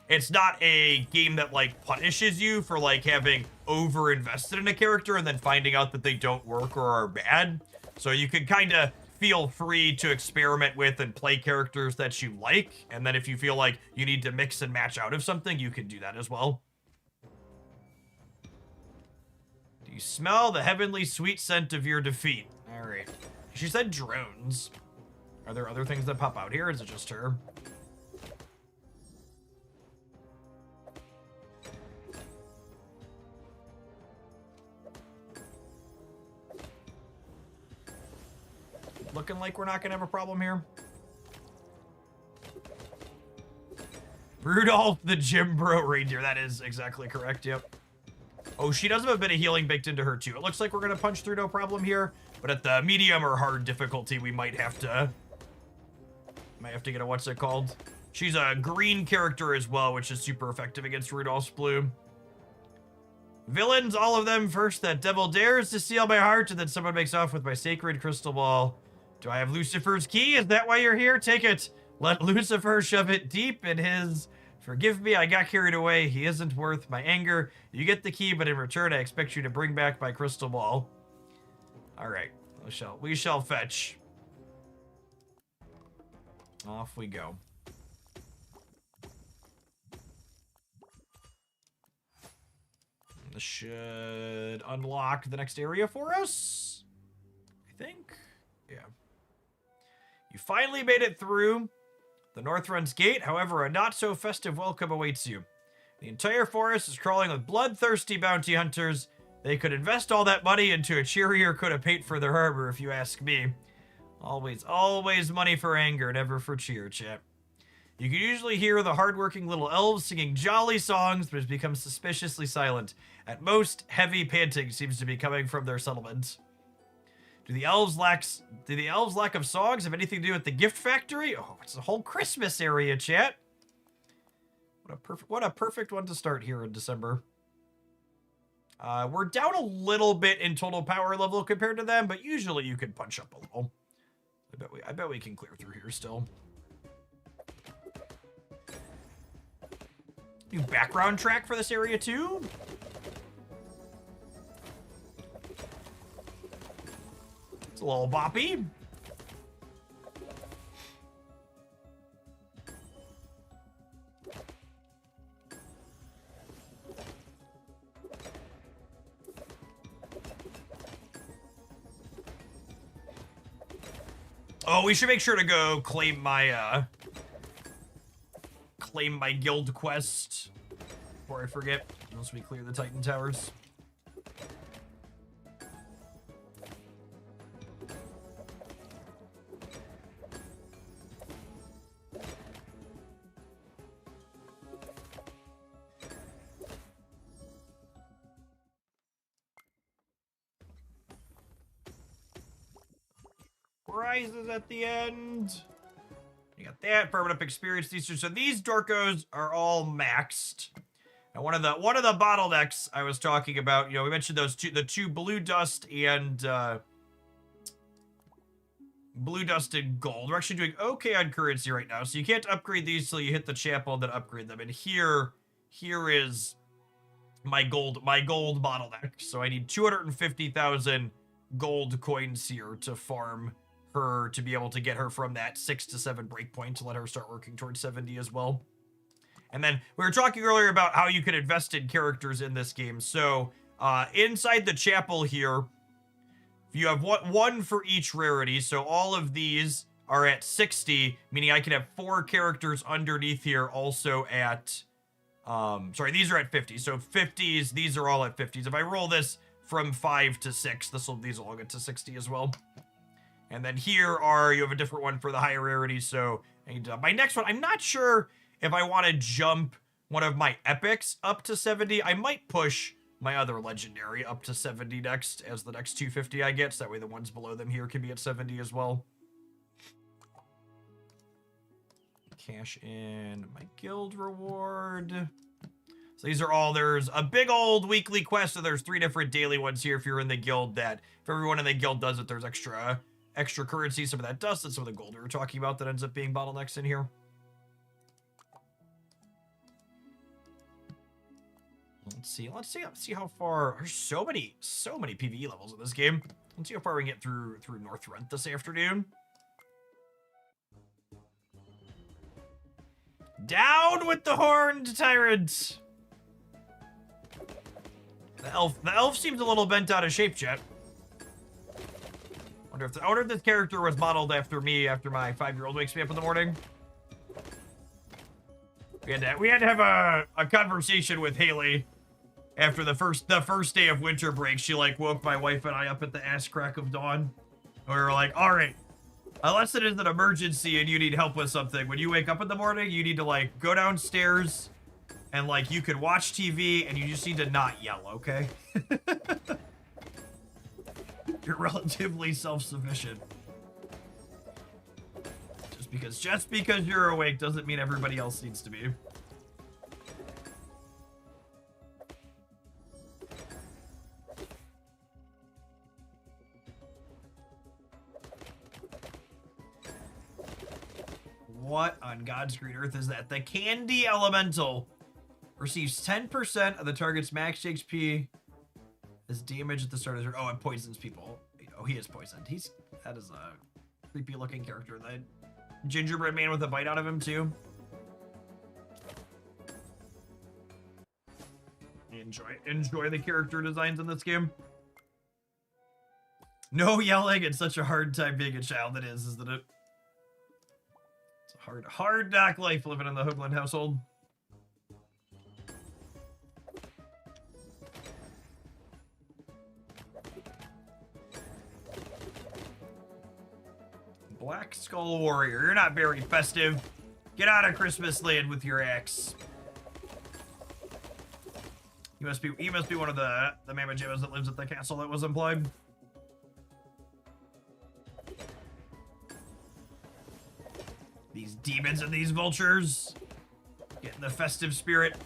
a game that like punishes you for like having over invested in a character and then finding out that they don't work or are bad. So you can kind of feel free to experiment with and play characters that you like, and then if you feel like you need to mix and match out of something, you can do that as well. Do you smell the heavenly sweet scent of your defeat? All right. She said drones. Are there other things that pop out here? Or is it just her? Looking like we're not gonna have a problem here. Rudolph the Gym Bro Reindeer. That is exactly correct, yep. Oh, she does have a bit of healing baked into her too. It looks like we're gonna punch through no problem here, but at the medium or hard difficulty, we might have to get a, what's it called? She's a green character as well, which is super effective against Rudolph's blue. Villains, all of them. First, that devil dares to steal my heart, and then someone makes off with my sacred crystal ball. Do I have Lucifer's key? Is that why you're here? Take it. Let Lucifer shove it deep in his... Forgive me, I got carried away. He isn't worth my anger. You get the key, but in return, I expect you to bring back my crystal ball. All right, we shall fetch. Off we go. This should unlock the next area for us, I think. Yeah. You finally made it through the Northrun's gate. However, a not-so-festive welcome awaits you. The entire forest is crawling with bloodthirsty bounty hunters. They could invest all that money into a cheerier coat of paint for their harbor, if you ask me. Always money for anger, never for cheer, chat. You can usually hear the hardworking little elves singing jolly songs, but it's become suspiciously silent. At most, heavy panting seems to be coming from their settlements. Do the elves' lack of songs have anything to do with the gift factory? Oh, it's a whole Christmas area, chat. What a perfect one to start here in December. We're down a little bit in total power level compared to them, but usually you can punch up a little. I bet we can clear through here still. New background track for this area too. It's a little boppy. Oh, we should make sure to go claim my guild quest before I forget. Once we clear the Titan Towers. Prizes at the end. You got that permanent experience. So these Dorkos are all maxed. And one of the bottlenecks I was talking about, you know, we mentioned the two blue dust and gold. We're actually doing okay on currency right now, so you can't upgrade these till you hit the chapel and then upgrade them. And here is my gold bottleneck. So I need 250,000 gold coins here to farm her, to be able to get her from that 6 to 7 breakpoint to let her start working towards 70 as well. And then we were talking earlier about how you can invest in characters in this game. So inside the chapel here, you have one for each rarity. So all of these are at 60, meaning I can have 4 characters underneath here also at, sorry, these are at 50. So 50s, these are all at 50s. If I roll this from 5 to 6, these will all get to 60 as well. And then here you have a different one for the higher rarity. So I need to, my next one, I'm not sure if I want to jump one of my epics up to 70. I might push my other legendary up to 70 next as the next 250 I get. So that way the ones below them here can be at 70 as well. Cash in my guild reward. So these are all, there's a big old weekly quest. So there's 3 different daily ones here if you're in the guild, that if everyone in the guild does it, there's extra currency. Some of that dust and some of the gold we were talking about that ends up being bottlenecks in here. Let's see how far. There's so many PvE levels in this game. Let's see how far we can get through Northrun this afternoon. Down with the horned tyrant. The elf seems a little bent out of shape, chat. I wonder if this character was modeled after me after my 5-year-old wakes me up in the morning. We had to have a conversation with Haley after the first day of winter break. She like woke my wife and I up at the ass crack of dawn. We were like, all right, unless it is an emergency and you need help with something, when you wake up in the morning, you need to like go downstairs and like you could watch TV and you just need to not yell, okay? You're relatively self-sufficient. Because just because you're awake doesn't mean everybody else needs to be. What on God's green earth is that? The Candy Elemental receives 10% of the target's max HP as damage at the start of the turn. Oh, it poisons people. Oh, he is poisoned. That is a creepy looking character. The gingerbread man with a bite out of him too. Enjoy the character designs in this game. No yelling. It's such a hard time being a child. It is, isn't it? It's a hard knock life living in the Hoagland household. Black Skull Warrior, you're not very festive. Get out of Christmas land with your axe. He must be one of the Mama Jammas that lives at the castle that was implied. These demons and these vultures. Getting the festive spirit.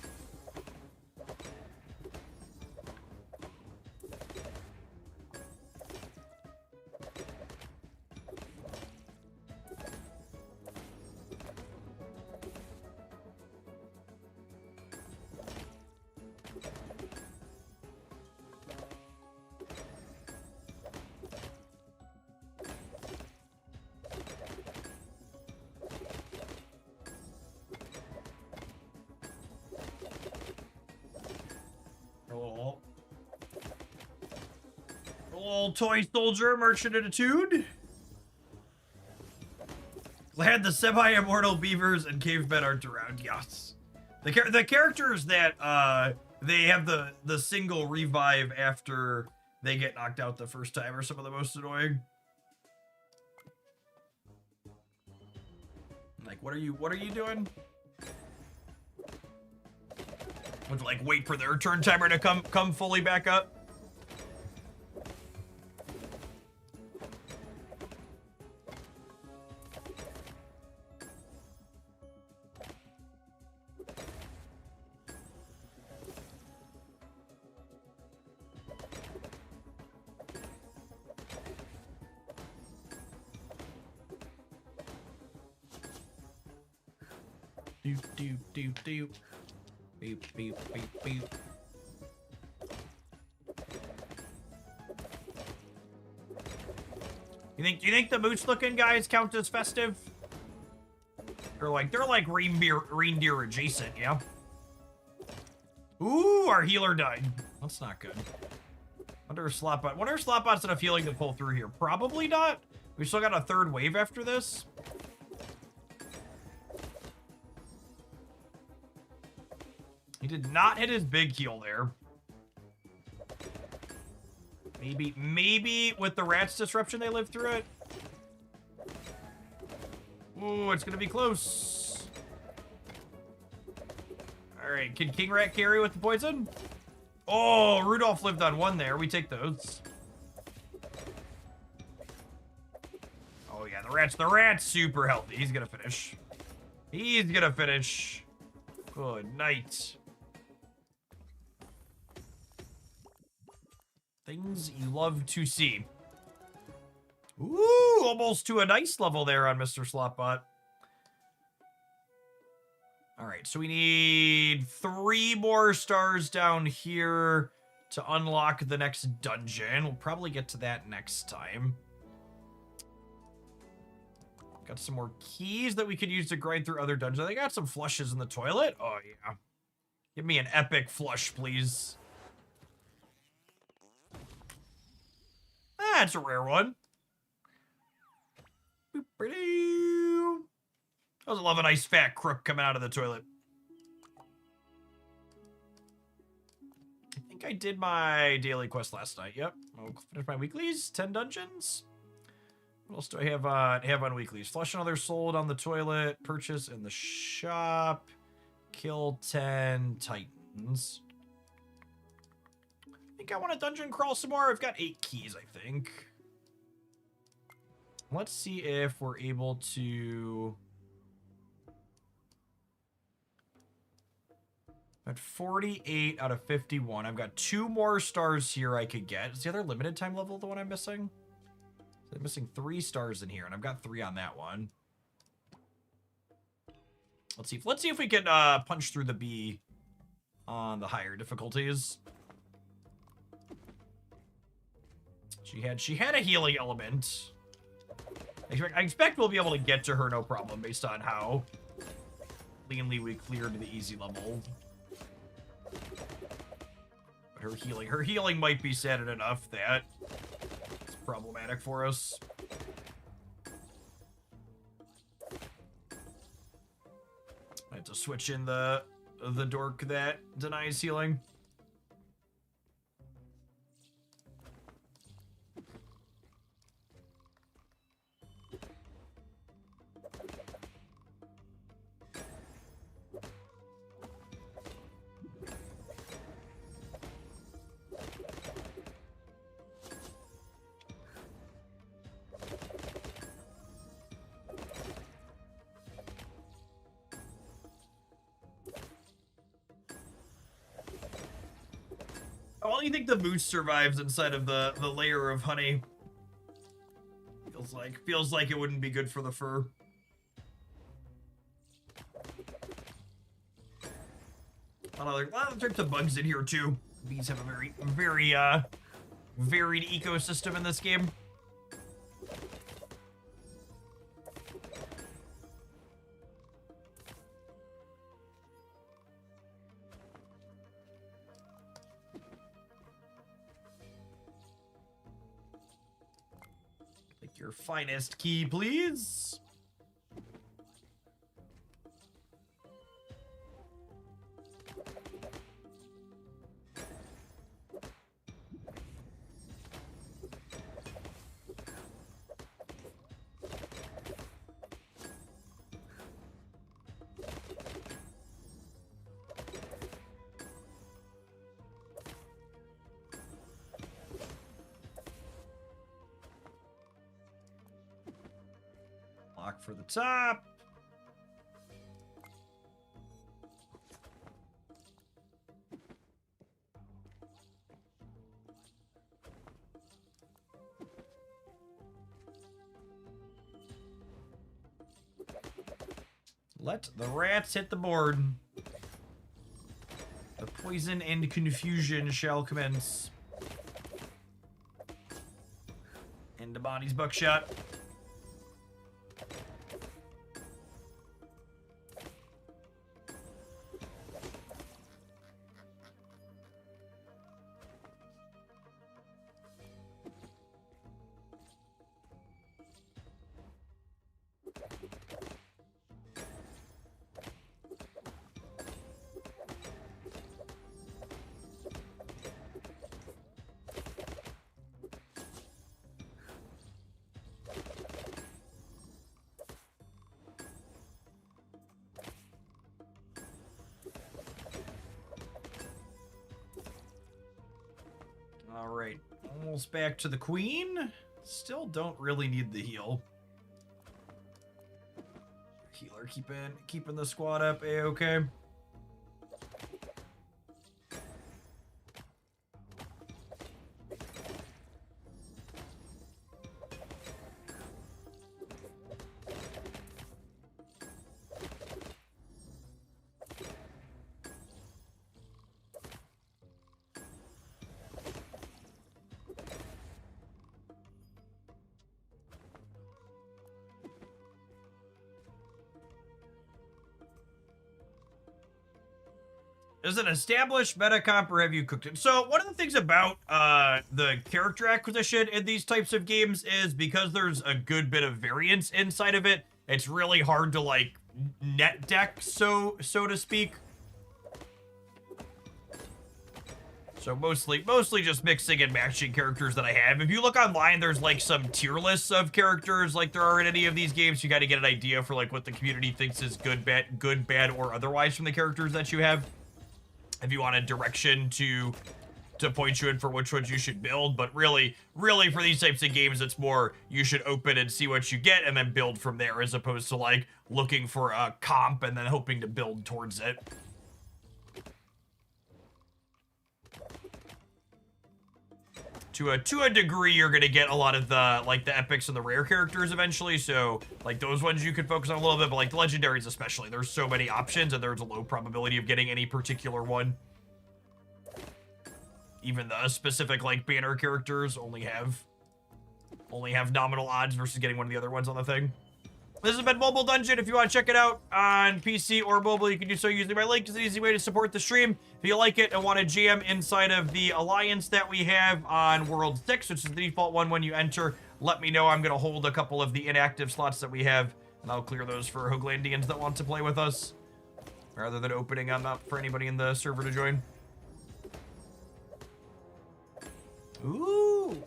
Little toy soldier merchant attitude. Glad the semi-immortal beavers and cavemen aren't around. Yes. The characters that they have the single revive after they get knocked out the first time are some of the most annoying. Like, what are you doing? Would like wait for their turn timer to come fully back up. Doop. Beep, beep, beep, beep. You think the moose looking guys count as festive? They're like reindeer adjacent, yeah. Ooh, our healer died. That's not good. Wonder if Slotbot's enough healing to pull through here. Probably not. We still got a third wave after this. He did not hit his big heal there. Maybe with the rat's disruption they lived through it. Ooh, it's gonna be close. All right, can King Rat carry with the poison? Oh, Rudolph lived on one there. We take those. Oh yeah, the rat's super healthy. He's gonna finish. Good night. Things you love to see. Ooh, almost to a nice level there on Mr. Slotbot. All right, so we need 3 more stars down here to unlock the next dungeon. We'll probably get to that next time. Got some more keys that we could use to grind through other dungeons. They got some flushes in the toilet. Oh, yeah. Give me an epic flush, please. That's a rare one. I was love a nice fat crook coming out of the toilet. I think I did my daily quest last night. Yep. I'll finish my weeklies. 10 dungeons. What else do I have on weeklies? Flush another soul down the toilet. Purchase in the shop. Kill 10 titans. I think I want to dungeon crawl some more. I've got 8 keys, I think. Let's see if we're able to... At 48 out of 51. I've got 2 more stars here I could get. Is the other limited time level the one I'm missing? I'm missing 3 stars in here, and I've got 3 on that one. Let's see if we can punch through the B on the higher difficulties. She had a healing element. I expect we'll be able to get to her no problem based on how cleanly we cleared the easy level. But her healing might be sad enough that it's problematic for us. I have to switch in the dork that denies healing. I only think the moose survives inside of the layer of honey. Feels like it wouldn't be good for the fur. A lot of types of bugs in here too. Bees have a very varied ecosystem in this game. Your finest key, please. Lock for the top. Let the rats hit the board. The poison and confusion shall commence. Into Bonnie's buckshot. All right, almost back to the queen. Still don't really need the heal. Healer keeping the squad up a-okay. Is it established meta comp or have you cooked it? So one of the things about the character acquisition in these types of games is because there's a good bit of variance inside of it, it's really hard to like net deck, so to speak. So mostly just mixing and matching characters that I have. If you look online, there's like some tier lists of characters like there are in any of these games. You got to get an idea for like what the community thinks is good, bad, or otherwise from the characters that you have. If you want a direction to to point you in for which ones you should build, but really for these types of games, it's more you should open and see what you get and then build from there, as opposed to like looking for a comp and then hoping to build towards it. To a degree, you're gonna get a lot of the like the epics and the rare characters eventually, so like those ones you could focus on a little bit, but like the legendaries especially, there's so many options and there's a low probability of getting any particular one. Even the specific like banner characters only have nominal odds versus getting one of the other ones on the thing. This has been Mobile Dungeon. If you want to check it out on PC or mobile, you can do so using my link. It's an easy way to support the stream. If you like it and want to jam inside of the alliance that we have on World 6, which is the default one when you enter, let me know. I'm going to hold a couple of the inactive slots that we have, and I'll clear those for Hoaglandians that want to play with us, rather than opening them up for anybody in the server to join. Ooh.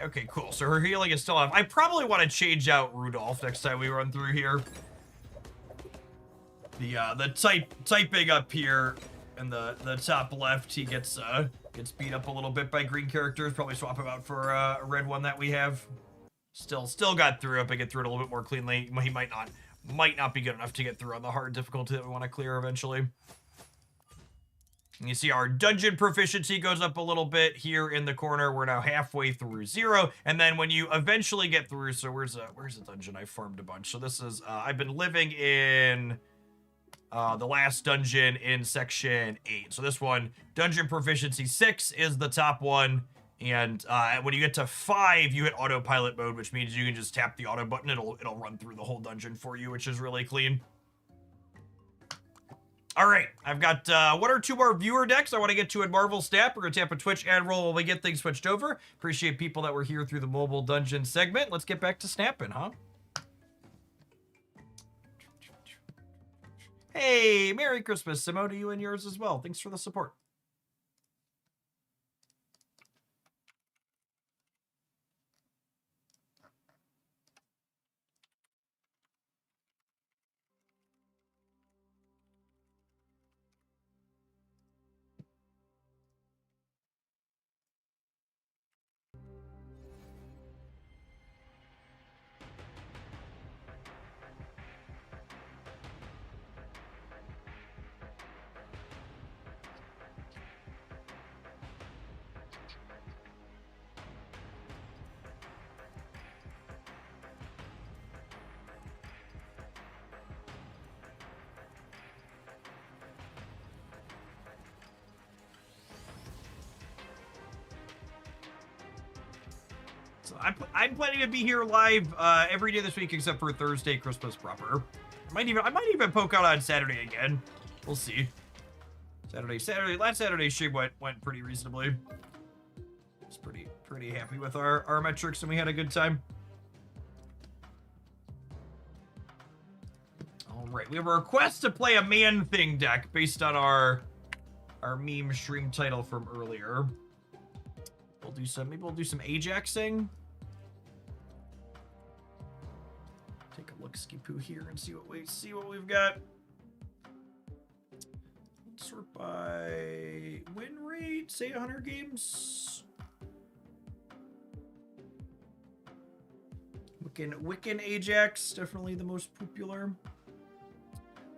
Okay, cool. So her healing is still off. I probably want to change out Rudolph next time we run through here. The typing up here in the top left, he gets beat up a little bit by green characters. Probably swap him out for a red one that we have. Still got through it, but get through it a little bit more cleanly. He might not be good enough to get through on the hard difficulty that we want to clear eventually. And you see our dungeon proficiency goes up a little bit here in the corner. We're now halfway through 0. And then when you eventually get through, so where's the dungeon? I farmed a bunch. So this is, I've been living in the last dungeon in section 8. So this one, dungeon proficiency 6 is the top one. And when you get to 5, you hit autopilot mode, which means you can just tap the auto button. It'll run through the whole dungeon for you, which is really clean. All right, I've got one or two more viewer decks I want to get to in Marvel Snap. We're going to tap a Twitch ad roll while we get things switched over. Appreciate people that were here through the Mobile Dungeon segment. Let's get back to snapping, huh? Hey, Merry Christmas, Simo, to you and yours as well. Thanks for the support. So I'm planning to be here live every day this week except for Thursday, Christmas proper. I might even poke out on Saturday again. We'll see. Last Saturday's stream went pretty reasonably. I was pretty happy with our metrics, and we had a good time. All right, we have a request to play a Man-Thing deck based on our meme stream title from earlier. Maybe we'll do some Ajaxing. Take a look, Skipoo here, and see what we've got. Sort by win rate, say 100 games. Wiccan Ajax, definitely the most popular.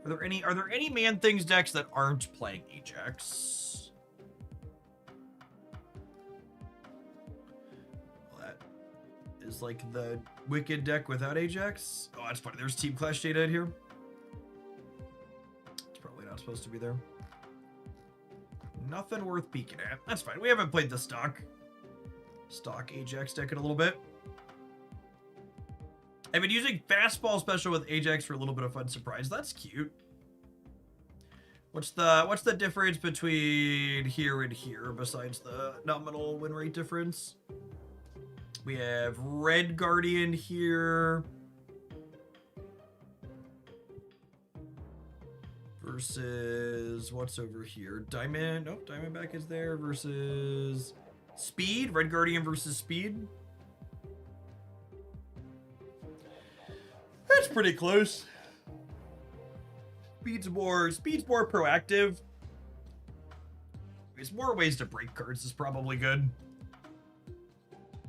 Are there any Man-Things decks that aren't playing Ajax? Is like the Wicked deck without Ajax. Oh, that's funny. There's Team Clash data in here. It's probably not supposed to be there. Nothing worth peeking at. That's fine. We haven't played the stock Ajax deck in a little bit. I've been using Fastball Special with Ajax for a little bit of fun surprise. That's cute. What's the difference between here and here besides the nominal win rate difference? We have Red Guardian here versus what's over here? Diamond. Nope, Diamondback is there versus Speed. Red Guardian versus Speed. That's pretty close. Speed's more proactive. There's more ways to break cards is probably good.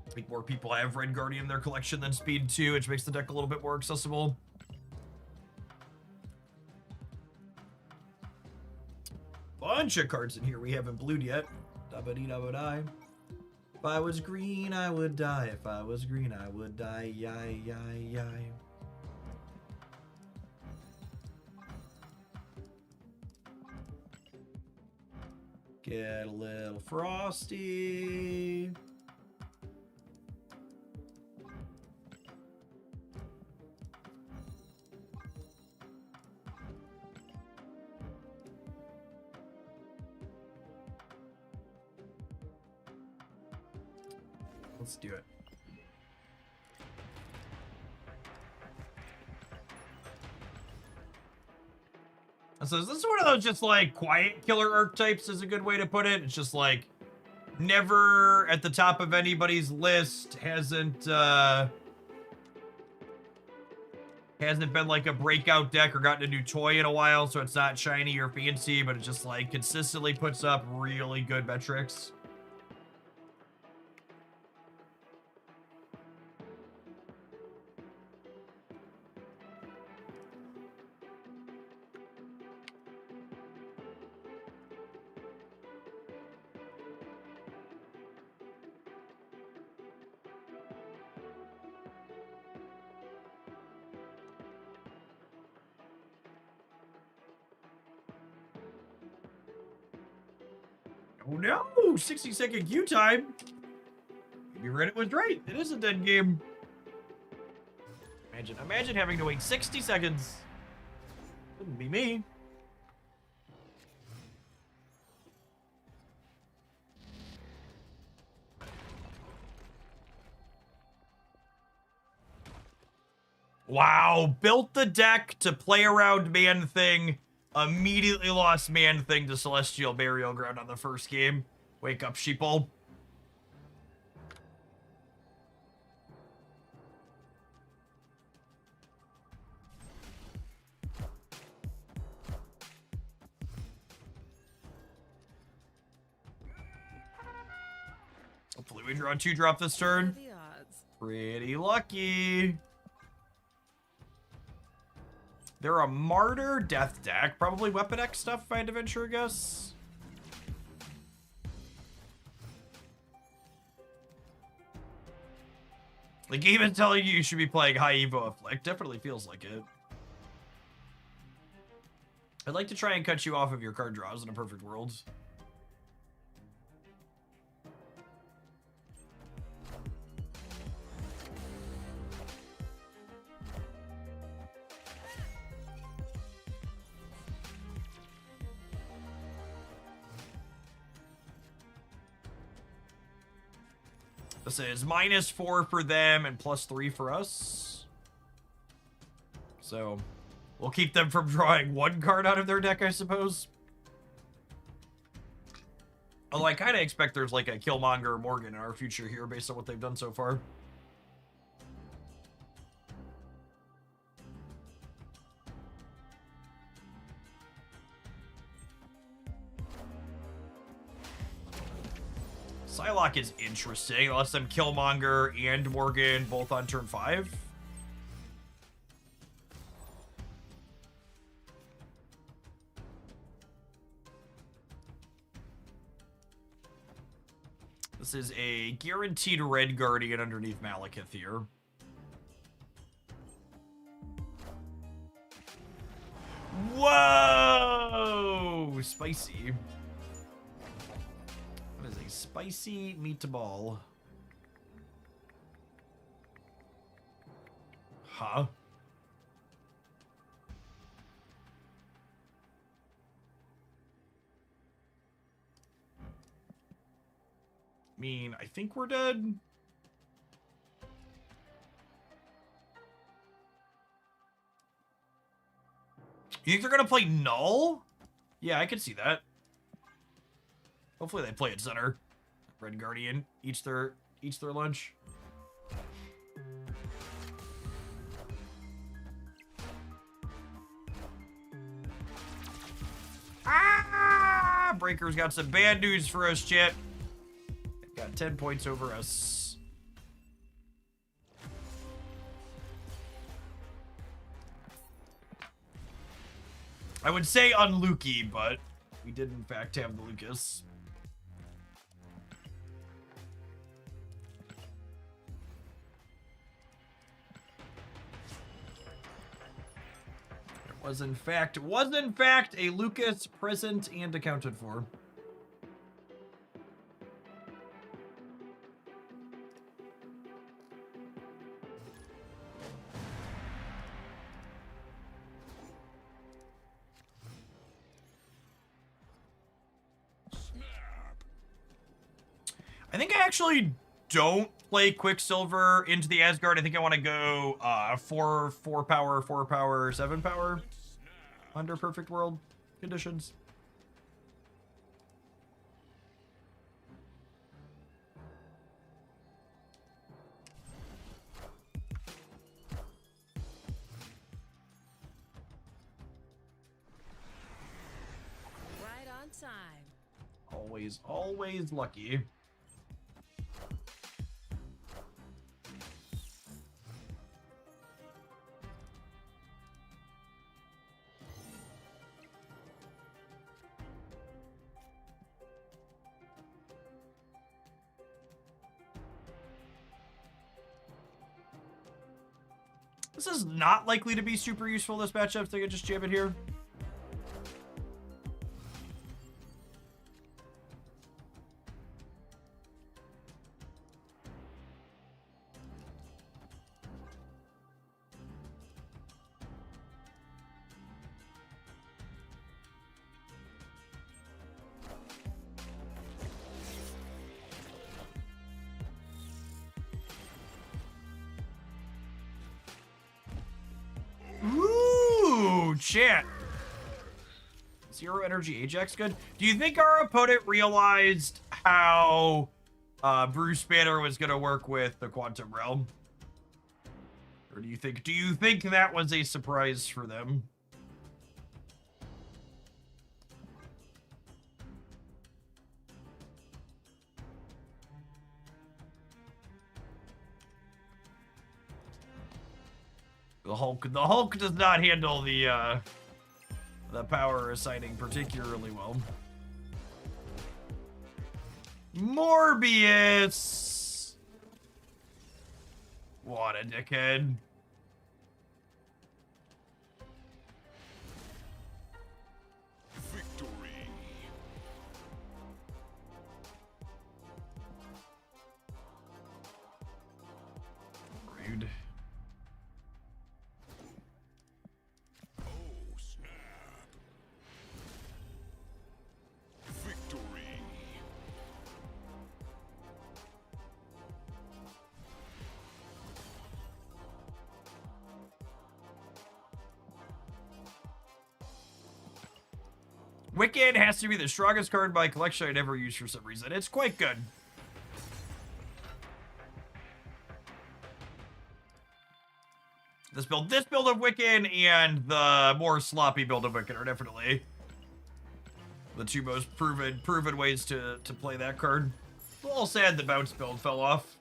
I think more people have Red Guardian in their collection than Speed 2, which makes the deck a little bit more accessible. Bunch of cards in here we haven't blued yet. Da-ba-dee-da-ba-die. If I was green, I would die. If I was green, I would die. Yai, yai, yai. Get a little frosty. Let's do it. So this is one of those just like quiet killer archetypes is a good way to put it. It's just like never at the top of anybody's list, hasn't been like a breakout deck or gotten a new toy in a while, so it's not shiny or fancy, but it just like consistently puts up really good metrics. Oh no! 60-second queue time! Maybe Reddit was right. It is a dead game. Imagine having to wait 60 seconds. Wouldn't be me. Wow, built the deck to play around Man-Thing. Immediately lost Man-Thing to Celestial Burial Ground on the first game. Wake up, sheeple. Hopefully we draw a 2-drop this turn. The odds. Pretty lucky. They're a Martyr Death deck. Probably Weapon X stuff if I had to venture a guess. The game is telling you should be playing High Evo Afflict. Definitely feels like it. I'd like to try and cut you off of your card draws in a perfect world. This is -4 for them and +3 for us. So we'll keep them from drawing 1 card out of their deck, I suppose. Although I kind of expect there's like a Killmonger or Morgan in our future here based on what they've done so far. Psylocke is interesting. Unless them Killmonger and Morgan both on turn 5. This is a guaranteed Red Guardian underneath Malekith here. Whoa! Spicy. What is a spicy meatball? Huh? I mean, I think we're dead. You think they're gonna play Null? Yeah, I can see that. Hopefully they play it center. Red Guardian eats their lunch. Ah! Breaker's got some bad news for us, chat. Got 10 points over us. I would say unlucky, but we did in fact have the Lucas. Was in fact a Lucas present and accounted for. I think I actually don't play Quicksilver into the Asgard. I think I want to go 4 power, 7 power under perfect world conditions. Right on time. Always lucky. This is not likely to be super useful, this matchup, so I can just jam it here. Chat. Zero energy Ajax good. Do you think our opponent realized how Bruce Banner was gonna work with the Quantum Realm? Or do you think that was a surprise for them? The Hulk does not handle the power assigning particularly well. Morbius! What a dickhead. Victory. Rude. Oh, snap. Victory. Wicked has to be the strongest card in my collection I'd ever used for some reason. It's quite good. This build of Wiccan and the more sloppy build of Wiccan are definitely the two most proven ways to play that card. A little sad the bounce build fell off.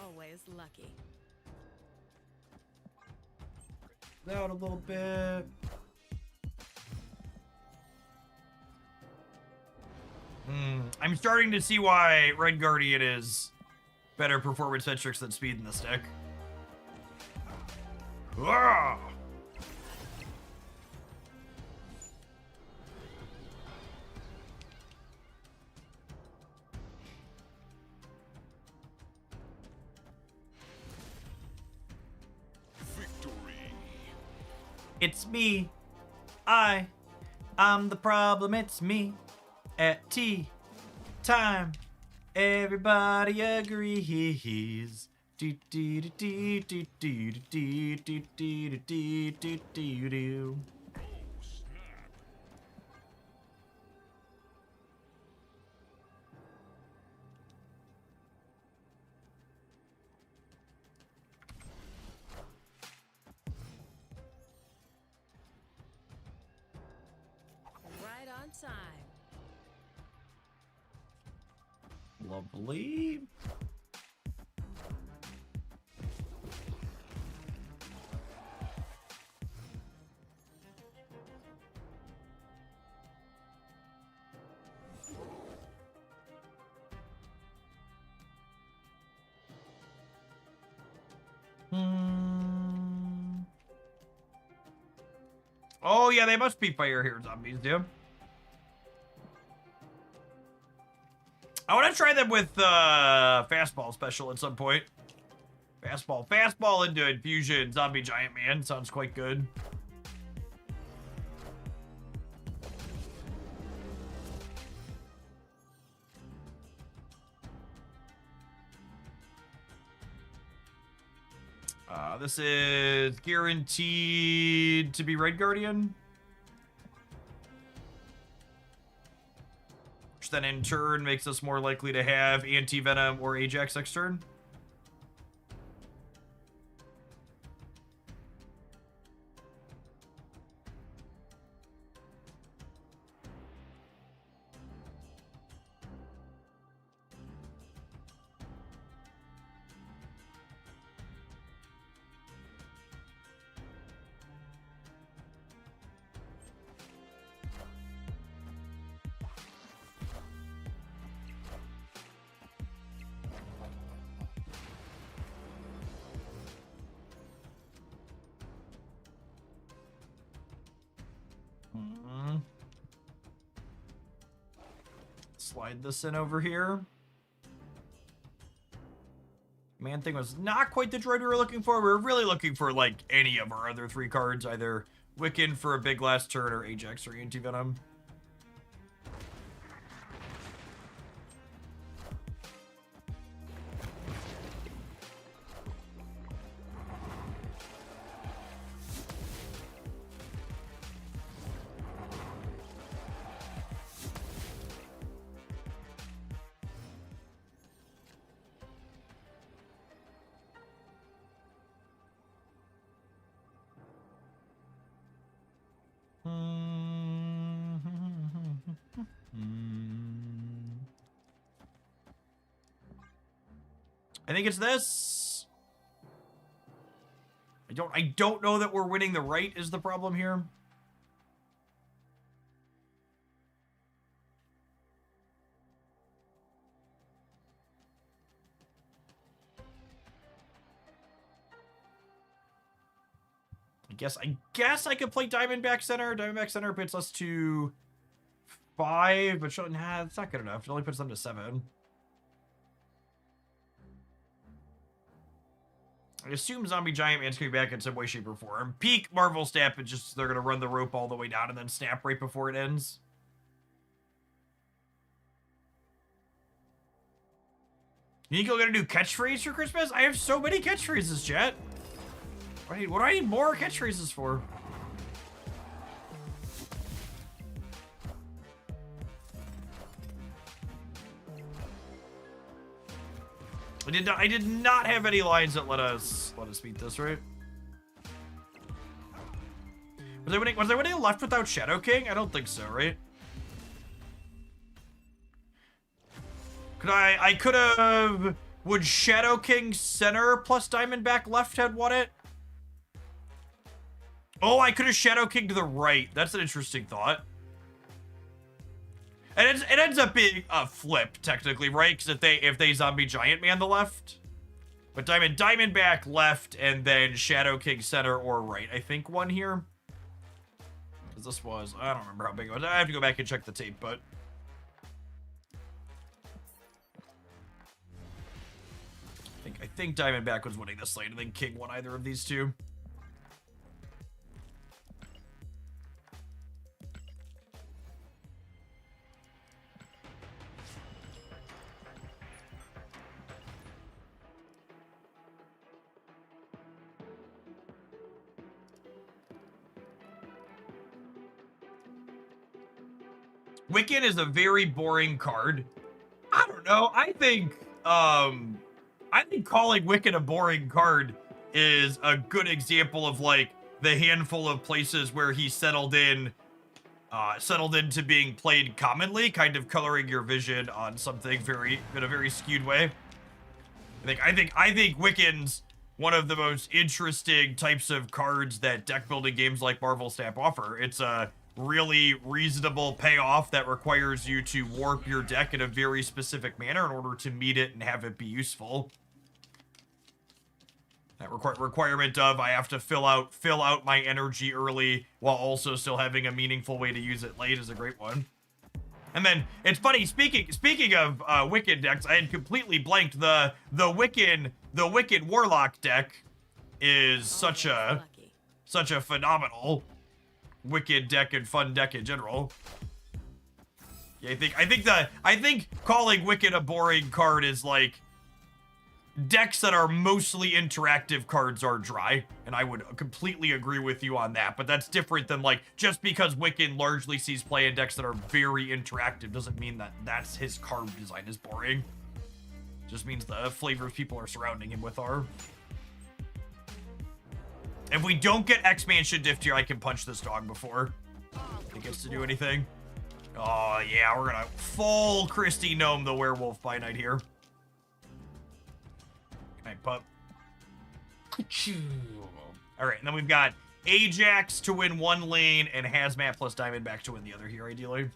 Always lucky. Out a little bit. I'm starting to see why Red Guardian is better performance metrics than speed in this deck. Ah! It's me. I'm the problem. It's me. At tea time, everybody agrees. Do do do do do do do do do do do do do. Right on time. Lovely. Oh yeah, they must be fire here zombies, dude. I want to try them with fastball special at some point. Fastball into infusion zombie giant man sounds quite good. This is guaranteed to be Red Guardian. Which then in turn makes us more likely to have Anti-Venom or Ajax next turn. Slide this in over here. Man thing was not quite the droid we were looking for. We were really looking for like any of our other 3 cards, either Wiccan for a big last turn or Ajax or Anti-Venom. I think it's this. I don't know that we're winning the right is the problem here. I guess I could play Diamondback Center. Diamondback Center puts us to 5, but nah, it's not good enough. It only puts them to 7. I assume Zombie Giant Man's coming back in some way, shape, or form. Peak Marvel Snap, it's just they're gonna run the rope all the way down and then snap right before it ends. Nico gonna do catchphrase for Christmas? I have so many catchphrases, chat. What do I need more catchphrases for? I did not have any lines that let us beat this, right? Was I winning left without Shadow King? I don't think so, right? I could have. Would Shadow King center plus Diamondback left had won it? Oh, I could have Shadow King to the right. That's an interesting thought. And it ends up being a flip, technically, right? Because if they Zombie Giant Man the left. But Diamondback left, and then Shadow King center or right, I think, won here. Because this was, I don't remember how big it was. I have to go back and check the tape, but... I think Diamondback was winning this lane, and then King won either of these two. Wiccan is a very boring card. I don't know. I think calling Wiccan a boring card is a good example of like the handful of places where he settled into being played commonly, kind of coloring your vision on something in a very skewed way. I think Wiccan's one of the most interesting types of cards that deck building games like Marvel Snap offer. It's a really reasonable payoff that requires you to warp your deck in a very specific manner in order to meet it and have it be useful. That requirement of I have to fill out my energy early while also still having a meaningful way to use it late is a great one. And then it's funny, speaking of Wiccan decks, I had completely blanked the Wiccan Warlock deck is such a phenomenal Wicked deck and fun deck in general. Yeah, I think calling Wicked a boring card is like decks that are mostly interactive cards are dry, and I would completely agree with you on that. But that's different than like just because Wiccan largely sees play in decks that are very interactive doesn't mean that that's his card design is boring. Just means the flavors people are surrounding him with are. If we don't get X-Mansion Diff here, I can punch this dog before it gets to do anything. Oh, yeah, we're gonna full Christy Gnome the Werewolf by Night here. Good night, pup. All right, and then we've got Ajax to win one lane and Hazmat plus Diamondback to win the other here, ideally.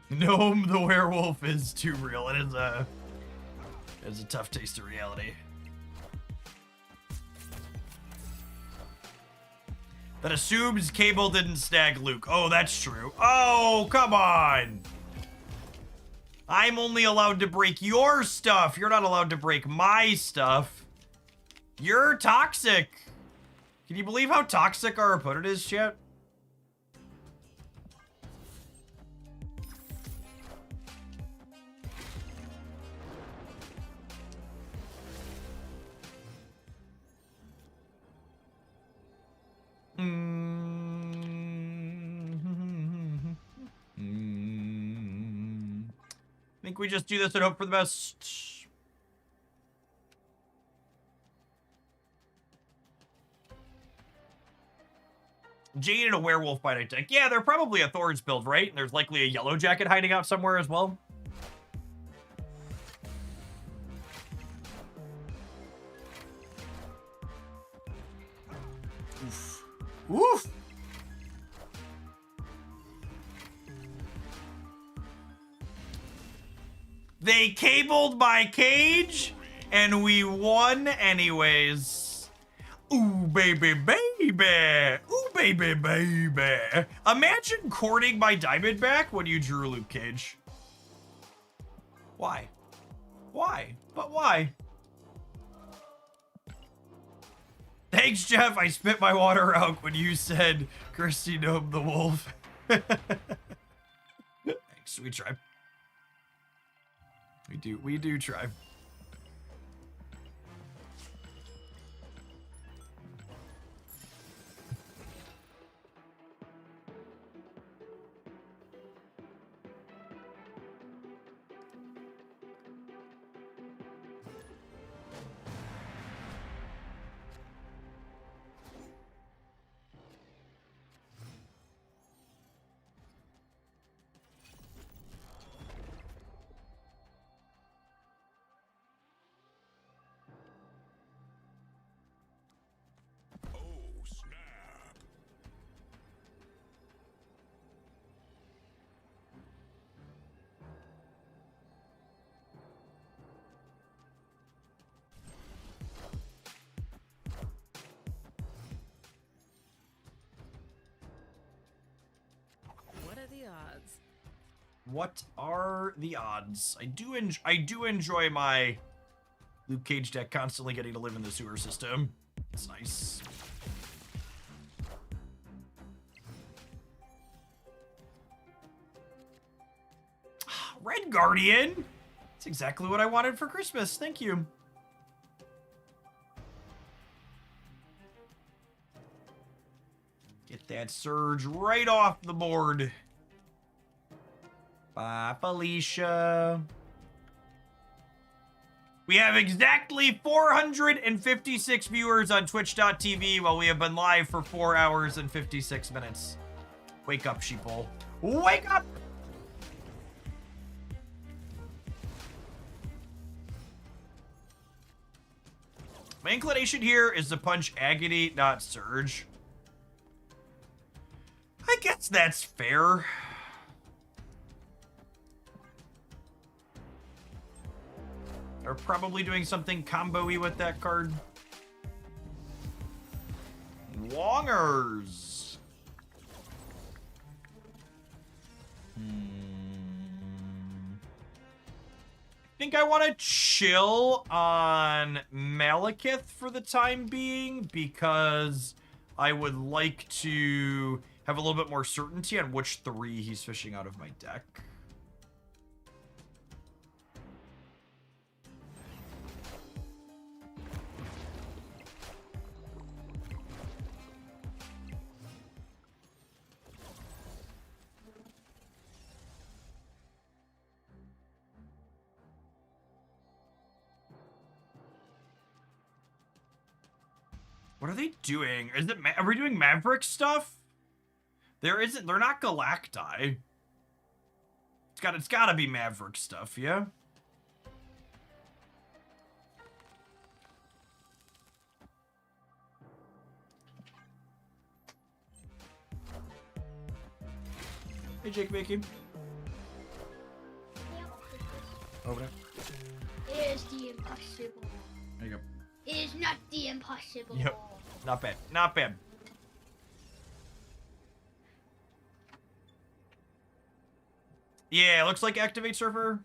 Gnome the Werewolf is too real. It is a tough taste of reality. That assumes Cable didn't snag Luke. Oh, that's true. Oh, come on. I'm only allowed to break your stuff. You're not allowed to break my stuff. You're toxic. Can you believe how toxic our opponent is, chat? I think we just do this and hope for the best. Jade and a Werewolf by Night deck. Yeah, they're probably a Thorns build, right? And there's likely a Yellow Jacket hiding out somewhere as well. Oof. Oof. They cabled my cage, and we won anyways. Ooh, baby, baby. Ooh, baby, baby. Imagine courting my Diamondback when you drew Luke Cage. Why? Why? But why? Thanks, Jeff. I spit my water out when you said Christy Gnome the Wolf. Thanks, we try. We do try. What are the odds? I do enjoy my Luke Cage deck constantly getting to live in the sewer system. It's nice. Red Guardian! That's exactly what I wanted for Christmas. Thank you. Get that Surge right off the board. Bye, Felicia. We have exactly 456 viewers on twitch.tv while we have been live for 4 hours and 56 minutes. Wake up, sheeple. Wake up! My inclination here is to punch Agony, not Surge. I guess that's fair. They're probably doing something combo-y with that card. Wongers. I think I want to chill on Malekith for the time being because I would like to have a little bit more certainty on which 3 he's fishing out of my deck. What are they doing? Is it are we doing Maverick stuff? There isn't. They're not Galacti. It's gotta be Maverick stuff, yeah. Hey, Jake Vicky. Over there. It is the impossible. There you go. It is not the impossible. Yep. Not bad. Not bad. Yeah, looks like Activate Surfer.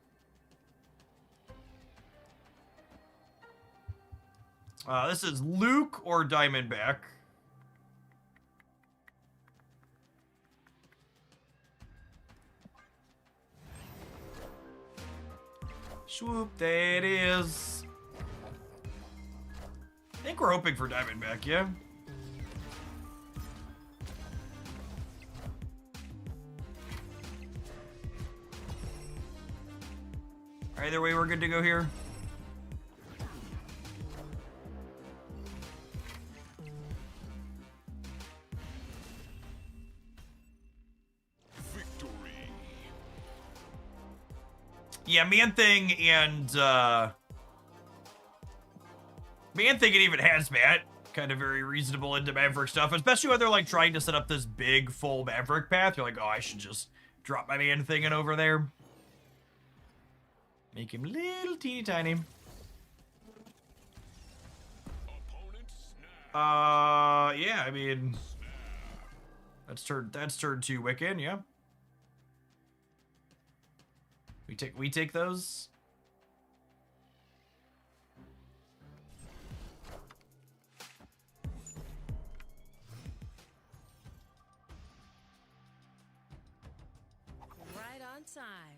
This is Luke or Diamondback. Swoop, there it is. I think we're hoping for Diamondback, yeah? Either way, we're good to go here. Victory. Yeah, Man-Thing and, Man-Thing and even Hazmat. Kind of very reasonable into Maverick stuff, especially when they're, like, trying to set up this big, full Maverick path. You're like, oh, I should just drop my Man-Thing in over there. Make him little teeny tiny. Opponent snap. Yeah, I mean, that's turn 2 Wiccan, yeah. We take those. Right on time.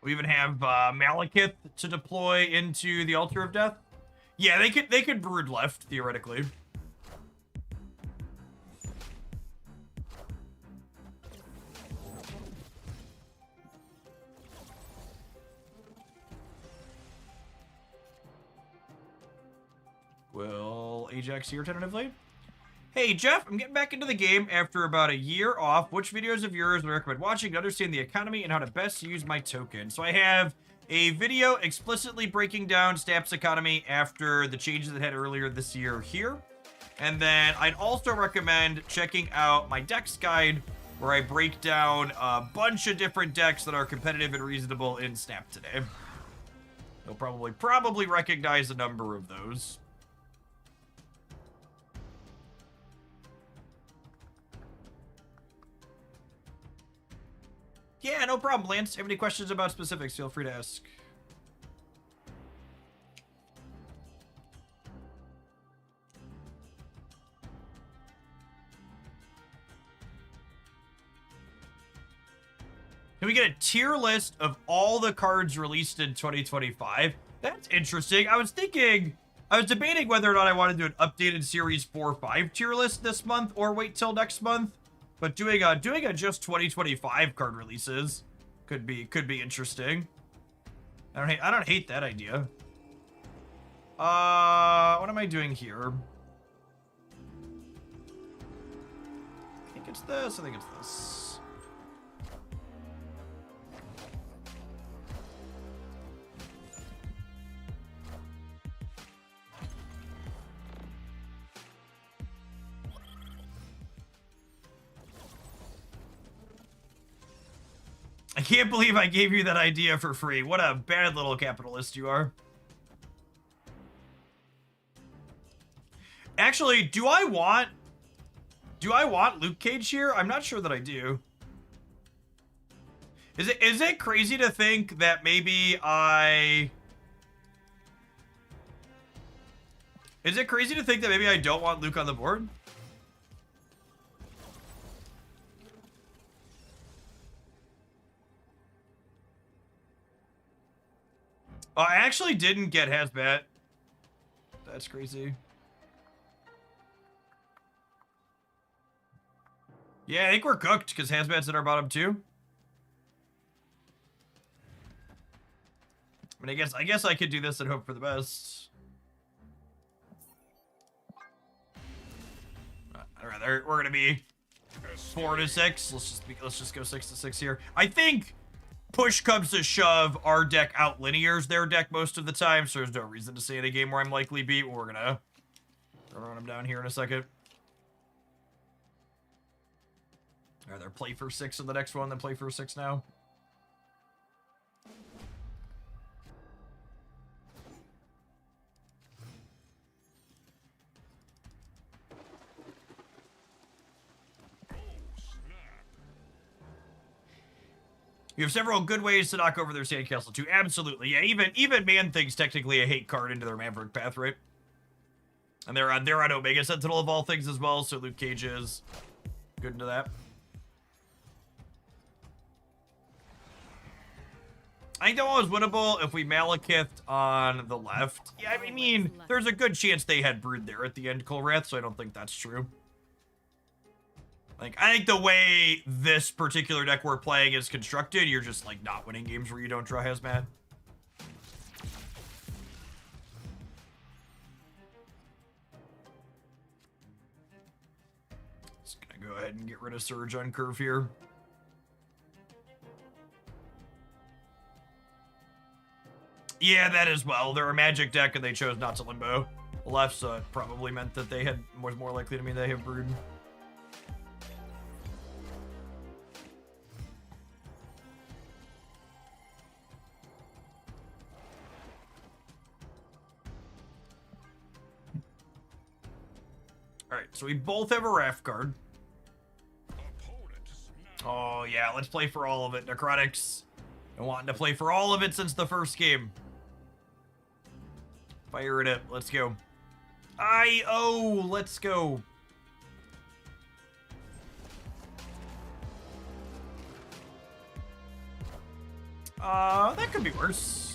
We even have Malekith to deploy into the Altar of Death. Yeah, they could brood left theoretically. Will Ajax here tentatively? Hey, Jeff, I'm getting back into the game after about a year off. Which videos of yours would I recommend watching to understand the economy and how to best use my token? So I have a video explicitly breaking down Snap's economy after the changes it had earlier this year here. And then I'd also recommend checking out my decks guide where I break down a bunch of different decks that are competitive and reasonable in Snap today. You'll probably recognize a number of those. Yeah, no problem, Lance. Have any questions about specifics, feel free to ask. Can we get a tier list of all the cards released in 2025? That's interesting. I was debating whether or not I want to do an updated Series 4-5 tier list this month or wait till next month. But doing a just 2025 card releases could be interesting. I don't hate that idea. What am I doing here? I think it's this. I think it's this. I can't believe I gave you that idea for free. What a bad little capitalist you are. Actually, do I want Luke Cage here? I'm not sure that I do. Is it crazy to think that maybe I... Is it crazy to think that maybe I don't want Luke on the board? Oh, I actually didn't get Hazmat. That's crazy. Yeah, I think we're cooked because Hazmat's in our bottom two. I mean, I guess I could do this and hope for the best. I'd rather we're gonna be 4 to 6. Let's just go 6 to 6 here. I think push comes to shove, our deck out linears their deck most of the time, so there's no reason to say in a game where I'm likely beat. We're gonna run them down here in a second. I'd rather play for 6 in the next one than play for 6 now. You have several good ways to knock over their Sandcastle too. Absolutely, yeah. Even Man-Thing's technically a hate card into their Maverick path, right? And they're on Omega Sentinel of all things as well, so Luke Cage is good into that. I think that one was winnable if we Malekith on the left. Yeah, I mean, there's a good chance they had Brood there at the end, Kolrath, so I don't think that's true. Like, I think the way this particular deck we're playing is constructed, you're just, like, not winning games where you don't draw Hazmat. Just gonna go ahead and get rid of Surge on curve here. Yeah, that as well. They're a Magic deck and they chose not to Limbo left, so it probably meant that they was more likely to mean they have Brood. Alright, so we both have a Wrath card. Oh, yeah, let's play for all of it. Necrotics. Been wanting to play for all of it since the first game. Fire it up. Let's go. Let's go. That could be worse.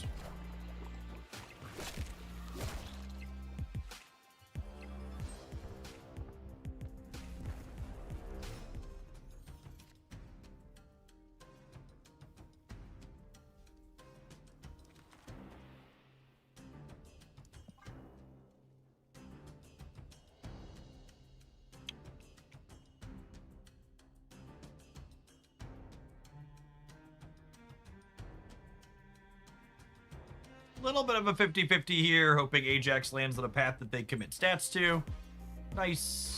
Little bit of a 50-50 here, hoping Ajax lands on a path that they commit stats to. Nice.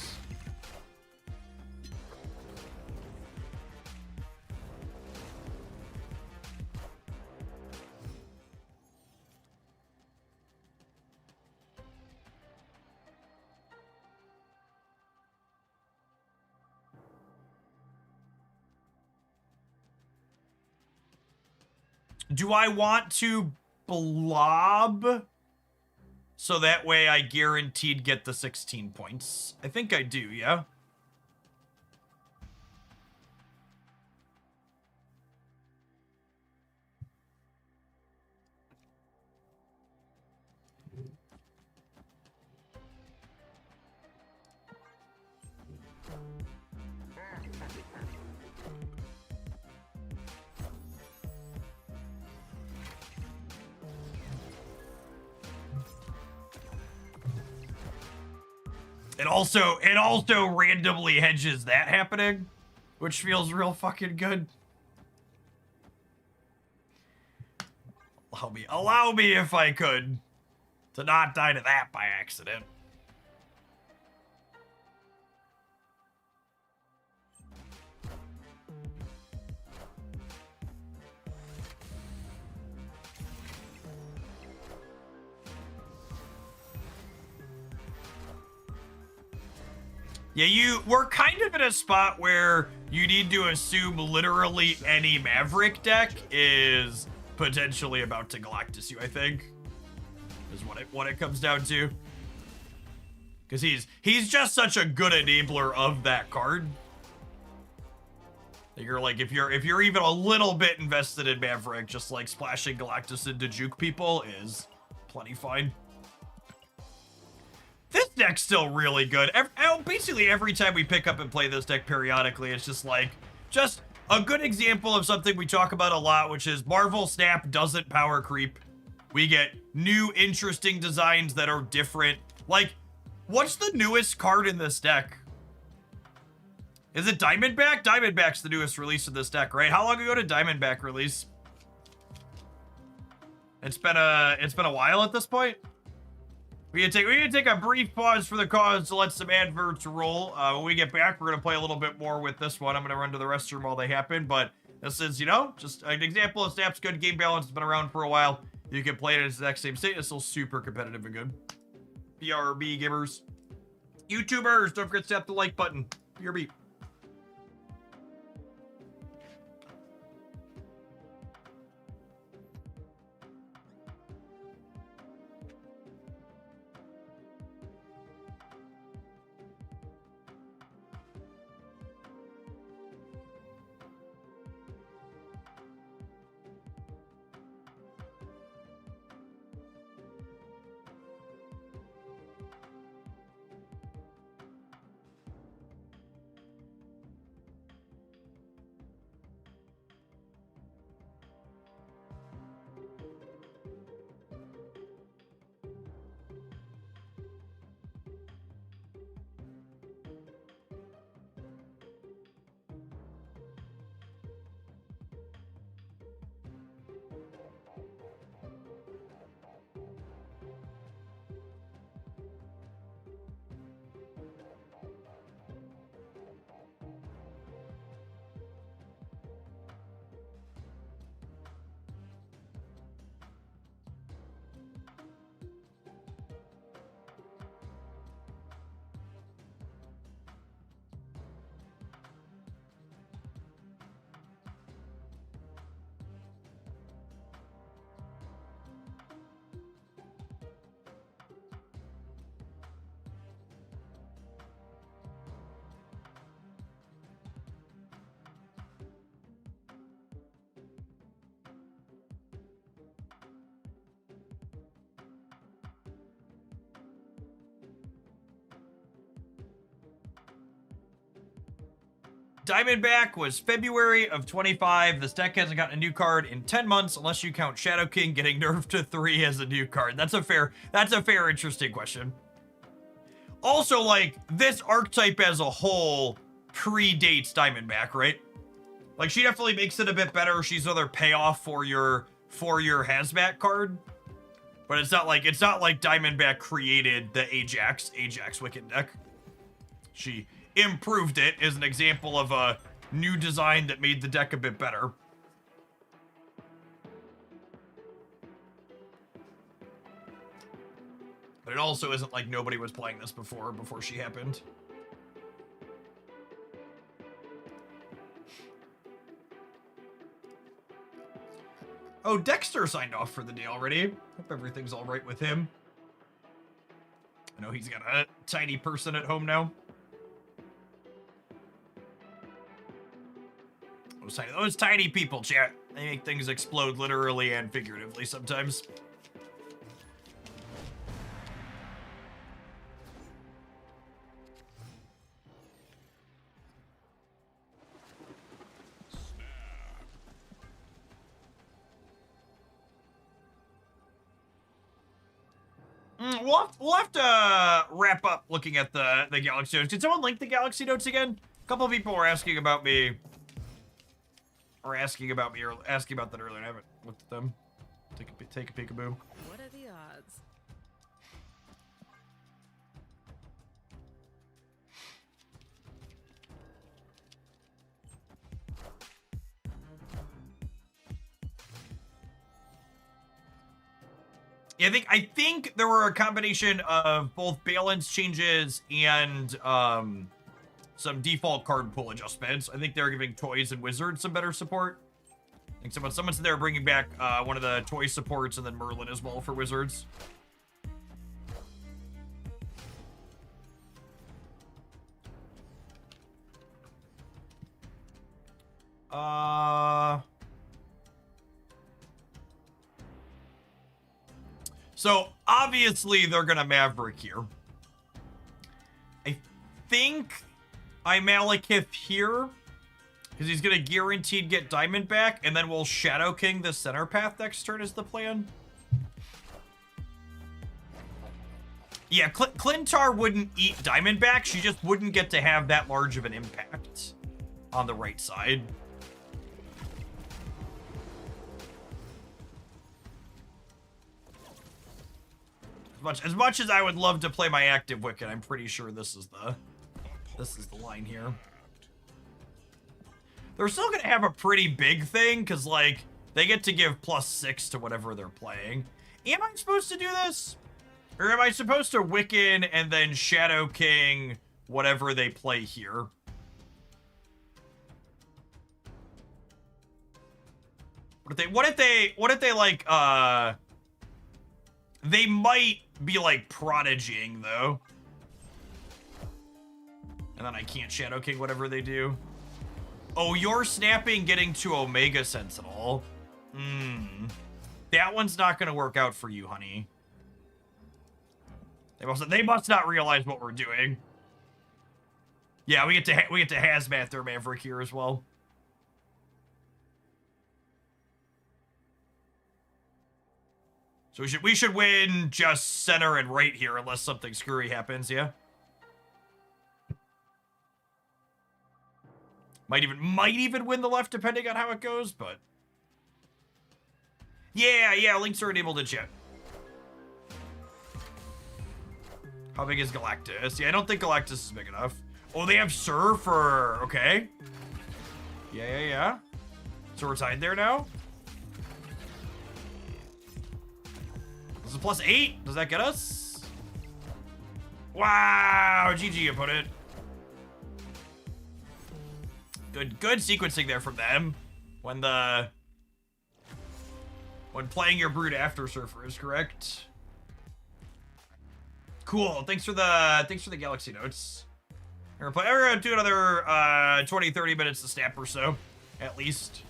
Do I want to blob? So that way I guaranteed get the 16 points. I think I do, yeah? It also randomly hedges that happening, which feels real fucking good. Allow me if I could to not die to that by accident. Yeah, we're kind of in a spot where you need to assume literally any Maverick deck is potentially about to Galactus you, I think. Is what it comes down to. Because he's just such a good enabler of that card. You're like, if you're even a little bit invested in Maverick, just like splashing Galactus into juke people is plenty fine. This deck's still really good. Basically every time we pick up and play this deck periodically, it's just like, just a good example of something we talk about a lot, which is Marvel Snap doesn't power creep. We get new interesting designs that are different. Like, what's the newest card in this deck? Is it Diamondback? Diamondback's the newest release of this deck, right? How long ago did Diamondback release? It's been a while at this point. We can take a brief pause for the cause to let some adverts roll. When we get back, we're gonna play a little bit more with this one. I'm gonna run to the restroom while they happen, but this is, you know, just an example of Snap's good game balance. It's been around for a while. You can play it in its exact same state. It's still super competitive and good. BRB gamers. YouTubers, don't forget to tap the like button. BRB. Diamondback was February of 25. This deck hasn't gotten a new card in 10 months, unless you count Shadow King getting nerfed to 3 as a new card. That's a fair, interesting question. Also, like, this archetype as a whole predates Diamondback, right? Like, she definitely makes it a bit better. She's another payoff for your Hazmat card. But it's not like Diamondback created the Ajax Wicked deck. She improved it as an example of a new design that made the deck a bit better. But it also isn't like nobody was playing this before she happened. Oh, Dexter signed off for the day already. Hope everything's all right with him. I know he's got a tiny person at home now. Those tiny people, chat. They make things explode literally and figuratively sometimes. We'll have to wrap up looking at the Galaxy Notes. Did someone link the Galaxy Notes again? A couple of people were asking about me. Or asking about that earlier. I haven't looked at them. Take a peekaboo. What are the odds? Yeah, I think there were a combination of both balance changes and some default card pool adjustments. I think they're giving toys and wizards some better support. I think someone said they were bringing back one of the toy supports and then Merlin as well for wizards. So obviously they're gonna Maverick here. I think I Malekith here because he's gonna guaranteed get Diamond back, and then we'll Shadow King the center path next turn is the plan. Yeah, Clintar wouldn't eat Diamond back. She just wouldn't get to have that large of an impact on the right side. As much as I would love to play my active Wicked, I'm pretty sure this is the line here. They're still gonna have a pretty big thing, because like they get to give +6 to whatever they're playing. Am I supposed to do this? Or am I supposed to Wiccan and then Shadow King whatever they play here? What if they like they might be like prodigying though. And then I can't Shadow King whatever they do. Oh, you're snapping getting to Omega Sentinel. That one's not gonna work out for you, honey. They must not realize what we're doing. Yeah, we get to Hazmat their Maverick here as well. So we should win just center and right here unless something screwy happens, yeah? Might even win the left depending on how it goes, but yeah, links are enabled in chat. How big is Galactus? Yeah, I don't think Galactus is big enough. Oh, they have Sir for okay. Yeah. So we're tied there now. This is +8. Does that get us? Wow, GG opponent. Good sequencing there from them. When playing your Brood after Surfer is correct. Cool. Thanks for the Galaxy Notes. We're gonna do another 20-30 minutes to snap or so, at least.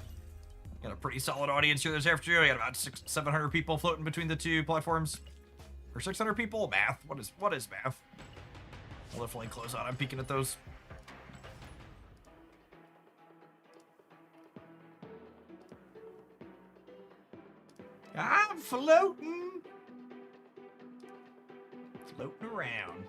Got a pretty solid audience here this afternoon. I got about 700 people floating between the two platforms. Or 600 people? Math. What is math? I'll definitely close out. I'm peeking at those. I'm floating. Floating around.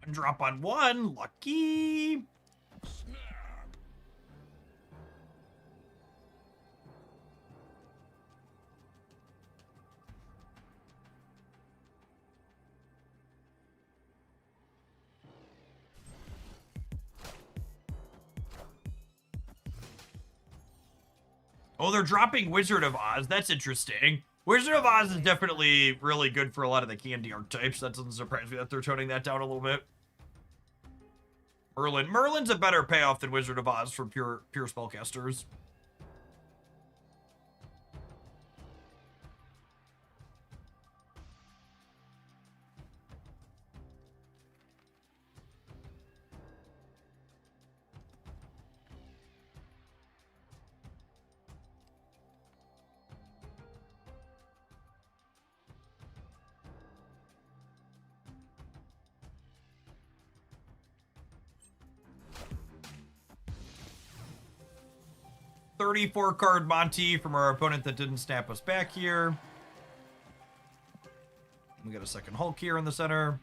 One drop on one. Lucky. Snap. Oh, they're dropping Wizard of Oz. That's interesting. Wizard of Oz is definitely really good for a lot of the candy archetypes. That doesn't surprise me that they're toning that down a little bit. Merlin. Merlin's a better payoff than Wizard of Oz for pure spellcasters. $34 card Monty from our opponent that didn't snap us back here. We got a second Hulk here in the center.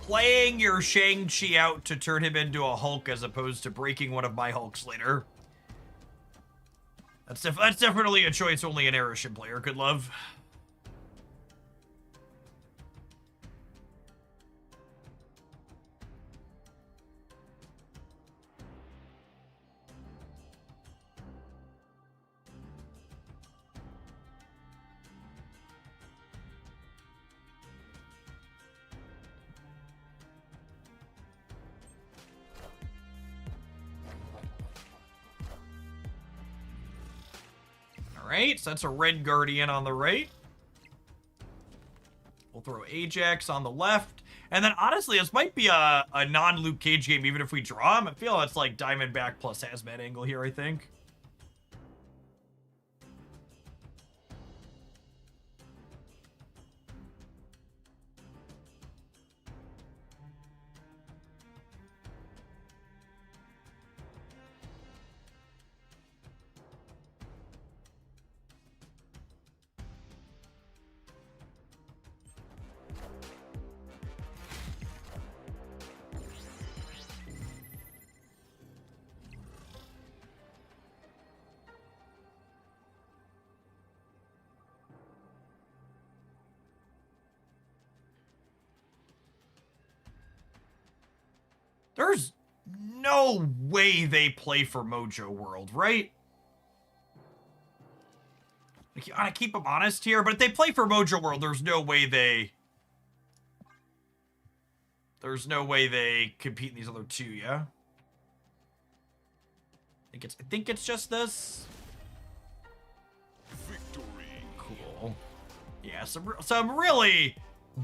Playing your Shang-Chi out to turn him into a Hulk as opposed to breaking one of my Hulks later. That's definitely a choice only an Arishin player could love. Alright, so that's a red Guardian on the right. We'll throw Ajax on the left. And then, honestly, this might be a non-Luke Cage game, even if we draw him. I feel it's like Diamondback plus Hazmat angle here, I think. There's no way they play for Mojo World, right? I gotta keep them honest here, but if they play for Mojo World, there's no way they... There's no way they compete in these other two, yeah? I think it's just this. Victory. Cool. Yeah, some really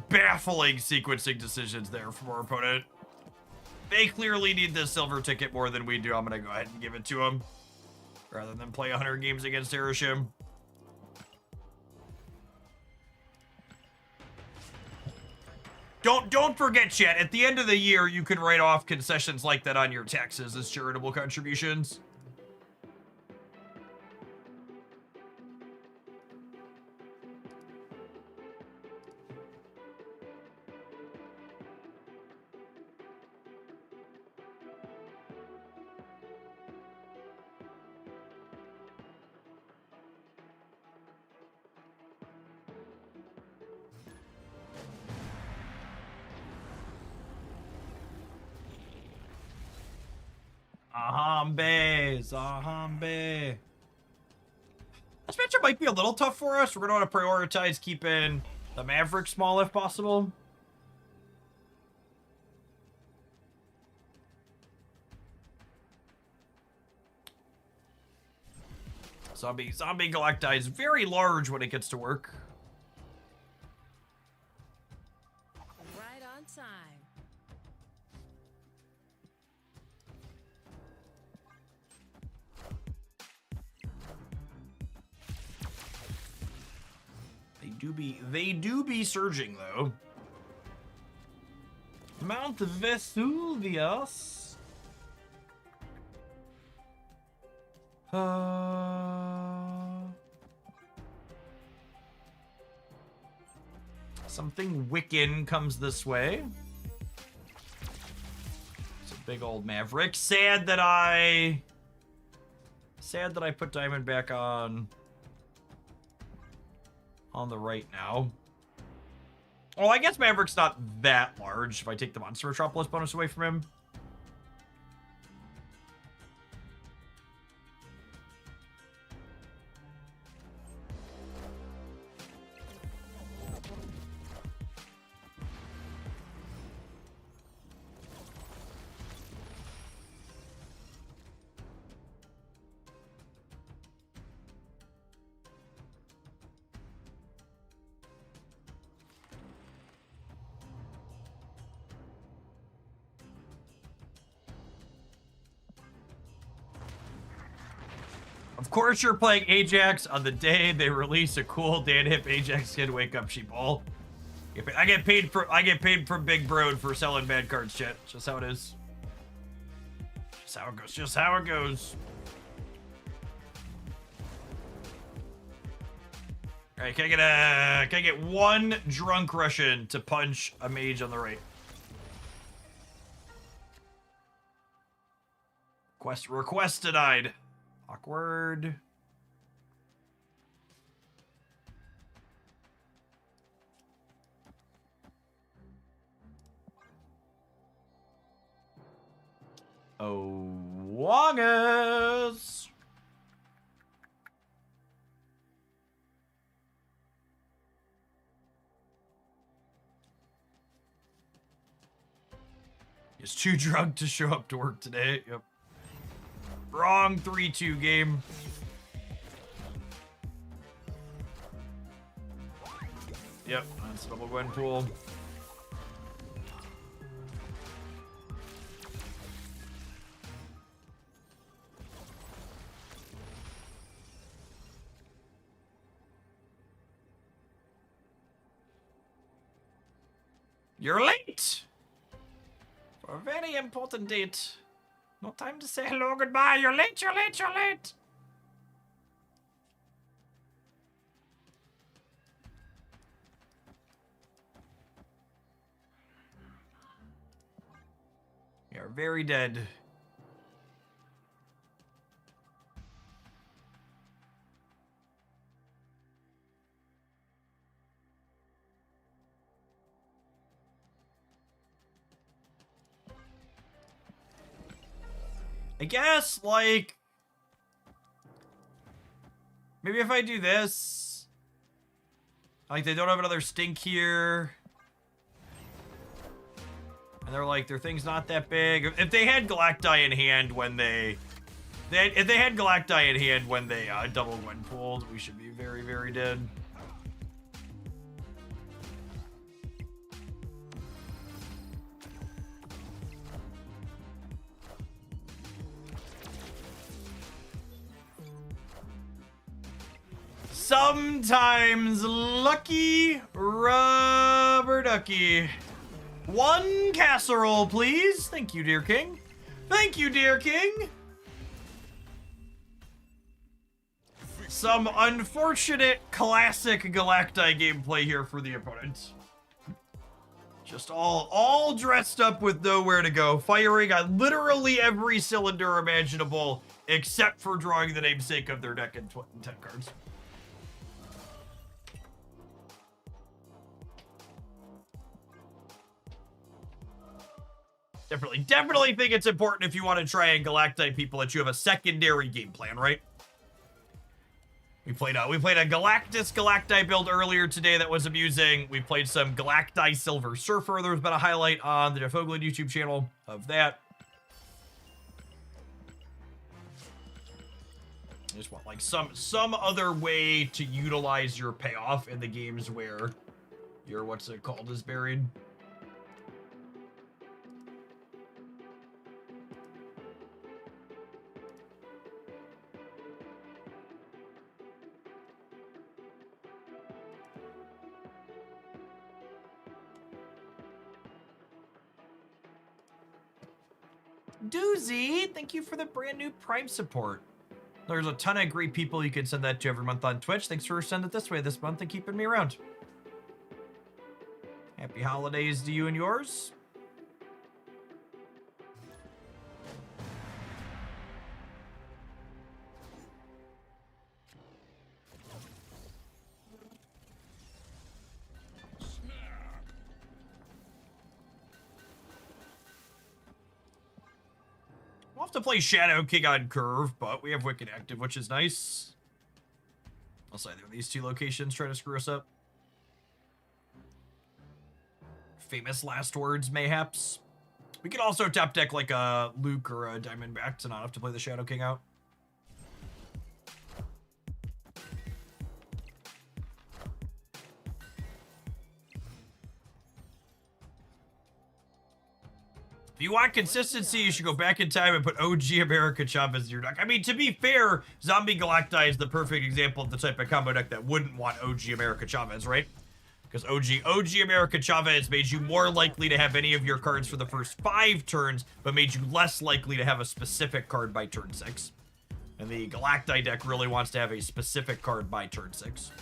baffling sequencing decisions there from our opponent. They clearly need this silver ticket more than we do. I'm gonna go ahead and give it to them, rather than play 100 games against Arishin. Don't forget, chat, at the end of the year, you can write off concessions like that on your taxes as charitable contributions. Zombie. This matchup might be a little tough for us. We're going to want to prioritize keeping the Maverick small if possible. Zombie Galactus is very large when it gets to work. Right on time. They They do be surging though. Mount Vesuvius. Something Wiccan comes this way. It's a big old maverick. Sad that I put Diamond back on the right now. Oh, I guess Maverick's not that large if I take the Monster Metropolis bonus away from him. Of course you're playing Ajax on the day they release a cool Dan Hip Ajax skin. Wake up, sheeple. I get paid from Big Broad for selling bad cards, chat. Just how it is. Just how it goes. Just how it goes. All right, can I get one drunk Russian to punch a mage on the right? Request denied. Awkward. Oh, Wongus. He's too drunk to show up to work today. Yep. Wrong 3-2 game. Yep, that's double Gwenpool. You're late! For a very important date. No time to say hello, goodbye. You're late, you're late, you're late. You're very dead. I guess, like, maybe if I do this, like, they don't have another stink here, and they're like, their thing's not that big. If they had Galacti in hand when if they had Galacti in hand when they double Gwenpooled, we should be very, very dead. Sometimes lucky rubber ducky. One casserole, please. Thank you, dear king. Thank you, dear king. Some unfortunate classic Galacti gameplay here for the opponent. Just all dressed up with nowhere to go, firing on literally every cylinder imaginable, except for drawing the namesake of their deck in 10 cards. Definitely think it's important if you want to try and Galactite people that you have a secondary game plan, right? We played a Galactus Galactite build earlier today that was amusing. We played some Galacti Silver Surfer. There's been a highlight on the Jeff Oglin YouTube channel of that. I just want like some other way to utilize your payoff in the games where your what's it called is buried. Doozy, thank you for the brand new Prime support. There's a ton of great people you can send that to every month on Twitch. Thanks for sending it this way this month and keeping me around. Happy holidays to you and yours. We'll have to play Shadow King on Curve, but we have Wicked active, which is nice. I'll say either of these two locations try to screw us up. Famous last words, mayhaps. We could also top deck like a Luke or a Diamondback to not have to play the Shadow King out. If you want consistency, you should go back in time and put OG America Chavez in your deck. I mean, to be fair, Zombie Galacti is the perfect example of the type of combo deck that wouldn't want OG America Chavez, right? Because OG America Chavez made you more likely to have any of your cards for the first 5 turns, but made you less likely to have a specific card by turn 6. And the Galacti deck really wants to have a specific card by turn 6.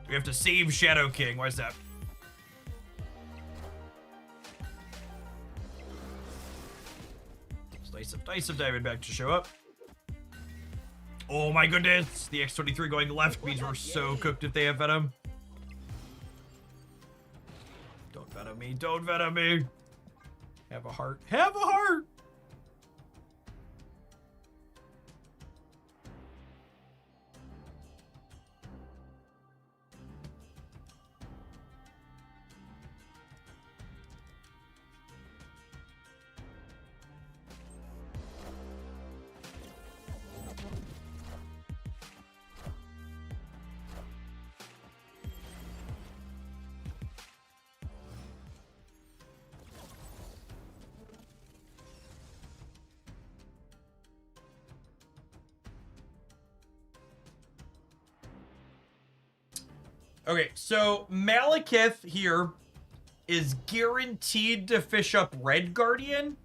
We have to save Shadow King. Why is that? Nice of Diamondback to show up. Oh my goodness. The X-23 going left means we're so cooked if they have Venom. Don't Venom me. Don't Venom me. Have a heart. Have a heart. Okay, so Malekith here is guaranteed to fish up Red Guardian,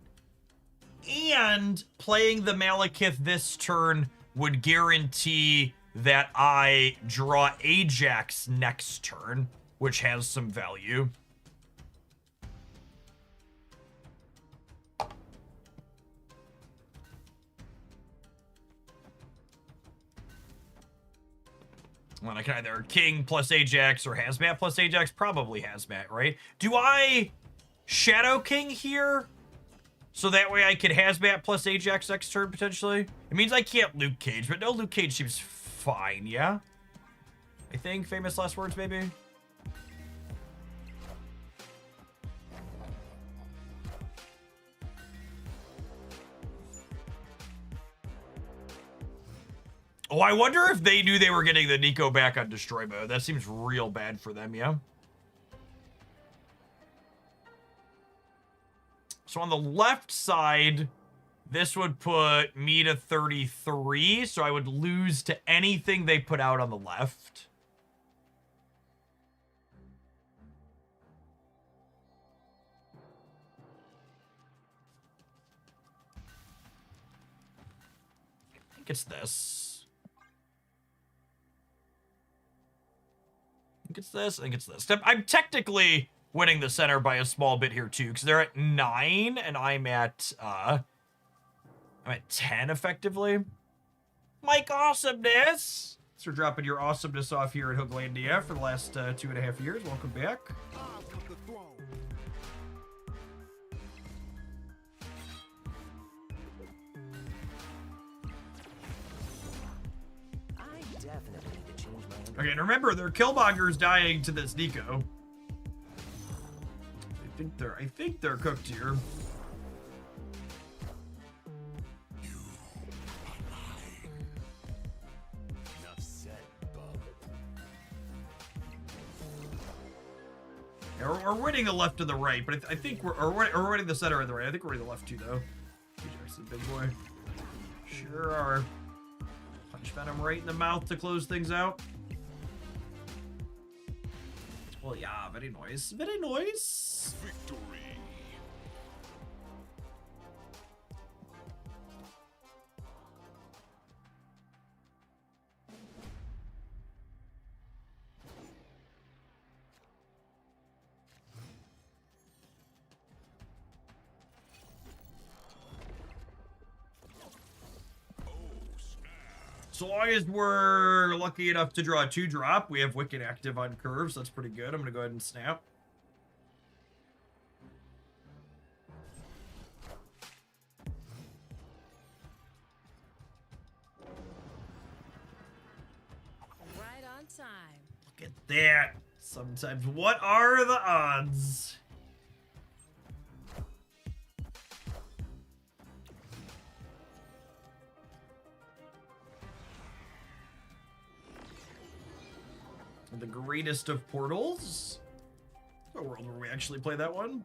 and playing the Malekith this turn would guarantee that I draw Ajax next turn, which has some value. Well, I can either King plus Ajax or Hazmat plus Ajax. Probably Hazmat, right? Do I Shadow King here? So that way I can Hazmat plus Ajax next turn, potentially? It means I can't Luke Cage, but no, Luke Cage seems fine, yeah? I think. Famous last words, maybe? Oh, I wonder if they knew they were getting the Nico back on Destroy mode. That seems real bad for them, yeah? So on the left side, this would put me to 33, so I would lose to anything they put out on the left. I think it's this. I think it's this. I think it's this. I'm technically winning the center by a small bit here too, because they're at 9 and I'm at 10 effectively. Mike Awesomeness. Thanks for dropping your awesomeness off here at Hooglandia for the last 2.5 years. Welcome back. Okay, and remember, their Killmonger's dying to this Nico. I think they're cooked here. Enough said, bub. Yeah, we're winning the left and the right, but I think we're winning the center and the right. I think we're winning the left too, though. Jackson, big boy. Sure are. punch Venom right in the mouth to close things out. Well, yeah, very nice. Very nice. Victory. So long as we're lucky enough to draw a 2-drop, we have Wicked active on curve, so that's pretty good. I'm going to go ahead and snap. Right on time. Look at that. Sometimes, what are the odds? The greatest of portals. A world where we actually play that one.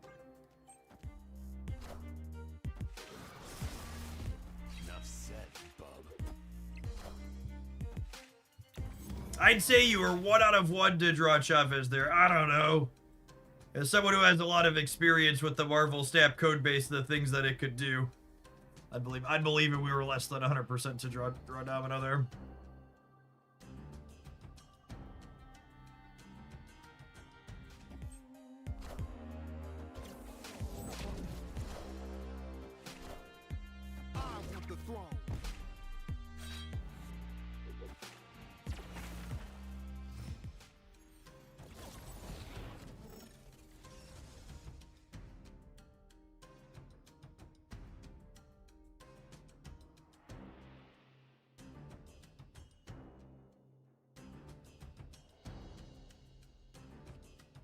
Enough said, bub. I'd say you were 1 out of 1 to draw Chavez there. I don't know. As someone who has a lot of experience with the Marvel Snap code base, the things that it could do, I'd believe if we were less than 100% to draw Domino there. I want the throne.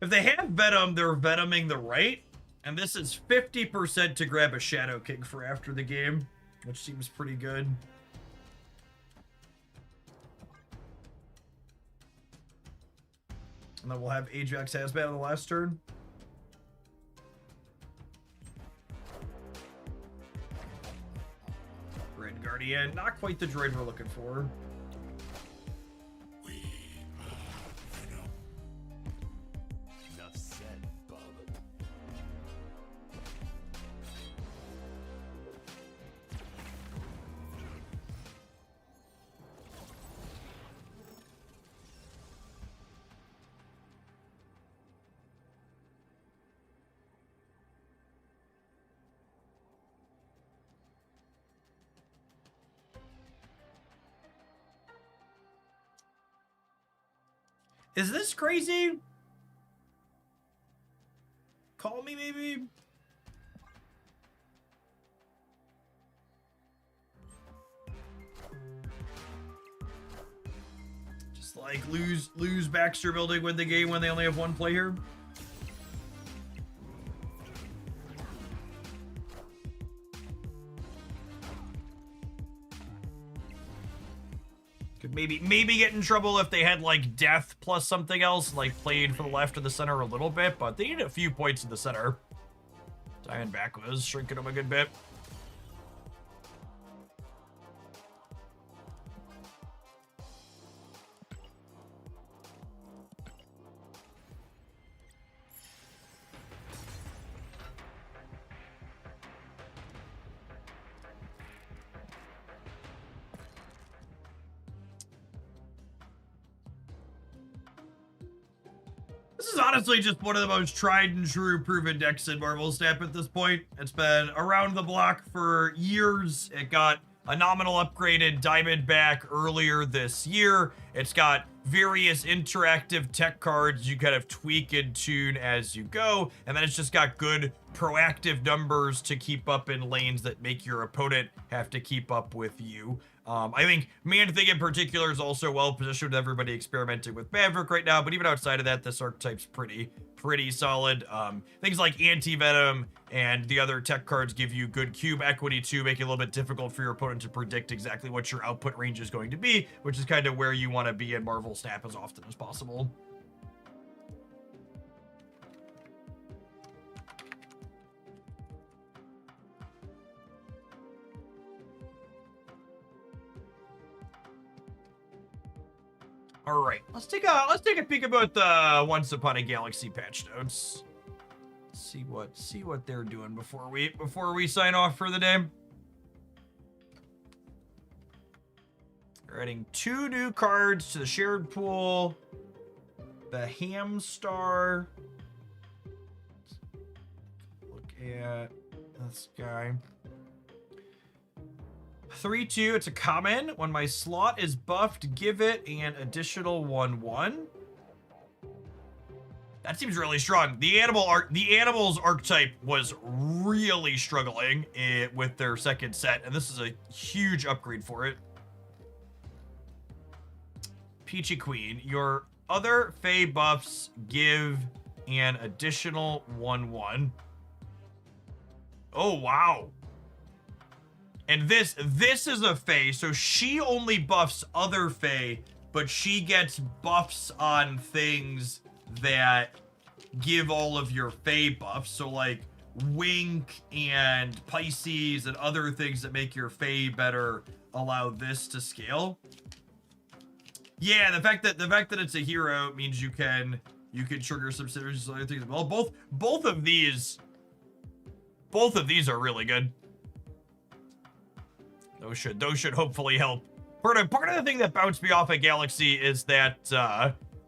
If they have Venom, they're Venoming the right. And this is 50% to grab a Shadow King for after the game, which seems pretty good. And then we'll have Ajax Hazmat on the last turn. Red Guardian, not quite the droid we're looking for. Enough said, bub. Is this crazy? Call me, maybe? Just like lose Baxter building, win the game when they only have 1 player. Could maybe get in trouble if they had like death plus something else, like played for the left or the center a little bit, but they need a few points in the center. Diamondback was shrinking them a good bit. This is honestly just one of the most tried and true proven decks in Marvel Snap at this point. It's been around the block for years. It got a nominal upgraded Diamondback earlier this year. It's got various interactive tech cards you kind of tweak and tune as you go. And then it's just got good proactive numbers to keep up in lanes that make your opponent have to keep up with you. I think Man-Thing in particular is also well positioned with everybody experimenting with Maverick right now, but even outside of that, this archetype's pretty solid. Things like Anti-Venom and the other tech cards give you good cube equity too, make it a little bit difficult for your opponent to predict exactly what your output range is going to be, which is kind of where you want to be in Marvel Snap as often as possible. All right, let's take a peek about the Once Upon a Galaxy patch notes. See what they're doing before we sign off for the day. We're adding 2 new cards to the shared pool. The Hamstar. Look at this guy. 3/2, it's a common. When my slot is buffed, give it an additional 1/1. That seems really strong. The animals archetype was really struggling with their second set, and this is a huge upgrade for it. Peachy Queen, your other Fey buffs give an additional 1/1. Oh wow. And this is a Fey, so she only buffs other Fey, but she gets buffs on things that give all of your Fey buffs. So like Wink and Pisces and other things that make your Fey better allow this to scale. Yeah, the fact that it's a hero means you can trigger some synergies and other things. Well, both of these are really good. Those should hopefully help. Part of the thing that bounced me off at Galaxy is that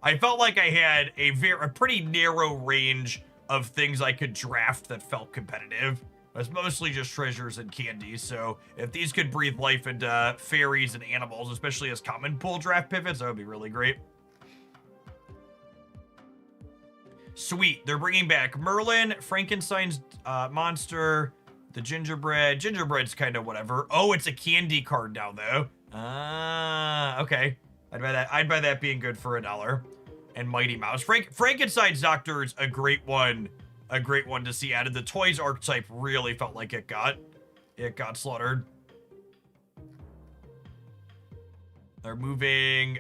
I felt like I had a pretty narrow range of things I could draft that felt competitive. It was mostly just treasures and candy, so if these could breathe life into fairies and animals, especially as common pool draft pivots, that would be really great. Sweet, they're bringing back Merlin, Frankenstein's monster, the gingerbread. Gingerbread's kind of whatever. Oh, it's a candy card now, though. Ah, okay. I'd buy that being good for $1. And Mighty Mouse. Frankenstein's Doctor is a great one to see added. The toys archetype really felt like it got slaughtered. They're moving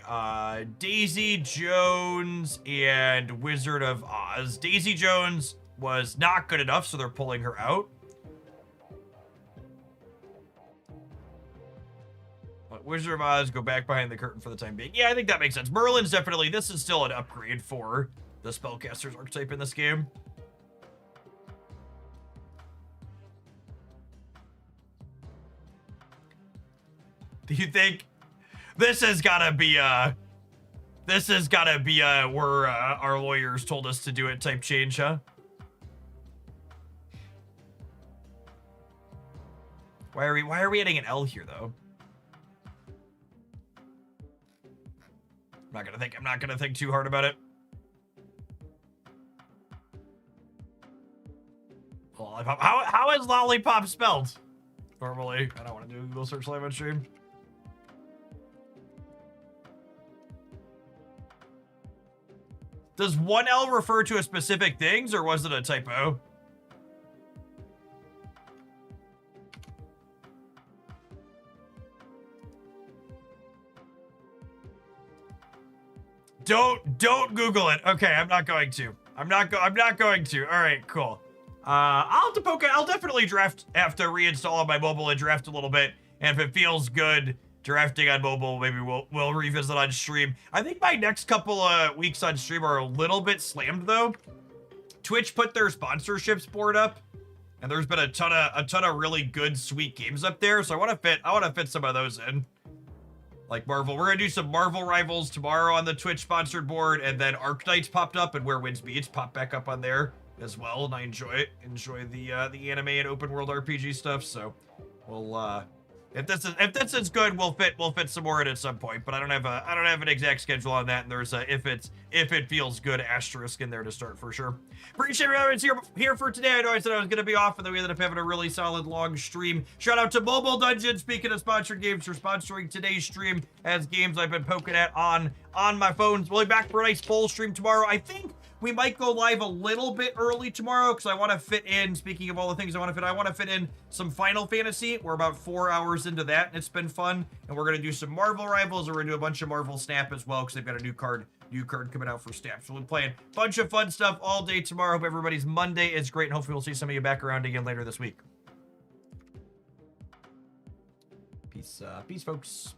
Daisy Jones and Wizard of Oz. Daisy Jones was not good enough, so they're pulling her out. Wizard of Oz, go back behind the curtain for the time being. Yeah, I think that makes sense. Merlin's definitely, this is still an upgrade for the Spellcaster's archetype in this game. Do you think this has gotta be where our lawyers told us to do it type change, huh? Why are we adding an L here though? I'm not gonna think too hard about it. Lollipop. How is lollipop spelled? Normally, I don't want to do a Google search live on stream. Does one L refer to a specific things, or was it a typo? Don't Google it. Okay, I'm not going to. I'm not going to. All right, cool. I'll have to poke it. I'll definitely have to reinstall on my mobile and draft a little bit. And if it feels good drafting on mobile, maybe we'll revisit on stream. I think my next couple of weeks on stream are a little bit slammed though. Twitch put their sponsorships board up, and there's been a ton of really good sweet games up there. So I want to fit some of those in. Like Marvel, we're gonna do some Marvel Rivals tomorrow on the Twitch sponsored board, and then Arknights popped up, and Where Winds Beats popped back up on there as well. And I enjoy the anime and open world RPG stuff. So we'll if this is good, we'll fit some more in at some point. But I don't have an exact schedule on that, and there's a if it feels good asterisk in there to start for sure. Appreciate everyone's here for today. I know I said I was gonna be off, and then we ended up having a really solid long stream. Shout out to Mobile Dungeon, speaking of sponsored games, for sponsoring today's stream as games I've been poking at on my phones. We'll be back for a nice full stream tomorrow. I think we might go live a little bit early tomorrow because I want to fit in, speaking of all the things I want to fit in some Final Fantasy. We're about 4 hours into that, and it's been fun. And we're going to do some Marvel Rivals, and we're going to do a bunch of Marvel Snap as well because they've got a new card coming out for Snap. So we'll be playing a bunch of fun stuff all day tomorrow. Hope everybody's Monday is great, and hopefully we'll see some of you back around again later this week. Peace, folks.